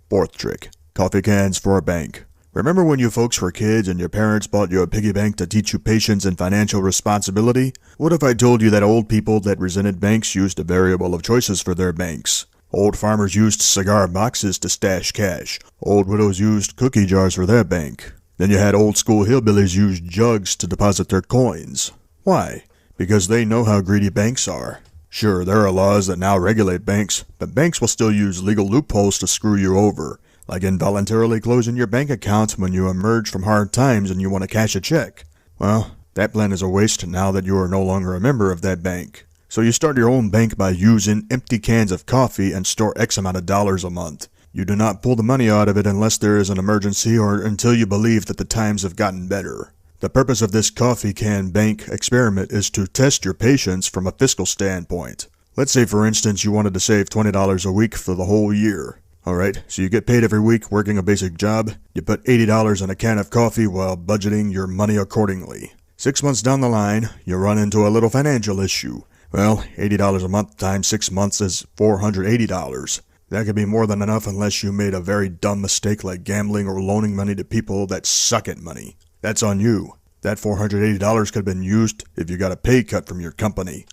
Fourth trick, coffee cans for a bank. Remember when you folks were kids and your parents bought you a piggy bank to teach you patience and financial responsibility? What if I told you that old people that resented banks used a variable of choices for their banks? Old farmers used cigar boxes to stash cash. Old widows used cookie jars for their bank. Then you had old school hillbillies use jugs to deposit their coins. Why? Because they know how greedy banks are. Sure, there are laws that now regulate banks, but banks will still use legal loopholes to screw you over, like involuntarily closing your bank account when you emerge from hard times and you want to cash a check. Well, that plan is a waste now that you are no longer a member of that bank. So you start your own bank by using empty cans of coffee and store X amount of dollars a month. You do not pull the money out of it unless there is an emergency or until you believe that the times have gotten better. The purpose of this coffee can bank experiment is to test your patience from a fiscal standpoint. Let's say, for instance, you wanted to save $20 a week for the whole year. Alright, so you get paid every week working a basic job. You put $80 in a can of coffee while budgeting your money accordingly. 6 months down the line, you run into a little financial issue. Well, $80 a month times 6 months is $480. That could be more than enough unless you made a very dumb mistake like gambling or loaning money to people that suck at money. That's on you. That $480 could have been used if you got a pay cut from your company.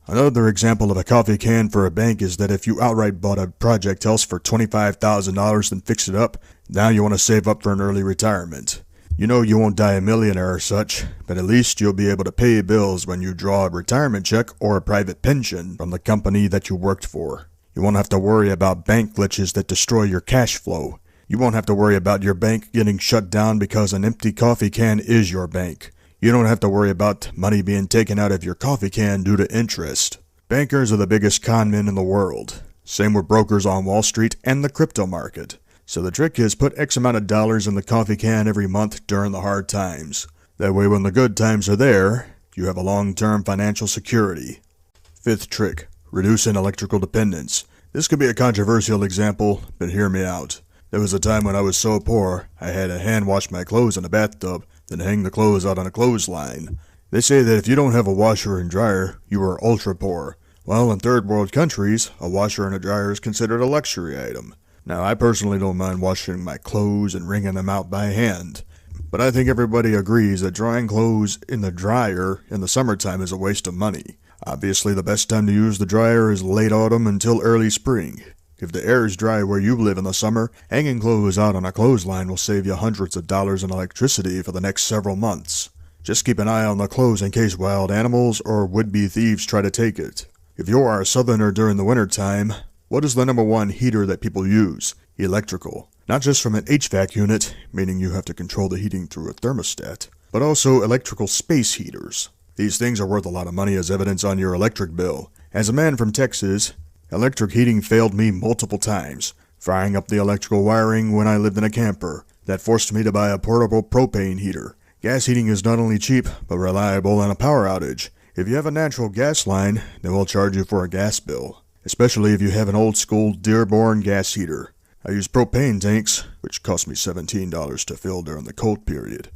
Another example of a coffee can for a bank is that if you outright bought a project house for $25,000 and fixed it up, now you want to save up for an early retirement. You know you won't die a millionaire or such, but at least you'll be able to pay bills when you draw a retirement check or a private pension from the company that you worked for. You won't have to worry about bank glitches that destroy your cash flow. You won't have to worry about your bank getting shut down because an empty coffee can is your bank. You don't have to worry about money being taken out of your coffee can due to interest. Bankers are the biggest con men in the world. Same with brokers on Wall Street and the crypto market. So the trick is put X amount of dollars in the coffee can every month during the hard times. That way when the good times are there, you have a long-term financial security. Fifth trick, reducing electrical dependence. This could be a controversial example, but hear me out. There was a time when I was so poor, I had to hand wash my clothes in a bathtub, then hang the clothes out on a clothesline. They say that if you don't have a washer and dryer, you are ultra poor. Well, in third world countries, a washer and a dryer is considered a luxury item. Now, I personally don't mind washing my clothes and wringing them out by hand, but I think everybody agrees that drying clothes in the dryer in the summertime is a waste of money. Obviously, the best time to use the dryer is late autumn until early spring. If the air is dry where you live in the summer, hanging clothes out on a clothesline will save you hundreds of dollars in electricity for the next several months. Just keep an eye on the clothes in case wild animals or would-be thieves try to take it. If you are a southerner during the winter time, what is the number one heater that people use? Electrical. Not just from an HVAC unit, meaning you have to control the heating through a thermostat, but also electrical space heaters. These things are worth a lot of money as evidence on your electric bill. As a man from Texas, electric heating failed me multiple times, frying up the electrical wiring when I lived in a camper. That forced me to buy a portable propane heater. Gas heating is not only cheap, but reliable in a power outage. If you have a natural gas line, they will charge you for a gas bill, especially if you have an old-school Dearborn gas heater. I use propane tanks, which cost me $17 to fill during the cold period.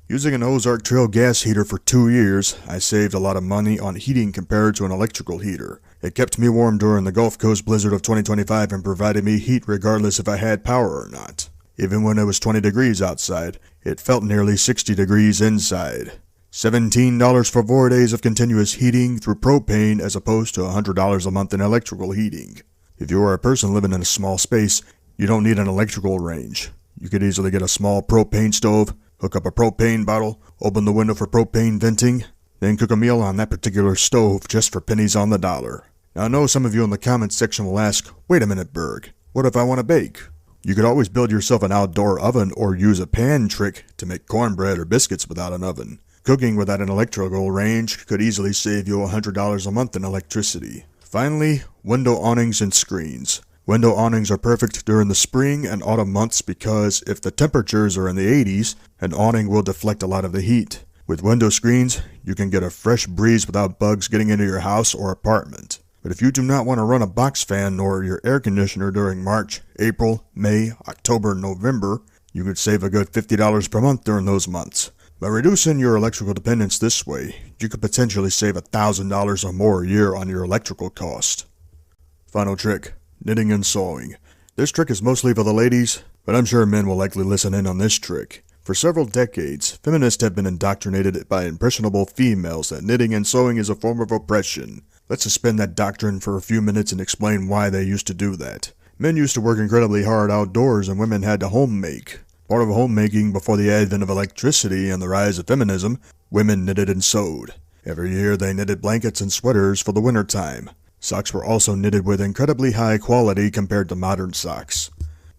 Using an Ozark Trail gas heater for 2 years, I saved a lot of money on heating compared to an electrical heater. It kept me warm during the Gulf Coast blizzard of 2025 and provided me heat regardless if I had power or not. Even when it was 20 degrees outside, it felt nearly 60 degrees inside. $17 for 4 days of continuous heating through propane as opposed to $100 a month in electrical heating. If you are a person living in a small space, you don't need an electrical range. You could easily get a small propane stove, hook up a propane bottle, open the window for propane venting, then cook a meal on that particular stove just for pennies on the dollar. Now I know some of you in the comments section will ask, wait a minute Bourg, what if I want to bake? You could always build yourself an outdoor oven or use a pan trick to make cornbread or biscuits without an oven. Cooking without an electrical range could easily save you $100 a month in electricity. Finally, window awnings and screens. Window awnings are perfect during the spring and autumn months because if the temperatures are in the 80s, an awning will deflect a lot of the heat. With window screens, you can get a fresh breeze without bugs getting into your house or apartment. But if you do not want to run a box fan nor your air conditioner during March, April, May, October, and November, you could save a good $50 per month during those months. By reducing your electrical dependence this way, you could potentially save $1,000 or more a year on your electrical cost. Final trick. Knitting and sewing. This trick is mostly for the ladies, but I'm sure men will likely listen in on this trick. For several decades, feminists have been indoctrinated by impressionable females that knitting and sewing is a form of oppression. Let's suspend that doctrine for a few minutes and explain why they used to do that. Men used to work incredibly hard outdoors and women had to homemake. Part of homemaking before the advent of electricity and the rise of feminism, women knitted and sewed. Every year they knitted blankets and sweaters for the winter time. Socks were also knitted with incredibly high quality compared to modern socks.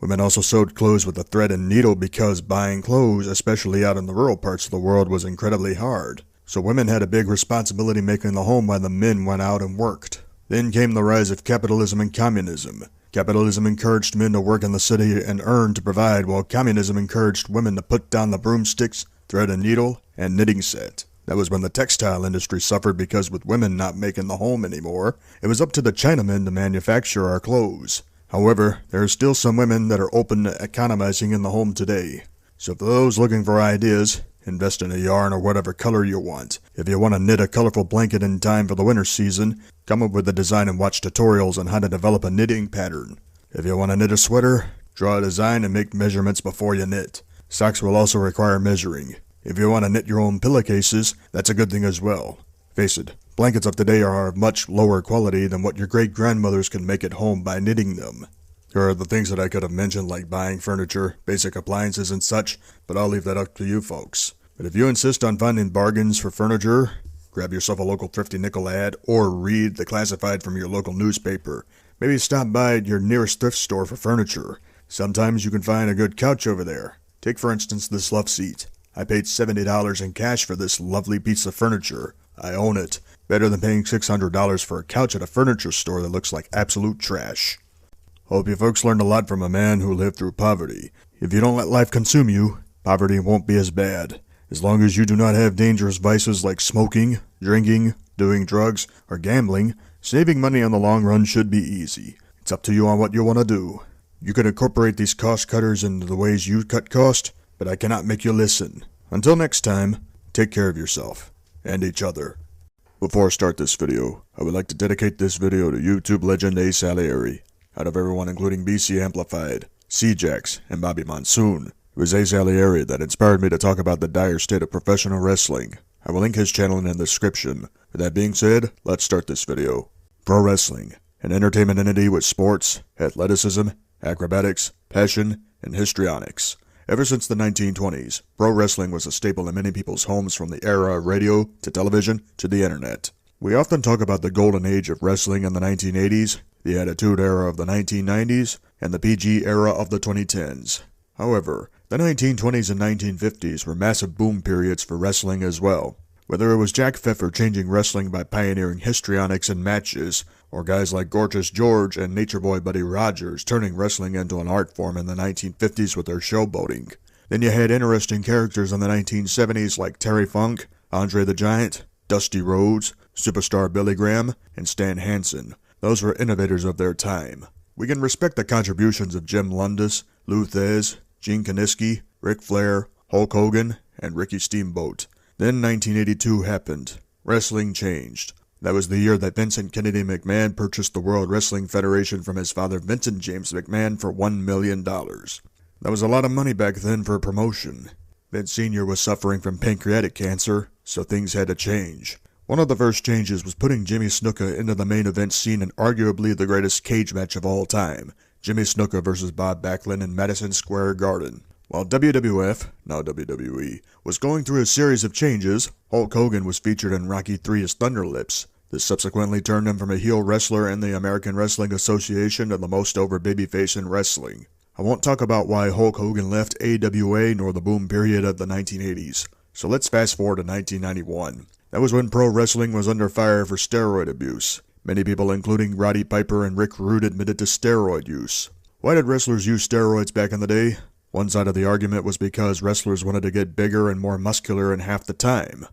Women also sewed clothes with a thread and needle because buying clothes, especially out in the rural parts of the world, was incredibly hard. So women had a big responsibility making the home while the men went out and worked. Then came the rise of capitalism and communism. Capitalism encouraged men to work in the city and earn to provide, while communism encouraged women to put down the broomsticks, thread and needle, and knitting set. That was when the textile industry suffered because with women not making the home anymore, it was up to the Chinamen to manufacture our clothes. However, there are still some women that are open to economizing in the home today. So for those looking for ideas, invest in a yarn or whatever color you want. If you want to knit a colorful blanket in time for the winter season, come up with a design and watch tutorials on how to develop a knitting pattern. If you want to knit a sweater, draw a design and make measurements before you knit. Socks will also require measuring. If you want to knit your own pillowcases, that's a good thing as well. Face it, blankets of today are of much lower quality than what your great-grandmothers can make at home by knitting them. There are the things that I could have mentioned like buying furniture, basic appliances and such, but I'll leave that up to you folks. But if you insist on finding bargains for furniture, grab yourself a local thrifty nickel ad or read the classified from your local newspaper. Maybe stop by at your nearest thrift store for furniture. Sometimes you can find a good couch over there. Take for instance this love seat. I paid $70 in cash for this lovely piece of furniture. I own it. Better than paying $600 for a couch at a furniture store that looks like absolute trash. Hope you folks learned a lot from a man who lived through poverty. If you don't let life consume you, poverty won't be as bad. As long as you do not have dangerous vices like smoking, drinking, doing drugs, or gambling, saving money in the long run should be easy. It's up to you on what you want to do. You could incorporate these cost cutters into the ways you cut cost, but I cannot make you listen. Until next time, take care of yourself and each other. Before I start this video, I would like to dedicate this video to YouTube legend A. Salieri. Out of everyone including BC Amplified, C-Jax, and Bobby Monsoon, it was A. Salieri that inspired me to talk about the dire state of professional wrestling. I will link his channel in the description. With that being said, let's start this video. Pro wrestling, an entertainment entity with sports, athleticism, acrobatics, passion, and histrionics. Ever since the 1920s, pro wrestling was a staple in many people's homes from the era of radio to television to the internet. We often talk about the golden age of wrestling in the 1980s, the Attitude Era of the 1990s, and the PG era of the 2010s. However, the 1920s and 1950s were massive boom periods for wrestling as well. Whether it was Jack Pfeffer changing wrestling by pioneering histrionics in matches, or guys like Gorgeous George and Nature Boy Buddy Rogers turning wrestling into an art form in the 1950s with their showboating. Then you had interesting characters in the 1970s like Terry Funk, Andre the Giant, Dusty Rhodes, Superstar Billy Graham, and Stan Hansen. Those were innovators of their time. We can respect the contributions of Jim Lundis, Lou Thez, Gene Kiniski, Ric Flair, Hulk Hogan, and Ricky Steamboat. Then 1982 happened. Wrestling changed. That was the year that Vincent Kennedy McMahon purchased the World Wrestling Federation from his father Vincent James McMahon for $1 million. That was a lot of money back then for a promotion. Vince Sr. was suffering from pancreatic cancer, so things had to change. One of the first changes was putting Jimmy Snuka into the main event scene in arguably the greatest cage match of all time, Jimmy Snuka vs. Bob Backlund in Madison Square Garden. While WWF, now WWE, was going through a series of changes, Hulk Hogan was featured in Rocky III as Thunder Lips. This subsequently turned him from a heel wrestler in the American Wrestling Association to the most over babyface in wrestling. I won't talk about why Hulk Hogan left AWA nor the boom period of the 1980s, so let's fast forward to 1991. That was when pro wrestling was under fire for steroid abuse. Many people, including Roddy Piper and Rick Rude, admitted to steroid use. Why did wrestlers use steroids back in the day? One side of the argument was because wrestlers wanted to get bigger and more muscular in half the time.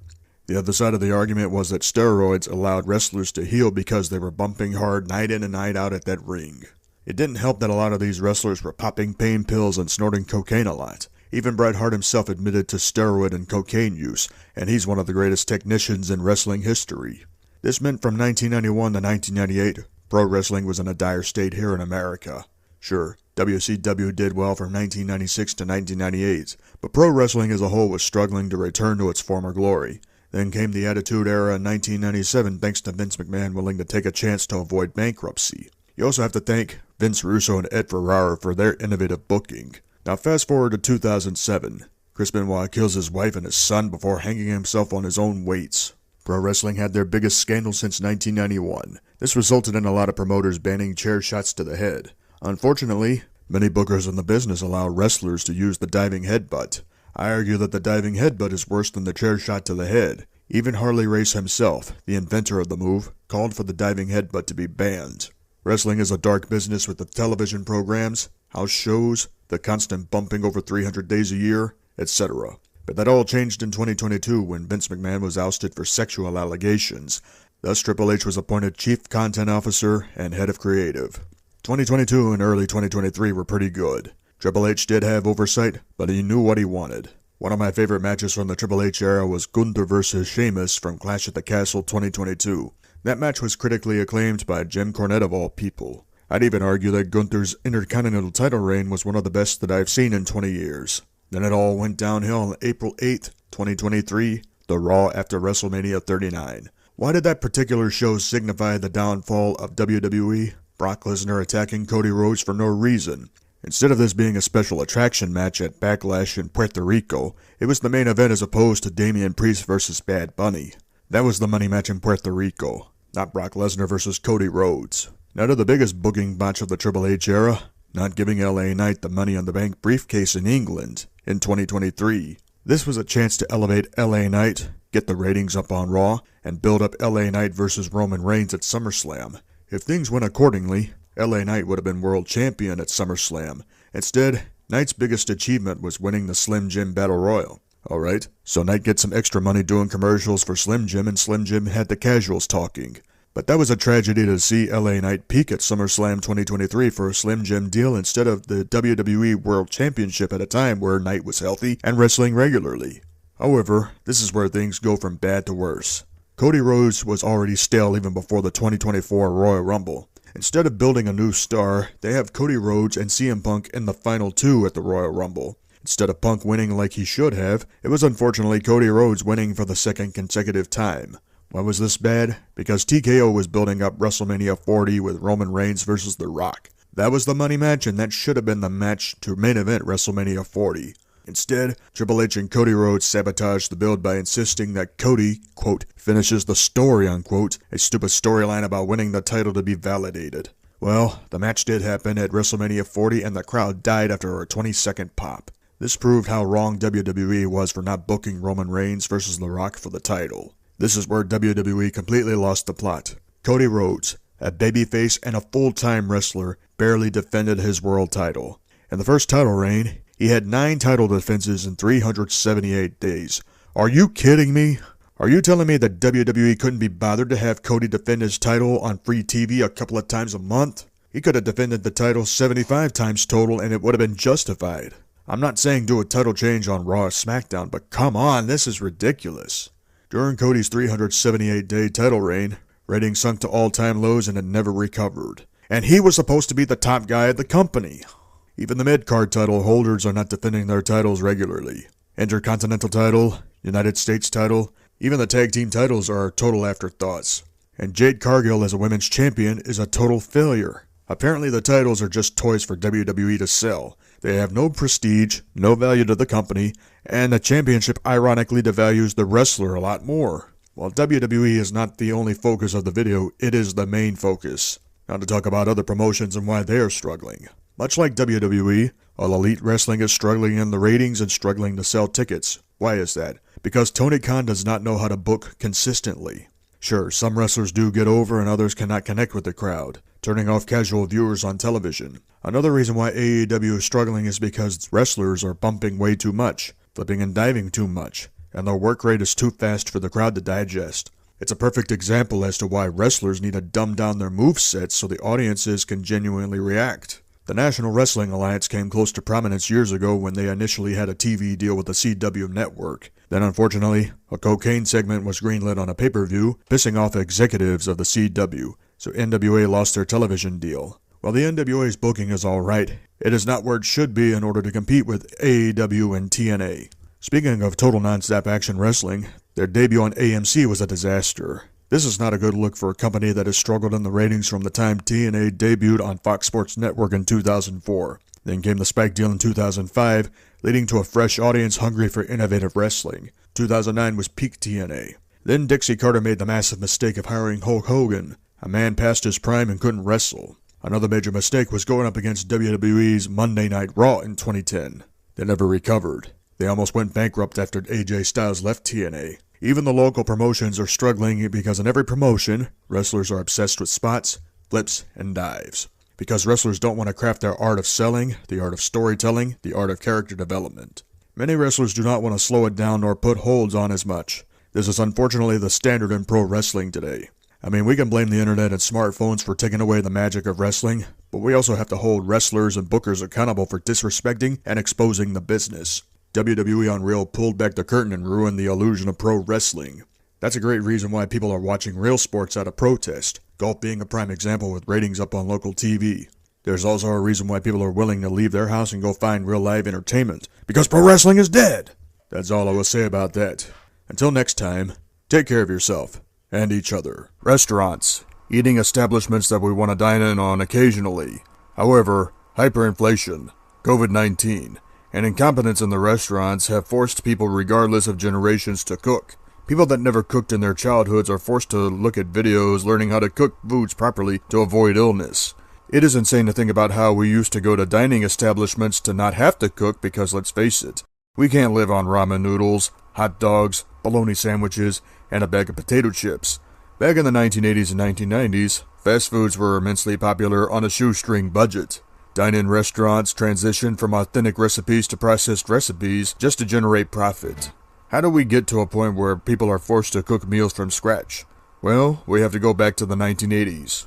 The other side of the argument was that steroids allowed wrestlers to heal because they were bumping hard night in and night out at that ring. It didn't help that a lot of these wrestlers were popping pain pills and snorting cocaine a lot. Even Bret Hart himself admitted to steroid and cocaine use, and he's one of the greatest technicians in wrestling history. This meant from 1991 to 1998, pro wrestling was in a dire state here in America. Sure, WCW did well from 1996 to 1998, but pro wrestling as a whole was struggling to return to its former glory. Then came the Attitude Era in 1997 thanks to Vince McMahon willing to take a chance to avoid bankruptcy. You also have to thank Vince Russo and Ed Ferrara for their innovative booking. Now fast forward to 2007. Chris Benoit kills his wife and his son before hanging himself on his own weights. Pro wrestling had their biggest scandal since 1991. This resulted in a lot of promoters banning chair shots to the head. Unfortunately, many bookers in the business allow wrestlers to use the diving headbutt. I argue that the diving headbutt is worse than the chair shot to the head. Even Harley Race himself, the inventor of the move, called for the diving headbutt to be banned. Wrestling is a dark business with the television programs, house shows, the constant bumping over 300 days a year, etc. But that all changed in 2022 when Vince McMahon was ousted for sexual allegations. Thus, Triple H was appointed Chief Content Officer and Head of Creative. 2022 and early 2023 were pretty good. Triple H did have oversight, but he knew what he wanted. One of my favorite matches from the Triple H era was Gunther vs. Sheamus from Clash at the Castle 2022. That match was critically acclaimed by Jim Cornette of all people. I'd even argue that Gunther's Intercontinental title reign was one of the best that I've seen in 20 years. Then it all went downhill on April 8th, 2023, the Raw after WrestleMania 39. Why did that particular show signify the downfall of WWE? Brock Lesnar attacking Cody Rhodes for no reason. Instead of this being a special attraction match at Backlash in Puerto Rico, it was the main event as opposed to Damian Priest vs. Bad Bunny. That was the money match in Puerto Rico, not Brock Lesnar vs. Cody Rhodes. Now to the biggest booking botch of the Triple H era, not giving LA Knight the Money in the Bank briefcase in England in 2023. This was a chance to elevate LA Knight, get the ratings up on Raw, and build up LA Knight vs. Roman Reigns at SummerSlam. If things went accordingly, LA Knight would have been world champion at SummerSlam. Instead, Knight's biggest achievement was winning the Slim Jim Battle Royal. Alright, so Knight gets some extra money doing commercials for Slim Jim, and Slim Jim had the casuals talking. But that was a tragedy to see LA Knight peak at SummerSlam 2023 for a Slim Jim deal instead of the WWE World Championship at a time where Knight was healthy and wrestling regularly. However, this is where things go from bad to worse. Cody Rhodes was already stale even before the 2024 Royal Rumble. Instead of building a new star, they have Cody Rhodes and CM Punk in the final two at the Royal Rumble. Instead of Punk winning like he should have, it was unfortunately Cody Rhodes winning for the second consecutive time. Why was this bad? Because TKO was building up WrestleMania 40 with Roman Reigns versus The Rock. That was the money match, and that should have been the match to main event WrestleMania 40. Instead, Triple H and Cody Rhodes sabotaged the build by insisting that Cody, quote, finishes the story, unquote, a stupid storyline about winning the title to be validated. Well, the match did happen at WrestleMania 40 and the crowd died after a 20-second pop. This proved how wrong WWE was for not booking Roman Reigns versus The Rock for the title. This is where WWE completely lost the plot. Cody Rhodes, a babyface and a full-time wrestler, barely defended his world title. In the first title reign, he had 9 title defenses in 378 days. Are you kidding me? Are you telling me that WWE couldn't be bothered to have Cody defend his title on free TV a couple of times a month? He could have defended the title 75 times total and it would have been justified. I'm not saying do a title change on Raw or SmackDown, but come on, this is ridiculous. During Cody's 378-day title reign, ratings sunk to all-time lows and had never recovered. And he was supposed to be the top guy at the company. Even the mid-card title holders are not defending their titles regularly. Intercontinental title, United States title, even the tag team titles are total afterthoughts. And Jade Cargill as a women's champion is a total failure. Apparently the titles are just toys for WWE to sell. They have no prestige, no value to the company, and the championship ironically devalues the wrestler a lot more. While WWE is not the only focus of the video, it is the main focus. Now to talk about other promotions and why they are struggling. Much like WWE, All Elite Wrestling is struggling in the ratings and struggling to sell tickets. Why is that? Because Tony Khan does not know how to book consistently. Sure, some wrestlers do get over and others cannot connect with the crowd, turning off casual viewers on television. Another reason why AEW is struggling is because wrestlers are bumping way too much, flipping and diving too much, and their work rate is too fast for the crowd to digest. It's a perfect example as to why wrestlers need to dumb down their movesets so the audiences can genuinely react. The National Wrestling Alliance came close to prominence years ago when they initially had a TV deal with the CW network. Then unfortunately, a cocaine segment was greenlit on a pay-per-view, pissing off executives of the CW, so NWA lost their television deal. While the NWA's booking is alright, it is not where it should be in order to compete with AEW and TNA. Speaking of total non-stop action wrestling, their debut on AMC was a disaster. This is not a good look for a company that has struggled in the ratings from the time TNA debuted on Fox Sports Network in 2004. Then came the Spike deal in 2005, leading to a fresh audience hungry for innovative wrestling. 2009 was peak TNA. Then Dixie Carter made the massive mistake of hiring Hulk Hogan, a man past his prime and couldn't wrestle. Another major mistake was going up against WWE's Monday Night Raw in 2010. They never recovered. They almost went bankrupt after AJ Styles left TNA. Even the local promotions are struggling because in every promotion, wrestlers are obsessed with spots, flips, and dives. Because wrestlers don't want to craft their art of selling, the art of storytelling, the art of character development. Many wrestlers do not want to slow it down nor put holds on as much. This is unfortunately the standard in pro wrestling today. I mean, we can blame the internet and smartphones for taking away the magic of wrestling, but we also have to hold wrestlers and bookers accountable for disrespecting and exposing the business. WWE Unreal pulled back the curtain and ruined the illusion of pro wrestling. That's a great reason why people are watching real sports out of protest, golf being a prime example with ratings up on local TV. There's also a reason why people are willing to leave their house and go find real live entertainment, because pro wrestling is dead! That's all I will say about that. Until next time, take care of yourself, and each other. Restaurants, eating establishments that we want to dine in on occasionally. However, hyperinflation, COVID-19, and incompetence in the restaurants have forced people regardless of generations to cook. People that never cooked in their childhoods are forced to look at videos learning how to cook foods properly to avoid illness. It is insane to think about how we used to go to dining establishments to not have to cook because let's face it, we can't live on ramen noodles, hot dogs, bologna sandwiches, and a bag of potato chips. Back in the 1980s and 1990s, fast foods were immensely popular on a shoestring budget. Dine-in restaurants transitioned from authentic recipes to processed recipes just to generate profit. How do we get to a point where people are forced to cook meals from scratch? Well, we have to go back to the 1980s.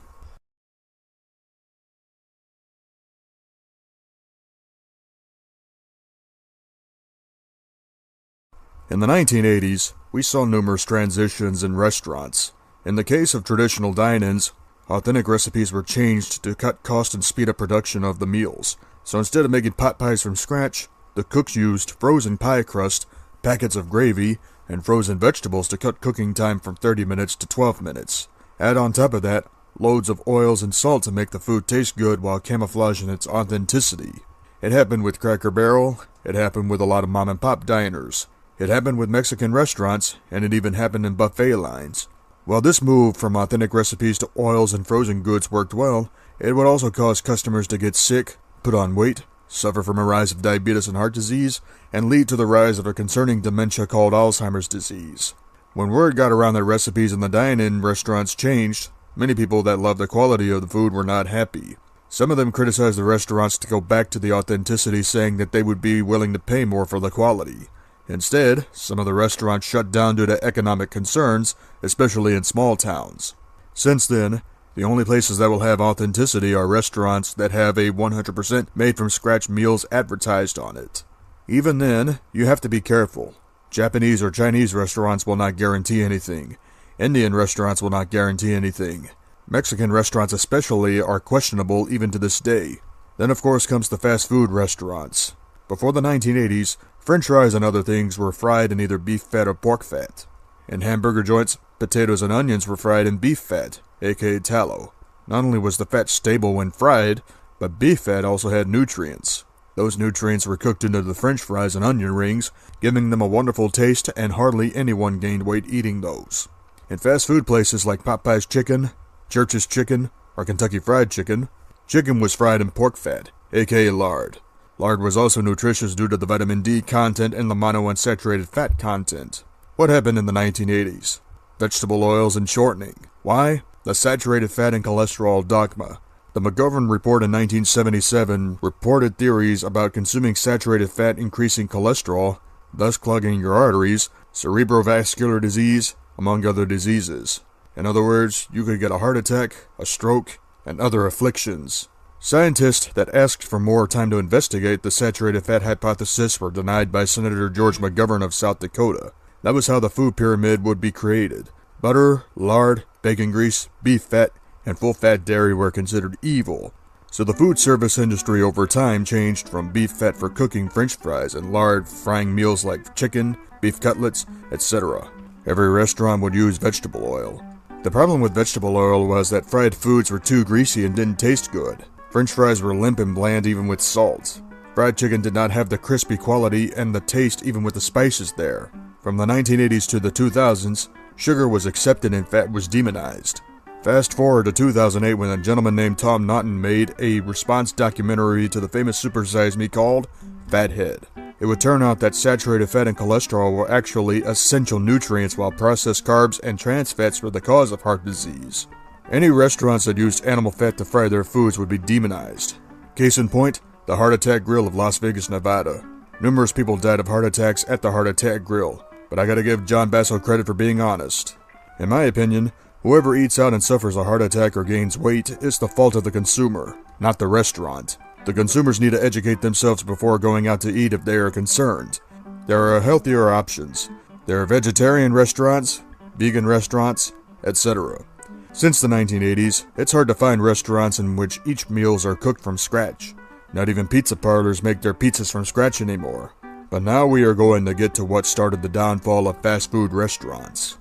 In the 1980s, we saw numerous transitions in restaurants. In the case of traditional dine-ins, authentic recipes were changed to cut cost and speed up production of the meals. So instead of making pot pies from scratch, the cooks used frozen pie crust, packets of gravy, and frozen vegetables to cut cooking time from 30 minutes to 12 minutes. Add on top of that, loads of oils and salt to make the food taste good while camouflaging its authenticity. It happened with Cracker Barrel, it happened with a lot of mom and pop diners, it happened with Mexican restaurants, and it even happened in buffet lines. While this move from authentic recipes to oils and frozen goods worked well, it would also cause customers to get sick, put on weight, suffer from a rise of diabetes and heart disease, and lead to the rise of a concerning dementia called Alzheimer's disease. When word got around that recipes in the dine-in restaurants changed, many people that loved the quality of the food were not happy. Some of them criticized the restaurants to go back to the authenticity, saying that they would be willing to pay more for the quality. Instead, some of the restaurants shut down due to economic concerns, especially in small towns. Since then, the only places that will have authenticity are restaurants that have a 100% made-from-scratch meals advertised on it. Even then, you have to be careful. Japanese or Chinese restaurants will not guarantee anything. Indian restaurants will not guarantee anything. Mexican restaurants especially are questionable even to this day. Then of course comes the fast food restaurants. Before the 1980s, French fries and other things were fried in either beef fat or pork fat. In hamburger joints, potatoes and onions were fried in beef fat, aka tallow. Not only was the fat stable when fried, but beef fat also had nutrients. Those nutrients were cooked into the French fries and onion rings, giving them a wonderful taste, and hardly anyone gained weight eating those. In fast food places like Popeye's Chicken, Church's Chicken, or Kentucky Fried Chicken, chicken was fried in pork fat, aka lard. Lard was also nutritious due to the vitamin D content and the monounsaturated fat content. What happened in the 1980s? Vegetable oils and shortening. Why? The saturated fat and cholesterol dogma. The McGovern Report in 1977 reported theories about consuming saturated fat increasing cholesterol, thus clogging your arteries, cerebrovascular disease, among other diseases. In other words, you could get a heart attack, a stroke, and other afflictions. Scientists that asked for more time to investigate the saturated fat hypothesis were denied by Senator George McGovern of South Dakota. That was how the food pyramid would be created. Butter, lard, bacon grease, beef fat, and full-fat dairy were considered evil. So the food service industry over time changed from beef fat for cooking French fries and lard frying meals like chicken, beef cutlets, etc. Every restaurant would use vegetable oil. The problem with vegetable oil was that fried foods were too greasy and didn't taste good. French fries were limp and bland even with salt. Fried chicken did not have the crispy quality and the taste even with the spices there. From the 1980s to the 2000s, sugar was accepted and fat was demonized. Fast forward to 2008 when a gentleman named Tom Naughton made a response documentary to the famous Super Size Me called Fathead. It would turn out that saturated fat and cholesterol were actually essential nutrients, while processed carbs and trans fats were the cause of heart disease. Any restaurants that used animal fat to fry their foods would be demonized. Case in point, the Heart Attack Grill of Las Vegas, Nevada. Numerous people died of heart attacks at the Heart Attack Grill, but I gotta give John Basso credit for being honest. In my opinion, whoever eats out and suffers a heart attack or gains weight is the fault of the consumer, not the restaurant. The consumers need to educate themselves before going out to eat if they are concerned. There are healthier options. There are vegetarian restaurants, vegan restaurants, etc. Since the 1980s, it's hard to find restaurants in which each meals are cooked from scratch. Not even pizza parlors make their pizzas from scratch anymore. But now we are going to get to what started the downfall of fast food restaurants.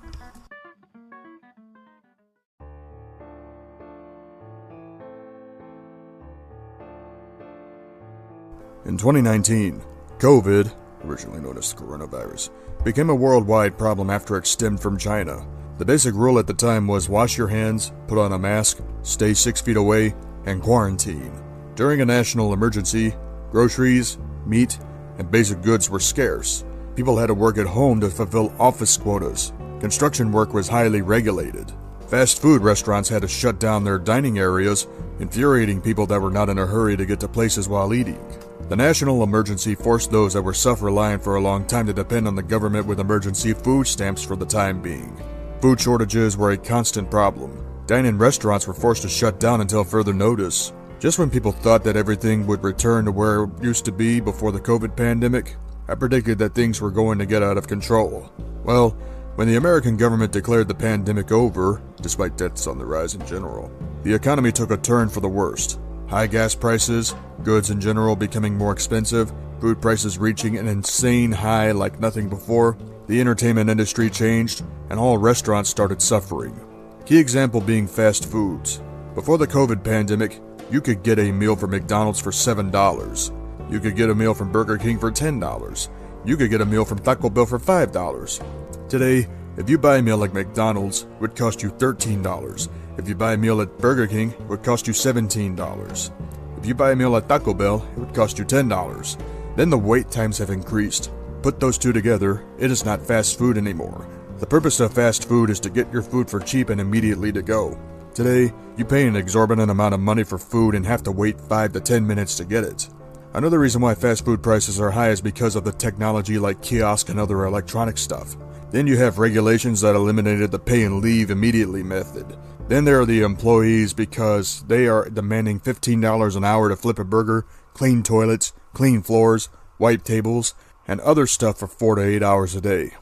In 2019, COVID, originally known as the coronavirus, became a worldwide problem after it stemmed from China. The basic rule at the time was wash your hands, put on a mask, stay 6 feet away, and quarantine. During a national emergency, groceries, meat, and basic goods were scarce. People had to work at home to fulfill office quotas. Construction work was highly regulated. Fast food restaurants had to shut down their dining areas, infuriating people that were not in a hurry to get to places while eating. The national emergency forced those that were self-reliant for a long time to depend on the government with emergency food stamps for the time being. Food shortages were a constant problem. Dine-in restaurants were forced to shut down until further notice. Just when people thought that everything would return to where it used to be before the COVID pandemic, I predicted that things were going to get out of control. Well, when the American government declared the pandemic over, despite deaths on the rise in general, the economy took a turn for the worst. High gas prices, goods in general becoming more expensive, food prices reaching an insane high like nothing before, the entertainment industry changed, and all restaurants started suffering. Key example being fast foods. Before the COVID pandemic, you could get a meal from McDonald's for $7. You could get a meal from Burger King for $10. You could get a meal from Taco Bell for $5. Today, if you buy a meal at McDonald's, it would cost you $13. If you buy a meal at Burger King, it would cost you $17. If you buy a meal at Taco Bell, it would cost you $10. Then the wait times have increased. Put those two together, it is not fast food anymore. The purpose of fast food is to get your food for cheap and immediately to go. Today, you pay an exorbitant amount of money for food and have to wait 5 to 10 minutes to get it. Another reason why fast food prices are high is because of the technology like kiosk and other electronic stuff. Then you have regulations that eliminated the pay and leave immediately method. Then there are the employees because they are demanding $15 an hour to flip a burger, clean toilets, clean floors, wipe tables, and other stuff for 4 to 8 hours a day.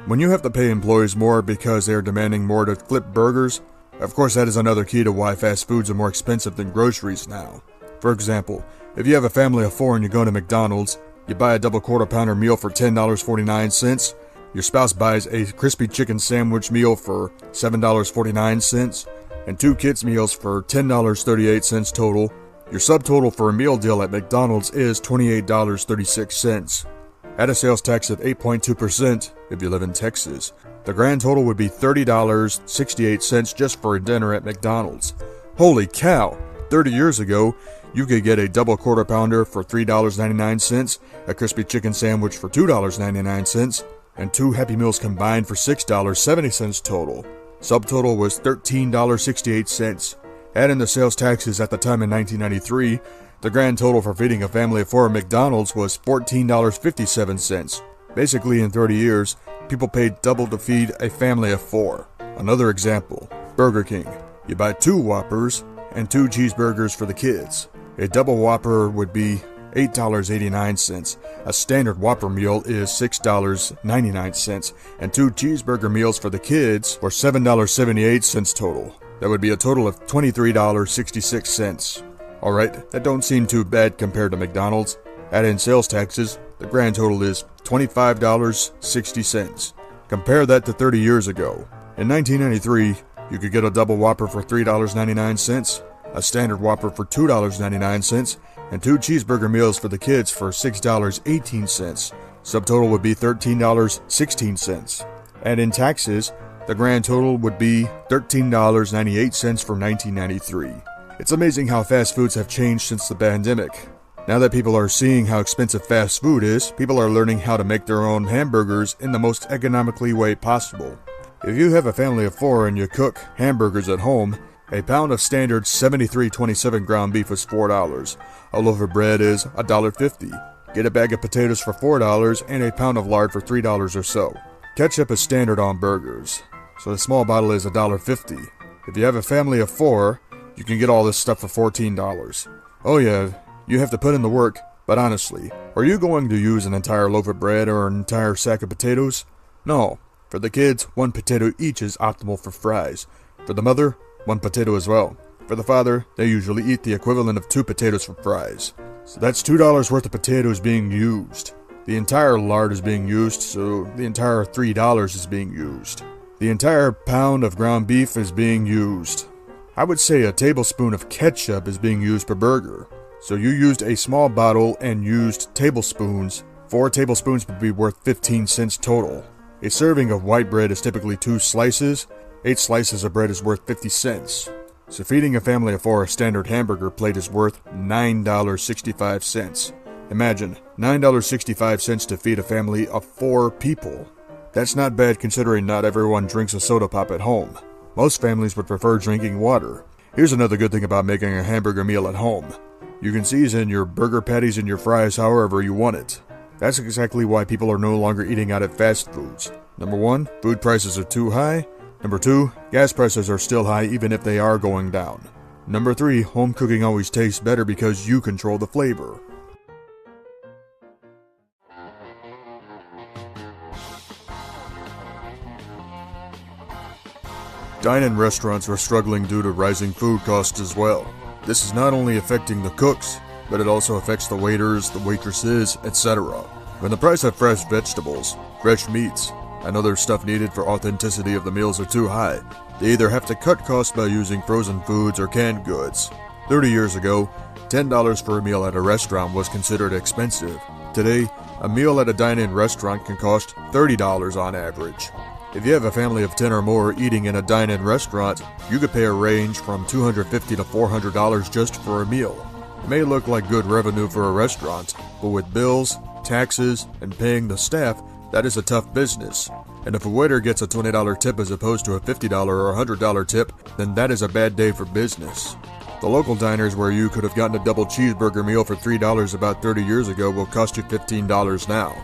When you have to pay employees more because they are demanding more to flip burgers, of course that is another key to why fast foods are more expensive than groceries now. For example, if you have a family of 4 and you go to McDonald's, you buy a double quarter pounder meal for $10.49, your spouse buys a crispy chicken sandwich meal for $7.49, and 2 kids meals for $10.38 total. Your subtotal for a meal deal at McDonald's is $28.36. At a sales tax of 8.2% if you live in Texas, the grand total would be $30.68 just for a dinner at McDonald's. Holy cow! 30 years ago, you could get a double quarter pounder for $3.99, a crispy chicken sandwich for $2.99, and 2 Happy Meals combined for $6.70 total. Subtotal was $13.68. Add in the sales taxes at the time in 1993, the grand total for feeding a family of 4 at McDonald's was $14.57. Basically, in 30 years, people paid double to feed a family of 4. Another example, Burger King. You buy 2 Whoppers and 2 cheeseburgers for the kids. A double Whopper would be $8.89. A standard Whopper meal is $6.99, and 2 cheeseburger meals for the kids were $7.78 total. That would be a total of $23.66. Alright, that don't seem too bad compared to McDonald's. Add in sales taxes, the grand total is $25.60. Compare that to 30 years ago. In 1993, you could get a double Whopper for $3.99, a standard Whopper for $2.99, and 2 cheeseburger meals for the kids for $6.18. Subtotal would be $13.16. And in taxes, the grand total would be $13.98 for 1993. It's amazing how fast foods have changed since the pandemic. Now that people are seeing how expensive fast food is, people are learning how to make their own hamburgers in the most economically way possible. If you have a family of 4 and you cook hamburgers at home, a pound of standard 73.27 ground beef is $4. A loaf of bread is $1.50. Get a bag of potatoes for $4 and a pound of lard for $3 or so. Ketchup is standard on burgers, so the small bottle is $1.50. If you have a family of 4, you can get all this stuff for $14. Oh yeah, you have to put in the work, but honestly, are you going to use an entire loaf of bread or an entire sack of potatoes? No. For the kids, 1 potato each is optimal for fries. For the mother, 1 potato as well. For the father, they usually eat the equivalent of 2 potatoes for fries. So that's $2 worth of potatoes being used. The entire lard is being used, so the entire $3 is being used. The entire pound of ground beef is being used. I would say a tablespoon of ketchup is being used per burger. So you used a small bottle and used tablespoons. 4 tablespoons would be worth 15 cents total. A serving of white bread is typically 2 slices. 8 slices of bread is worth 50 cents. So feeding a family of 4 a standard hamburger plate is worth $9.65. Imagine, $9.65 to feed a family of 4 people. That's not bad considering not everyone drinks a soda pop at home. Most families would prefer drinking water. Here's another good thing about making a hamburger meal at home. You can season your burger patties and your fries however you want it. That's exactly why people are no longer eating out at fast foods. Number 1, food prices are too high. Number 2, gas prices are still high even if they are going down. Number 3, home cooking always tastes better because you control the flavor. Dine-in restaurants are struggling due to rising food costs as well. This is not only affecting the cooks, but it also affects the waiters, the waitresses, etc. When the price of fresh vegetables, fresh meats, and other stuff needed for authenticity of the meals are too high, they either have to cut costs by using frozen foods or canned goods. 30 years ago, $10 for a meal at a restaurant was considered expensive. Today, a meal at a dine-in restaurant can cost $30 on average. If you have a family of 10 or more eating in a dine-in restaurant, you could pay a range from $250 to $400 just for a meal. It may look like good revenue for a restaurant, but with bills, taxes, and paying the staff, that is a tough business. And if a waiter gets a $20 tip as opposed to a $50 or $100 tip, then that is a bad day for business. The local diners where you could have gotten a double cheeseburger meal for $3 about 30 years ago will cost you $15 now.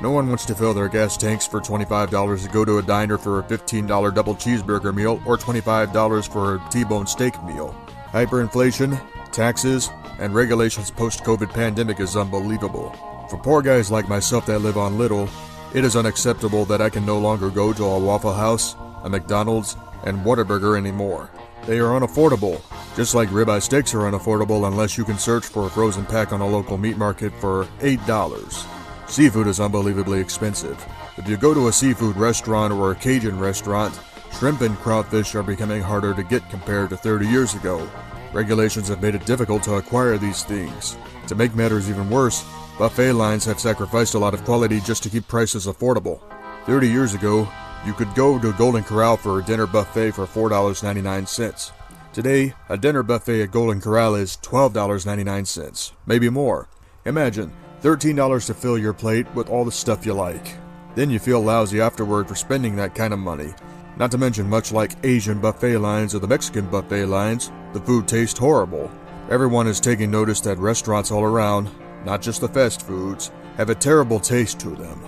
No one wants to fill their gas tanks for $25 to go to a diner for a $15 double cheeseburger meal or $25 for a T-bone steak meal. Hyperinflation, taxes, and regulations post-COVID pandemic is unbelievable. For poor guys like myself that live on little, it is unacceptable that I can no longer go to a Waffle House, a McDonald's, and Whataburger anymore. They are unaffordable, just like ribeye steaks are unaffordable unless you can search for a frozen pack on a local meat market for $8. Seafood is unbelievably expensive. If you go to a seafood restaurant or a Cajun restaurant, shrimp and crawfish are becoming harder to get compared to 30 years ago. Regulations have made it difficult to acquire these things. To make matters even worse, buffet lines have sacrificed a lot of quality just to keep prices affordable. 30 years ago, you could go to Golden Corral for a dinner buffet for $4.99. Today, a dinner buffet at Golden Corral is $12.99, maybe more. Imagine $13 to fill your plate with all the stuff you like. Then you feel lousy afterward for spending that kind of money. Not to mention, much like Asian buffet lines or the Mexican buffet lines, the food tastes horrible. Everyone is taking notice that restaurants all around, not just the fast foods, have a terrible taste to them.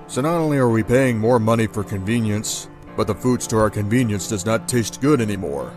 So not only are we paying more money for convenience, but the foods to our convenience does not taste good anymore.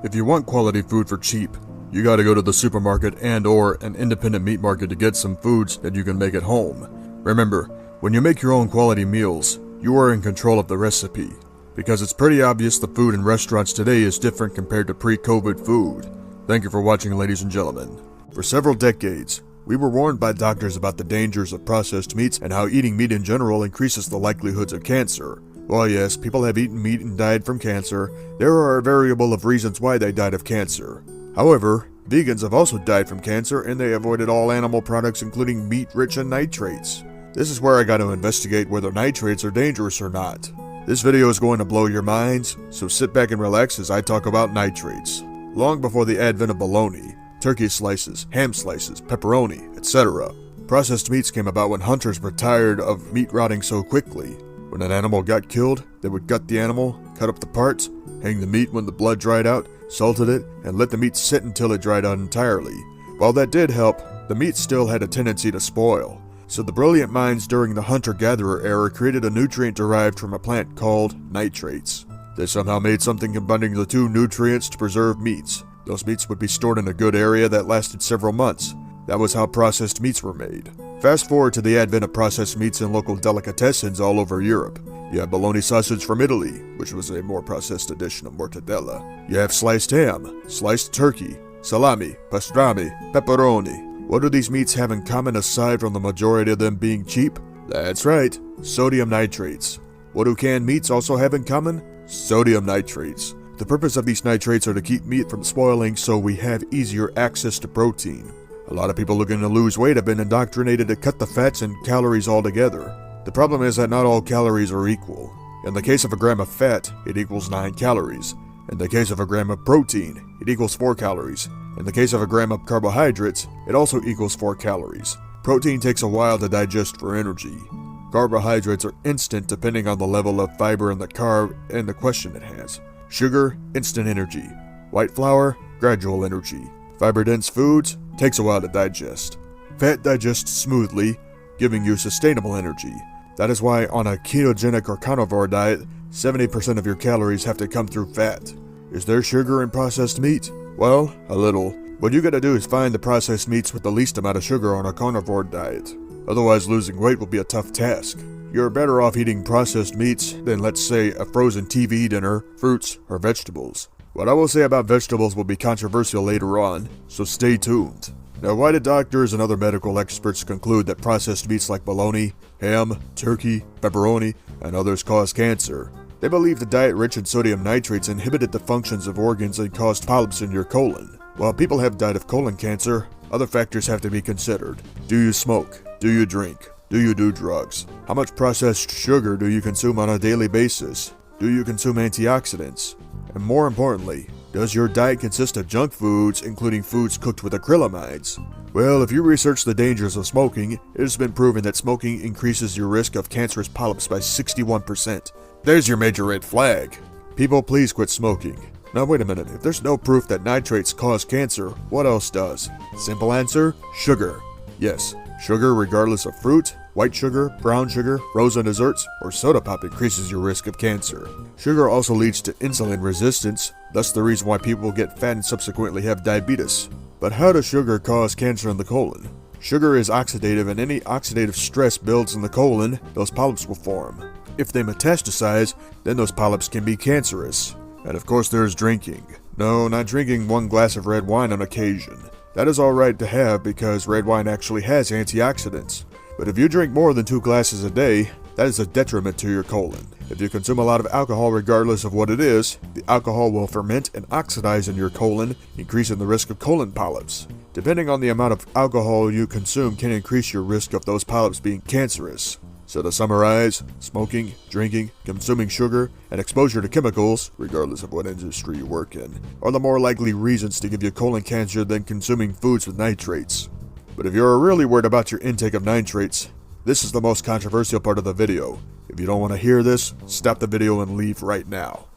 If you want quality food for cheap, you gotta go to the supermarket and or an independent meat market to get some foods that you can make at home. Remember, when you make your own quality meals, you are in control of the recipe. Because it's pretty obvious the food in restaurants today is different compared to pre-COVID food. Thank you for watching, ladies and gentlemen. For several decades, we were warned by doctors about the dangers of processed meats and how eating meat in general increases the likelihoods of cancer. While yes, people have eaten meat and died from cancer, there are a variable of reasons why they died of cancer. However, vegans have also died from cancer and they avoided all animal products including meat rich in nitrates. This is where I got to investigate whether nitrates are dangerous or not. This video is going to blow your minds, so sit back and relax as I talk about nitrates. Long before the advent of bologna, turkey slices, ham slices, pepperoni, etc., processed meats came about when hunters were tired of meat rotting so quickly. When an animal got killed, they would gut the animal, cut up the parts, hang the meat when the blood dried out, salted it, and let the meat sit until it dried out entirely. While that did help, the meat still had a tendency to spoil. So the brilliant minds during the hunter-gatherer era created a nutrient derived from a plant called nitrates. They somehow made something combining the two nutrients to preserve meats. Those meats would be stored in a good area that lasted several months. That was how processed meats were made. Fast forward to the advent of processed meats in local delicatessens all over Europe. You have bologna sausage from Italy, which was a more processed edition of mortadella. You have sliced ham, sliced turkey, salami, pastrami, pepperoni. What do these meats have in common aside from the majority of them being cheap? That's right, sodium nitrates. What do canned meats also have in common? Sodium nitrates. The purpose of these nitrates are to keep meat from spoiling so we have easier access to protein. A lot of people looking to lose weight have been indoctrinated to cut the fats and calories altogether. The problem is that not all calories are equal. In the case of a gram of fat, it equals 9 calories. In the case of a gram of protein, it equals 4 calories. In the case of a gram of carbohydrates, it also equals 4 calories. Protein takes a while to digest for energy. Carbohydrates are instant depending on the level of fiber in the carb and the question it has. Sugar, instant energy. White flour, gradual energy. Fiber-dense foods, takes a while to digest. Fat digests smoothly, giving you sustainable energy. That is why on a ketogenic or carnivore diet, 70% of your calories have to come through fat. Is there sugar in processed meat? Well, a little. What you gotta do is find the processed meats with the least amount of sugar on a carnivore diet. Otherwise, losing weight will be a tough task. You're better off eating processed meats than, let's say, a frozen TV dinner, fruits, or vegetables. What I will say about vegetables will be controversial later on, so stay tuned. Now, why did doctors and other medical experts conclude that processed meats like bologna, ham, turkey, pepperoni, and others cause cancer? They believe the diet rich in sodium nitrates inhibited the functions of organs and caused polyps in your colon. While people have died of colon cancer, other factors have to be considered. Do you smoke? Do you drink? Do you do drugs? How much processed sugar do you consume on a daily basis? Do you consume antioxidants? And more importantly, does your diet consist of junk foods, including foods cooked with acrylamides? Well, if you research the dangers of smoking, it has been proven that smoking increases your risk of cancerous polyps by 61%. There's your major red flag. People, please quit smoking. Now wait a minute, if there's no proof that nitrates cause cancer, what else does? Simple answer, sugar. Yes, sugar regardless of fruit, white sugar, brown sugar, frozen desserts, or soda pop increases your risk of cancer. Sugar also leads to insulin resistance, thus the reason why people get fat and subsequently have diabetes. But how does sugar cause cancer in the colon? Sugar is oxidative, and any oxidative stress builds in the colon, those polyps will form. If they metastasize, then those polyps can be cancerous. And of course there's drinking. No, not drinking 1 glass of red wine on occasion. That is alright to have because red wine actually has antioxidants. But if you drink more than 2 glasses a day, that is a detriment to your colon. If you consume a lot of alcohol regardless of what it is, the alcohol will ferment and oxidize in your colon, increasing the risk of colon polyps. Depending on the amount of alcohol you consume can increase your risk of those polyps being cancerous. So to summarize, smoking, drinking, consuming sugar, and exposure to chemicals, regardless of what industry you work in, are the more likely reasons to give you colon cancer than consuming foods with nitrates. But if you're really worried about your intake of nitrates, this is the most controversial part of the video. If you don't want to hear this, stop the video and leave right now.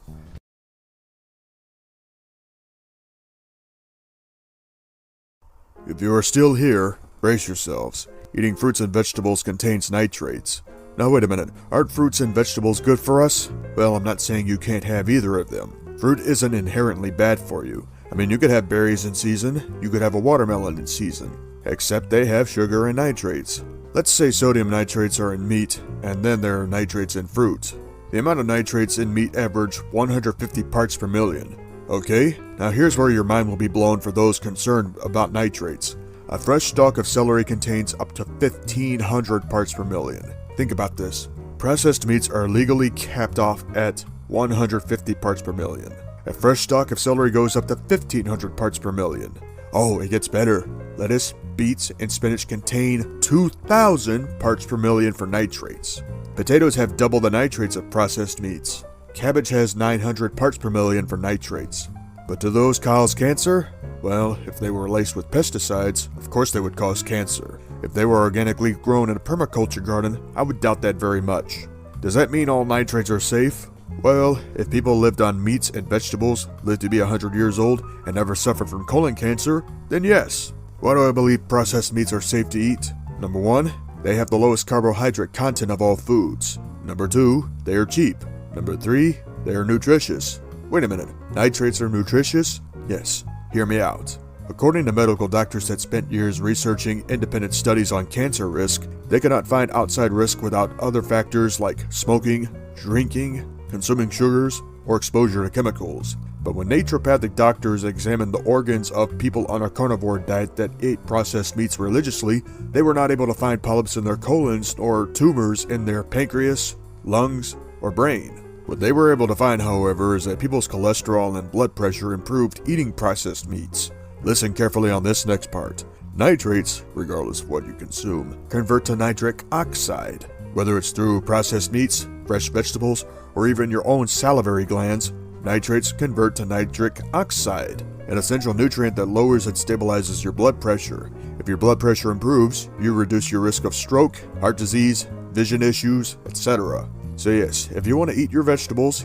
If you are still here, brace yourselves. Eating fruits and vegetables contains nitrates. Now wait a minute, aren't fruits and vegetables good for us? Well, I'm not saying you can't have either of them. Fruit isn't inherently bad for you. I mean, you could have berries in season, you could have a watermelon in season, except they have sugar and nitrates. Let's say sodium nitrates are in meat, and then there are nitrates in fruit. The amount of nitrates in meat average 150 parts per million. Okay, now here's where your mind will be blown for those concerned about nitrates. A fresh stalk of celery contains up to 1,500 parts per million. Think about this. Processed meats are legally capped off at 150 parts per million. A fresh stalk of celery goes up to 1,500 parts per million. Oh, it gets better. Lettuce, beets, and spinach contain 2,000 parts per million for nitrates. Potatoes have double the nitrates of processed meats. Cabbage has 900 parts per million for nitrates. But do those cause cancer? Well, if they were laced with pesticides, of course they would cause cancer. If they were organically grown in a permaculture garden, I would doubt that very much. Does that mean all nitrates are safe? Well, if people lived on meats and vegetables, lived to be 100 years old, and never suffered from colon cancer, then yes. Why do I believe processed meats are safe to eat? Number 1, they have the lowest carbohydrate content of all foods. Number 2, they are cheap. Number 3, they are nutritious. Wait a minute, nitrates are nutritious? Yes, hear me out. According to medical doctors that spent years researching independent studies on cancer risk, they cannot find outside risk without other factors like smoking, drinking, consuming sugars, or exposure to chemicals. But when naturopathic doctors examined the organs of people on a carnivore diet that ate processed meats religiously, they were not able to find polyps in their colons or tumors in their pancreas, lungs, or brain. What they were able to find, however, is that people's cholesterol and blood pressure improved eating processed meats. Listen carefully on this next part. Nitrates, regardless of what you consume, convert to nitric oxide. Whether it's through processed meats, fresh vegetables, or even your own salivary glands, nitrates convert to nitric oxide, an essential nutrient that lowers and stabilizes your blood pressure. If your blood pressure improves, you reduce your risk of stroke, heart disease, vision issues, etc. So yes, if you want to eat your vegetables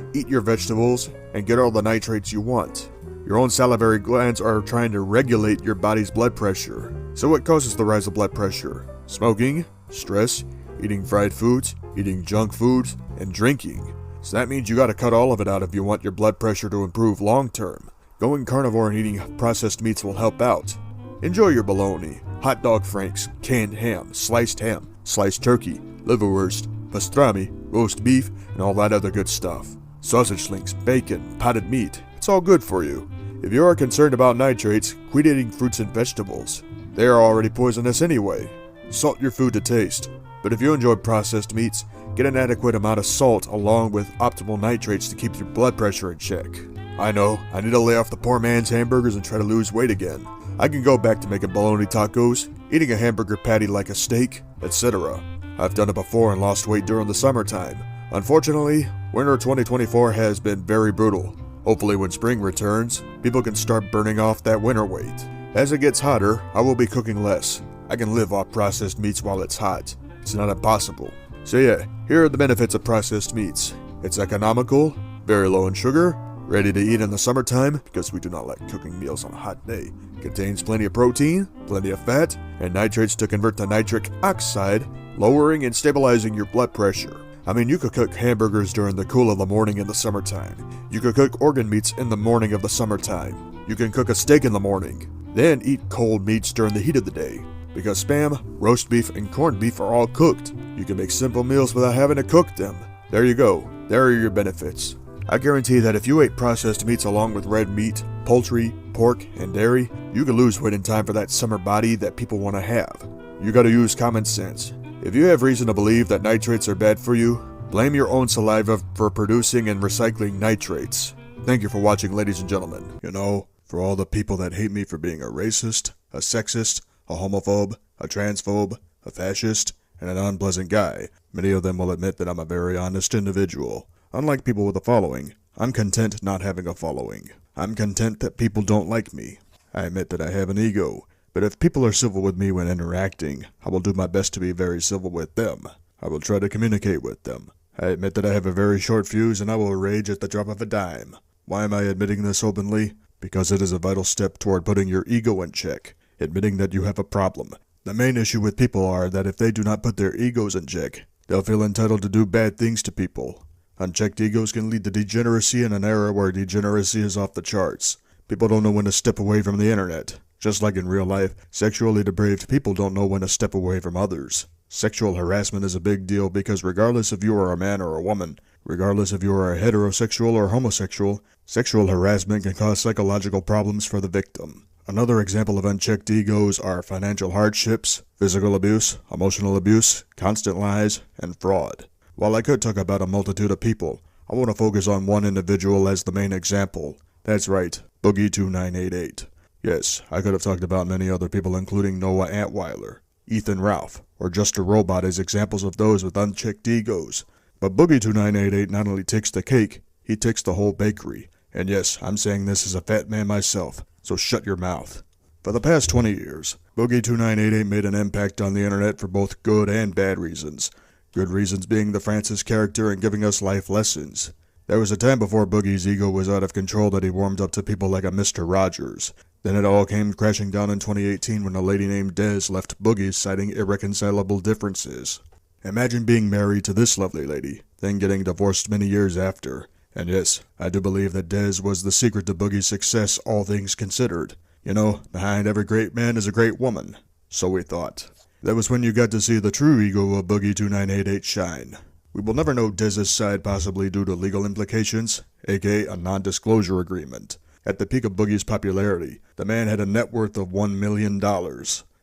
and get all the nitrates you want. Your own salivary glands are trying to regulate your body's blood pressure. So what causes the rise of blood pressure? Smoking, stress, eating fried foods, eating junk foods, and drinking. So that means you gotta cut all of it out if you want your blood pressure to improve long term. Going carnivore and eating processed meats will help out. Enjoy your bologna, hot dog franks, canned ham, sliced turkey, liverwurst, pastrami, roast beef, and all that other good stuff. Sausage links, bacon, potted meat, it's all good for you. If you are concerned about nitrates, quit eating fruits and vegetables. They are already poisonous anyway. Salt your food to taste. But if you enjoy processed meats, get an adequate amount of salt along with optimal nitrates to keep your blood pressure in check. I know, I need to lay off the poor man's hamburgers and try to lose weight again. I can go back to making bologna tacos, eating a hamburger patty like a steak, etc. I've done it before and lost weight during the summertime. Unfortunately, winter 2024 has been very brutal. Hopefully when spring returns, people can start burning off that winter weight. As it gets hotter, I will be cooking less. I can live off processed meats while it's hot. It's not impossible. So yeah, here are the benefits of processed meats. It's economical, very low in sugar, ready to eat in the summertime because we do not like cooking meals on a hot day. Contains plenty of protein, plenty of fat, and nitrates to convert to nitric oxide, lowering and stabilizing your blood pressure. I mean, you could cook hamburgers during the cool of the morning in the summertime. You could cook organ meats in the morning of the summertime. You can cook a steak in the morning, then eat cold meats during the heat of the day. Because Spam, roast beef, and corned beef are all cooked. You can make simple meals without having to cook them. There you go. There are your benefits. I guarantee that if you ate processed meats along with red meat, poultry, pork, and dairy, you can lose weight in time for that summer body that people want to have. You gotta use common sense. If you have reason to believe that nitrates are bad for you, blame your own saliva for producing and recycling nitrates. Thank you for watching, ladies and gentlemen. You know, for all the people that hate me for being a racist, a sexist, a homophobe, a transphobe, a fascist, and an unpleasant guy, many of them will admit that I'm a very honest individual. Unlike people with a following, I'm content not having a following. I'm content that people don't like me. I admit that I have an ego, but if people are civil with me when interacting, I will do my best to be very civil with them. I will try to communicate with them. I admit that I have a very short fuse and I will rage at the drop of a dime. Why am I admitting this openly? Because it is a vital step toward putting your ego in check. Admitting that you have a problem. The main issue with people are that if they do not put their egos in check, they'll feel entitled to do bad things to people. Unchecked egos can lead to degeneracy in an era where degeneracy is off the charts. People don't know when to step away from the internet. Just like in real life, sexually depraved people don't know when to step away from others. Sexual harassment is a big deal because regardless if you are a man or a woman, regardless if you are a heterosexual or homosexual, sexual harassment can cause psychological problems for the victim. Another example of unchecked egos are financial hardships, physical abuse, emotional abuse, constant lies, and fraud. While I could talk about a multitude of people, I want to focus on one individual as the main example. That's right, Boogie2988. Yes, I could have talked about many other people including Noah Antweiler, Ethan Ralph, or Just a Robot as examples of those with unchecked egos. But Boogie2988 not only takes the cake, he takes the whole bakery. And yes, I'm saying this as a fat man myself. So shut your mouth. For the past 20 years, Boogie2988 made an impact on the internet for both good and bad reasons. Good reasons being the Francis character and giving us life lessons. There was a time before Boogie's ego was out of control that he warmed up to people like a Mr. Rogers. Then it all came crashing down in 2018 when a lady named Des left Boogie citing irreconcilable differences. Imagine being married to this lovely lady, then getting divorced many years after. And yes, I do believe that Des was the secret to Boogie's success, all things considered. You know, behind every great man is a great woman. So we thought. That was when you got to see the true ego of Boogie2988 shine. We will never know Dez's side possibly due to legal implications, aka a non-disclosure agreement. At the peak of Boogie's popularity, the man had a net worth of $1 million.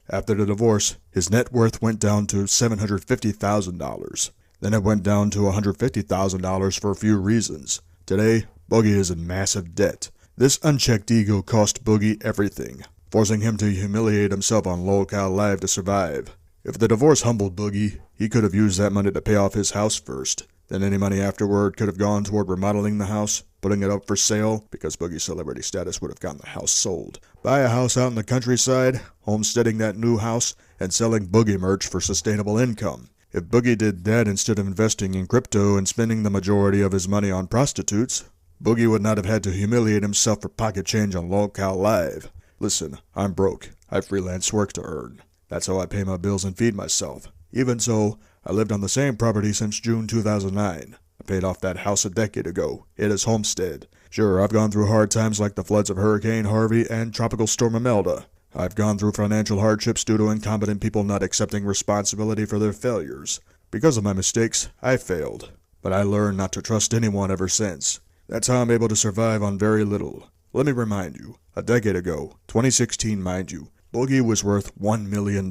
After the divorce, his net worth went down to $750,000. Then it went down to $150,000 for a few reasons. Today, Boogie is in massive debt. This unchecked ego cost Boogie everything, forcing him to humiliate himself on Lolcow Live to survive. If the divorce humbled Boogie, he could have used that money to pay off his house first. Then any money afterward could have gone toward remodeling the house, putting it up for sale, because Boogie's celebrity status would have gotten the house sold. Buy a house out in the countryside, homesteading that new house, and selling Boogie merch for sustainable income. If Boogie did that instead of investing in crypto and spending the majority of his money on prostitutes, Boogie would not have had to humiliate himself for pocket change on Lolcow Live. Listen, I'm broke. I freelance work to earn. That's how I pay my bills and feed myself. Even so, I lived on the same property since June 2009. I paid off that house a decade ago. It is homestead. Sure, I've gone through hard times like the floods of Hurricane Harvey and Tropical Storm Imelda. I've gone through financial hardships due to incompetent people not accepting responsibility for their failures. Because of my mistakes, I failed. But I learned not to trust anyone ever since. That's how I'm able to survive on very little. Let me remind you, a decade ago, 2016 mind you, Boogie was worth $1 million.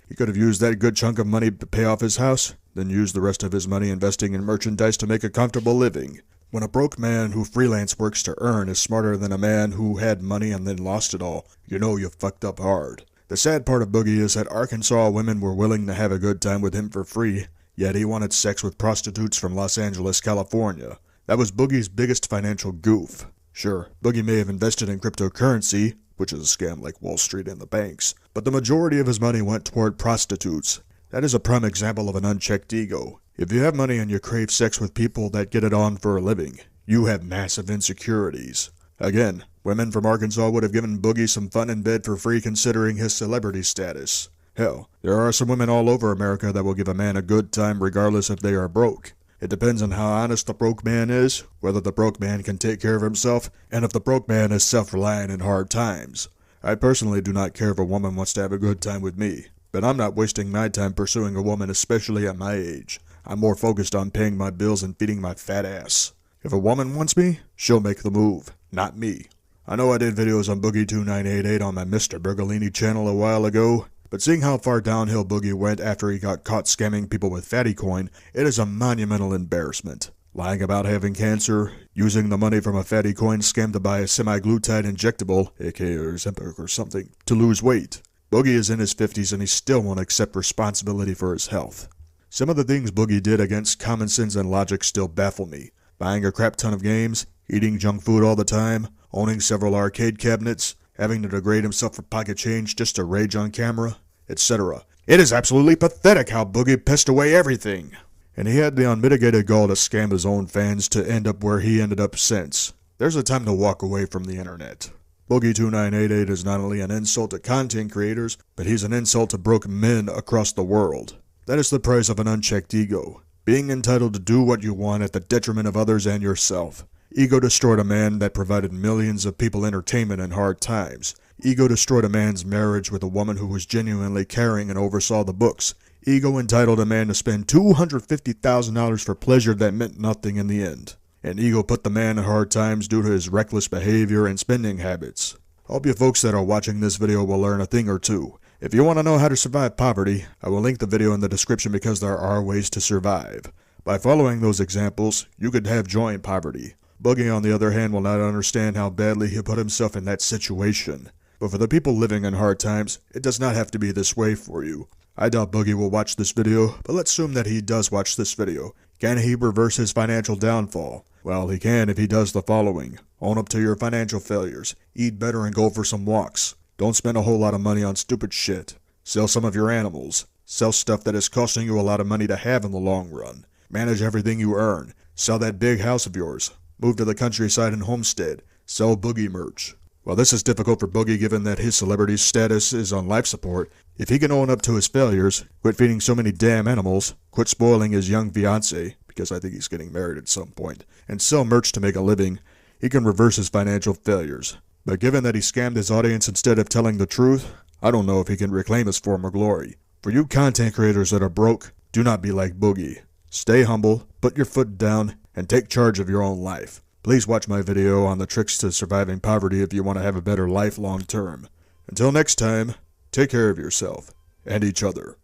He could have used that good chunk of money to pay off his house, then used the rest of his money investing in merchandise to make a comfortable living. When a broke man who freelance works to earn is smarter than a man who had money and then lost it all, you know you fucked up hard. The sad part of Boogie is that Arkansas women were willing to have a good time with him for free, yet he wanted sex with prostitutes from Los Angeles, California. That was Boogie's biggest financial goof. Sure, Boogie may have invested in cryptocurrency, which is a scam like Wall Street and the banks, but the majority of his money went toward prostitutes. That is a prime example of an unchecked ego. If you have money and you crave sex with people that get it on for a living, you have massive insecurities. Again, women from Arkansas would have given Boogie some fun in bed for free considering his celebrity status. Hell, there are some women all over America that will give a man a good time regardless if they are broke. It depends on how honest the broke man is, whether the broke man can take care of himself, and if the broke man is self-reliant in hard times. I personally do not care if a woman wants to have a good time with me, but I'm not wasting my time pursuing a woman, especially at my age. I'm more focused on paying my bills and feeding my fat ass. If a woman wants me, she'll make the move, not me. I know I did videos on Boogie2988 on my Mr. Bergolini channel a while ago, but seeing how far downhill Boogie went after he got caught scamming people with Fatty Coin, it is a monumental embarrassment. Lying about having cancer, using the money from a Fatty Coin scam to buy a semi-glutide injectable, aka Ozempic or something, to lose weight. Boogie is in his 50s and he still won't accept responsibility for his health. Some of the things Boogie did against common sense and logic still baffle me. Buying a crap ton of games, eating junk food all the time, owning several arcade cabinets, having to degrade himself for pocket change just to rage on camera, etc. It is absolutely pathetic how Boogie pissed away everything. And he had the unmitigated gall to scam his own fans to end up where he ended up since. There's a time to walk away from the internet. Boogie2988 is not only an insult to content creators, but he's an insult to broke men across the world. That is the price of an unchecked ego. Being entitled to do what you want at the detriment of others and yourself. Ego destroyed a man that provided millions of people entertainment in hard times. Ego destroyed a man's marriage with a woman who was genuinely caring and oversaw the books. Ego entitled a man to spend $250,000 for pleasure that meant nothing in the end. And ego put the man in hard times due to his reckless behavior and spending habits. Hope you folks that are watching this video will learn a thing or two. If you want to know how to survive poverty, I will link the video in the description because there are ways to survive. By following those examples, you could have joy in poverty. Boogie, on the other hand, will not understand how badly he put himself in that situation. But for the people living in hard times, it does not have to be this way for you. I doubt Boogie will watch this video, but let's assume that he does watch this video. Can he reverse his financial downfall? Well, he can if he does the following. Own up to your financial failures. Eat better and go for some walks. Don't spend a whole lot of money on stupid shit. Sell some of your animals. Sell stuff that is costing you a lot of money to have in the long run. Manage everything you earn. Sell that big house of yours. Move to the countryside and homestead. Sell Boogie merch. While this is difficult for Boogie given that his celebrity status is on life support, if he can own up to his failures, quit feeding so many damn animals, quit spoiling his young fiancé, because I think he's getting married at some point, and sell merch to make a living, he can reverse his financial failures. But given that he scammed his audience instead of telling the truth, I don't know if he can reclaim his former glory. For you content creators that are broke, do not be like Boogie. Stay humble, put your foot down, and take charge of your own life. Please watch my video on the tricks to surviving poverty if you want to have a better life long term. Until next time, take care of yourself and each other.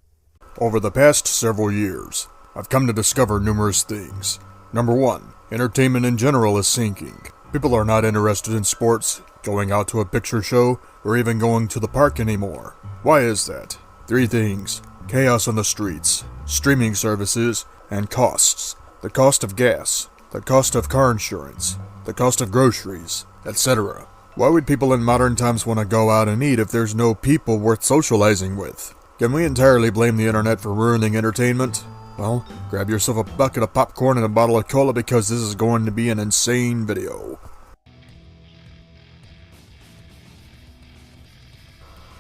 Over the past several years, I've come to discover numerous things. Number 1, entertainment in general is sinking. People are not interested in sports, going out to a picture show, or even going to the park anymore. Why is that? 3 things. Chaos on the streets, streaming services, and costs. The cost of gas, the cost of car insurance, the cost of groceries, etc. Why would people in modern times want to go out and eat if there's no people worth socializing with? Can we entirely blame the internet for ruining entertainment? Well, grab yourself a bucket of popcorn and a bottle of cola because this is going to be an insane video.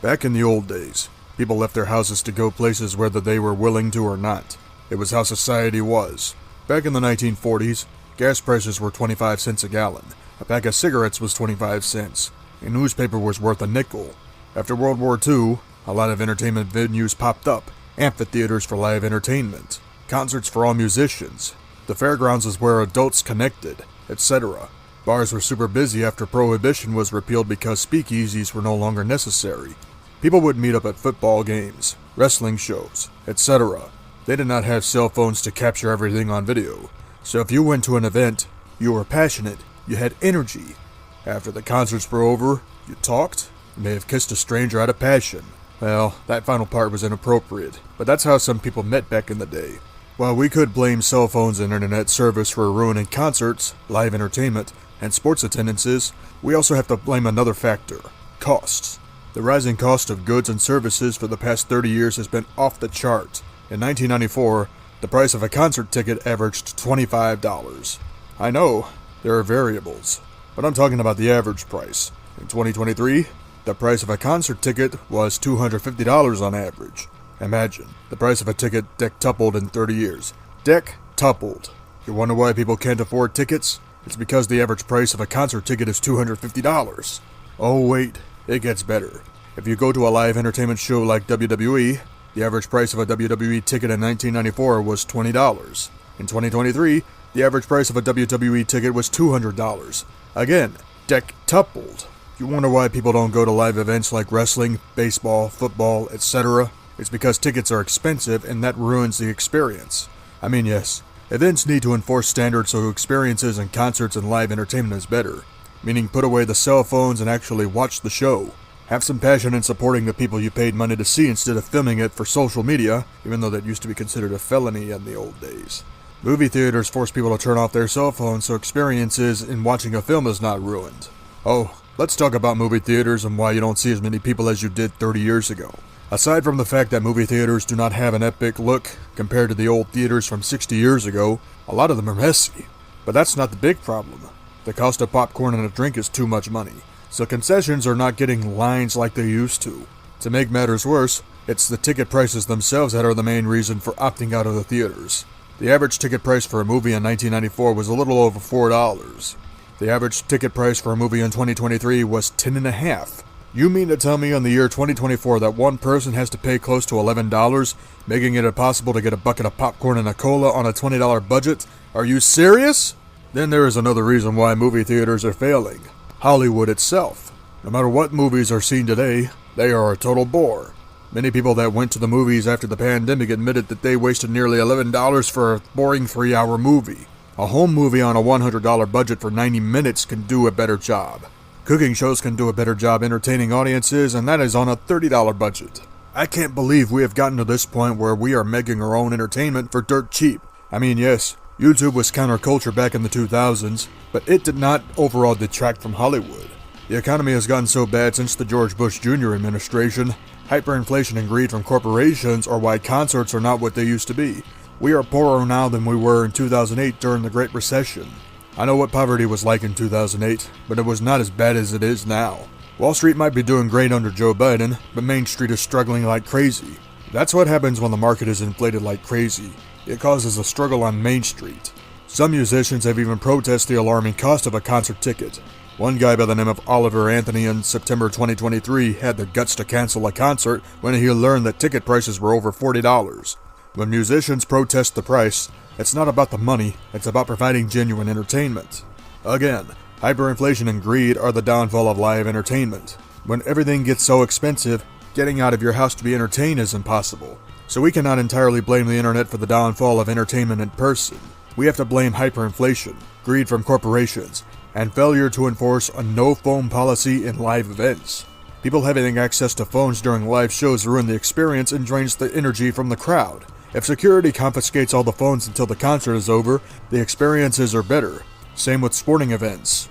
Back in the old days, people left their houses to go places whether they were willing to or not. It was how society was. Back in the 1940s, gas prices were 25 cents a gallon. A pack of cigarettes was 25 cents. A newspaper was worth a nickel. After World War II, a lot of entertainment venues popped up. Amphitheaters for live entertainment. Concerts for all musicians. The fairgrounds is where adults connected, etc. Bars were super busy after Prohibition was repealed because speakeasies were no longer necessary. People would meet up at football games, wrestling shows, etc. They did not have cell phones to capture everything on video. So if you went to an event, you were passionate, you had energy. After the concerts were over, you talked, you may have kissed a stranger out of passion. Well, that final part was inappropriate, but that's how some people met back in the day. While we could blame cell phones and internet service for ruining concerts, live entertainment, and sports attendances, we also have to blame another factor: costs. The rising cost of goods and services for the past 30 years has been off the chart. In 1994, the price of a concert ticket averaged $25. I know, there are variables, but I'm talking about the average price. In 2023, the price of a concert ticket was $250 on average. Imagine, the price of a ticket dectupled in 30 years. Dectupled. You wonder why people can't afford tickets? It's because the average price of a concert ticket is $250. Oh wait, it gets better. If you go to a live entertainment show like WWE, the average price of a WWE ticket in 1994 was $20. In 2023, the average price of a WWE ticket was $200. Again, dectupled. You wonder why people don't go to live events like wrestling, baseball, football, etc.? It's because tickets are expensive and that ruins the experience. I mean, yes, events need to enforce standards so experiences in concerts and live entertainment is better. Meaning put away the cell phones and actually watch the show. Have some passion in supporting the people you paid money to see instead of filming it for social media, even though that used to be considered a felony in the old days. Movie theaters force people to turn off their cell phones so experiences in watching a film is not ruined. Oh, let's talk about movie theaters and why you don't see as many people as you did 30 years ago. Aside from the fact that movie theaters do not have an epic look compared to the old theaters from 60 years ago, a lot of them are messy. But that's not the big problem. The cost of popcorn and a drink is too much money, so concessions are not getting lines like they used to. To make matters worse, it's the ticket prices themselves that are the main reason for opting out of the theaters. The average ticket price for a movie in 1994 was a little over $4. The average ticket price for a movie in 2023 was $10.50. You mean to tell me in the year 2024 that one person has to pay close to $11, making it impossible to get a bucket of popcorn and a cola on a $20 budget? Are you serious? Then there is another reason why movie theaters are failing. Hollywood itself. No matter what movies are seen today, they are a total bore. Many people that went to the movies after the pandemic admitted that they wasted nearly $11 for a boring 3-hour movie. A home movie on a $100 budget for 90 minutes can do a better job. Cooking shows can do a better job entertaining audiences, and that is on a $30 budget. I can't believe we have gotten to this point where we are making our own entertainment for dirt cheap. I mean, yes, YouTube was counterculture back in the 2000s, but it did not overall detract from Hollywood. The economy has gotten so bad since the George Bush Jr. administration. Hyperinflation and greed from corporations are why concerts are not what they used to be. We are poorer now than we were in 2008 during the Great Recession. I know what poverty was like in 2008, but it was not as bad as it is now. Wall Street might be doing great under Joe Biden, but Main Street is struggling like crazy. That's what happens when the market is inflated like crazy. It causes a struggle on Main Street. Some musicians have even protested the alarming cost of a concert ticket. One guy by the name of Oliver Anthony in September 2023 had the guts to cancel a concert when he learned that ticket prices were over $40. When musicians protest the price, it's not about the money, it's about providing genuine entertainment. Again, hyperinflation and greed are the downfall of live entertainment. When everything gets so expensive, getting out of your house to be entertained is impossible. So we cannot entirely blame the internet for the downfall of entertainment in person. We have to blame hyperinflation, greed from corporations, and failure to enforce a no-phone policy in live events. People having access to phones during live shows ruin the experience and drains the energy from the crowd. If security confiscates all the phones until the concert is over, the experiences are better. Same with sporting events.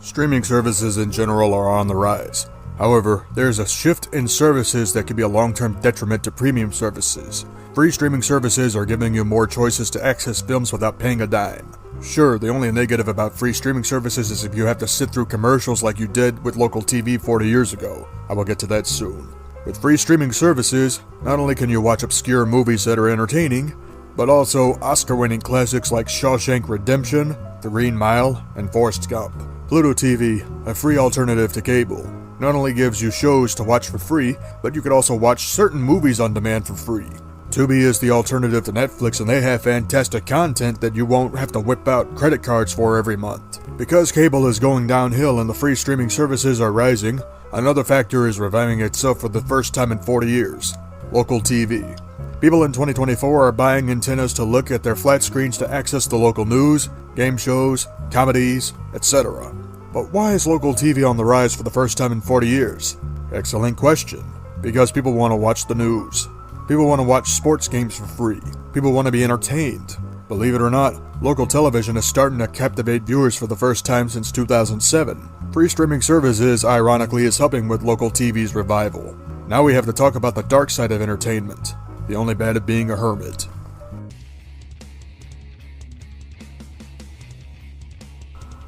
Streaming services in general are on the rise. However, there is a shift in services that can be a long-term detriment to premium services. Free streaming services are giving you more choices to access films without paying a dime. Sure, the only negative about free streaming services is if you have to sit through commercials like you did with local TV 40 years ago. I will get to that soon. With free streaming services, not only can you watch obscure movies that are entertaining, but also Oscar-winning classics like Shawshank Redemption, The Green Mile, and Forrest Gump. Pluto TV, a free alternative to cable, not only gives you shows to watch for free, but you can also watch certain movies on demand for free. Tubi is the alternative to Netflix, and they have fantastic content that you won't have to whip out credit cards for every month. Because cable is going downhill and the free streaming services are rising, another factor is reviving itself for the first time in 40 years. Local TV. People in 2024 are buying antennas to look at their flat screens to access the local news, game shows, comedies, etc. But why is local TV on the rise for the first time in 40 years? Excellent question. Because people want to watch the news. People want to watch sports games for free. People want to be entertained. Believe it or not, local television is starting to captivate viewers for the first time since 2007. Free streaming services, ironically, is helping with local TV's revival. Now we have to talk about the dark side of entertainment. The only bad of being a hermit.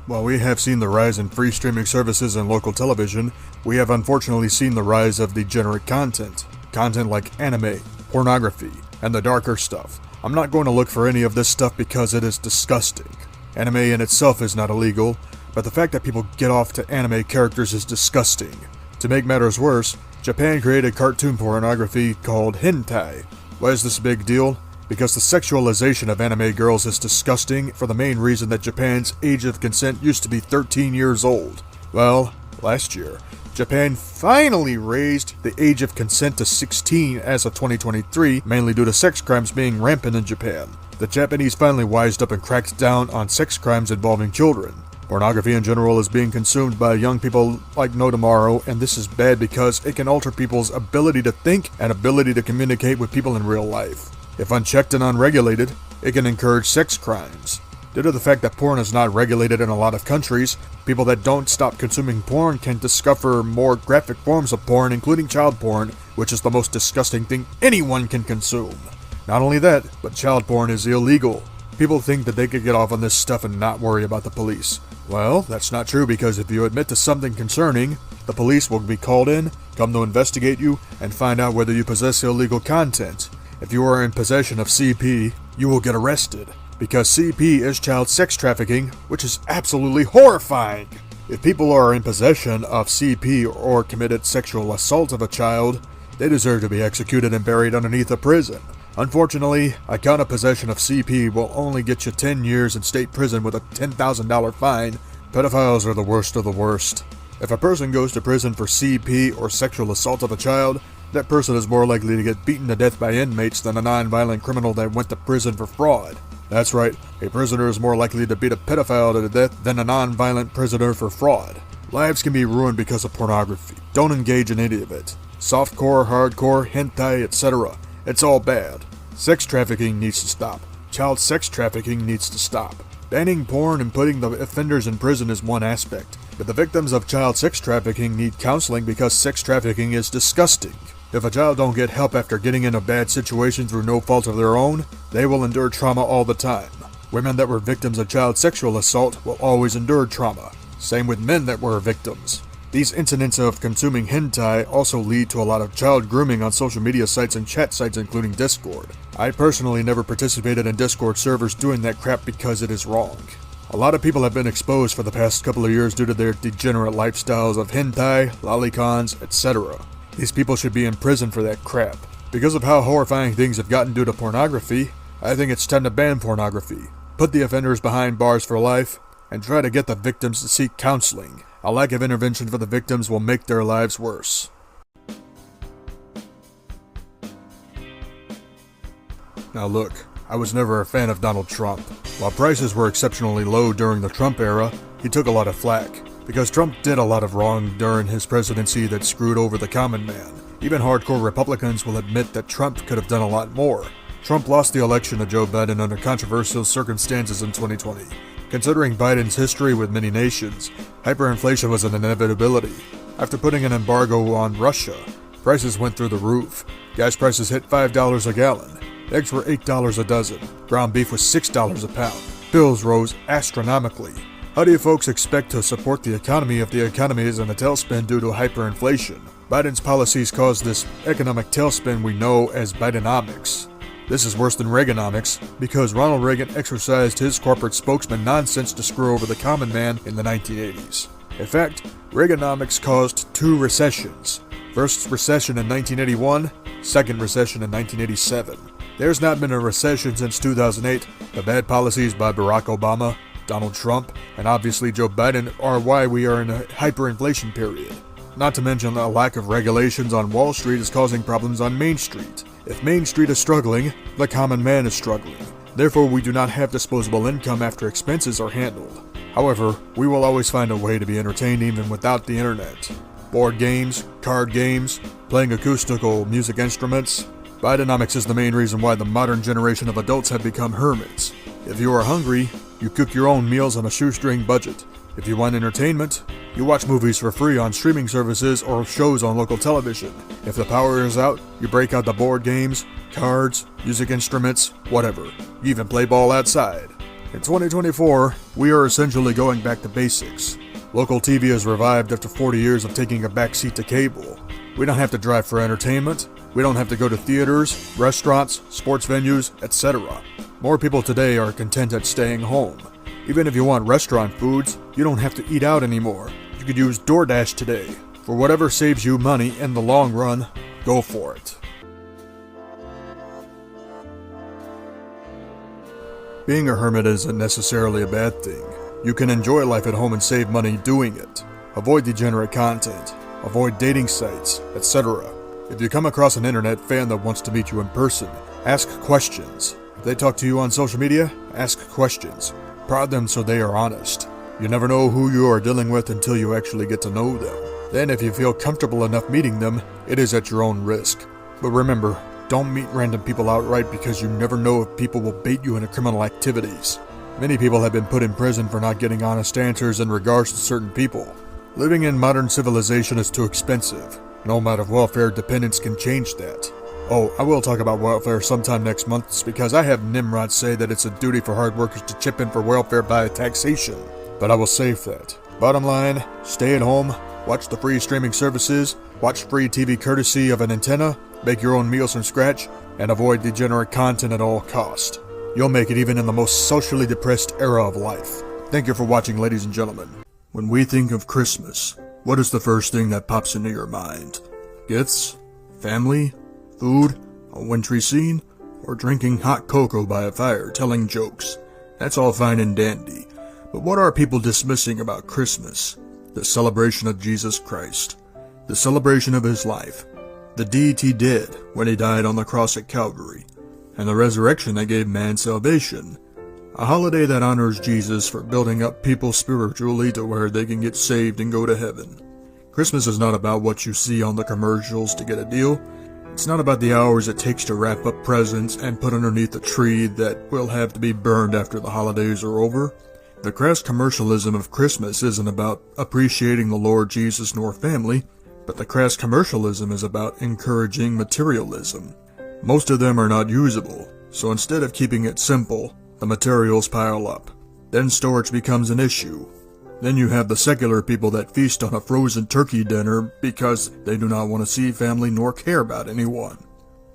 While we have seen the rise in free streaming services and local television, we have unfortunately seen the rise of degenerate content. Content like anime, pornography, and the darker stuff. I'm not going to look for any of this stuff because it is disgusting. Anime in itself is not illegal, but the fact that people get off to anime characters is disgusting. To make matters worse, Japan created cartoon pornography called hentai. Why is this a big deal? Because the sexualization of anime girls is disgusting for the main reason that Japan's age of consent used to be 13 years old. Well, last year, Japan finally raised the age of consent to 16 as of 2023, mainly due to sex crimes being rampant in Japan. The Japanese finally wised up and cracked down on sex crimes involving children. Pornography in general is being consumed by young people like no tomorrow, and this is bad because it can alter people's ability to think and ability to communicate with people in real life. If unchecked and unregulated, it can encourage sex crimes. Due to the fact that porn is not regulated in a lot of countries, people that don't stop consuming porn can discover more graphic forms of porn, including child porn, which is the most disgusting thing anyone can consume. Not only that, but child porn is illegal. People think that they could get off on this stuff and not worry about the police. Well, that's not true because if you admit to something concerning, the police will be called in, come to investigate you, and find out whether you possess illegal content. If you are in possession of CP, you will get arrested. Because CP is child sex trafficking, which is absolutely horrifying. If people are in possession of CP or committed sexual assault of a child, they deserve to be executed and buried underneath a prison. Unfortunately, a count of possession of CP will only get you 10 years in state prison with a $10,000 fine. Pedophiles are the worst of the worst. If a person goes to prison for CP or sexual assault of a child, that person is more likely to get beaten to death by inmates than a non-violent criminal that went to prison for fraud. That's right, a prisoner is more likely to beat a pedophile to death than a non-violent prisoner for fraud. Lives can be ruined because of pornography. Don't engage in any of it. Softcore, hardcore, hentai, etc. It's all bad. Sex trafficking needs to stop. Child sex trafficking needs to stop. Banning porn and putting the offenders in prison is one aspect, but the victims of child sex trafficking need counseling because sex trafficking is disgusting. If a child don't get help after getting in a bad situation through no fault of their own, they will endure trauma all the time. Women that were victims of child sexual assault will always endure trauma. Same with men that were victims. These incidents of consuming hentai also lead to a lot of child grooming on social media sites and chat sites including Discord. I personally never participated in Discord servers doing that crap because it is wrong. A lot of people have been exposed for the past couple of years due to their degenerate lifestyles of hentai, lolicons, etc. These people should be in prison for that crap. Because of how horrifying things have gotten due to pornography, I think it's time to ban pornography, put the offenders behind bars for life, and try to get the victims to seek counseling. A lack of intervention for the victims will make their lives worse. Now look, I was never a fan of Donald Trump. While prices were exceptionally low during the Trump era, he took a lot of flack. Because Trump did a lot of wrong during his presidency that screwed over the common man. Even hardcore Republicans will admit that Trump could have done a lot more. Trump lost the election to Joe Biden under controversial circumstances in 2020. Considering Biden's history with many nations, hyperinflation was an inevitability. After putting an embargo on Russia, prices went through the roof. Gas prices hit $5 a gallon. Eggs were $8 a dozen. Ground beef was $6 a pound. Bills rose astronomically. How do you folks expect to support the economy if the economy is in a tailspin due to hyperinflation? Biden's policies caused this economic tailspin we know as Bidenomics. This is worse than Reaganomics because Ronald Reagan exercised his corporate spokesman nonsense to screw over the common man in the 1980s. In fact, Reaganomics caused 2 recessions. First recession in 1981, second recession in 1987. There's not been a recession since 2008, but bad policies by Barack Obama, Donald Trump, and obviously Joe Biden are why we are in a hyperinflation period. Not to mention the lack of regulations on Wall Street is causing problems on Main Street. If Main Street is struggling, the common man is struggling. Therefore, we do not have disposable income after expenses are handled. However, we will always find a way to be entertained even without the internet. Board games, card games, playing acoustical music instruments. Bidenomics is the main reason why the modern generation of adults have become hermits. If you are hungry, you cook your own meals on a shoestring budget. If you want entertainment, you watch movies for free on streaming services or shows on local television. If the power is out, you break out the board games, cards, music instruments, whatever. You even play ball outside. In 2024, we are essentially going back to basics. Local TV is revived after 40 years of taking a backseat to cable. We don't have to drive for entertainment. We don't have to go to theaters, restaurants, sports venues, etc. More people today are content at staying home. Even if you want restaurant foods, you don't have to eat out anymore. You could use DoorDash today. For whatever saves you money in the long run, go for it. Being a hermit isn't necessarily a bad thing. You can enjoy life at home and save money doing it. Avoid degenerate content. Avoid dating sites, etc. If you come across an internet fan that wants to meet you in person, ask questions. If they talk to you on social media, ask questions. Prod them so they are honest. You never know who you are dealing with until you actually get to know them. Then if you feel comfortable enough meeting them, it is at your own risk. But remember, don't meet random people outright because you never know if people will bait you into criminal activities. Many people have been put in prison for not getting honest answers in regards to certain people. Living in modern civilization is too expensive. No amount of welfare dependence can change that. Oh, I will talk about welfare sometime next month because I have Nimrod say that it's a duty for hard workers to chip in for welfare via taxation. But I will save that. Bottom line, stay at home, watch the free streaming services, watch free TV courtesy of an antenna, make your own meals from scratch, and avoid degenerate content at all cost. You'll make it even in the most socially depressed era of life. Thank you for watching, ladies and gentlemen. When we think of Christmas, what is the first thing that pops into your mind? Gifts? Family? Food, a wintry scene, or drinking hot cocoa by a fire telling jokes. That's all fine and dandy. But what are people dismissing about Christmas? The celebration of Jesus Christ. The celebration of his life. The deed he did when he died on the cross at Calvary. And the resurrection that gave man salvation. A holiday that honors Jesus for building up people spiritually to where they can get saved and go to heaven. Christmas is not about what you see on the commercials to get a deal. It's not about the hours it takes to wrap up presents and put underneath a tree that will have to be burned after the holidays are over. The crass commercialism of Christmas isn't about appreciating the Lord Jesus nor family, but the crass commercialism is about encouraging materialism. Most of them are not usable, so instead of keeping it simple, the materials pile up. Then storage becomes an issue. Then you have the secular people that feast on a frozen turkey dinner because they do not want to see family nor care about anyone.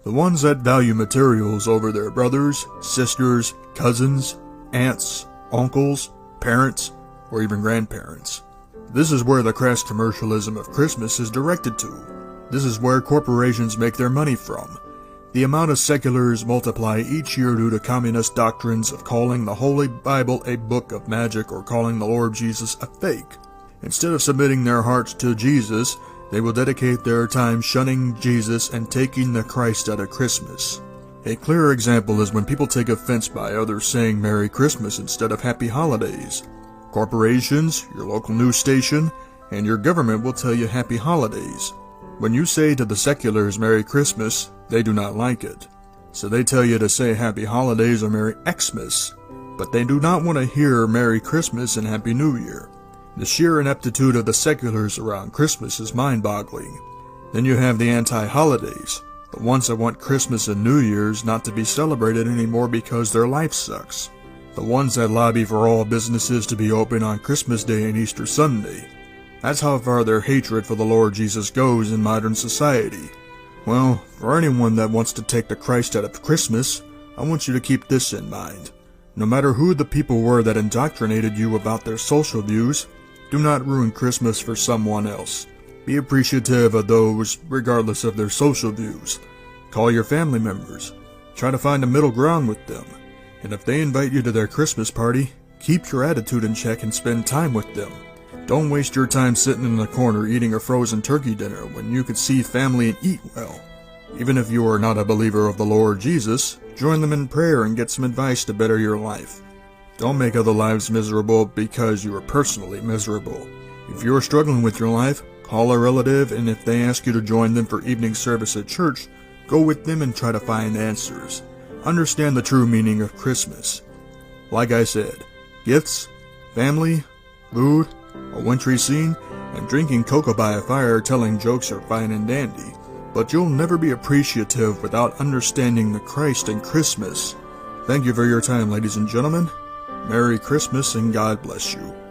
The ones that value materials over their brothers, sisters, cousins, aunts, uncles, parents, or even grandparents. This is where the crass commercialism of Christmas is directed to. This is where corporations make their money from. The amount of seculars multiply each year due to communist doctrines of calling the Holy Bible a book of magic or calling the Lord Jesus a fake. Instead of submitting their hearts to Jesus, they will dedicate their time shunning Jesus and taking the Christ out of Christmas. A clear example is when people take offense by others saying Merry Christmas instead of Happy Holidays. Corporations, your local news station, and your government will tell you Happy Holidays. When you say to the seculars Merry Christmas, they do not like it. So they tell you to say Happy Holidays or Merry Xmas, but they do not want to hear Merry Christmas and Happy New Year. The sheer ineptitude of the seculars around Christmas is mind-boggling. Then you have the anti-holidays, the ones that want Christmas and New Year's not to be celebrated anymore because their life sucks. The ones that lobby for all businesses to be open on Christmas Day and Easter Sunday. That's how far their hatred for the Lord Jesus goes in modern society. Well, for anyone that wants to take the Christ out of Christmas, I want you to keep this in mind. No matter who the people were that indoctrinated you about their social views, do not ruin Christmas for someone else. Be appreciative of those, regardless of their social views. Call your family members. Try to find a middle ground with them. And if they invite you to their Christmas party, keep your attitude in check and spend time with them. Don't waste your time sitting in the corner eating a frozen turkey dinner when you could see family and eat well. Even if you are not a believer of the Lord Jesus, join them in prayer and get some advice to better your life. Don't make other lives miserable because you are personally miserable. If you are struggling with your life, call a relative, and if they ask you to join them for evening service at church, go with them and try to find answers. Understand the true meaning of Christmas. Like I said, gifts, family, food, a wintry scene, and drinking cocoa by a fire telling jokes are fine and dandy. But you'll never be appreciative without understanding the Christ in Christmas. Thank you for your time, ladies and gentlemen. Merry Christmas and God bless you.